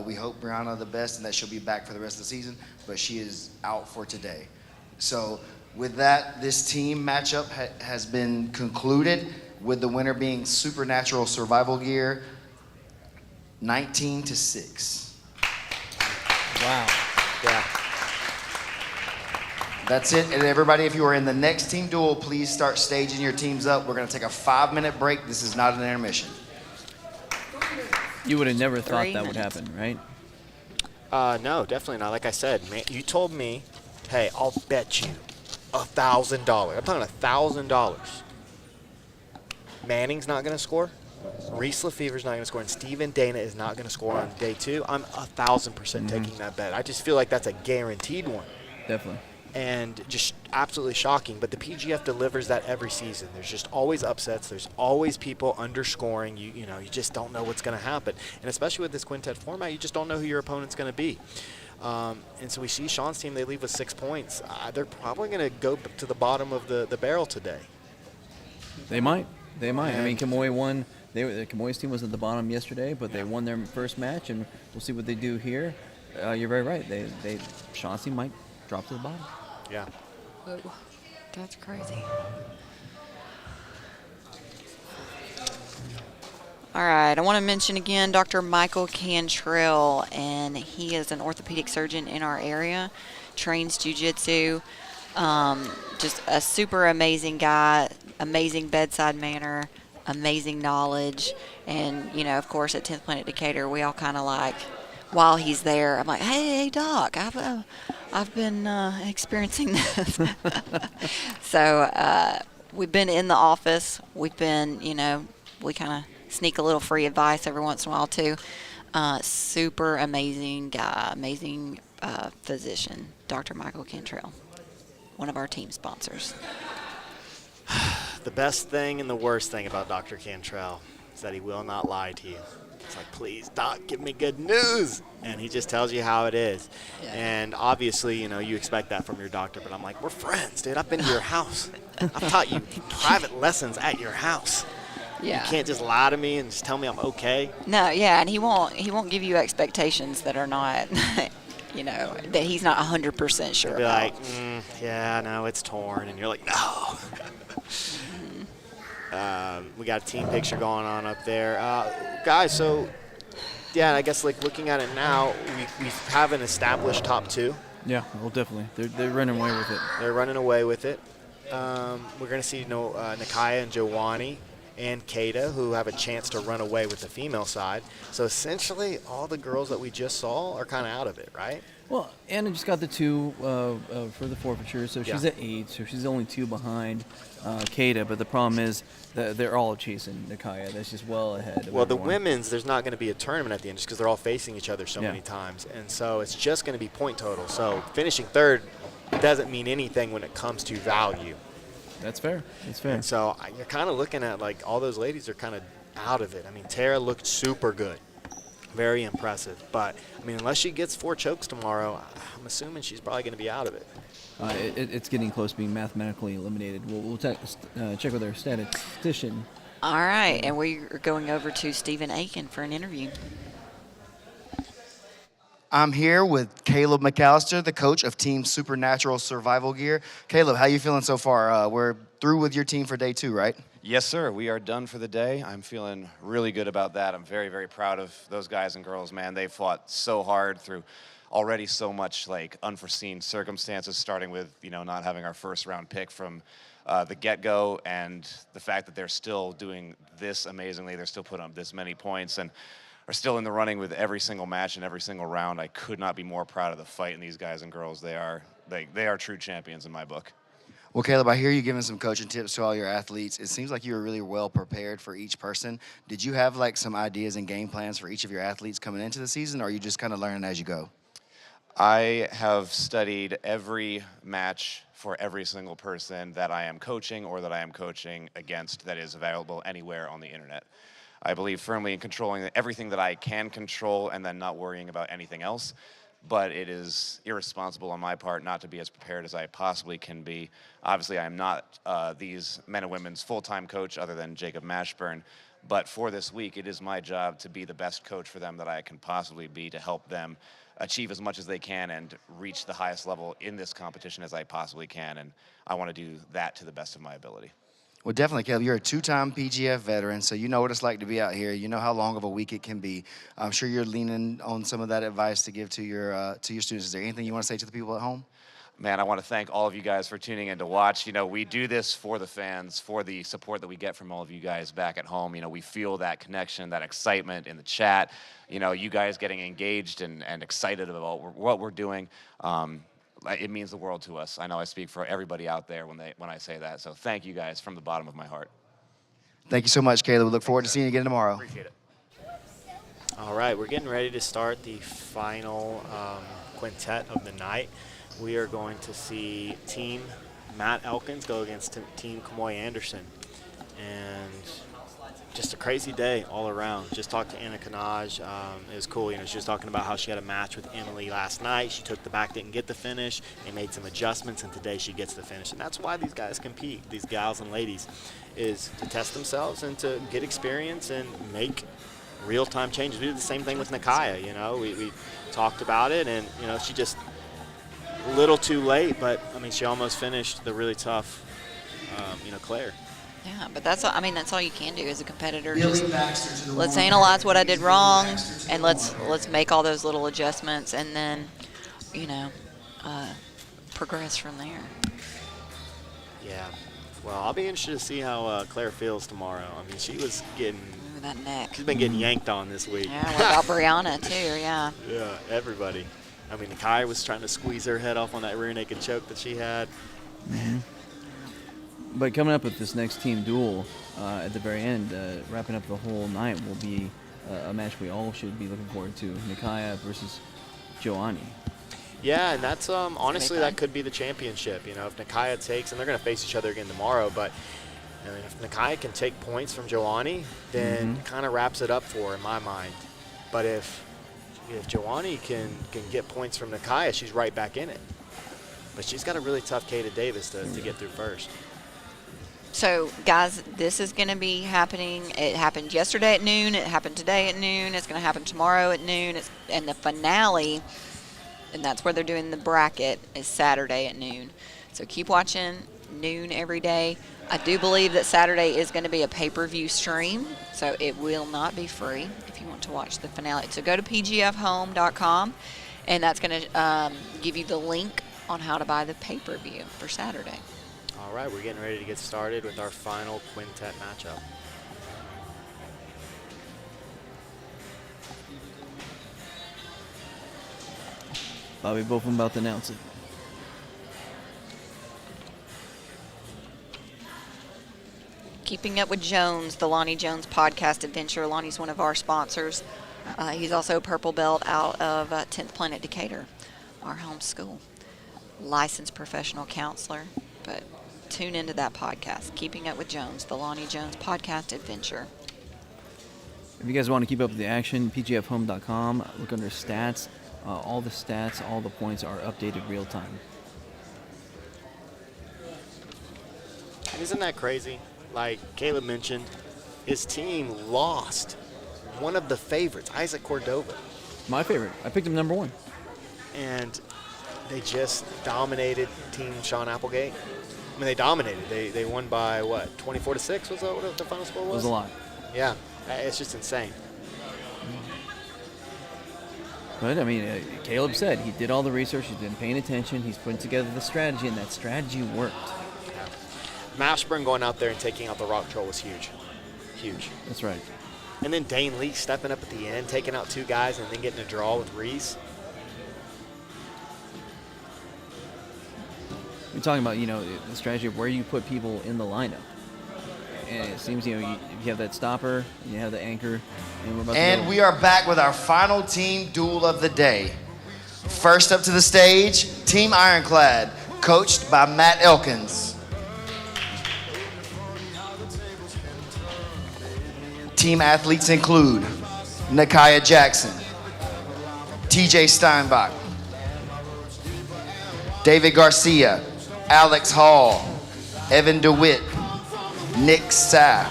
We hope Brianna the best and that she'll be back for the rest of the season, but she is out for today. So with that, this team matchup has been concluded, with the winner being Supernatural Survival Gear, 19-6. Wow. Yeah. That's it. And everybody, if you are in the next team duel, please start staging your teams up. We're going to take a 5-minute break. This is not an intermission. You would have never thought that would happen, right? No, definitely not. Like I said, man, you told me, hey, I'll bet you $1,000. I'm talking $1,000. Manning's not going to score. Reese Lefever's not going to score, and Steven Dana is not going to score on day 2. I'm 1,000% taking that bet. I just feel like that's a guaranteed one. Definitely. And just absolutely shocking. But the PGF delivers that every season. There's just always upsets. There's always people underscoring. You know, you just don't know what's going to happen. And especially with this quintet format, you just don't know who your opponent's going to be. And so we see Sean's team, they leave with 6 points. They're probably going to go to the bottom of the barrel today. They might. They might. I mean, Kamoy won. Kamoy's team was at the bottom yesterday, but they won their first match, and we'll see what they do here. You're very right. Sean's team might drop to the bottom. Yeah. Whoa, that's crazy. All right, I want to mention again Dr. Michael Cantrell, and he is an orthopedic surgeon in our area, trains jiu-jitsu, just a super amazing guy, amazing bedside manner, amazing knowledge, and, you know, of course, at 10th Planet Decatur, we all kind of like, while he's there, I'm like, hey, Doc, I've been experiencing this. So we've been in the office. We've been, you know, we kind of sneak a little free advice every once in a while too. Super amazing guy, amazing physician, Dr. Michael Cantrell, one of our team sponsors. The best thing and the worst thing about Dr. Cantrell is that he will not lie to you. It's like, please, Doc, give me good news. And he just tells you how it is. Yeah. And obviously, you know, you expect that from your doctor, but I'm like, we're friends, dude. I've been to your house. I've taught you private lessons at your house. Yeah. You can't just lie to me and just tell me I'm okay. No, yeah, and he won't give you expectations that are not, you know, that he's not 100% sure He'll be about. like, yeah, no, it's torn. And you're like, no. We got a team picture going on up there. Guys, so, yeah, I guess, like, looking at it now, we have an established top 2. Yeah, well, definitely. They're running away with it. They're running away with it. We're going to see Nakaya and Jawani and Kata, who have a chance to run away with the female side. So, essentially, all the girls that we just saw are kind of out of it, right? Well, Anna just got the 2 for the forfeiture, so she's at 8, so she's only 2 behind Kata. But the problem is that they're all chasing Nakaya. That's just well ahead of Well, everyone. the women's, there's not going to be a tournament at the end just because they're all facing each other so many times. And so it's just going to be point total. So finishing 3rd doesn't mean anything when it comes to value. That's fair. That's fair. And so you're kind of looking at, like, all those ladies are kind of out of it. I mean, Tara looked super good. Very impressive. But, I mean, unless she gets 4 chokes tomorrow, I'm assuming she's probably going to be out of it. It's getting close to being mathematically eliminated. We'll check with our statistician. All right, and we're going over to Stephen Aiken for an interview. I'm here with Caleb McAllister, the coach of Team Supernatural Survival Gear. Caleb, how you feeling so far? We're through with your team for day 2, right? Yes, sir. We are done for the day. I'm feeling really good about that. I'm very, very proud of those guys and girls, man. They fought so hard through already so much, like, unforeseen circumstances, starting with, you know, not having our first round pick from the get-go, and the fact that they're still doing this amazingly. They're still putting up this many points and are still in the running with every single match and every single round. I could not be more proud of the fight in these guys and girls. They are true champions in my book. Well, Caleb, I hear you giving some coaching tips to all your athletes. It seems like you were really well prepared for each person. Did you have, like, some ideas and game plans for each of your athletes coming into the season, or are you just kind of learning as you go? I have studied every match for every single person that I am coaching or that I am coaching against that is available anywhere on the internet. I believe firmly in controlling everything that I can control and then not worrying about anything else. but it is irresponsible on my part not to be as prepared as I possibly can be. Obviously, I am not these men and women's full-time coach other than Jacob Mashburn, but for this week, it is my job to be the best coach for them that I can possibly be to help them achieve as much as they can and reach the highest level in this competition as I possibly can, and I want to do that to the best of my ability. Well, definitely, Caleb. You're a two-time PGF veteran, so you know what it's like to be out here. You know how long of a week it can be. I'm sure you're leaning on some of that advice to give to your students. Is there anything you want to say to the people at home? Man, I want to thank all of you guys for tuning in to watch. You know, we do this for the fans, for the support that we get from all of you guys back at home. You know, we feel that connection, that excitement in the chat. You know, you guys getting engaged and excited about what we're doing. It means the world to us. I know I speak for everybody out there when I say that. So thank you guys from the bottom of my heart. Thank you so much, Caleb. We look forward to seeing you again tomorrow. Appreciate it. All right, we're getting ready to start the final quintet of the night. We are going to see Team Matt Elkins go against Team Kamoy Anderson. And just a crazy day all around. Just talked to Anna Kanaj. It was cool. You know, she was talking about how she had a match with Emily last night. She took the back, didn't get the finish. They made some adjustments, and today she gets the finish. And that's why these guys compete, these gals and ladies, is to test themselves and to get experience and make real-time changes. We did the same thing with Nakaya. You know, we talked about it, and, you know, she just a little too late, but, I mean, she almost finished the really tough, you know, Claire. Yeah, but that's all, I mean, that's all you can do as a competitor. Just let's analyze what I did wrong, and let's make all those little adjustments, and then, you know, progress from there. Yeah. Well, I'll be interested to see how Claire feels tomorrow. I mean, she was getting that neck. She's been getting yanked on this week. Yeah, what about Brianna too? Yeah. Yeah, everybody. I mean, Nakai was trying to squeeze her head off on that rear naked choke that she had. Mm-hmm. But coming up with this next team duel at the very end, wrapping up the whole night, will be a match we all should be looking forward to: Nakaya versus Joanny. Yeah, and that's honestly that could be the championship. You know, if Nakaya takes, and they're going to face each other again tomorrow, but I mean, if Nakaya can take points from Joanny, then it kind of wraps it up for her in my mind. But if Joanny can get points from Nakaya, she's right back in it. But she's got a really tough Kata Davis to get through first. So, guys, this is going to be happening. It happened yesterday at noon. It happened today at noon. It's going to happen tomorrow at noon. And the finale, and that's where they're doing the bracket, is Saturday at noon. So keep watching, noon every day. I do believe that Saturday is going to be a pay-per-view stream, so it will not be free if you want to watch the finale. So go to pgfhome.com, and that's going to give you the link on how to buy the pay-per-view for Saturday. All right, we're getting ready to get started with our final quintet matchup. Bobby Bofin about to announce it. Keeping Up with Jones, the Lonnie Jones podcast adventure. Lonnie's one of our sponsors. He's also a purple belt out of 10th Planet Decatur, our home school. Licensed professional counselor, but tune into that podcast, Keeping Up with Jones, the Lonnie Jones podcast adventure. If you guys want to keep up with the action, pgfhome.com, look under stats. All the stats, all the points are updated real time. Isn't that crazy? Like Caleb mentioned, his team lost one of the favorites, Isaac Cordova. My favorite. I picked him number one. And they just dominated Team Sean Applegate. I mean, they dominated. They won by, what, 24-6 was that what the final score was? It was a lot. Yeah, it's just insane. But, I mean, Caleb said he did all the research, he's been paying attention, he's putting together the strategy, and that strategy worked. Yeah. Mashburn going out there and taking out the Rock Troll was huge. Huge. That's right. And then Dane Lee stepping up at the end, taking out two guys, and then getting a draw with Reese. We're talking about, the strategy of where you put people in the lineup. And it seems, you have that stopper, you have the anchor, and we're about to go. We are back with our final team duel of the day. First up to the stage, Team Ironclad, coached by Matt Elkins. Team athletes include Nakaya Jackson, TJ Steinbach, David Garcia, Alex Hall, Evan DeWitt, Nick Saff,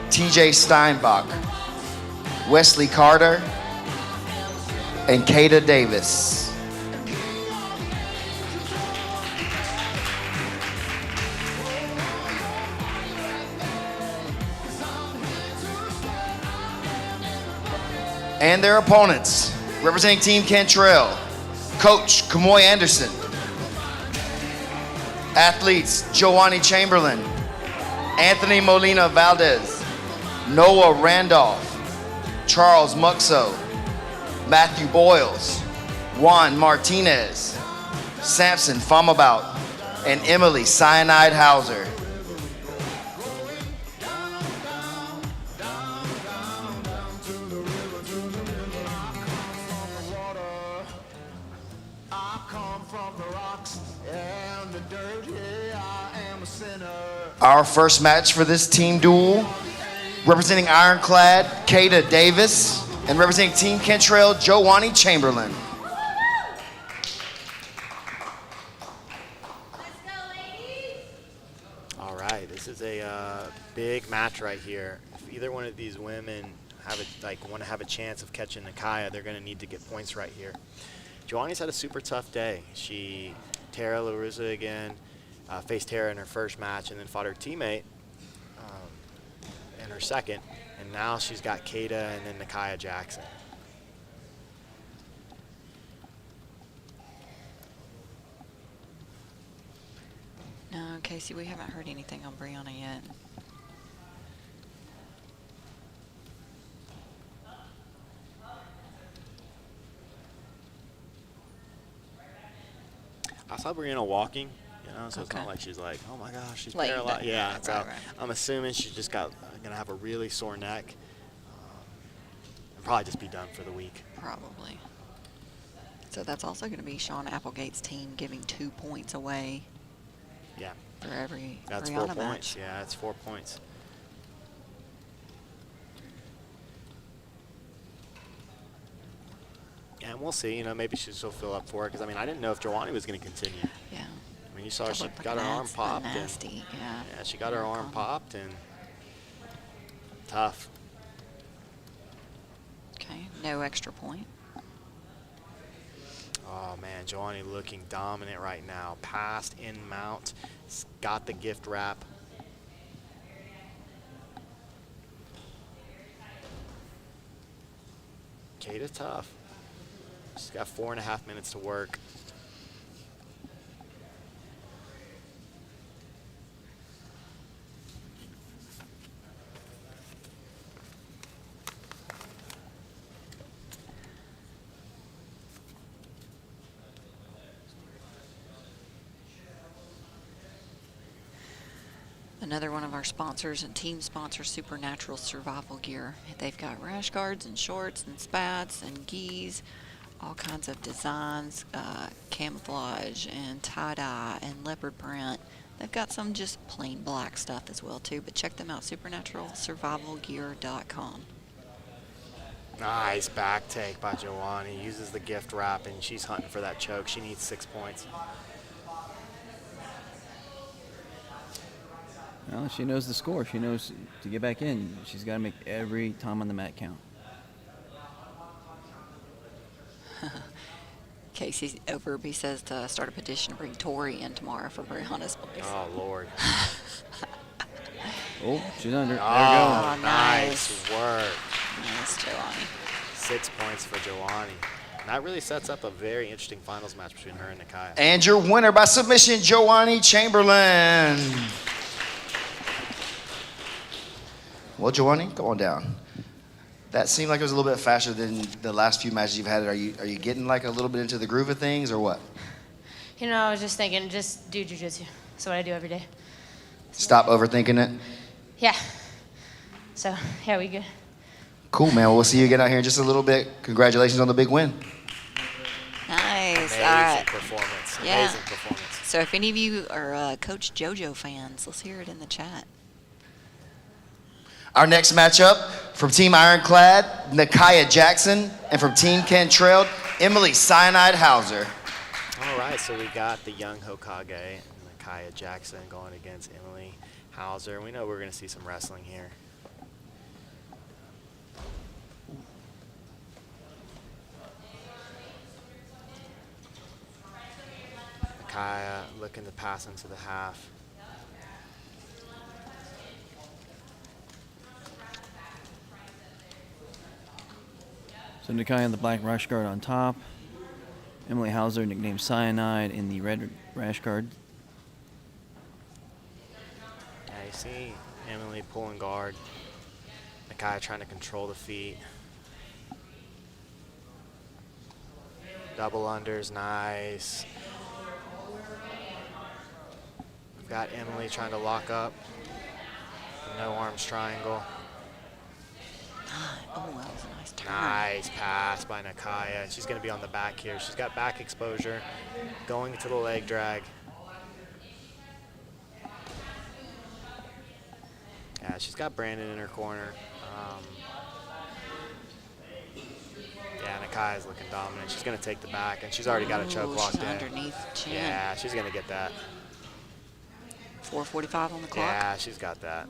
TJ Steinbach, Wesley Carter, and Kata Davis. And their opponents, representing Team Cantrell, Coach Kamoy Anderson. Athletes, Joanny Chamberlain, Anthony Molina Valdez, Noah Randolph, Charles Muxo, Matthew Boyles, Juan Martinez, Samson Famabout, and Emily Cyanide Hauser. Our first match for this team duel, representing Ironclad, Kata Davis, and representing Team Cantrell, Joanny Chamberlain. All right, this is a big match right here. If either one of these women want to have a chance of catching Nakaya, they're going to need to get points right here. Joanny's had a super tough day. She, Tara LaRusa again, faced Tara in her first match and then fought her teammate in her second. And now she's got Kata and then Nakaya Jackson. No, Casey, we haven't heard anything on Brianna yet. I saw Brianna walking, so it's not like she's like, oh my gosh, she's paralyzed. Yeah, right, so right. I'm assuming she's just gonna have a really sore neck and probably just be done for the week. Probably. So that's also going to be Sean Applegate's team giving 2 points away. Yeah. For every That's Brianna 4 match. points. Yeah, that's 4 points. And we'll see, maybe she'll still fill up for it, because, I didn't know if Joanny was going to continue. Yeah. You saw she got her arm popped. Nasty, yeah. Yeah, she got her arm popped, and tough. Okay, no extra point. Oh, man, Joanny looking dominant right now. Passed in mount, got the gift wrap. Kata tough. She's got 4.5 minutes to work. Another one of our sponsors and team sponsors, Supernatural Survival Gear. They've got rash guards and shorts and spats and gis, all kinds of designs, camouflage and tie-dye and leopard print. They've got some just plain black stuff as well too, but check them out, supernaturalsurvivalgear.com. Nice back take by Joanny. Uses the gift wrap, and she's hunting for that choke. She needs 6 points. Well, she knows the score. She knows to get back in, she's got to make every time on the mat count. Casey Overby says to start a petition to bring Tori in tomorrow for Brianna's place. Oh, Lord. Oh, she's under. There Oh, we go. nice work. Nice, Joanny. 6 points for Joanny. And that really sets up a very interesting finals match between her and Nakaya. And your winner by submission, Joanny Chamberlain. Well, Joanny, come on down. That seemed like it was a little bit faster than the last few matches you've had. Are you getting like a little bit into the groove of things, or what? I was just thinking, just do jiu-jitsu. That's what I do every day. Stop overthinking it. Yeah. So, yeah, we good. Cool, man. Well, we'll see you again out here in just a little bit. Congratulations on the big win. Nice. Amazing All right. performance. Yeah. Amazing performance. So if any of you are Coach JoJo fans, let's hear it in the chat. Our next matchup from Team Ironclad, Nakaya Jackson, and from Team Cantrell, Emily Cyanide Hauser. All right. right, so we got the young Mccaghren and Micaiah Jackson going against Emily Hauser. We know we're going to see some wrestling here. Micaiah looking to pass into the half. So Nakai in the black rash guard on top. Emily Hauser, nicknamed Cyanide, in the red rash guard. Yeah, you see Emily pulling guard. Nakai trying to control the feet. Double unders, nice. We've got Emily trying to lock up. No arms triangle. Oh, that was a nice turn. Nice pass by Nakaya. She's going to be on the back here. She's got back exposure. Going to the leg drag. Yeah, she's got Brandon in her corner. Yeah, Nakaya's looking dominant. She's going to take the back, and she's already got a choke locked in. Underneath the chin. Yeah, she's going to get that. 4:45 on the clock. Yeah, she's got that.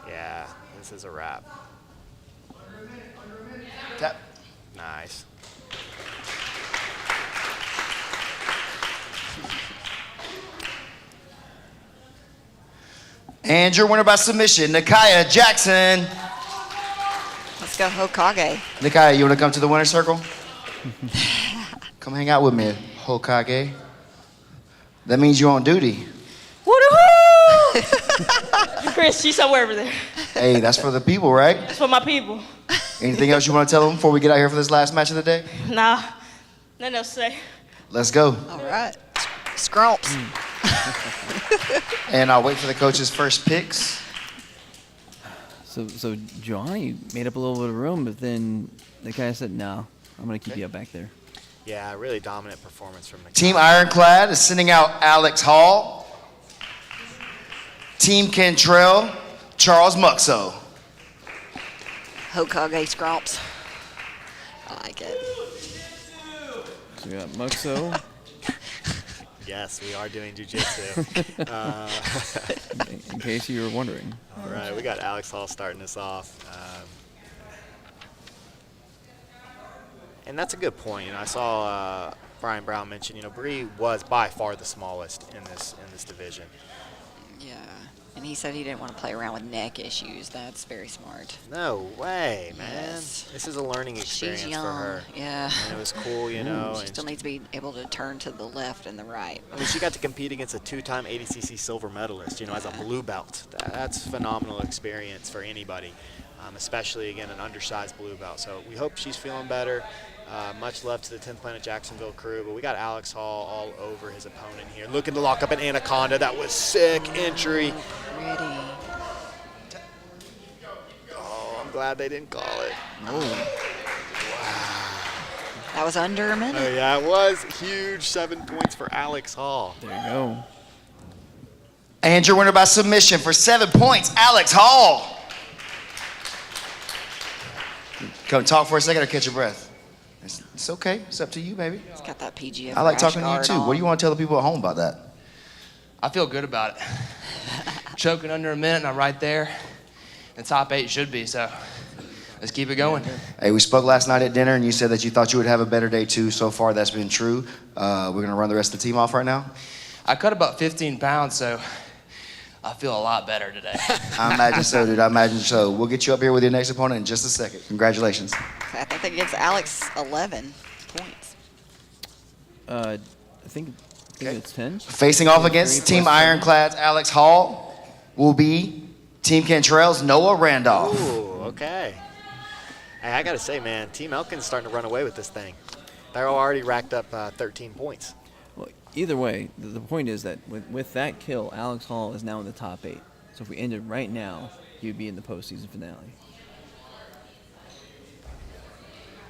Yeah, this is a wrap. Tap. Nice. And your winner by submission, Micaiah Jackson. Let's go Mccaghren. Micaiah, you want to come to the winner's circle? Come hang out with me, Mccaghren. That means you're on duty. Woo-hoo! Chris, she's somewhere over there. Hey, that's for the people, right? That's for my people. Anything else you want to tell them before we get out here for this last match of the day? Nah, nothing else to say. Let's go. All right. Scrumps. And I'll wait for the coach's first picks. So Johnny made up a little bit of room, but then the guy said, no, I'm going to keep you up back there. Yeah, really dominant performance from the Team Ironclad is sending out Alex Hall. Team Cantrell, Charles Muxo. Mccaghren scrumps. I like it. So we got Muxo. Yes, we are doing jiu-jitsu. In case you were wondering. All right, we got Alex Hall starting us off. And that's a good point. You know, I saw Brian Brown mention, you know, Bree was by far the smallest in this division. Yeah, and he said he didn't want to play around with neck issues. That's very smart. No way, man. Yes. This is a learning experience She's young. for her. Yeah. And it was cool, you know. She and still needs to be able to turn to the left and the right. I mean, she got to compete against a two-time ADCC silver medalist, you know, as a blue belt. That's a phenomenal experience for anybody, especially, again, an undersized blue belt. So we hope she's feeling better. Much love to the 10th Planet Jacksonville crew, but we got Alex Hall all over his opponent here, looking to lock up an Anaconda. That was sick entry. Pretty. Oh, I'm glad they didn't call it. Oh. That was under a minute. Oh, yeah, it was huge. 7 points for Alex Hall. There you go. And your winner by submission for 7 points, Alex Hall. Come talk for a second or catch your breath. It's okay. It's up to you, baby. It's got that PGF. I like talking to you guard too. on. What do you want to tell the people at home about that? I feel good about it. Choking under a minute, and I'm right there. And top 8 should be, so let's keep it going. Hey, we spoke last night at dinner, and you said that you thought you would have a better day too. So far, that's been true. We're going to run the rest of the team off right now. I cut about 15 pounds, so I feel a lot better today. I imagine so, dude. I imagine so. We'll get you up here with your next opponent in just a second. Congratulations. I think that gives Alex 11 points. I think it's 10. Facing off against Team Ironclad's Alex Hall will be Team Cantrell's Noah Randolph. Ooh, okay. Hey, I got to say, man, Team Elkin's starting to run away with this thing. They're already racked up 13 points. Well, either way, the point is that with that kill, Alex Hall is now in the top 8. So if we ended right now, he would be in the postseason finale.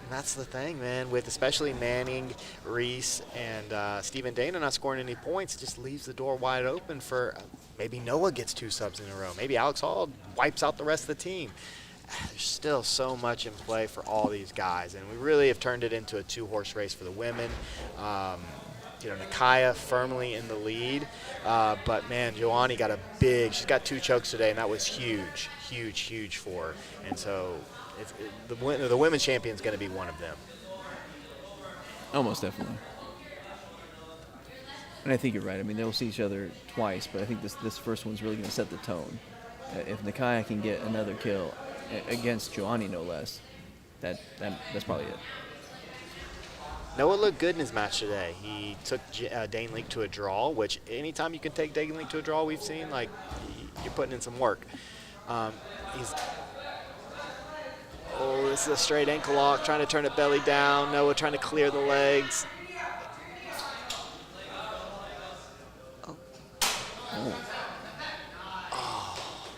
That's the thing, man, with especially Manning, Reese, and Stephen Dana not scoring any points, it just leaves the door wide open for maybe Noah gets 2 subs in a row. Maybe Alex Hall wipes out the rest of the team. there's still so much in play for all these guys, and we really have turned it into a 2-horse race for the women. Nakaya firmly in the lead, but man, Joanny got she's got 2 chokes today, and that was huge, huge, huge for her. And so the women's champion is going to be one of them. Almost definitely. And I think you're right. I mean, they'll see each other twice, but I think this first one's really going to set the tone. If Nakaya can get another kill against Joanny, no less, that's probably it. Noah looked good in his match today. He took Dane Leak to a draw, which anytime you can take Dane Leak to a draw, we've seen, like, you're putting in some work. This is a straight ankle lock, trying to turn it belly down. Noah trying to clear the legs.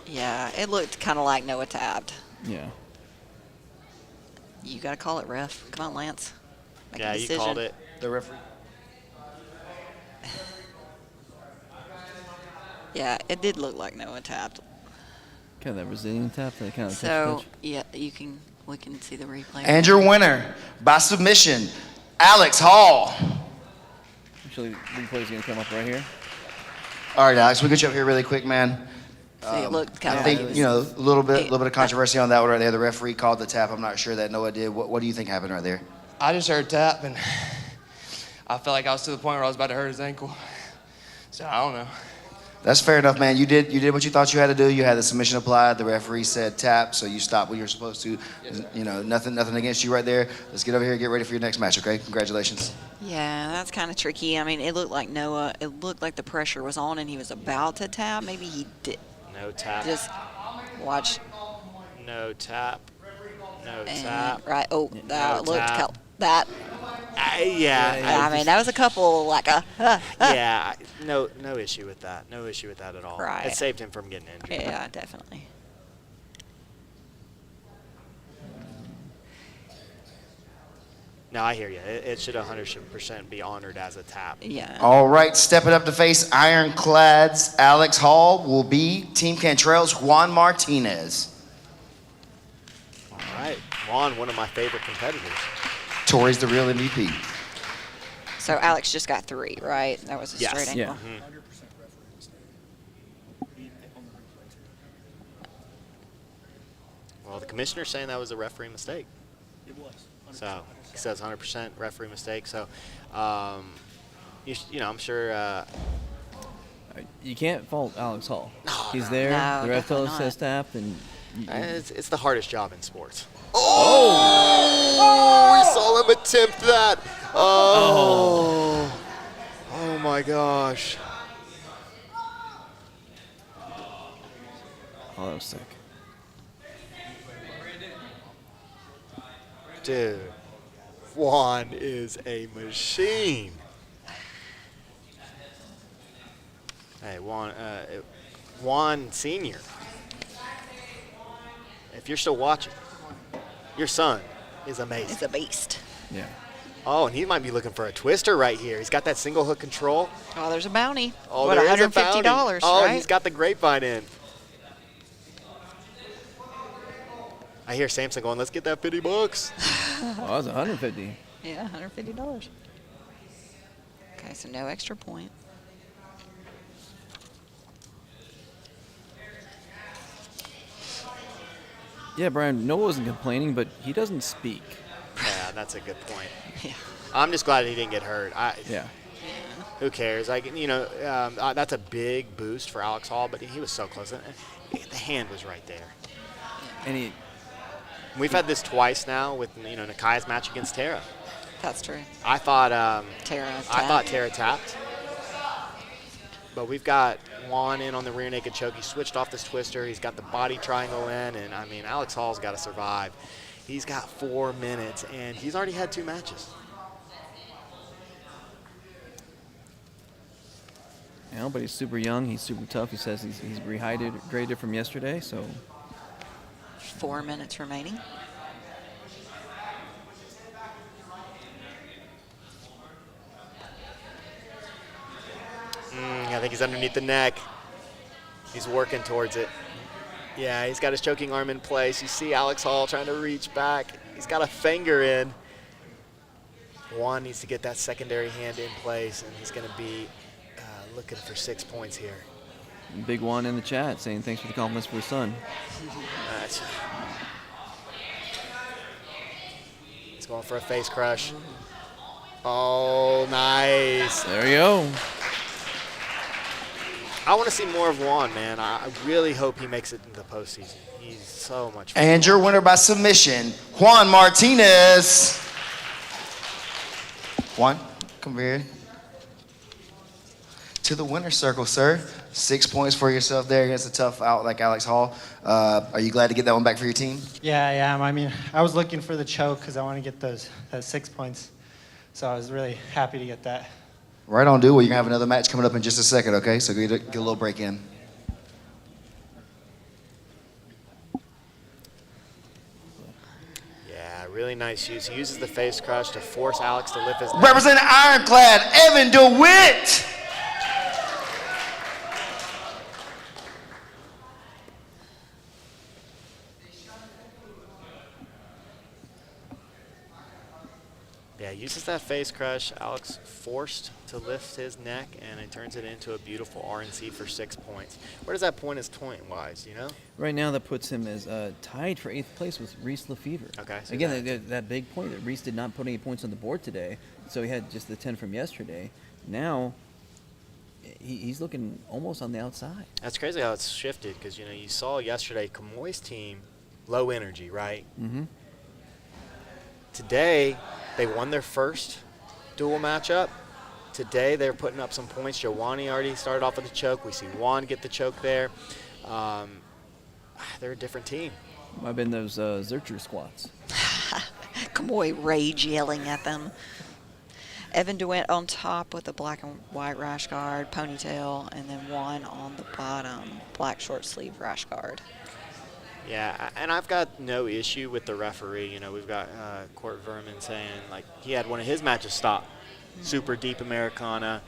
Yeah, it looked kind of like Noah tapped. Yeah. You got to call it, ref. Come on, Lance. Make a Yeah, decision. you called it. The referee. Yeah, it did look like Noah tapped. Kind of that Brazilian tap, that kind of So, touch. yeah, we can see the replay. And your winner by submission, Alex Hall. Actually, the replay's going to come up right here. All right, Alex, we'll get you up here really quick, man. It looked kind I of think, like a little bit of controversy on that one right there. The referee called the tap. I'm not sure that Noah did. What do you think happened right there? I just heard tap, and I felt like I was to the point where I was about to hurt his ankle. So I don't know. That's fair enough, man. You did what you thought you had to do. You had the submission applied. The referee said tap, so you stopped what you were supposed to. Yes, Nothing against you right there. Let's get over here and get ready for your next match, okay? Congratulations. Yeah, that's kind of tricky. I mean, it looked like the pressure was on and he was about to tap. Maybe he did. No tap. Just watch. No tap. No And, tap. right. Oh, that No looked tap. that. Yeah. I mean, that was a couple like a. Yeah. No issue with that. No issue with that at all. Right. It saved him from getting injured. Yeah, definitely. No, I hear you. It should 100% be honored as a tap. Yeah. All right, stepping up to face Ironclad's Alex Hall will be Team Cantrell's Juan Martinez. All right. Juan, one of my favorite competitors. Tori's the real MVP. So Alex just got 3, right? That was a Yes. straight ankle. Yeah. Well, the commissioner's saying that was a referee mistake. It was. So he says 100% referee mistake. So, I'm sure. You can't fault Alex Hall. He's no. there. No, the ref definitely tells says tap, and It's the hardest job in sports. Oh! We saw him attempt that. Oh my gosh. Oh, that was sick. Dude, Juan is a machine. Hey, Juan Sr., if you're still watching, your son is amazing. It's a beast. Yeah. Oh, and he might be looking for a twister right here. He's got that single hook control. Oh, there's a bounty. Oh, what, there is a $150, bounty. Oh, right? he's got the grapevine in. I hear Samson going, let's get that $50. Oh, that was 150. Yeah, $150. Okay, so no extra point. Yeah, Brian, Noah wasn't complaining, but he doesn't speak. Yeah, that's a good point. Yeah. I'm just glad he didn't get hurt. Yeah. Who cares? That's a big boost for Alex Hall, but he was so close. The hand was right there. And we've had this twice now with Nakaya's match against Tara. That's true. I thought Tara tapped. But we've got Juan in on the rear naked choke. He switched off this twister. He's got the body triangle in, and Alex Hall's got to survive. He's got 4 minutes, and he's already had 2 matches. But he's super young. He's super tough. He says he's rehydrated from yesterday, so. 4 minutes remaining. I think he's underneath the neck. He's working towards it. Yeah, he's got his choking arm in place. You see Alex Hall trying to reach back. He's got a finger in. Juan needs to get that secondary hand in place, and he's going to be looking for 6 points here. Big Juan in the chat saying thanks for the compliments for his son. He's going for a face crush. Oh, nice. There you go. I want to see more of Juan, man. I really hope he makes it into the postseason. He's so much fun. And your winner by submission, Juan Martinez. Juan, come here. To the winner's circle, sir. 6 points for yourself there against a tough out like Alex Hall. Are you glad to get that one back for your team? Yeah, I am. I mean, I was looking for the choke because I want to get those 6 points. So I was really happy to get that. Right on, dude. Well, you're going to have another match coming up in just a second, okay? So get a little break in. Yeah, really nice use. He uses the face crush to force Alex to lift his neck. Represent Ironclad, Evan DeWitt. Yeah, uses that face crush. Alex forced to lift his neck, and it turns it into a beautiful RNC for 6 points. Where does that point his point-wise, you know? Right now, that puts him as tied for 8th place with Reese Lefevre. Okay. So Again, that big point that Reese did not put any points on the board today, so he had just the 10 from yesterday. Now, he's looking almost on the outside. That's crazy how it's shifted because, you know, you saw yesterday Kamoy's team, low energy, right? Mm-hmm. Today, they won their first dual matchup. Today, they're putting up some points. Giovanni already started off with a choke. We see Juan get the choke there. They're a different team. Might have been those Zercher squats. Kamoy rage yelling at them. Evan DeWitt on top with a black and white rash guard, ponytail, and then Juan on the bottom, black short sleeve rash guard. Yeah, and I've got no issue with the referee. You know, we've got Court Vermin saying, like, he had one of his matches stop. Super deep Americana,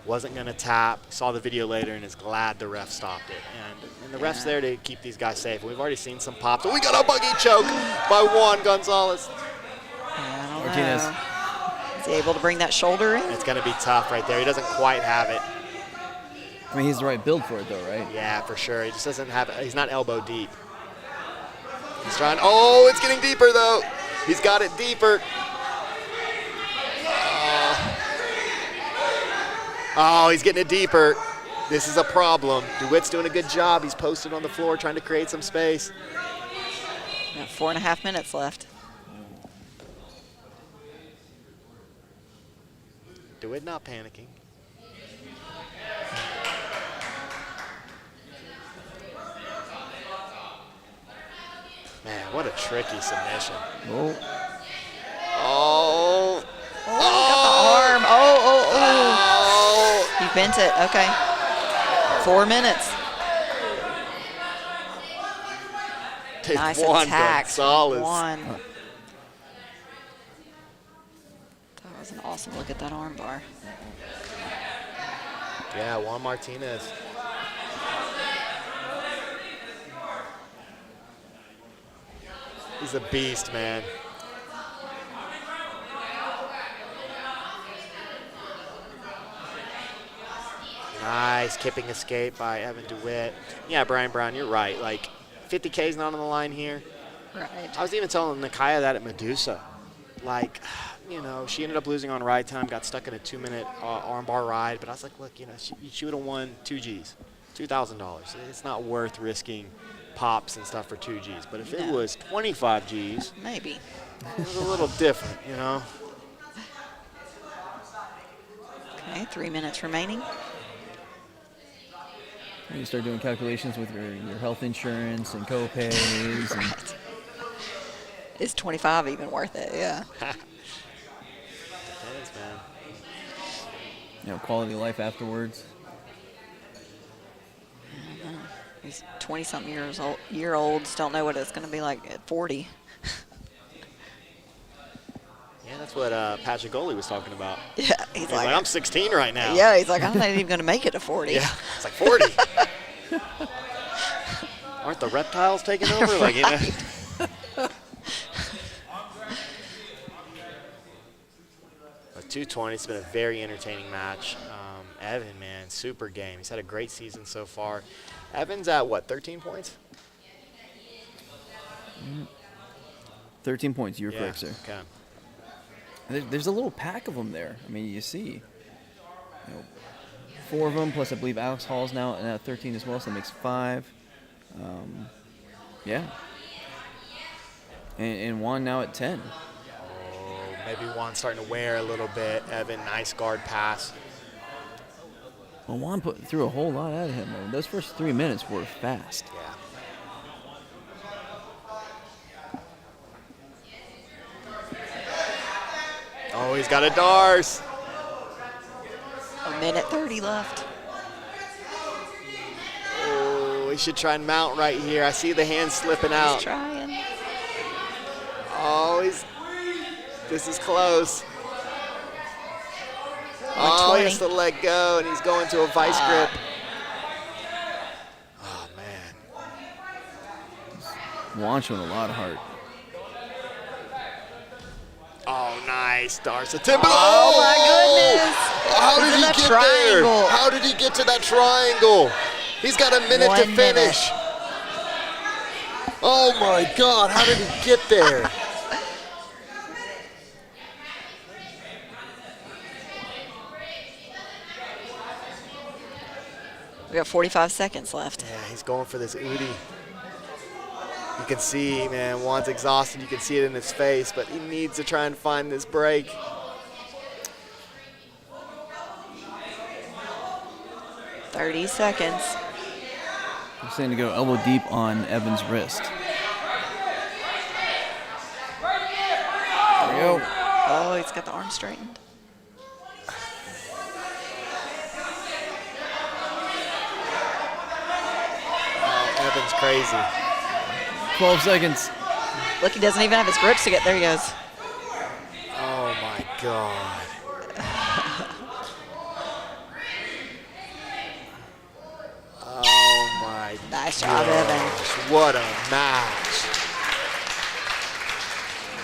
wasn't going to tap, saw the video later and is glad the ref stopped it. And the ref's there to keep these guys safe. We've already seen some pops. We got a buggy choke by Juan Gonzalez. Martinez. Is he able to bring that shoulder in? It's going to be tough right there. He doesn't quite have it. I mean, he's the right build for it, though, right? Yeah, for sure. He just doesn't have it. He's not elbow deep. He's trying. Oh, it's getting deeper, though. He's got it deeper. Oh, he's getting it deeper. This is a problem. DeWitt's doing a good job. He's posted on the floor trying to create some space. Got 4.5 minutes left. DeWitt not panicking. Man, what a tricky submission. Oh. Oh. Oh, got the arm. Oh. He bent it. Okay. 4 minutes. Nice attack. Gonzalez. Juan. That was an awesome look at that arm bar. Yeah, Juan Martinez. He's a beast, man. Nice kipping escape by Evan DeWitt. Yeah, Brian Brown, you're right. Like, 50K is not on the line here. Right. I was even telling Nakaya that at Medusa. Like, you know, she ended up losing on ride time, got stuck in a 2-minute armbar ride. But I was like, look, you know, she would have won 2 Gs, $2,000. It's not worth risking pops and stuff for 2 Gs. But if it was 25 Gs, maybe. It was a little different, you know. Okay, 3 minutes remaining. You start doing calculations with your health insurance and co-pays. Right. And Is 25 even worth it? Yeah. Depends, man. You know, quality of life afterwards. These 20-something year olds don't know what it's going to be like at 40. Yeah, that's what Pachigoli was talking about. Yeah, he's like, I'm 16 right now. Yeah, he's like, I'm not even going to make it to 40. Yeah, it's like 40. Aren't the reptiles taking over? Like, you know. But 220, it's been a very entertaining match. Evan, man, super game. He's had a great season so far. Evan's at what, 13 points? 13 points, you were correct, sir. Okay. There's a little pack of them there. I mean, you see, 4 of them, plus I believe Alex Hall's now at 13 as well, so that makes 5. Yeah. And Juan now at 10. Oh, maybe Juan's starting to wear a little bit. Evan, nice guard pass. Well, Juan put through a whole lot out of him, though. Those first 3 minutes were fast. Yeah. Oh, he's got a Dars. A minute 30 left. Oh, he should try and mount right here. I see the hand slipping out. He's trying. Oh, this is close. Oh, he has to let go, and he's going to a vice grip. Oh, man. Juan showing a lot of heart. Oh, nice. Darce attempt. Oh, my goodness. How did he get there? How did he get to that triangle? He's got a minute to finish. Oh, my God. How did he get there? We got 45 seconds left. Yeah, he's going for this Udi. You can see, man, Juan's exhausted. You can see it in his face, but he needs to try and find this break. $30 seconds. I'm saying to go elbow deep on Evan's wrist. There we go. Oh, he's got the arm straightened. Evan's crazy. 12 seconds. Look, he doesn't even have his grips to get there. He goes. Oh, my God. Oh, my Nice job, Evan. What a match.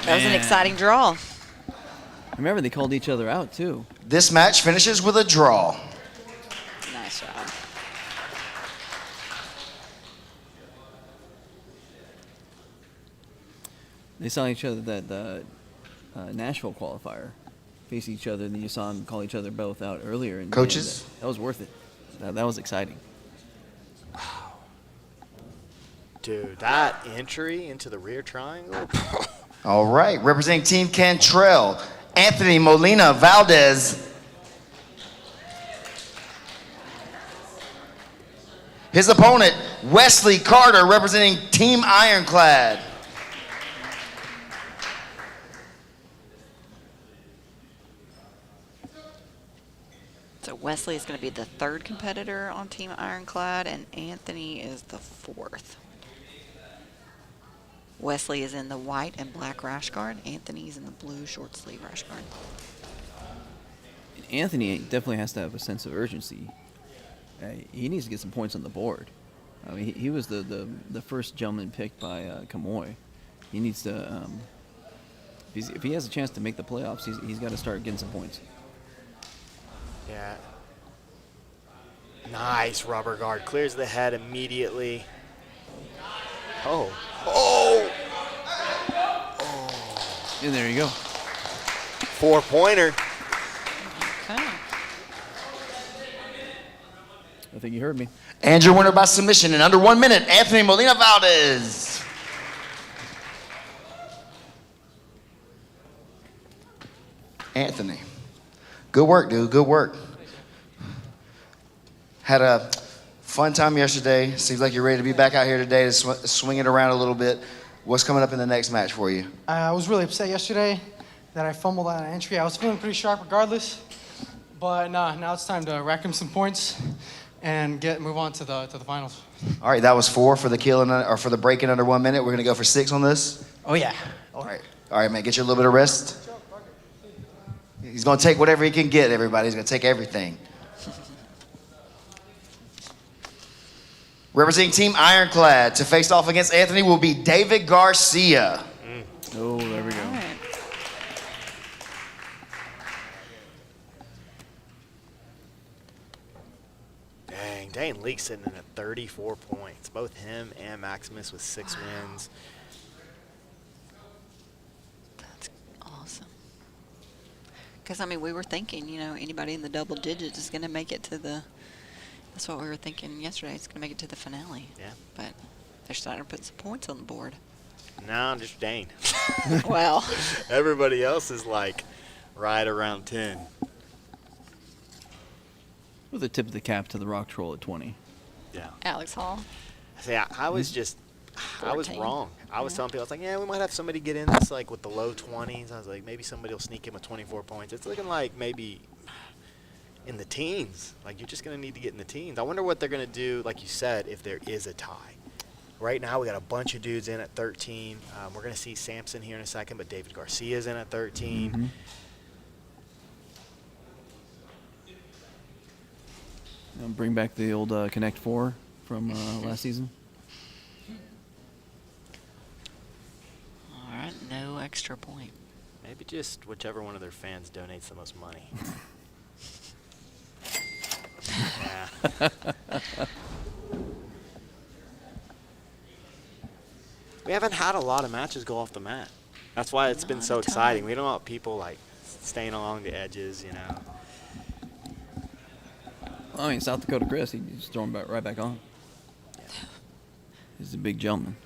That was an exciting draw. Remember, they called each other out, too. This match finishes with a draw. Nice job. They saw each other at the Nashville qualifier, face each other, and then you saw them call each other both out earlier. And Coaches? That was worth it. That was exciting. Dude, that entry into the rear triangle. All right, representing Team Cantrell, Anthony Molina Valdez. His opponent, Wesley Carter, representing Team Ironclad. So Wesley is going to be the 3rd competitor on Team Ironclad, and Anthony is the 4th. Wesley is in the white and black rash guard. Anthony's in the blue short sleeve rash guard. Anthony definitely has to have a sense of urgency. He needs to get some points on the board. I mean, he was the first gentleman picked by Kamoy. He needs to, if he has a chance to make the playoffs, he's got to start getting some points. Yeah. Nice rubber guard. Clears the head immediately. Oh. Oh! Oh. And there you go. 4-pointer. Okay. I think you heard me. And your winner by submission in under 1 minute, Anthony Molina Valdez. Anthony. Good work, dude. Good work. Had a fun time yesterday. Seems like you're ready to be back out here today to swing it around a little bit. What's coming up in the next match for you? I was really upset yesterday that I fumbled on an entry. I was feeling pretty sharp regardless, but now it's time to rack in some points and move on to the finals. All right, that was 4 for the kill or for the break in under 1 minute. We're gonna go for 6 on this. Oh yeah. All right, man. Get you a little bit of rest. He's gonna take whatever he can get. Everybody, he's gonna take everything. Representing Team Ironclad to face off against Anthony will be David Garcia. Oh, there we go. Dane Leake sitting in at 34 points. Both him and Maximus with 6 wins. That's awesome. Because, I mean, we were thinking, you know, anybody in the double digits is going to make it to the, that's what we were thinking yesterday, it's going to make it to the finale. Yeah. But they're starting to put some points on the board. No, just Dane. Well. Everybody else is like right around 10. With a tip of the cap to the Rock Troll at 20. Yeah. Alex Hall. See, I was just, I was wrong. I was telling people, I was like, yeah, we might have somebody get in this like with the low 20s. I was like, maybe somebody will sneak in with 24 points. It's looking like maybe in the teens. Like, you're just going to need to get in the teens. I wonder what they're going to do, like you said, if there is a tie. Right now, we got a bunch of dudes in at 13. We're going to see Sampson here in a second, but David Garcia's in at 13. Mm-hmm. Bring back the old Connect 4 from last season. All right, no extra point. Maybe just whichever one of their fans donates the most money. Yeah. We haven't had a lot of matches go off the mat. That's why it's been so exciting. We don't want people like staying along the edges, you know. I mean, South Dakota Chris, he just throw him right back on. Yeah. He's a big gentleman.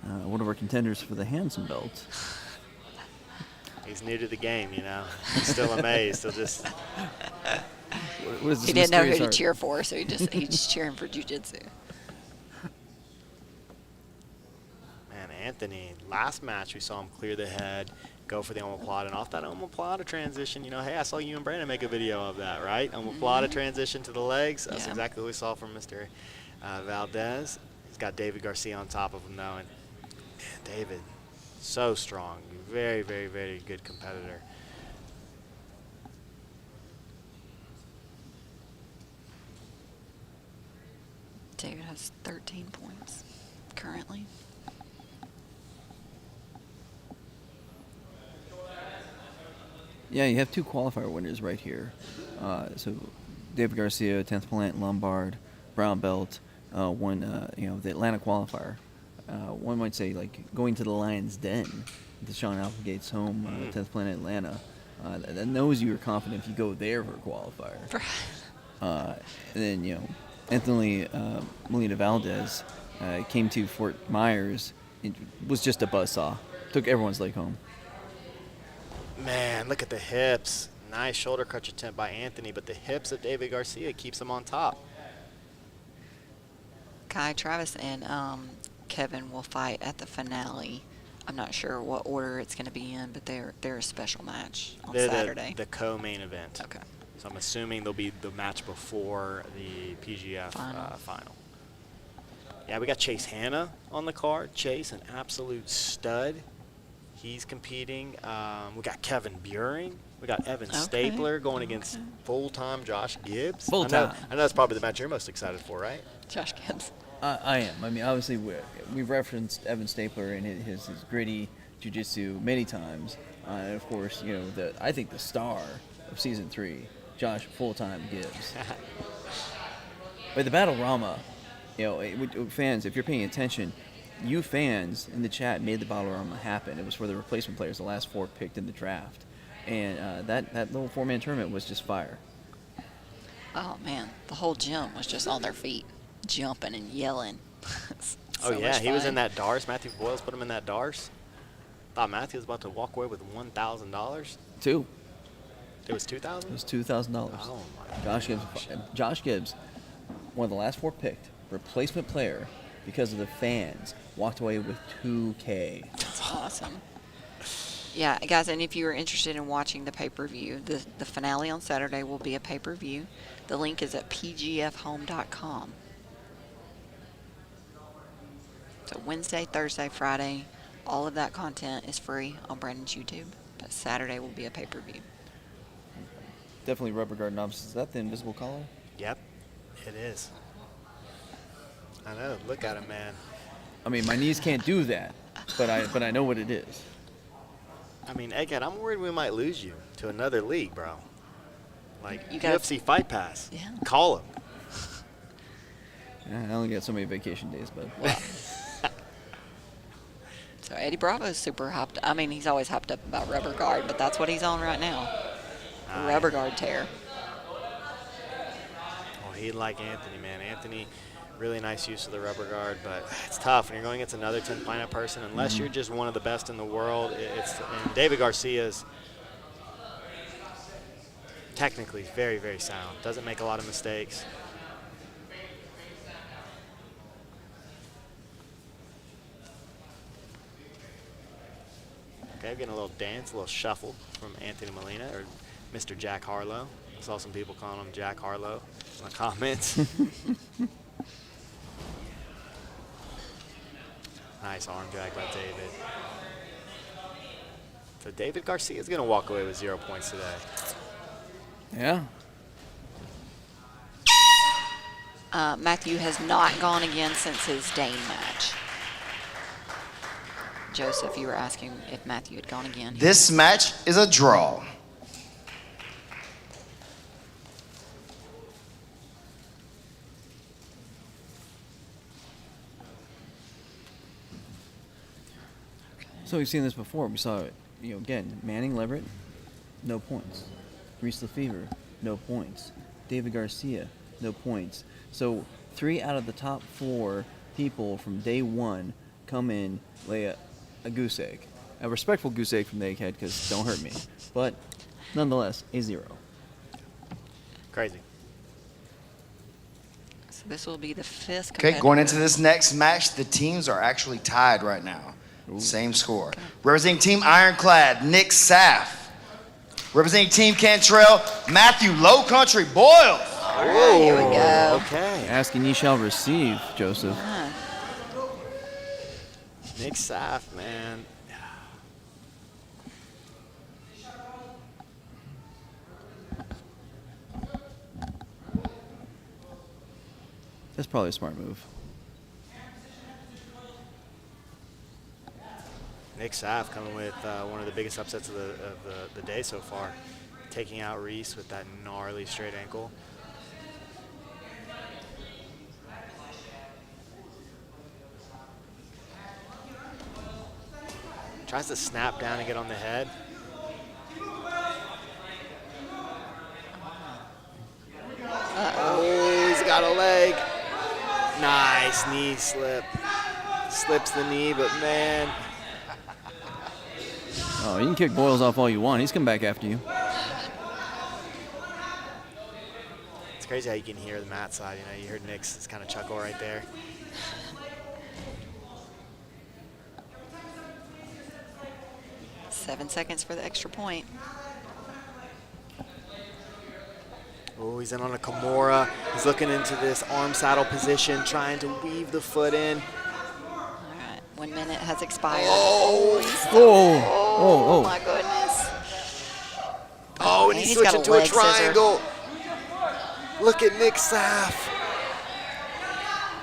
One of our contenders for the Hanson belt. He's new to the game, you know. He's still amazed. He'll just. What is this He didn't know who to art? cheer for, so he's cheering for Jiu Jitsu. Man, Anthony, last match we saw him clear the head, go for the omoplata, and off that omoplata transition, you know, hey, I saw you and Brandon make a video of that, right? Omoplata transition to the legs. That's exactly what we saw from Mr. Valdez. He's got David Garcia on top of him now, and man, David, so strong. Very, very, very good competitor. David has 13 points currently. Yeah, you have two qualifier winners right here. So David Garcia, 10th Plant, Lombard, brown belt, won the Atlanta qualifier. One might say like going to the Lion's Den, to Sean Applegate's home, 10th Plant Atlanta. That knows you're confident if you go there for a qualifier. And then Anthony Molina Valdez came to Fort Myers. It was just a buzzsaw. Took everyone's leg home. Man, look at the hips. Nice shoulder crutch attempt by Anthony, but the hips of David Garcia keeps him on top. Kai Travis and Kevin will fight at the finale. I'm not sure what order it's going to be in, but they're a special match on Saturday. The co-main event. Okay. So I'm assuming they'll be the match before the PGF final. Yeah, we got Chase Hanna on the card. Chase, an absolute stud. He's competing. We got Kevin Buring. We got Evan Stapler going against full-time Josh Gibbs. Full-time. I know that's probably the match you're most excited for, right? Josh Gibbs. I am. I mean, obviously, we've referenced Evan Stapler and his gritty jiu-jitsu many times. And, of course, I think the star of Season 3, Josh full-time Gibbs. But the Battle Rama, fans, if you're paying attention, you fans in the chat made the Battle Rama happen. It was for the replacement players, the last 4 picked in the draft. And that little 4-man tournament was just fire. Oh, man. The whole gym was just on their feet, jumping and yelling. So he was in that DARS. Matthew Boyles put him in that DARS. Thought Matthew was about to walk away with $1,000. Two. It was $2,000? It was $2,000. Oh, my Josh Gibbs, one of the last 4 picked, replacement player, because of the fans, walked away with $2K. That's awesome. Yeah, guys, and if you are interested in watching the pay-per-view, the finale on Saturday will be a pay-per-view. The link is at pgfhome.com. So Wednesday, Thursday, Friday, all of that content is free on Brandon's YouTube. But Saturday will be a pay-per-view. Definitely rubber guard knobs. Is that the invisible collar? Yep, it is. I know. Look at him, man. I mean, my knees can't do that, but I know what it is. I mean, Egghead, I'm worried we might lose you to another league, bro. Like You gotta- UFC Fight Pass. Yeah. Call him. I only got so many vacation days, but So Eddie Bravo's super hyped. I mean, he's always hyped up about rubber guard, but that's what he's on right now. A rubber guard tear. Oh, he'd like Anthony, man. Anthony, really nice use of the rubber guard, but it's tough when you're going against another 10 Planet person. Unless you're just one of the best in the world, and David Garcia's technically very, very sound. Doesn't make a lot of mistakes. Okay, getting a little dance, a little shuffle from Anthony Molina, or Mr. Jack Harlow. I saw some people calling him Jack Harlow in the comments. Nice arm drag by David. So David Garcia is going to walk away with 0 points today. yeah. Matthew has not gone again since his Dane match. Joseph, you were asking if Matthew had gone again. This match is a draw. So we've seen this before. We saw it, again, Manning Leverett, no points. Reese Lefevre, no points. David Garcia, no points. So 3 out of the top 4 people from day one come in, lay a goose egg. A respectful goose egg from the egghead, because don't hurt me. But nonetheless, a 0. Crazy. So this will be the 5th. Okay, going into this next match, the teams are actually tied right now. Same score. Representing Team Ironclad, Nick Saff. Representing Team Cantrell, Matthew Low Country Boyle. All right, here we go. Okay. Ask and ye shall receive, Joseph. Nick Saff, man. That's probably a smart move. Nick Saff coming with one of the biggest upsets of the day so far. Taking out Reese with that gnarly straight ankle. Tries to snap down and get on the head. Oh, he's got a leg. Nice knee slip. Slips the knee, but man. Oh, you can kick Boyles off all you want. He's come back after you. It's crazy how you can hear the mat side. You heard Nick's kind of chuckle right there. Seven seconds for the extra point. Oh, he's in on a Kimura. He's looking into this arm saddle position, trying to weave the foot in. All right, 1 minute has expired. Oh, my goodness. Oh, and he He's switched got a into a leg scissor. triangle. Look at Nick Saff.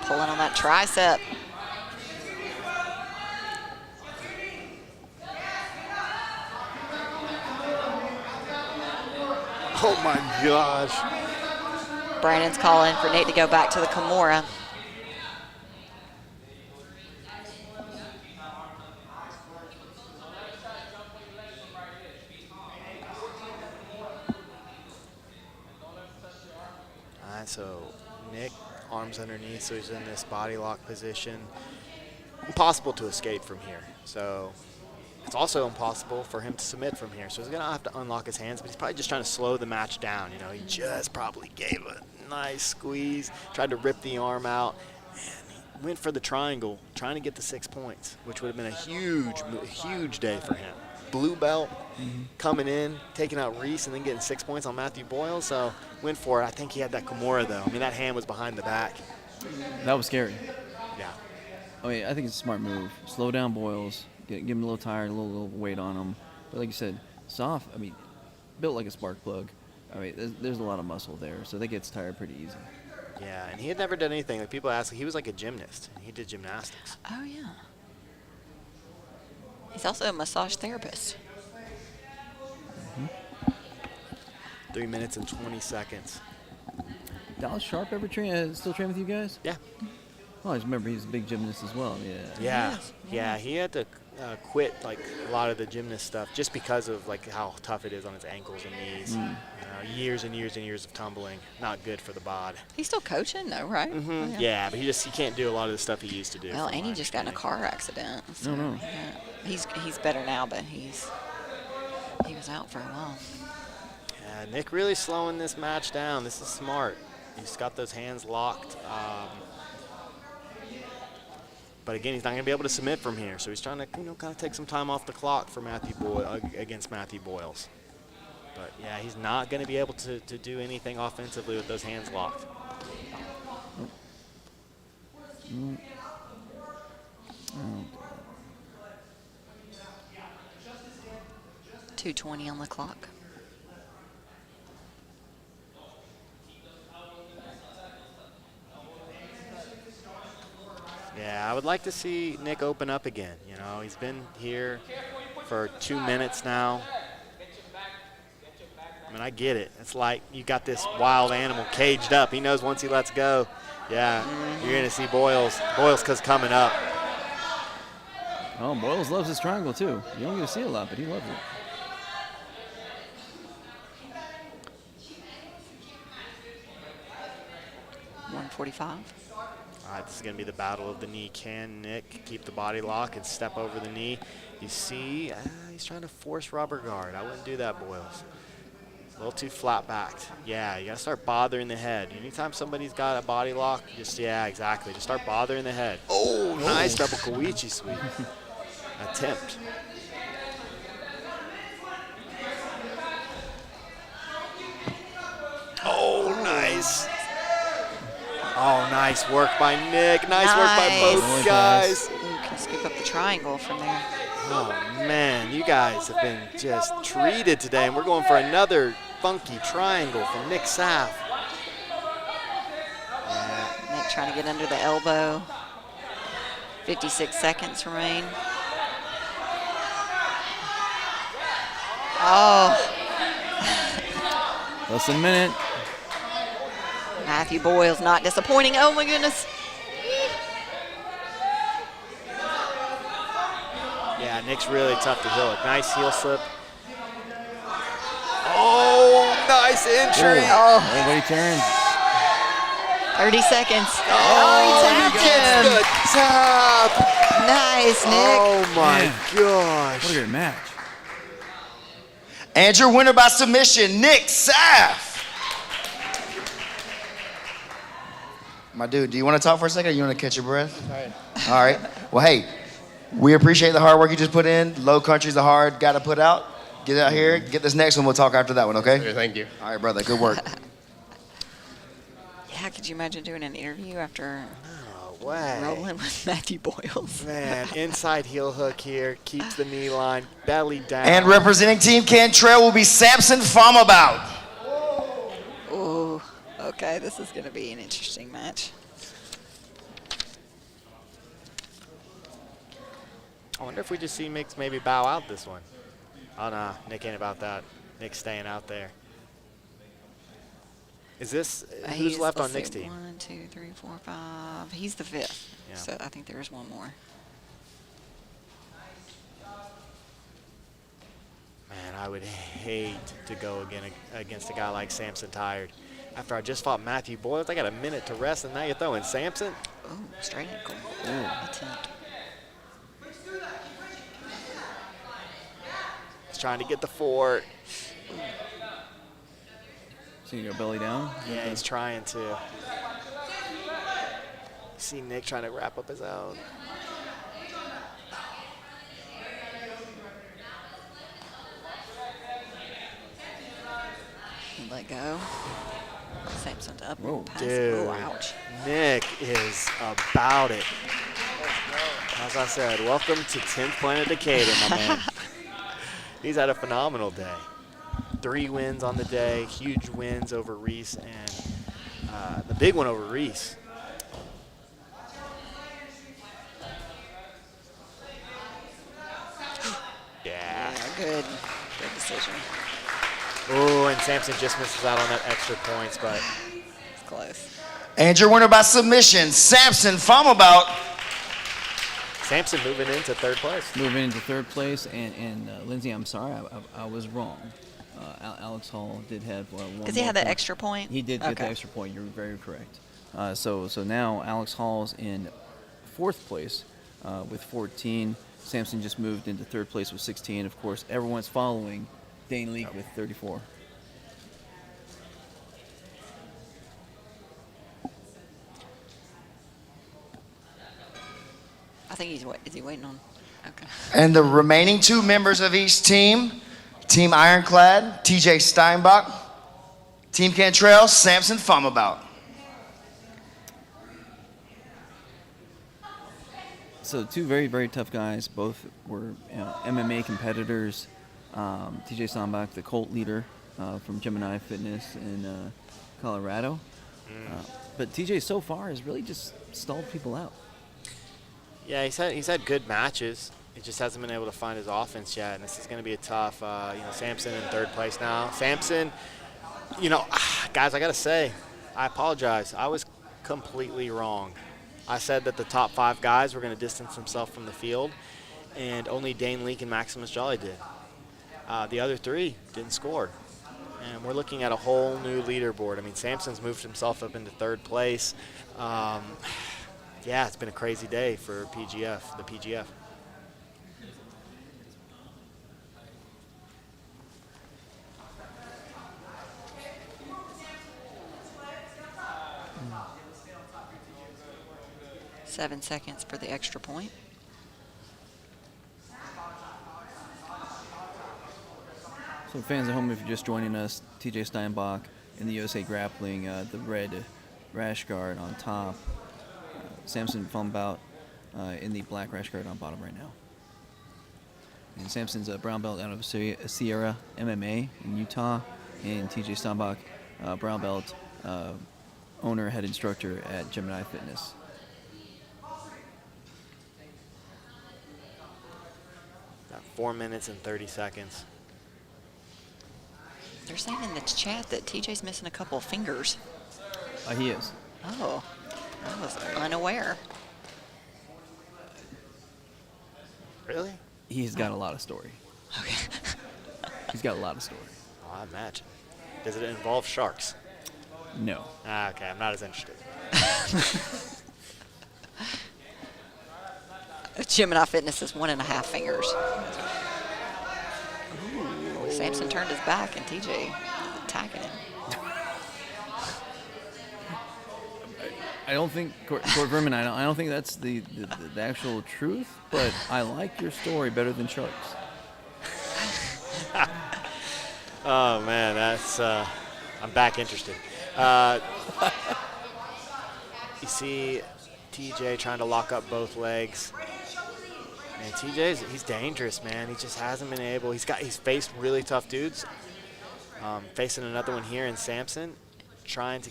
Pulling on that tricep. Oh my gosh. Brandon's calling for Nate to go back to the Kimura. All right, so Nick, arms underneath, so he's in this body lock position. Impossible to escape from here. So it's also impossible for him to submit from here. So he's going to have to unlock his hands, but he's probably just trying to slow the match down. He just probably gave a nice squeeze, tried to rip the arm out, and he went for the triangle, trying to get the 6 points, which would have been a huge day for him. Blue belt, coming in, taking out Reese, and then getting 6 points on Matthew Boyle. So went for it. I think he had that Kimura, though. I mean, that hand was behind the back. That was scary. Yeah. I mean, I think it's a smart move. Slow down Boyles. Get him a little tired, a little weight on him. But like you said, soft. I mean, built like a spark plug. I mean, there's a lot of muscle there, so that gets tired pretty easy. Yeah, and he had never done anything. Like people ask, he was like a gymnast. And he did gymnastics. Oh, yeah. He's also a massage therapist. 3 minutes and 20 seconds. Dallas Sharp ever still train with you guys? Yeah. Oh, I just remember he's a big gymnast as well. Yeah. Yeah, yeah. He had to quit like a lot of the gymnast stuff just because of like how tough it is on his ankles and knees. Years and years and years of tumbling, not good for the bod. He's still coaching though, right? Oh, yeah, but he can't do a lot of the stuff he used to do. Well, and he just got in a car accident. So, no. Yeah. He's better now, but he was out for a while. Yeah, Nick really slowing this match down. This is smart. He's got those hands locked. But again, he's not going to be able to submit from here. So he's trying to, kind of take some time off the clock for against Matthew Boyles. But yeah, he's not going to be able to do anything offensively with those hands locked. 2:20 on the clock. Yeah, I would like to see Nick open up again. He's been here for 2 minutes now. I mean, I get it. It's like you got this wild animal caged up. He knows once he lets go, you're going to see Boyles. Boyles coming up. Oh, Boyles loves his triangle too. You don't get to see it a lot, but he loves it. $145. All right, this is going to be the battle of the knee. Can Nick keep the body lock and step over the knee? You see, he's trying to force rubber guard. I wouldn't do that, Boyles. A little too flat backed. Yeah, you got to start bothering the head. Anytime somebody's got a body lock, exactly. Just start bothering the head. Oh, nice double Koichi sweep. Attempt. Oh, nice. Oh, nice work by Nick. Nice work by both guys. You can scoop up the triangle from there. Oh, man, you guys have been just treated today, and we're going for another funky triangle from Nick Saff. Nick trying to get under the elbow. 56 seconds remain. Oh. Less than a minute. Matthew Boyles not disappointing. Oh, my goodness. Yeah, Nick's really tough to heel. Nice heel slip. Oh, nice entry. Everybody turns. 30 seconds. Oh, he tapped him. The tap. Nice, Nick. Oh, my gosh. What a great match. And your winner by submission, Nick Saff. My dude, do you want to talk for a second or you want to catch your breath? All right. Well, hey, we appreciate the hard work you just put in. Low country's the hard got to put out. Get out here. Get this next one. We'll talk after that one, okay? Okay, thank you. All right, brother. Good work. Yeah, could you imagine doing an interview after way. rolling with Matthew Boyles? Man, inside heel hook here. Keeps the knee line. Belly down. And representing Team Cantrell will be Samson Famabout. Ooh, okay, this is going to be an interesting match. I wonder if we just see Nick maybe bow out this one. Oh, no, Nick ain't about that. Nick's staying out there. Is this, who's left on Nick's team? 1, 2, 3, 4, 5. He's the 5th. Yeah. So I think there is one more. Man, I would hate to go against a guy like Samson Tired. After I just fought Matthew Boyles, I got a minute to rest, and now you're throwing Samson? Oh, straight ankle. Attempt. He's trying to get the fort. So you go belly down? Yeah, he's trying to. See Nick trying to wrap up his own. Let go. Samson's up. Whoa, pass. dude. Oh, ouch. Nick is about it. As I said, welcome to 10th Planet Decatur, my man. He's had a phenomenal day. 3 wins on the day, huge wins over Reese, and the big one over Reese. Yeah. Good decision. Oh, and Sampson just misses out on that extra points, but it's close. And your winner by submission, Samson Famabout. Samson moving into 3rd place. Moving into 3rd place, and Lindsay, I'm sorry, I was wrong. Alex Hall did have one. Does he have the extra point? He did get the extra point. You're very correct. So now Alex Hall's in 4th place with 14. Samson just moved into 3rd place with 16. Of course, everyone's following Dane Leake with 34. I think is he waiting on? Okay. And the remaining 2 members of each team, Team Ironclad, TJ Steinbach, Team Cantrell, Samson Famabout. So 2 very, very tough guys. Both were MMA competitors. TJ Steinbach, the cult leader from Gemini Fitness in Colorado. But TJ so far has really just stalled people out. Yeah, he's had good matches. He just hasn't been able to find his offense yet, and this is going to be a tough. Samson in 3rd place now. Samson, guys, I got to say, I apologize. I was completely wrong. I said that the top 5 guys were going to distance themselves from the field, and only Dane Leake and Maximus Jolly did. The other 3 didn't score. And we're looking at a whole new leaderboard. I mean, Samson's moved himself up into 3rd place. Yeah, it's been a crazy day for the PGF. Seven seconds for the extra point. So fans at home, if you're just joining us, TJ Steinbach in the USA Grappling, the red rash guard on top. Samson Famabout in the black rash guard on bottom right now. And Samson's a brown belt out of Sierra MMA in Utah, and TJ Steinbach, brown belt owner, head instructor at Gemini Fitness. About 4 minutes and 30 seconds. They're saying in the chat that TJ's missing a couple of fingers. He is. Oh, I was unaware. Really? He's got a lot of story. Okay. He's got a lot of story. Oh, I imagine. Does it involve sharks? No. Okay, I'm not as interested. Gemini Fitness is 1.5 fingers. Ooh, Samson turned his back and TJ attacking him. I don't think, Court Vermin, I don't think that's the actual truth, but I like your story better than sharks. Oh, man, that's, I'm back interested. You see TJ trying to lock up both legs. And he's dangerous, man. He just hasn't been able. He's faced really tough dudes. Facing another one here in Samson, trying to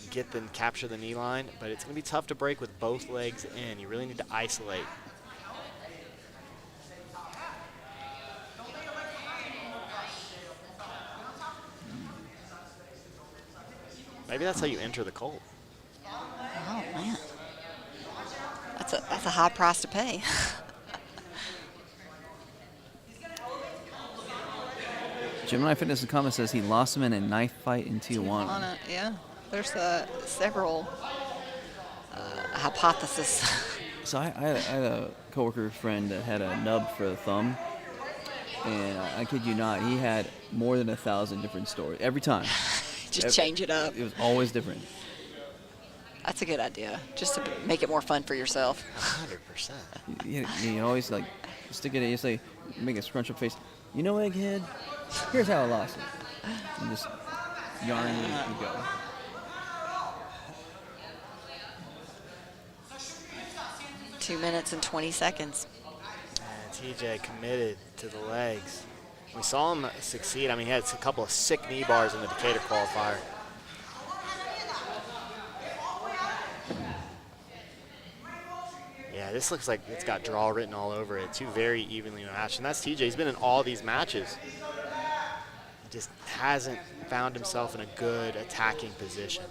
capture the knee line, but it's going to be tough to break with both legs in. You really need to isolate. Maybe that's how you enter the cult. Oh, man. That's a high price to pay. Gemini Fitness in the comments says he lost him in a knife fight in Tijuana. Yeah, there's several hypotheses. So I had a coworker friend that had a nub for a thumb, and I kid you not, he had more than 1,000 different stories every time. Just change it up. It was always different. That's a good idea, just to make it more fun for yourself. 100%. You always like stick it in. You say, make a scrunch up face. You know, Egghead, here's how I lost it. And just yarn and you go. Two minutes and 20 seconds. And TJ committed to the legs. We saw him succeed. I mean, he had a couple of sick knee bars in the Decatur qualifier. Yeah, this looks like it's got draw written all over it. Two very evenly matched. And that's TJ. He's been in all these matches. He just hasn't found himself in a good attacking position.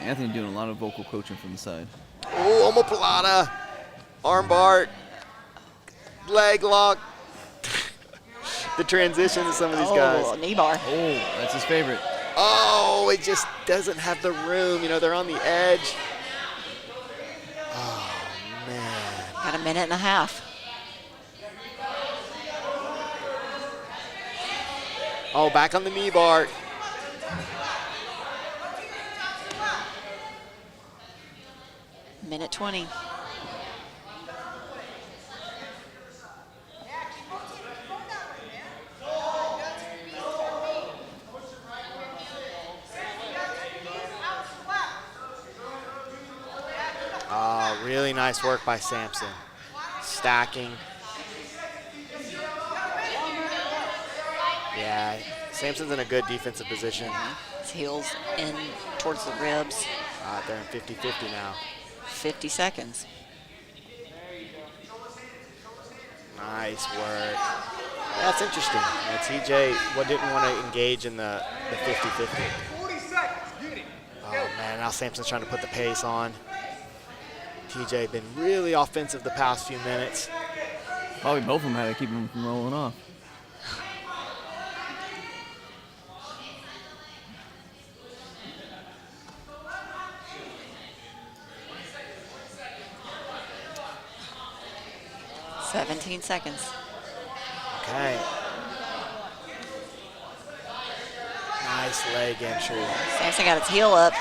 Anthony doing a lot of vocal coaching from the side. Oh, omoplata, armbar, leg lock. The transition to some of these guys. Oh, knee bar. Oh, that's his favorite. Oh, it just doesn't have the room. You know, they're on the edge. Oh, man. Got a minute and a half. Oh, back on the knee bar. Minute 20. Really nice work by Sampson. Stacking. Yeah, Sampson's in a good defensive position. His heels in towards the ribs. They're in 50-50 now. 50 seconds. Nice work. That's interesting. TJ didn't want to engage in the 50-50. Oh, man, now Sampson's trying to put the pace on. TJ been really offensive the past few minutes. Probably both of them had to keep him from rolling off. $17 seconds. Okay. Nice leg entry. Sampson got his heel up.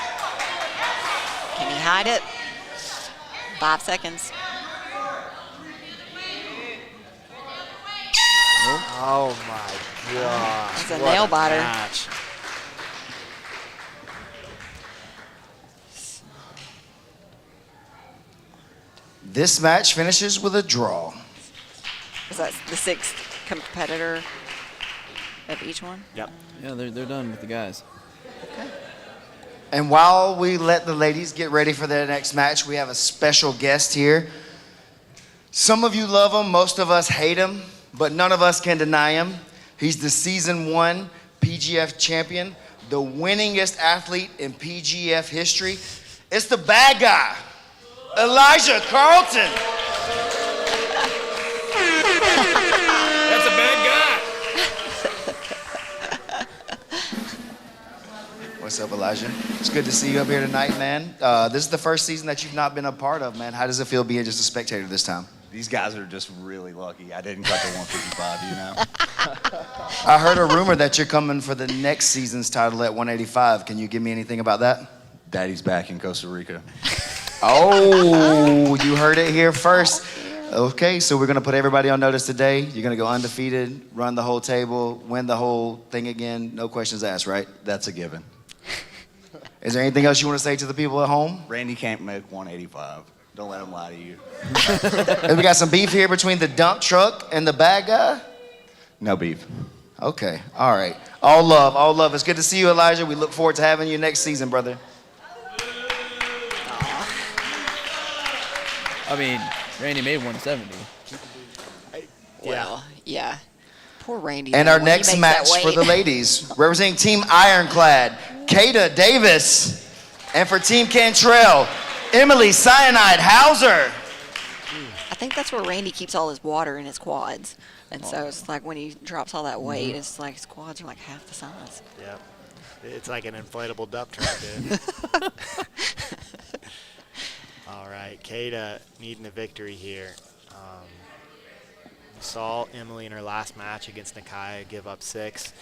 Can he hide it? 5 seconds. Oh my gosh. It's a nail biter. Match. This match finishes with a draw. Is that the 6th competitor of each one? Yep. Yeah, they're done with the guys. Okay. And while we let the ladies get ready for their next match, we have a special guest here. Some of you love him, most of us hate him, but none of us can deny him. He's the Season 1 PGF champion, the winningest athlete in PGF history. It's the bad guy, Elijah Carlton. That's a bad guy. What's up, Elijah? It's good to see you up here tonight, man. This is the first season that you've not been a part of, man. How does it feel being just a spectator this time? These guys are just really lucky. I didn't cut to 155, you know? I heard a rumor that you're coming for the next season's title at 185. Can you give me anything about that? Daddy's back in Costa Rica. Oh, you heard it here first. Okay, so we're going to put everybody on notice today. You're going to go undefeated, run the whole table, win the whole thing again. No questions asked, right? That's a given. Is there anything else you want to say to the people at home? Randy can't make 185. Don't let him lie to you. We got some beef here between the dump truck and the bad guy? No beef. Okay, all right. All love, all love. It's good to see you, Elijah. We look forward to having you next season, brother. I mean, Randy made 170. Well, yeah. Poor Randy. And though, our when he next makes match that for weight. the ladies, representing Team Ironclad, Kata Davis. And for Team Cantrell, Emily Cyanide Hauser. I think that's where Randy keeps all his water in his quads. And so it's like when he drops all that weight, it's like his quads are like half the size. Yep. It's like an inflatable dump truck, dude. All right, Kata needing a victory here. We saw Emily in her last match against Nakaya give up 6.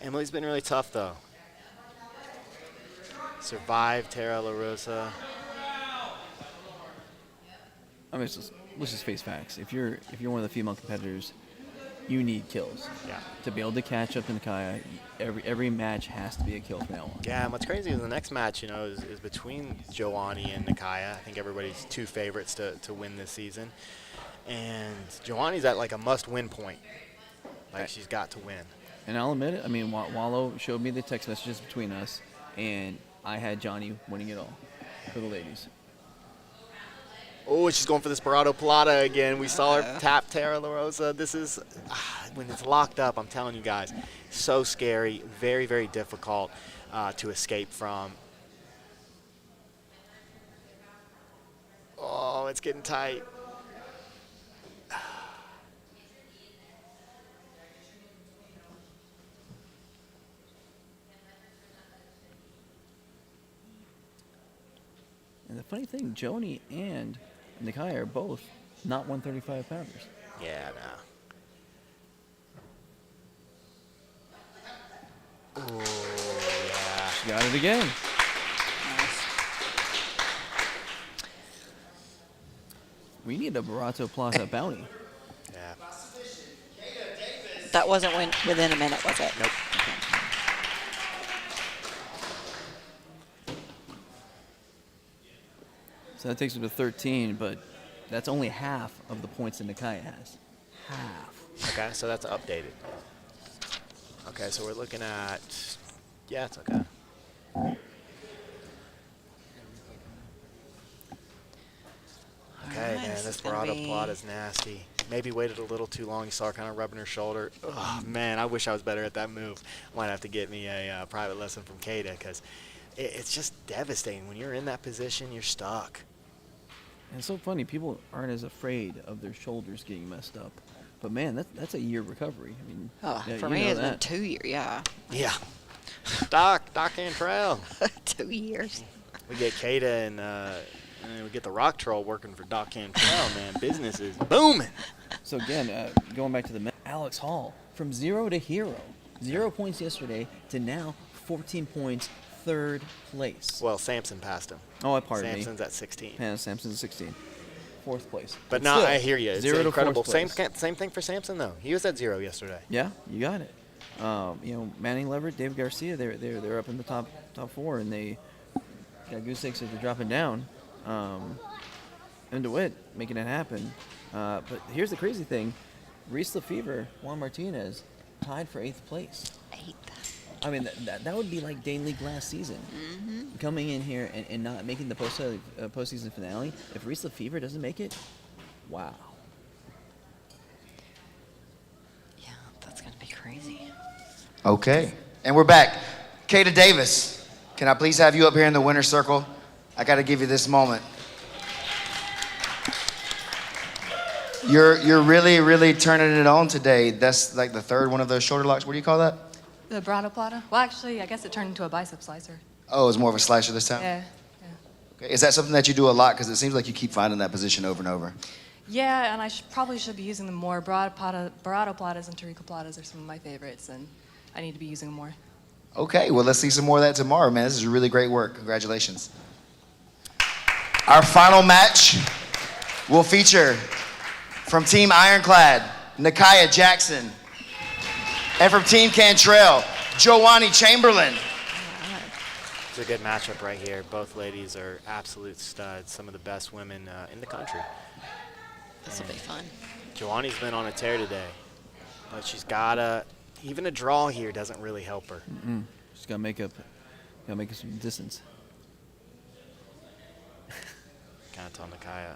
Emily's been really tough, though. Survived Terra La Rosa. I mean, let's just face facts. If you're one of the female competitors, you need kills. Yeah. To be able to catch up to Nakaya, every match has to be a kill from now on. Yeah, and what's crazy is the next match, is between Joanny and Nakaya. I think everybody's 2 favorites to win this season. And Joanne's at like a must-win point. Like she's got to win. And I'll admit it, I mean, Wallow showed me the text messages between us, and I had Johnny winning it all for the ladies. Oh, she's going for this Barado Plata again. We saw her tap Tara La Rosa. This is, when it's locked up, I'm telling you guys, so scary, very, very difficult to escape from. Oh, it's getting tight. And the funny thing, Joni and Nakai are both not 135 pounders. Yeah, no. Oh, yeah. She got it again. We need a Barato Plaza bounty. Yeah. That wasn't within a minute, was it? Nope. So that takes her to 13, but that's only half of the points that Nakai has. Half. Okay, so that's updated. Okay, so we're looking at, yeah, it's okay. Okay, man, this Barado plot is nasty. Maybe waited a little too long. You saw her kind of rubbing her shoulder. Oh, man, I wish I was better at that move. Might have to get me a private lesson from Kada, because it's just devastating. When you're in that position, you're stuck. And it's so funny, people aren't as afraid of their shoulders getting messed up. But man, that's a year recovery. I mean, yeah, for me, it's been 2 years, yeah. Yeah. Doc Cantrell. 2 years. We get Kada and we get the Rock Troll working for Doc Cantrell, man. Business is booming. So again, going back to the Alex Hall, from 0 to hero. 0 points yesterday to now 14 points, third place. Well, Samson passed him. Oh, pardon me. Samson's at 16. Yeah, Samson's at 16. Fourth place. But no, still, I hear you. It's 0 incredible. to fourth place. Same thing for Samson, though. He was at 0 yesterday. Yeah, you got it. Manning Leverett, David Garcia, they're up in the top 4, and they got goose eggs as they're dropping down. And DeWitt making it happen. But here's the crazy thing: Reese Lefevre, Juan Martinez, tied for 8th place. 8th. I mean, that would be like Dane League last season. Mm-hmm. Coming in here and not making the postseason finale. If Reese Lefevre doesn't make it, wow. Yeah, that's going to be crazy. Okay, and we're back. Kada Davis, can I please have you up here in the winner's circle? I got to give you this moment. You're really, really turning it on today. That's like the third one of those shoulder locks. What do you call that? The Barado Plata? Well, actually, I guess it turned into a bicep slicer. Oh, it's more of a slasher this time? Yeah. Okay. Is that something that you do a lot? Because it seems like you keep finding that position over and over. Yeah, and I probably should be using them more. Barado Platas and Tarico Platas are some of my favorites, and I need to be using them more. Okay, well, let's see some more of that tomorrow, man. This is really great work. Congratulations. Our final match will feature from Team Ironclad, Nakaya Jackson. And from Team Cantrell, Joanne Chamberlain. It's a good matchup right here. Both ladies are absolute studs, some of the best women in the country. This will be fun. Joanne's been on a tear today, but she's got even a draw here doesn't really help her. She's got to make up some distance. Kind of tell Nakaya.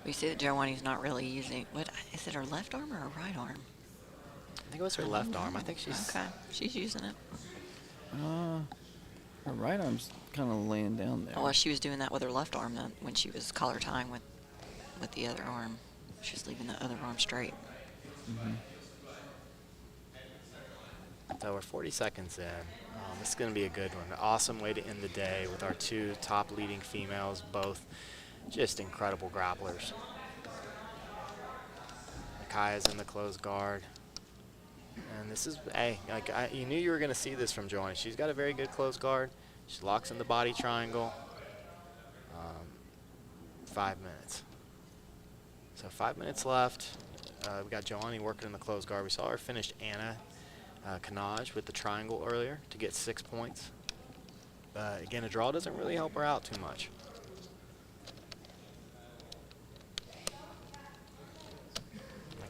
We see that Joanne's not really using, what, is it her left arm or her right arm? I think it was her left arm. I think she's... Okay, she's using it. Her right arm's kind of laying down there. Oh, well, she was doing that with her left arm then, when she was collar tying with the other arm. She was leaving the other arm straight. Mm-hmm. So we're 40 seconds in. This is going to be a good one. An awesome way to end the day with our two top leading females, both just incredible grapplers. Nakaya's in the closed guard. And this is, hey, you knew you were going to see this from Joanne. She's got a very good closed guard. She locks in the body triangle. 5 minutes. So 5 minutes left. We got Joanne working in the closed guard. We saw her finish Anna Kanaj with the triangle earlier to get 6 points. Again, a draw doesn't really help her out too much.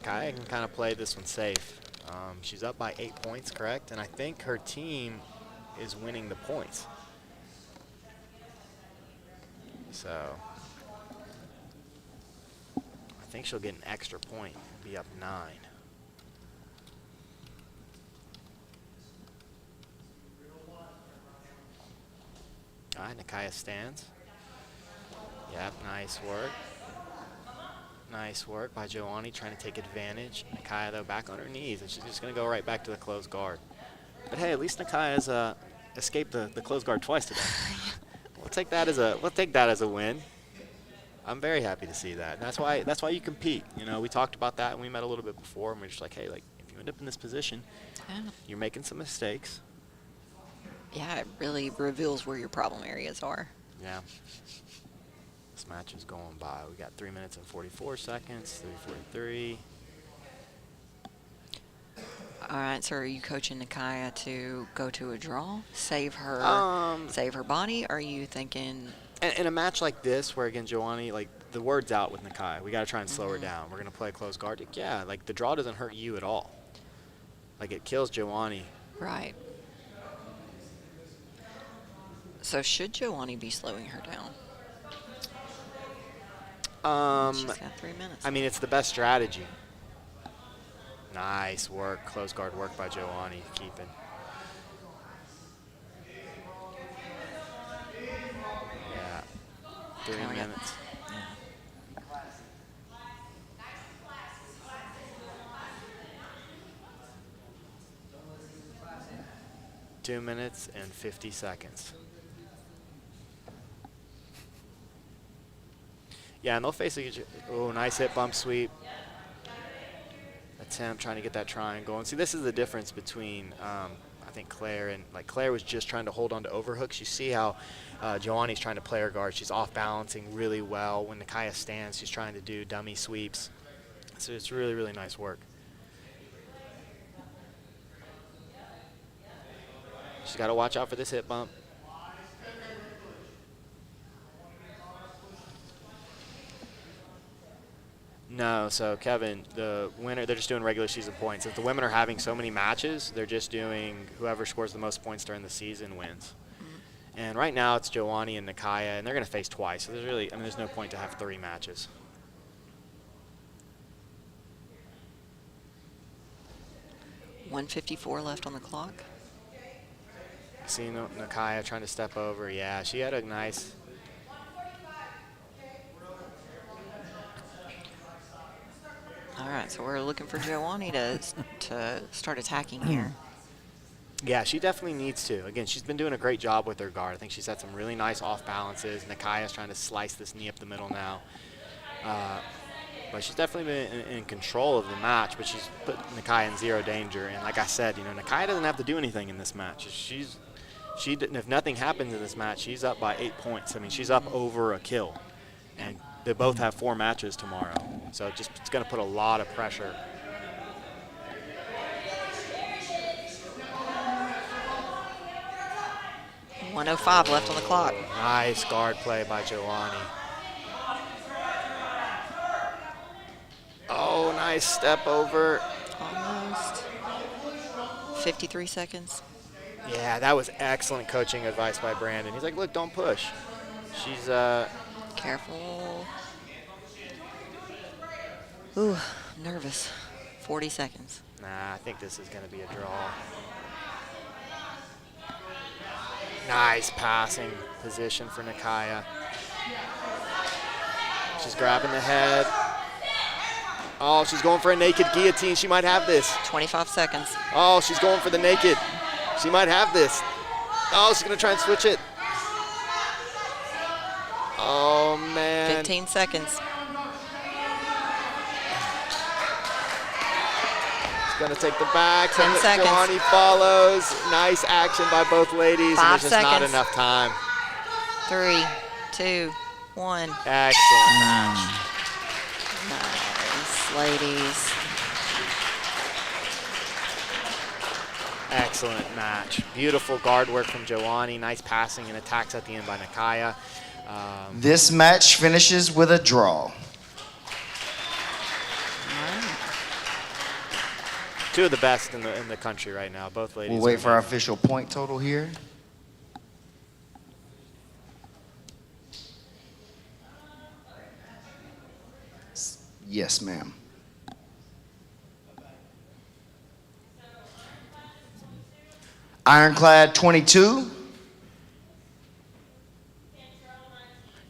Nakaya can kind of play this one safe. She's up by 8 points, correct? And I think her team is winning the points. So I think she'll get an extra point, be up 9. All right, Nakaya stands. Yep, nice work. Nice work by Joanny trying to take advantage. Nakaya, though, back on her knees, and she's just going to go right back to the closed guard. But hey, at least Nakaya's escaped the closed guard twice today. We'll take that as a win. I'm very happy to see that. And that's why you compete. You know, we talked about that and we met a little bit before, and we're just like, hey, like if you end up in this position, you're making some mistakes. Yeah, it really reveals where your problem areas are. Yeah. This match is going by. We got 3 minutes and 44 seconds, 3:43. All right, so are you coaching Nakaya to go to a draw, save her body? Or are you thinking? In a match like this, where again Joanny, like the word's out with Nakaya, we got to try and slow her down. We're gonna play close guard. Yeah, like the draw doesn't hurt you at all. Like it kills Joanny. Right. So should Joanny be slowing her down? She's got 3 minutes. I mean, it's the best strategy. Nice work, close guard work by Joanny, keeping. Yeah, 3 minutes. Yeah. 2 minutes and 50 seconds. Yeah, and they'll face each. Oh, nice hip bump sweep. Attempt trying to get that triangle. And see, this is the difference between I think Claire and Claire was just trying to hold on to overhooks. You see how Joanny's trying to play her guard. She's off balancing really well. When Nakaya stands, she's trying to do dummy sweeps. So it's really, really nice work. She's got to watch out for this hip bump. No, so Kevin, the winner, they're just doing regular season points. If the women are having so many matches, they're just doing whoever scores the most points during the season wins. And right now it's Joanny and Nakaya, and they're going to face twice. So there's no point to have 3 matches. $1:54 left on the clock. See Nakaya trying to step over. Yeah, she had a nice. All right, so we're looking for Joanny to start attacking here. Yeah, she definitely needs to. Again, she's been doing a great job with her guard. I think she's had some really nice off balances. Nakaya's trying to slice this knee up the middle now. But she's definitely been in control of the match, but she's put Nakaya in zero danger. And like I said, you know, Nakaya doesn't have to do anything in this match. If nothing happens in this match, she's up by 8 points. I mean, she's up over a kill. And they both have 4 matches tomorrow. So it's going to put a lot of pressure. $1:05 left on the clock. Nice guard play by Joanny. Oh, nice step over. Almost. 53 seconds. Yeah, that was excellent coaching advice by Brandon. He's like, look, don't push. She's careful. Ooh, nervous. 40 seconds. Nah, I think this is going to be a draw. Nice passing position for Nakaya. She's grabbing the head. Oh, she's going for a naked guillotine. She might have this. 25 seconds. Oh, she's going for the naked. She might have this. Oh, she's going to try and switch it. Oh, man. 15 seconds. She's going to take the back. 10 seconds. Joanny follows. Nice action by both ladies. 5 and there's just seconds. not enough time. 3, 2, 1. Excellent match. Nice, ladies. Excellent match. Beautiful guard work from Joanny. Nice passing and attacks at the end by Nakaya. This match finishes with a draw. two of the best in the country right now. Both ladies. We'll wait for our official point total here. Yes, ma'am. Ironclad 22.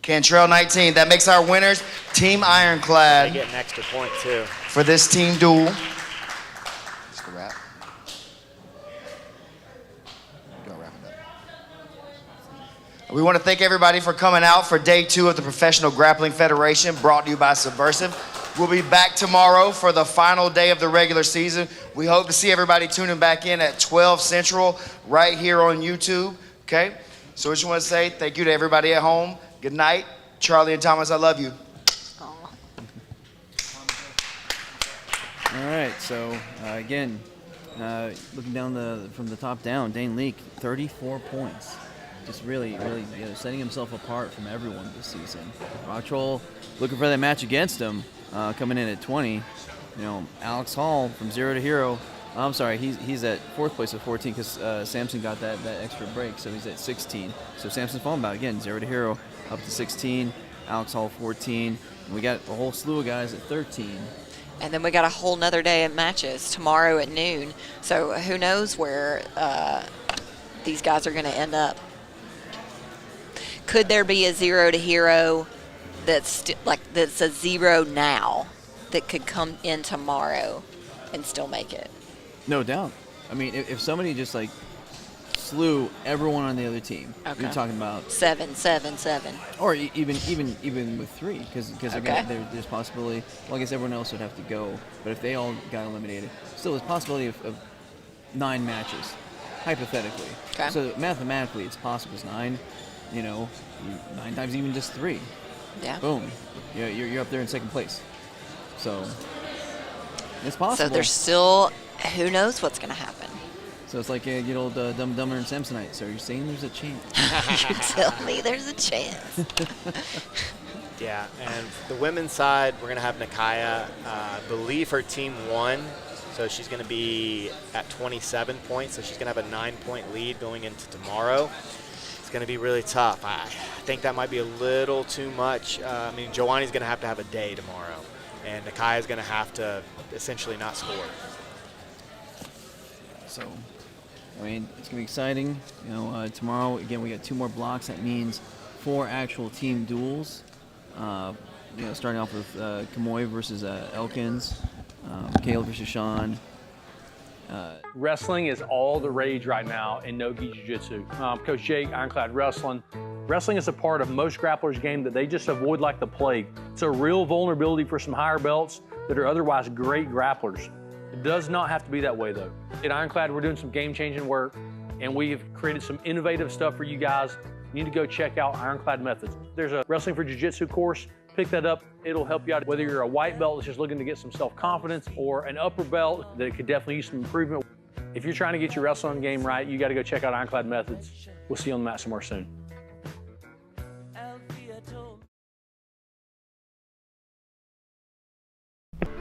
Cantrell 19. That makes our winners Team Ironclad. They get an extra point too. For this team duel. Just a wrap. Go wrap it up. We want to thank everybody for coming out for day 2 of the Professional Grappling Federation, brought to you by Subversive. We'll be back tomorrow for the final day of the regular season. We hope to see everybody tuning back in at 12 Central right here on YouTube. Okay? So I just want to say thank you to everybody at home. Good night. Charlie and Thomas, I love you. All right, so again, looking down from the top down, Dane Leake, 34 points. Just really setting himself apart from everyone this season. Rock Troll looking for that match against him, coming in at 20. Alex Hall from 0 to hero. I'm sorry, he's at 4th place with 14 because Samson got that extra break, so he's at 16. So Samson's falling back again, 0 to hero, up to 16. Alex Hall 14. And we got a whole slew of guys at 13. And then we got a whole nother day of matches tomorrow at noon. So who knows where these guys are going to end up. Could there be a 0 to hero that's a 0 now that could come in tomorrow and still make it? No doubt. I mean, if somebody just slew everyone on the other team, okay. You're talking about 7, 7, 7. Or even with 3, because Okay. there's possibility. Well, I guess everyone else would have to go, but if they all got eliminated, still there's possibility of 9 matches, hypothetically. Okay. So mathematically, it's possible. It's 9. 9 times even just 3. Yeah. Boom. You're up there in 2nd place. So it's possible. So there's still, who knows what's going to happen. So it's like good old Dumb Dumber and Samsonite. So you're saying there's a chance? You tell me there's a chance. Yeah, and the women's side, we're going to have Nakaya. I believe her team won, so she's going to be at 27 points, so she's going to have a 9-point lead going into tomorrow. It's going to be really tough. I think that might be a little too much. Joanni's going to have a day tomorrow, and Nakaya's going to have to essentially not score. So, it's going to be exciting. Tomorrow, again, we got 2 more blocks. That means 4 actual team duels. Starting off with Kamoy versus Elkins, Caleb versus Sean. Wrestling is all the rage right now in no-gi jiu-jitsu. Coach Jake, Ironclad Wrestling. Wrestling is a part of most grapplers' game that they just avoid like the plague. It's a real vulnerability for some higher belts that are otherwise great grapplers. It does not have to be that way, though. At Ironclad, we're doing some game-changing work, and we've created some innovative stuff for you guys. You need to go check out Ironclad Methods. There's a Wrestling for Jiu-Jitsu course. Pick that up. It'll help you out, whether you're a white belt that's just looking to get some self-confidence or an upper belt that could definitely use some improvement. If you're trying to get your wrestling game right, you got to go check out Ironclad Methods. We'll see you on the mat somewhere soon.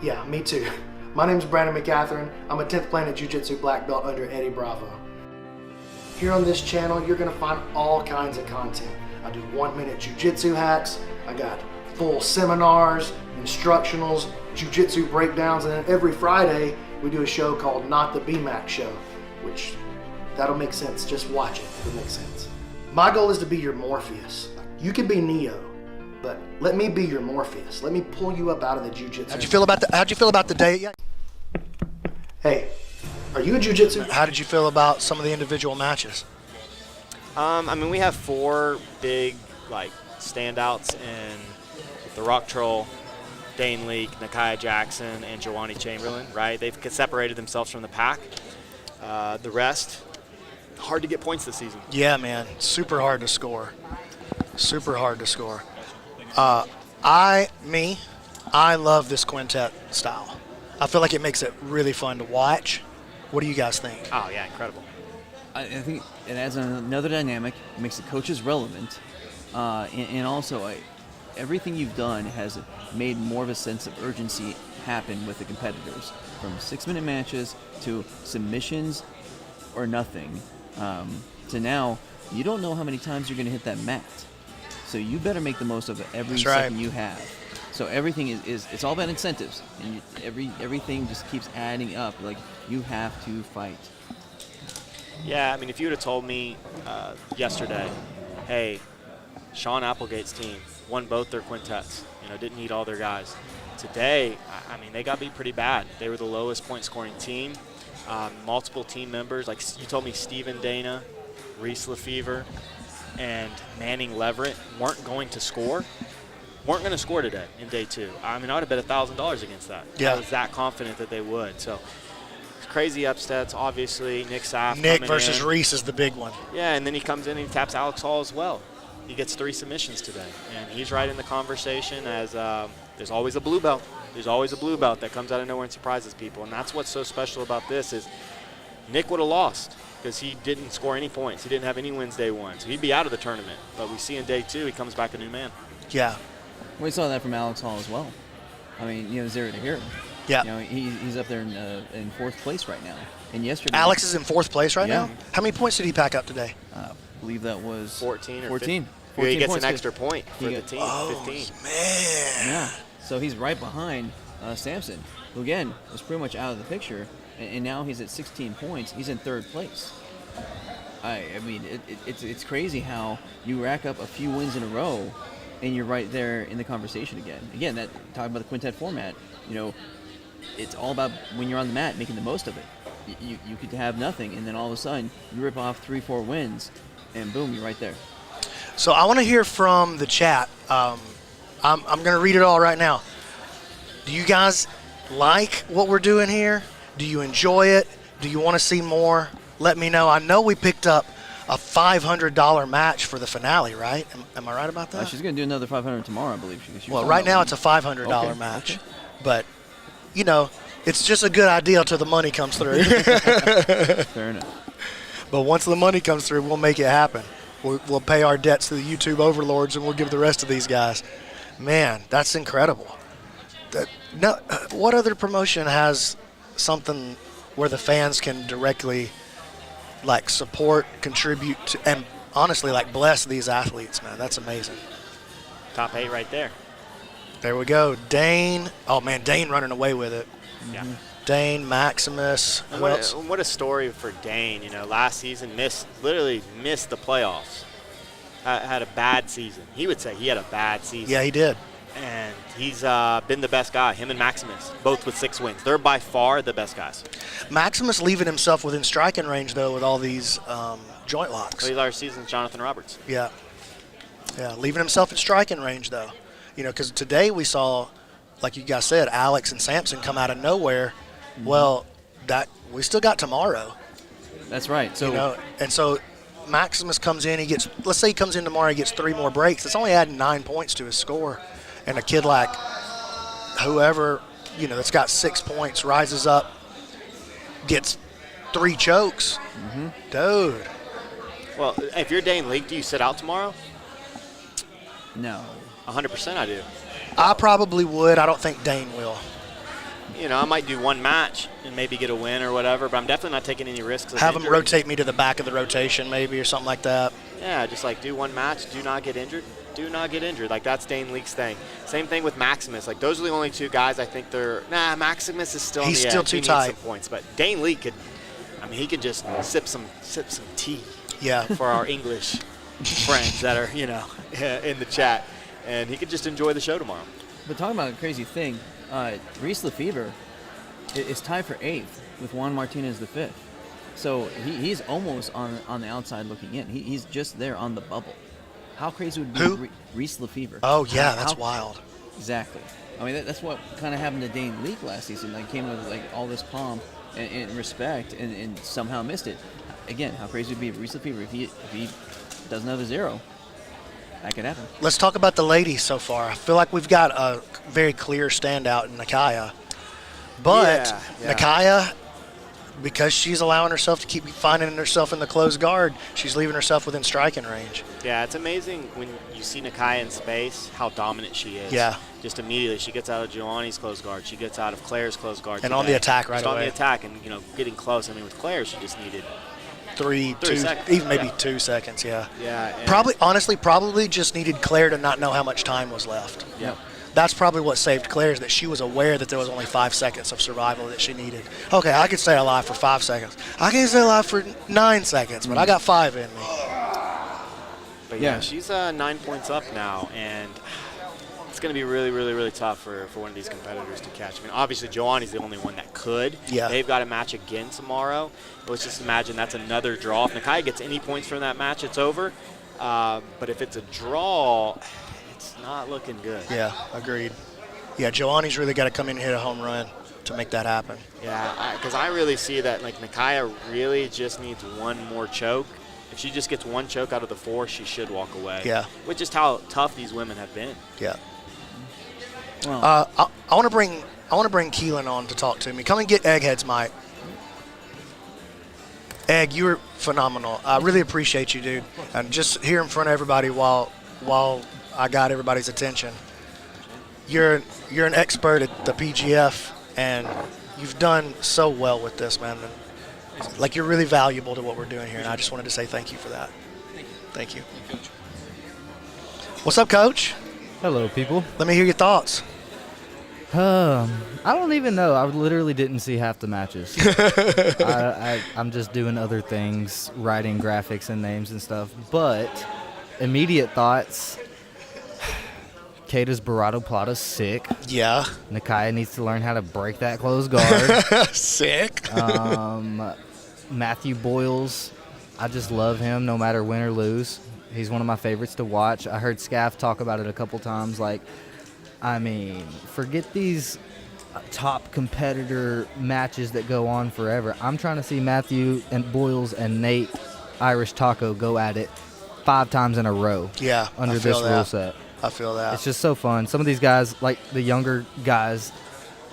Yeah, me too. My name's Brandon Mccaghren. I'm a 10th Planet Jiu-Jitsu black belt under Eddie Bravo. Here on this channel, you're gonna find all kinds of content. I do 1-minute jiu-jitsu hacks. I got full seminars, instructionals, jiu-jitsu breakdowns, and then every Friday, we do a show called Not the BMAC Show, which that'll make sense. Just watch it, it'll make sense. My goal is to be your Morpheus. You could be Neo, but let me be your Morpheus. Let me pull you up out of the jiu-jitsu. How'd you feel about the day? Hey, are you a jiu-jitsu? How did you feel about some of the individual matches? We have 4 big standouts in the Rock Troll, Dane Leake, Nakaya Jackson, and Joanny Chamberlain, right? They've separated themselves from the pack. The rest, hard to get points this season. Yeah, man, super hard to score. Super hard to score. I love this quintet style. I feel like it makes it really fun to watch. What do you guys think? Oh, yeah, incredible. I think it adds another dynamic, makes the coaches relevant, and also everything you've done has made more of a sense of urgency happen with the competitors, from 6-minute matches to submissions or nothing, to now you don't know how many times you're going to hit that mat. So you better make the most of every second you have. So everything is it's all about incentives, and everything just keeps adding up. Like, you have to fight. Yeah, I mean, if you would have told me yesterday, hey, Sean Applegate's team won both their quintets, didn't need all their guys. Today, I mean, they got beat pretty bad. They were the lowest point scoring team. Multiple team members, like you told me, Stephen Dana, Reese Lefevre, and Manning Leverett weren't going to score. Weren't going to score today in day 2. I mean, I would have bet $1,000 against that. Yeah. I was that confident that they would. So crazy upsets, obviously. Nick Saff. Nick versus Reese is the big one. Yeah, and then he comes in and he taps Alex Hall as well. He gets 3 submissions today, and he's right in the conversation as there's always a blue belt. There's always a blue belt that comes out of nowhere and surprises people, and that's what's so special about this is Nick would have lost because he didn't score any points. He didn't have any wins day 1, so he'd be out of the tournament. But we see in day 2 he comes back a new man. Yeah. We saw that from Alex Hall as well. I mean, 0 to hero. Yeah. He's up there in 4th place right now. And yesterday, Alex is in 4th place right now? How many points did he pack up today? I believe that was 14 or 14. 14 he gets points an extra point for the team. Oh, 15. Man. Yeah. So he's right behind Sampson, who again was pretty much out of the picture, and now he's at 16 points. He's in 3rd place. I mean, it's crazy how you rack up a few wins in a row, and you're right there in the conversation again. Again, that talking about the quintet format, it's all about when you're on the mat making the most of it. You could have nothing, and then all of a sudden you rip off 3-4 wins, and boom, you're right there. So I want to hear from the chat. I'm going to read it all right now. Do you guys like what we're doing here? Do you enjoy it? Do you want to see more? Let me know. I know we picked up a $500 match for the finale, right? Am I right about that? She's going to do another $500 tomorrow, I believe. Well, right now it's a $500 match. Okay. But, it's just a good idea till the money comes through. Fair enough. But once the money comes through, we'll make it happen. We'll pay our debts to the YouTube overlords, and we'll give the rest of these guys. Man, that's incredible. What other promotion has something where the fans can directly support, contribute to, and honestly bless these athletes, man? That's amazing. Top 8 right there. There we go. Dane. Oh man, Dane running away with it. Yeah. Dane, Maximus. What a story for Dane. Last season literally missed the playoffs. Had a bad season. He would say he had a bad season. Yeah, he did. And he's been the best guy. Him and Maximus, both with 6 wins. They're by far the best guys. Maximus leaving himself within striking range, though, with all these joint locks. He's our season's Jonathan Roberts. Yeah. Yeah, leaving himself in striking range, though. Because today we saw, like you guys said, Alex and Sampson come out of nowhere. Mm-hmm. Well, we still got tomorrow. That's right. So and so Maximus comes in, let's say he comes in tomorrow, he gets 3 more breaks. It's only adding 9 points to his score. And a kid like whoever, that's got 6 points, rises up, gets 3 chokes. Mm-hmm. Dude. Well, if you're Dane Leake, do you sit out tomorrow? No. 100% I do. I probably would. I don't think Dane will. I might do 1 match and maybe get a win or whatever, but I'm definitely not taking any risks. Have him rotate me to the back of the rotation maybe or something like that. Yeah, just do 1 match, do not get injured. Do not get injured. That's Dane Leake's thing. Same thing with Maximus. Those are the only 2 guys I think Maximus is still He's on the still edge. too He tight. needs some points, but Dane Leake he could just sip some tea. Yeah. For our English friends that are, in the chat. And he could just enjoy the show tomorrow. But talking about a crazy thing, Reese Lefevre is tied for 8th with Juan Martinez the 5th. So he's almost on the outside looking in. He's just there on the bubble. How crazy would it be Reese Lefevre? Oh, yeah, that's wild. Exactly. I mean, that's what kind of happened to Dane Leake last season. Came with all this pomp and respect and somehow missed it. Again, how crazy would it be if Reese Lefevre, if he doesn't have a 0? That could happen. Let's talk about the ladies so far. I feel like we've got a very clear standout in Nakaya. But Nakaya, because she's allowing herself to keep finding herself in the closed guard, she's leaving herself within striking range. Yeah, it's amazing when you see Nakai in space how dominant she is. Yeah. Just immediately, she gets out of Giovanni's closed guard. She gets out of Claire's closed guard. And on the attack right just away. on the attack and, getting close. I mean, with Claire, she just needed 3 seconds. Even maybe 2 seconds, yeah. Yeah. and- Probably just needed Claire to not know how much time was left. Yeah. That's probably what saved Claire, is that she was aware that there was only 5 seconds of survival that she needed. Okay, I could stay alive for 5 seconds. I can stay alive for 9 seconds, but I got 5 in me. But yeah, she's 9 points up now, and it's going to be really, really, really tough for one of these competitors to catch. I mean, obviously, Giovanni's the only one that could. Yeah. They've got a match again tomorrow. Let's just imagine that's another draw. If Nakai gets any points from that match, it's over. But if it's a draw, it's not looking good. Yeah, agreed. Yeah, Giovanni's really got to come in and hit a home run to make that happen. Yeah, because I really see that, like, Nakaya really just needs one more choke. If she just gets one choke out of the 4, she should walk away. Yeah. With just how tough these women have been. Yeah. I want to bring Keelan on to talk to me. Come and get Egghead's mic. Egg, you were phenomenal. I really appreciate you, dude. And just here in front of everybody while I got everybody's attention. You're an expert at the PGF, and you've done so well with this, man. Like, you're really valuable to what we're doing here, and I just wanted to say thank you for that. Thank you. What's up, Coach? Hello, people. Let me hear your thoughts. I don't even know. I literally didn't see half the matches. I'm just doing other things, writing graphics and names and stuff. But immediate thoughts, Keita's Barado Plata's sick. Yeah. Nakaya needs to learn how to break that closed guard. Sick. Matthew Boyles, I just love him no matter win or lose. He's one of my favorites to watch. I heard Scaff talk about it a couple times. Like, I mean, forget these top competitor matches that go on forever. I'm trying to see Matthew and Boyles and Nate Irish Taco go at it 5 times in a row. Yeah, under I feel this that. rule set. I feel that. It's just so fun. Some of these guys, like the younger guys,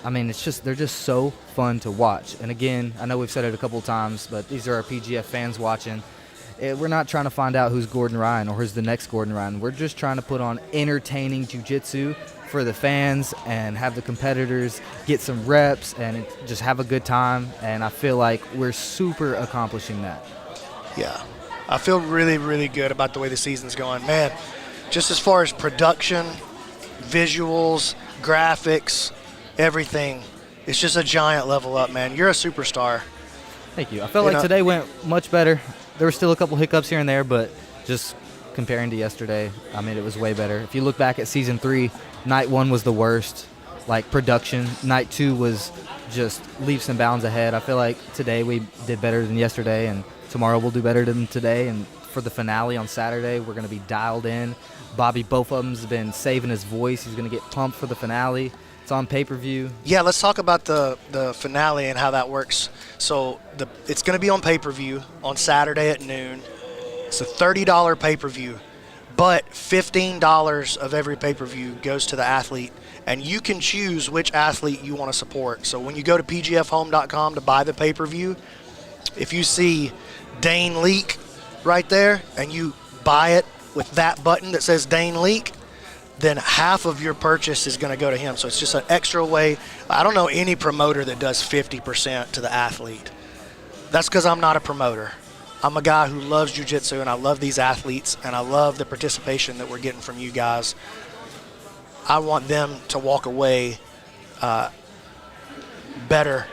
I mean, they're just so fun to watch. And again, I know we've said it a couple times, but these are our PGF fans watching. We're not trying to find out who's Gordon Ryan or who's the next Gordon Ryan. We're just trying to put on entertaining jiu-jitsu for the fans and have the competitors get some reps and just have a good time. And I feel like we're super accomplishing that. Yeah. I feel really, really good about the way the season's going. Man, just as far as production, visuals, graphics, everything, it's just a giant level up, man. You're a superstar. Thank you. I felt like today went much better. There were still a couple hiccups here and there, but just comparing to yesterday, I mean, it was way better. If you look back at Season 3, Night 1 was the worst, like production. Night 2 was just leaps and bounds ahead. I feel like today we did better than yesterday, and tomorrow we'll do better than today. And for the finale on Saturday, we're going to be dialed in. Bobby Bofum's been saving his voice. He's going to get pumped for the finale. It's on pay-per-view. Yeah, let's talk about the finale and how that works. So it's going to be on pay-per-view on Saturday at noon. It's a $30 pay-per-view, but $15 of every pay-per-view goes to the athlete, and you can choose which athlete you want to support. So when you go to pgfhome.com to buy the pay-per-view, if you see Dane Leak right there and you buy it with that button that says Dane Leak, then half of your purchase is going to go to him. So it's just an extra way. I don't know any promoter that does 50% to the athlete. That's because I'm not a promoter. I'm a guy who loves jiu-jitsu, and I love these athletes, and I love the participation that we're getting from you guys. I want them to walk away better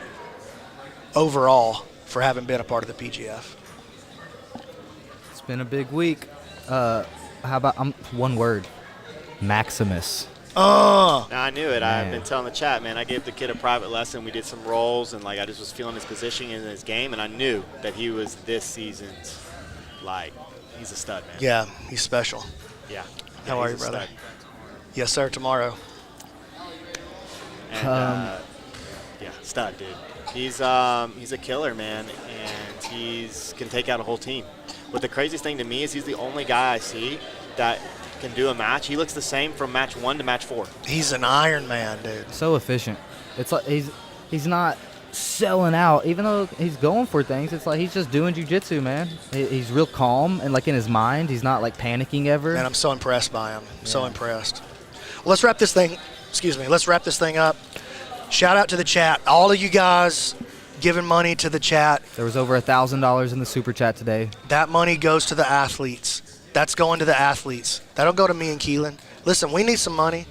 overall for having been a part of the PGF. It's been a big week. How about one word? Maximus. No, I knew it. Man. I've been telling the chat, man. I gave the kid a private lesson. We did some rolls, and I just was feeling his positioning in his game, and I knew that he was this season's, he's a stud, man. Yeah, he's special. Yeah. How are you, he's a brother? stud. Yes, sir, tomorrow. And, stud, dude. He's a killer, man, and can take out a whole team. But the craziest thing to me is he's the only guy I see that can do a match. He looks the same from match 1 to match 4. He's an Iron Man, dude. So efficient. It's like he's not selling out. Even though he's going for things, it's like he's just doing jiu-jitsu, man. He's real calm and like in his mind. He's not like panicking ever. Man, I'm so impressed by him. So impressed. Well, let's wrap this thing. Excuse me. Let's wrap this thing up. Shout out to the chat. All of you guys giving money to the chat. There was over $1,000 in the super chat today. That money goes to the athletes. That's going to the athletes. That'll go to me and Keelan. Listen, we need some money,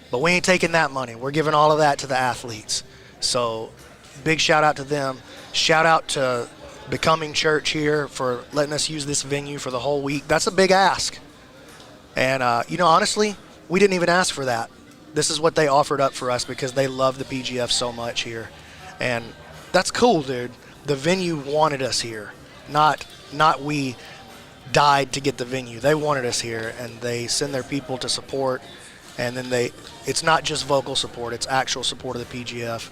but we ain't taking that money. We're giving all of that to the athletes. So big shout out to them. Shout out to Becoming Church here for letting us use this venue for the whole week. That's a big ask. And, honestly, we didn't even ask for that. This is what they offered up for us because they love the PGF so much here. And that's cool, dude. The venue wanted us here, not we died to get the venue. They wanted us here, and they send their people to support. And then it's not just vocal support, it's actual support of the PGF.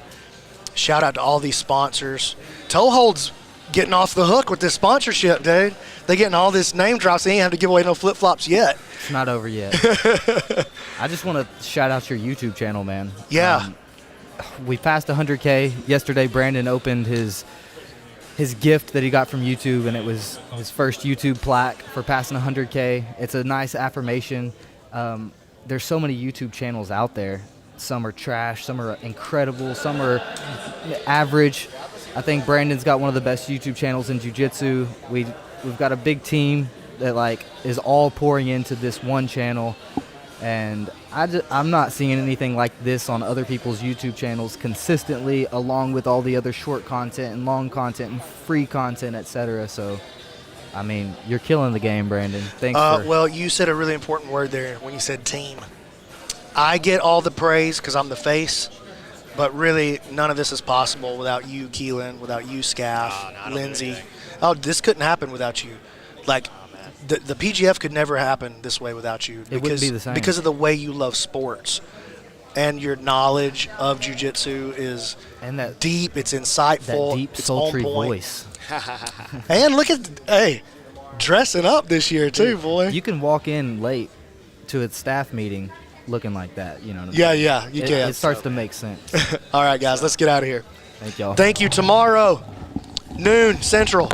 Shout out to all these sponsors. Toehold's getting off the hook with this sponsorship, dude. They getting all this name drops. They ain't have to give away no flip-flops yet. It's not over yet. I just want to shout out your YouTube channel, man. Yeah. We passed 100K. Yesterday, Brandon opened his gift that he got from YouTube, and it was his first YouTube plaque for passing 100K. It's a nice affirmation. There's so many YouTube channels out there. Some are trash, some are incredible, some are average. I think Brandon's got one of the best YouTube channels in jiu-jitsu. We've got a big team that is all pouring into this one channel, and I'm not seeing anything like this on other people's YouTube channels consistently, along with all the other short content and long content and free content, etc. So, I mean, you're killing the game, Brandon. Thanks. Well, you said a really important word there when you said team. I get all the praise because I'm the face, but really none of this is possible without you, Keelan, without you, Scaff, Lindsay. Oh, this couldn't happen without you. The PGF could never happen this way without you. It wouldn't be the same. Because of the way you love sports. And your knowledge of jiu-jitsu is deep, it's insightful, that deep, it's sultry on point. voice. And look at, dressing up this year too, boy. You can walk in late to a staff meeting looking like that, you know what I mean? Yeah, you can. It starts to make sense. All right, guys, let's get out of here. Thank y'all. Thank you. Tomorrow, noon Central.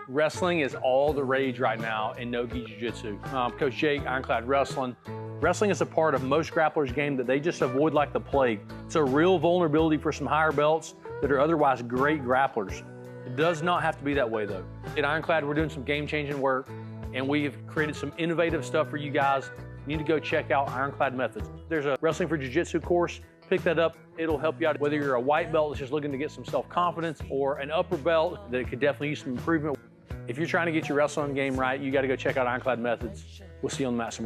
Wrestling is all the rage right now in no-gi jiu-jitsu. Coach Jake, Ironclad Wrestling. Wrestling is a part of most grapplers' game that they just avoid like the plague. It's a real vulnerability for some higher belts that are otherwise great grapplers. It does not have to be that way, though. At Ironclad, we're doing some game-changing work, and we've created some innovative stuff for you guys. You need to go check out Ironclad Methods. There's a Wrestling for Jiu-Jitsu course. Pick that up. It'll help you out whether you're a white belt that's just looking to get some self-confidence or an upper belt that could definitely use some improvement. If you're trying to get your wrestling game right, you got to go check out Ironclad Methods. We'll see you on the mat tomorrow.